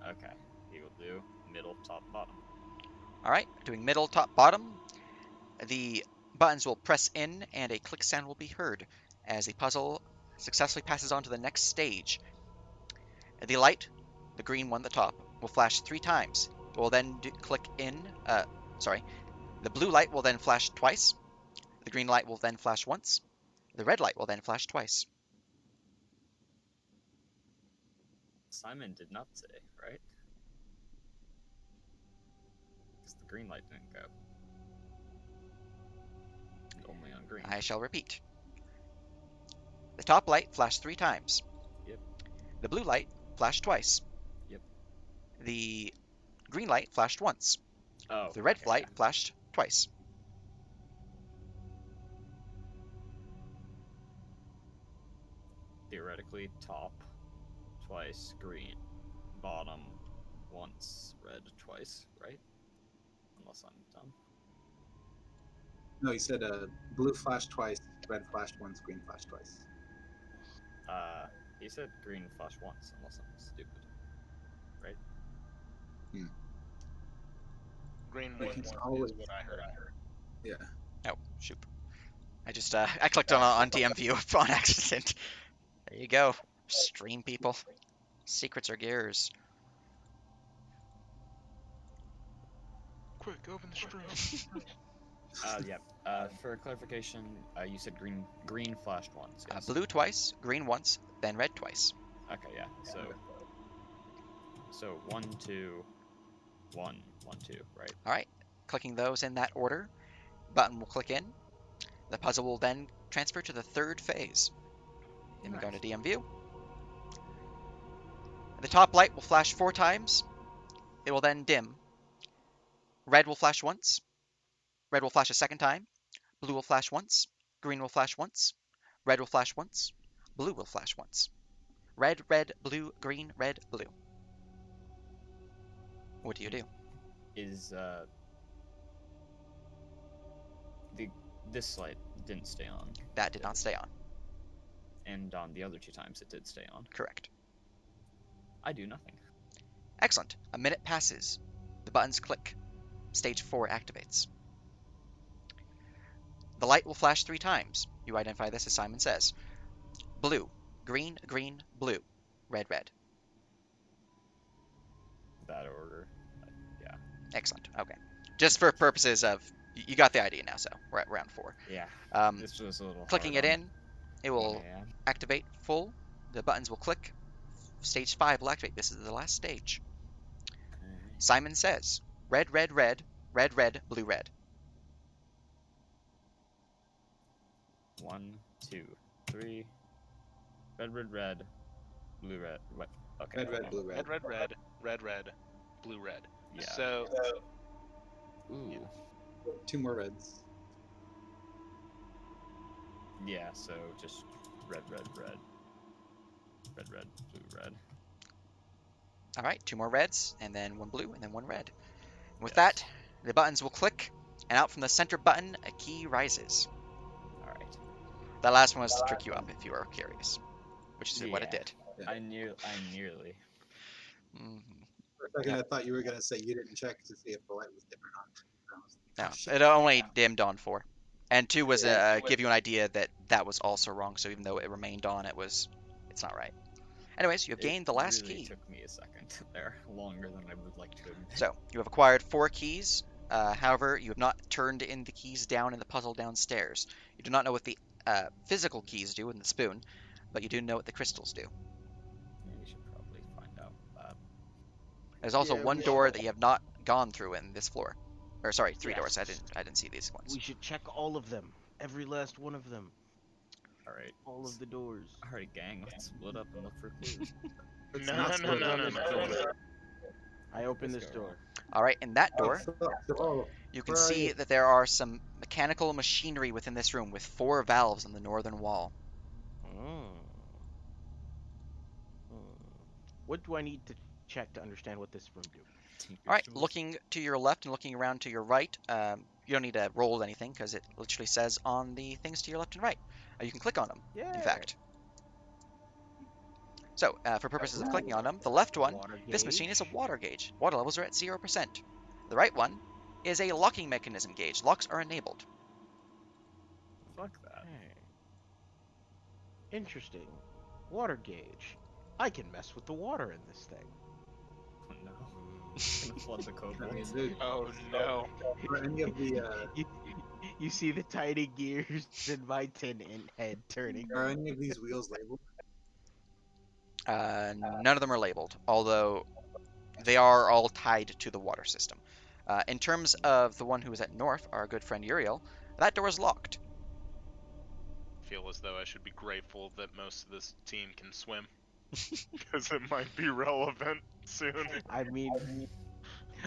S3: Okay. He will do. middle, top, bottom.
S4: All right, doing middle, top, bottom. The buttons will press in and a click sound will be heard as the puzzle successfully passes on to the next stage. The light, the green one at the top, will flash 3 times. It will then click in, the blue light will then flash twice. The green light will then flash once. The red light will then flash twice.
S3: Simon did not say, right? Because the green light didn't go. Only on green.
S4: I shall repeat. The top light flashed 3 times.
S3: Yep.
S4: The blue light flashed twice.
S3: Yep.
S4: The green light flashed once.
S3: Oh.
S4: The red
S3: okay,
S4: light flashed twice.
S3: Theoretically, top twice, green, bottom once, red twice, right? Unless I'm dumb.
S5: No, he said blue flash twice, red flash once, green flash twice.
S3: He said green flash once, unless I'm stupid. Right?
S6: Green
S5: I
S6: one
S5: think it's
S6: is
S5: always-
S6: what I heard.
S5: Yeah.
S4: Oh, shoot. I just, I clicked on DM view on accident. There you go. Stream people. Secrets are yours.
S6: Quick, open the stream.
S3: Yeah. For clarification, you said green flashed once. Yes.
S4: Blue twice, green once, then red twice.
S3: Okay, yeah. So 1, 2, 1, 1, 2, right?
S4: All right. Clicking those in that order. Button will click in. The puzzle will then transfer to the third phase. Then we go into DM view. The top light will flash 4 times. It will then dim. Red will flash once. Red will flash a second time. Blue will flash once. Green will flash once. Red will flash once. Blue will flash once. Red, red, blue, green, red, blue. What do you do?
S3: Is this light didn't stay on,
S4: That did not stay on.
S3: and on the other 2 times it did stay on.
S4: Correct.
S3: I do nothing.
S4: Excellent. A minute passes. The buttons click. Stage 4 activates. The light will flash 3 times. You identify this as Simon says. Blue, green, green, blue, red, red.
S3: That order. Yeah.
S4: Excellent. Okay. Just for purposes of, you got the idea now, so we're at round 4.
S3: Yeah.
S4: Um,
S3: This was a little
S4: clicking
S3: hard
S4: it
S3: on
S4: in, it will
S3: 1 a.m.
S4: activate full. The buttons will click. Stage 5 will activate. This is the last stage. Simon says, red, red, red, red, red, blue, red.
S3: 1, 2, 3. Red, red, red. Blue, red. What? Okay.
S5: Red, red, blue, red.
S6: Red, red, red, red, red, blue, red.
S3: Yeah.
S6: So
S3: Ooh.
S5: 2 more reds.
S3: Yeah. So just red, red, red. Red, red, blue, red.
S4: All right, 2 more reds, and then 1 blue, and then 1 red. With
S3: Yes.
S4: that, the buttons will click, and out from the center button, a key rises.
S3: All right.
S4: That last one was to trick you up if you were curious, which is what it
S3: Yeah.
S4: did.
S3: I nearly.
S4: Mhm.
S5: For a second, I thought you were going to say you didn't check to see if the light was different on. I was like,
S4: No,
S5: oh, shit.
S4: it only dimmed on 4. And 2 was
S5: Yeah,
S4: give you an idea that that was also wrong, so even though it remained on, it's not right. Anyways, you have gained the last
S3: really
S4: key.
S3: Took me a second there, longer than I would like to admit.
S4: So, you have acquired 4 keys. However, you have not turned in the keys down in the puzzle downstairs. You do not know what the physical keys do in the spoon, but you do know what the crystals do.
S3: Yeah, we should probably find out that.
S4: There's also
S9: Yeah,
S4: one
S9: we
S4: door
S9: should.
S4: that you have not gone through in this floor. Or sorry, 3 doors. I
S9: Yes.
S4: didn't see these ones.
S9: We should check all of them. Every last one of them.
S3: All right.
S9: All of the doors.
S3: All right, gang. Let's split up and look for clues.
S5: It's
S6: No,
S5: not
S6: no,
S5: split
S6: no,
S5: up.
S6: no, no, no.
S9: I open
S3: Let's
S9: this
S3: go.
S9: door.
S4: All right, in that door,
S5: Oh,
S4: you can
S5: where are
S4: see
S5: you?
S4: that there are some mechanical machinery within this room with 4 valves on the northern wall.
S9: Mm. What do I need to check to understand what this room do?
S4: All right, looking to your left and looking around to your right, you don't need to roll anything because it literally says on the things to your left and right. You can click on them,
S9: Yeah.
S4: in fact. So, for purposes of clicking on them, the left one,
S9: Water
S4: this machine is a
S9: gauge.
S4: water gauge. Water levels are at 0%. The right one is a locking mechanism gauge. Locks are enabled.
S3: Fuck that.
S9: Okay. Interesting. Water gauge. I can mess with the water in this thing.
S3: Oh no. Gonna flood the Cupbolds.
S6: Oh no.
S5: Are any of the
S9: You see the tiny gears in my tin head turning.
S5: are any of these wheels labeled?
S4: None of them are labeled, although they are all tied to the water system. In terms of the one who is at north, our good friend Uriel, that door is locked.
S6: Feel as though I should be grateful that most of this team can swim, because it might be relevant soon.
S9: I mean,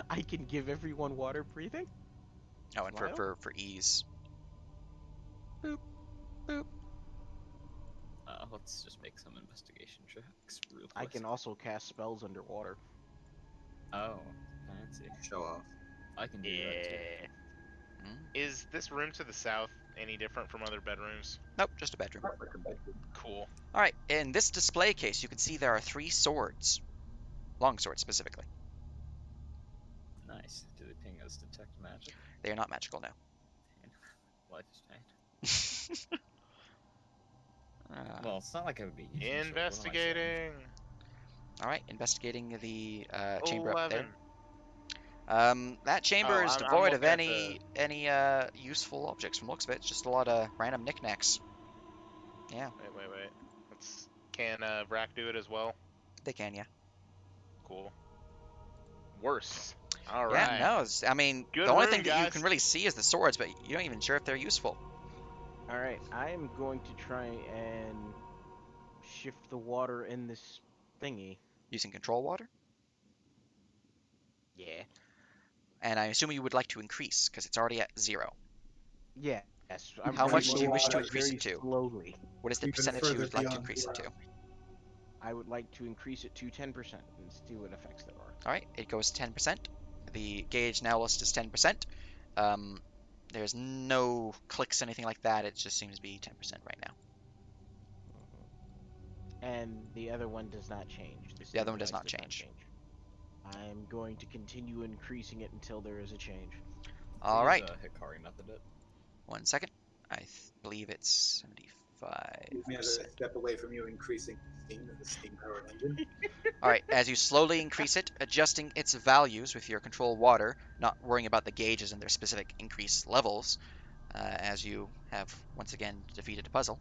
S9: I can give everyone water breathing.
S4: Oh, and
S9: Smile?
S4: for ease. Boop, boop.
S3: Let's just make some investigation checks real quick.
S9: I can also cast spells underwater.
S3: Oh, fancy.
S5: Show off.
S3: I can do that too.
S6: Yeah.
S4: Mm.
S6: Is this room to the south any different from other bedrooms?
S4: Nope, just a bedroom.
S6: Cool.
S4: All right, in this display case, you can see there are 3 swords. Long swords, specifically.
S3: Nice. Do they ping us detect magic?
S4: They are not magical now.
S3: Life is pain. Well, it's not like I would be using a sword, what am I saying?
S6: Investigating.
S4: All right, investigating the chamber up
S6: 11.
S4: there. That chamber
S6: Oh,
S4: is
S6: I'm
S4: devoid of
S6: looking at
S4: any useful objects from the looks of it. It's just a lot of random knickknacks. Yeah,
S6: Wait. Let's. Can Vrac do it as well?
S4: they can, yeah.
S6: Cool. Worse. All
S4: Yeah,
S6: right.
S4: no, I mean,
S6: Good
S4: the only
S6: room,
S4: thing that you
S6: guys.
S4: can really see is the swords, but you're not even sure if they're useful.
S9: All right, I am going to try and shift the water in this thingy.
S4: Using control water,
S9: Yeah.
S4: and I assume you would like to increase, because it's already at 0.
S9: Yes. I'm
S4: How
S9: trying
S4: much
S9: to
S4: do you wish to
S9: water
S4: increase
S9: very
S4: it to?
S9: Slowly.
S4: What is the
S5: Even
S4: percentage you
S5: further
S4: would like to
S5: beyond
S4: increase it to?
S9: I would like to increase it to 10% and see what effects there are.
S4: All right, it goes 10%. The gauge now listed as 10%. There's no clicks, anything like that. It just seems to be 10% right now.
S9: And the other one does not change.
S4: The other one
S9: device
S4: does not change.
S9: I'm going to continue increasing it until there is a change.
S4: All right,
S3: Hikari method it.
S4: 1 second. I believe it's 75%.
S5: Leave me as a step away from you increasing steam of the steam powered engine.
S4: All right, as you slowly increase it, adjusting its values with your control water, not worrying about the gauges and their specific increase levels, as you have once again defeated a puzzle.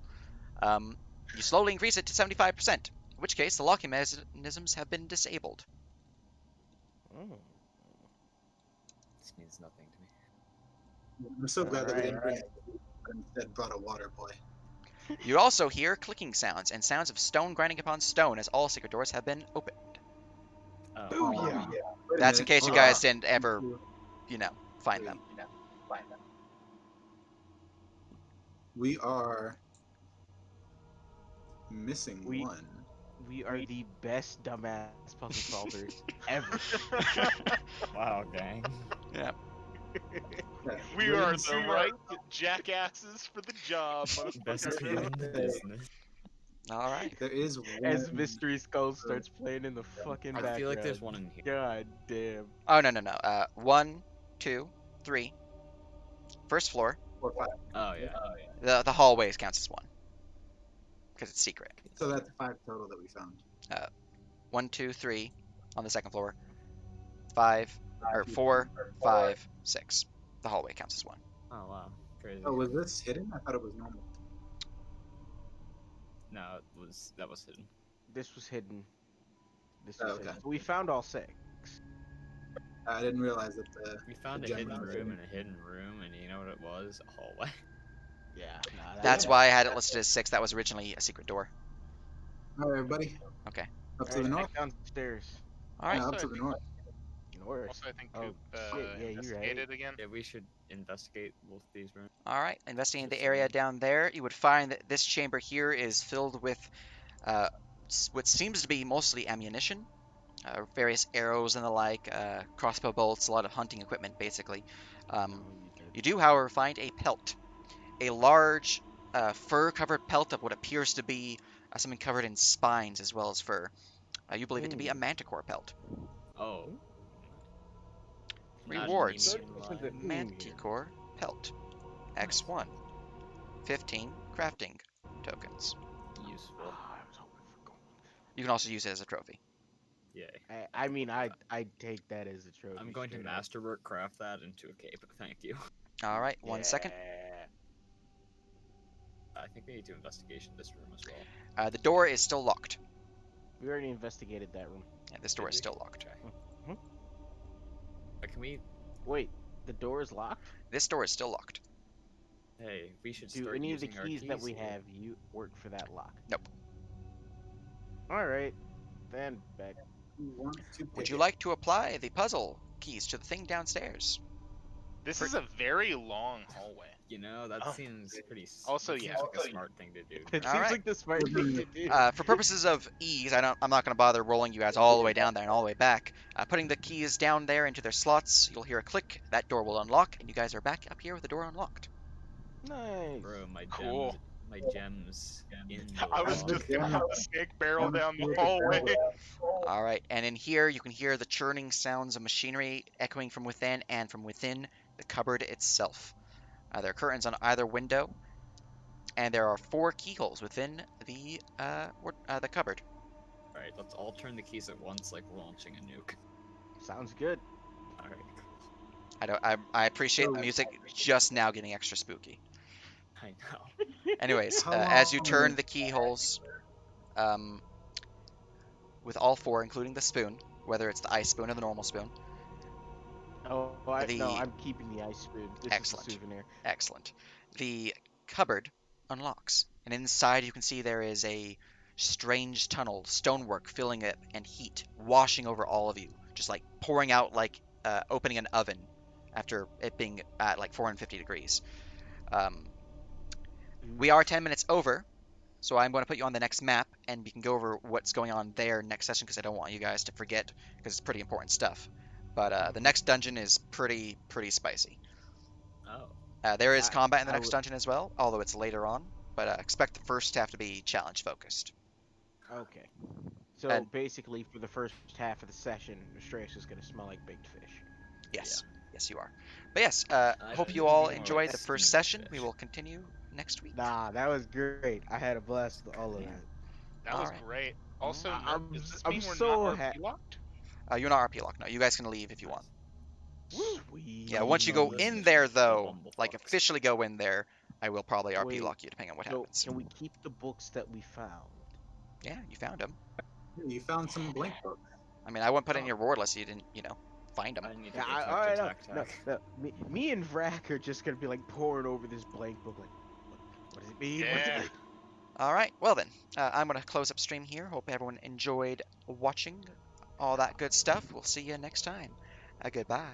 S4: You slowly increase it to 75%, in which case the locking mechanisms have been disabled.
S9: Oh.
S3: This means nothing to me.
S5: I'm so glad that we didn't bring
S9: Alright.
S5: it, but instead brought a water boy.
S4: You also hear clicking sounds and sounds of stone grinding upon stone as all secret doors have been opened.
S3: Oh,
S9: Booyah!
S5: Wait a
S4: That's in
S5: minute,
S4: case you
S5: hold
S4: guys
S5: on.
S4: didn't ever, find them.
S5: We are missing
S9: We-
S5: one.
S9: We are the best dumbass puzzle solvers ever.
S3: wow, gang.
S4: Yeah.
S5: Yeah,
S6: We
S5: we're
S6: are
S5: in
S6: the
S5: some-
S6: right jackasses for the job.
S3: Best
S6: motherfucker.
S3: team in the business.
S4: All right.
S5: There is one.
S9: As Mystery Skull starts playing in the fucking background.
S3: I feel like there's one in here.
S9: God damn.
S4: Oh, no. 1, 2, 3. First floor.
S5: 4, 5.
S3: Oh yeah.
S4: The hallways counts as 1. Because it's secret.
S5: So that's 5 total that we found.
S4: 1, 2, 3 on the second floor. 5, or 4, 5, 6. The hallway counts as 1.
S3: Oh wow, crazy.
S5: Oh, was this hidden? I thought it was normal.
S3: No, that was hidden.
S9: This was hidden. This
S5: Oh,
S9: was
S5: okay.
S9: hidden. But we found all 6.
S5: I didn't realize that the.
S3: We found
S5: The
S3: a hidden
S5: gem was
S3: room
S5: hidden.
S3: in a hidden room, and you know what it was? A hallway.
S9: Yeah. Nah,
S4: That's why I had it listed as 6. That was originally a secret door.
S5: All right, everybody.
S4: Okay.
S5: Up to the north.
S9: Downstairs.
S4: All right.
S5: Yeah, up to the north.
S9: North.
S6: Also, I think
S9: Oh,
S6: Coop
S9: shit, yeah, you're right.
S6: investigated again.
S3: Yeah, we should investigate both these rooms.
S4: All right. Investigating the area down there, you would find that this chamber here is filled with what seems to be mostly ammunition, various arrows and the like, crossbow bolts, a lot of hunting equipment, basically.
S9: Oh, you did.
S4: You do, however, find a pelt, a large fur-covered pelt of what appears to be something covered in spines as well as fur. You believe it to be a
S9: Ooh.
S4: manticore pelt.
S3: Oh.
S4: Rewards.
S9: Starting to sense a theme here.
S4: Manticore pelt. X1. 15 crafting tokens.
S3: Useful.
S9: Ah, I was hoping for gold.
S4: You can also use it as a trophy.
S3: Yay.
S9: I
S3: can
S9: mean,
S3: work with
S9: I'd take that as a trophy.
S3: I'm going to
S9: straight up.
S3: masterwork craft that into a cape. Thank you.
S4: All right, 1 second.
S9: Yeah.
S3: I think we need to investigation this room as well.
S4: The door is still locked.
S9: We already investigated that room.
S4: Yeah, this door
S3: Did
S4: is
S3: we?
S4: still locked.
S3: Okay. Can we?
S9: Wait, the door is locked?
S4: This door is still locked.
S3: Hey, we should
S9: Do
S3: start
S9: any of the
S3: using our
S9: keys that we
S3: here.
S9: have you work for that lock?
S4: Nope.
S9: Alright. Then back.
S5: Who wants to
S4: Would
S5: pick
S4: you
S5: it?
S4: like to apply the puzzle keys to the thing downstairs?
S6: This is a very long hallway.
S3: You know, that
S6: Oh.
S3: seems pretty.
S6: Also,
S3: that
S6: yeah.
S3: seems like a smart thing to do.
S9: It
S4: All
S9: seems
S4: right.
S9: like the smart thing to do.
S4: For purposes of ease, I'm not going to bother rolling you guys all the way down there and all the way back. Putting the keys down there into their slots, you'll hear a click. That door will unlock, and you guys are back up here with the door unlocked.
S9: Nice.
S3: Bro, my
S6: Cool.
S3: gems in
S6: I was
S3: the
S6: just gonna snake barrel down the hallway.
S4: All right, and in here you can hear the churning sounds of machinery echoing from within and from within the cupboard itself. There are curtains on either window, and there are 4 keyholes within the cupboard.
S3: Alright, let's all turn the keys at once like we're launching a nuke.
S9: Sounds good.
S3: Alright.
S4: I appreciate the music just now getting extra spooky.
S3: I know.
S4: Anyways,
S5: How
S4: as you
S5: long
S4: turn
S5: is-
S4: the keyholes, with all 4, including the spoon, whether it's the ice spoon or the normal spoon.
S9: No, I'm keeping the ice spoon. This
S4: Excellent.
S9: is a souvenir.
S4: Excellent. The cupboard unlocks, and inside you can see there is a strange tunnel, stonework filling it, and heat washing over all of you, just like pouring out like opening an oven after it being at like 450 degrees. We are 10 minutes over, so I'm going to put you on the next map, and we can go over what's going on there next session because I don't want you guys to forget because it's pretty important stuff. But the next dungeon is pretty spicy.
S3: Oh.
S4: There is combat in the
S9: I
S4: next
S9: would-
S4: dungeon as well, although it's later on. But expect the first half to be challenge focused.
S9: Okay. So
S4: And-
S9: basically, for the first half of the session, Strauss is gonna smell like baked fish.
S4: Yes, yes you are. But yes,
S3: I
S4: hope
S3: think
S4: you
S3: it'd
S4: all
S3: be more
S4: enjoyed
S3: like
S4: the first
S3: steamed
S4: session. We
S3: fish.
S4: will continue next week.
S9: Nah, that was great. I had a blast with all of
S4: Yeah.
S9: that.
S6: That was
S4: Alright.
S6: great. Also, does this
S9: I'm
S6: mean we're
S9: so
S6: not
S9: happy.
S6: RP locked?
S4: You're not RP locked. No, you guys can leave if you want.
S9: Sweet.
S4: Yeah, once you go
S3: this
S4: in
S3: mission
S4: there
S3: is the
S4: though,
S3: Bumblefucks.
S4: like officially go in there, I will probably RP
S9: Wait,
S4: lock you depending on what
S9: So
S4: happens.
S9: can we keep the books that we found?
S4: Yeah, you found them.
S5: You found some blank books.
S4: I mean, I wouldn't put it in
S5: Oh.
S4: your reward list. You didn't, find them.
S3: I need to
S9: Yeah,
S3: go
S9: all
S3: talk
S9: right,
S3: to
S9: no,
S3: Tac
S9: no,
S3: Tac.
S9: no. Me and Vrac are just gonna be like pouring over this blank book, like, what does it mean? What does it
S6: Yeah.
S9: mean?
S4: All right, well then, I'm gonna close up stream here. Hope everyone enjoyed watching all that good stuff. We'll see you next time. Goodbye.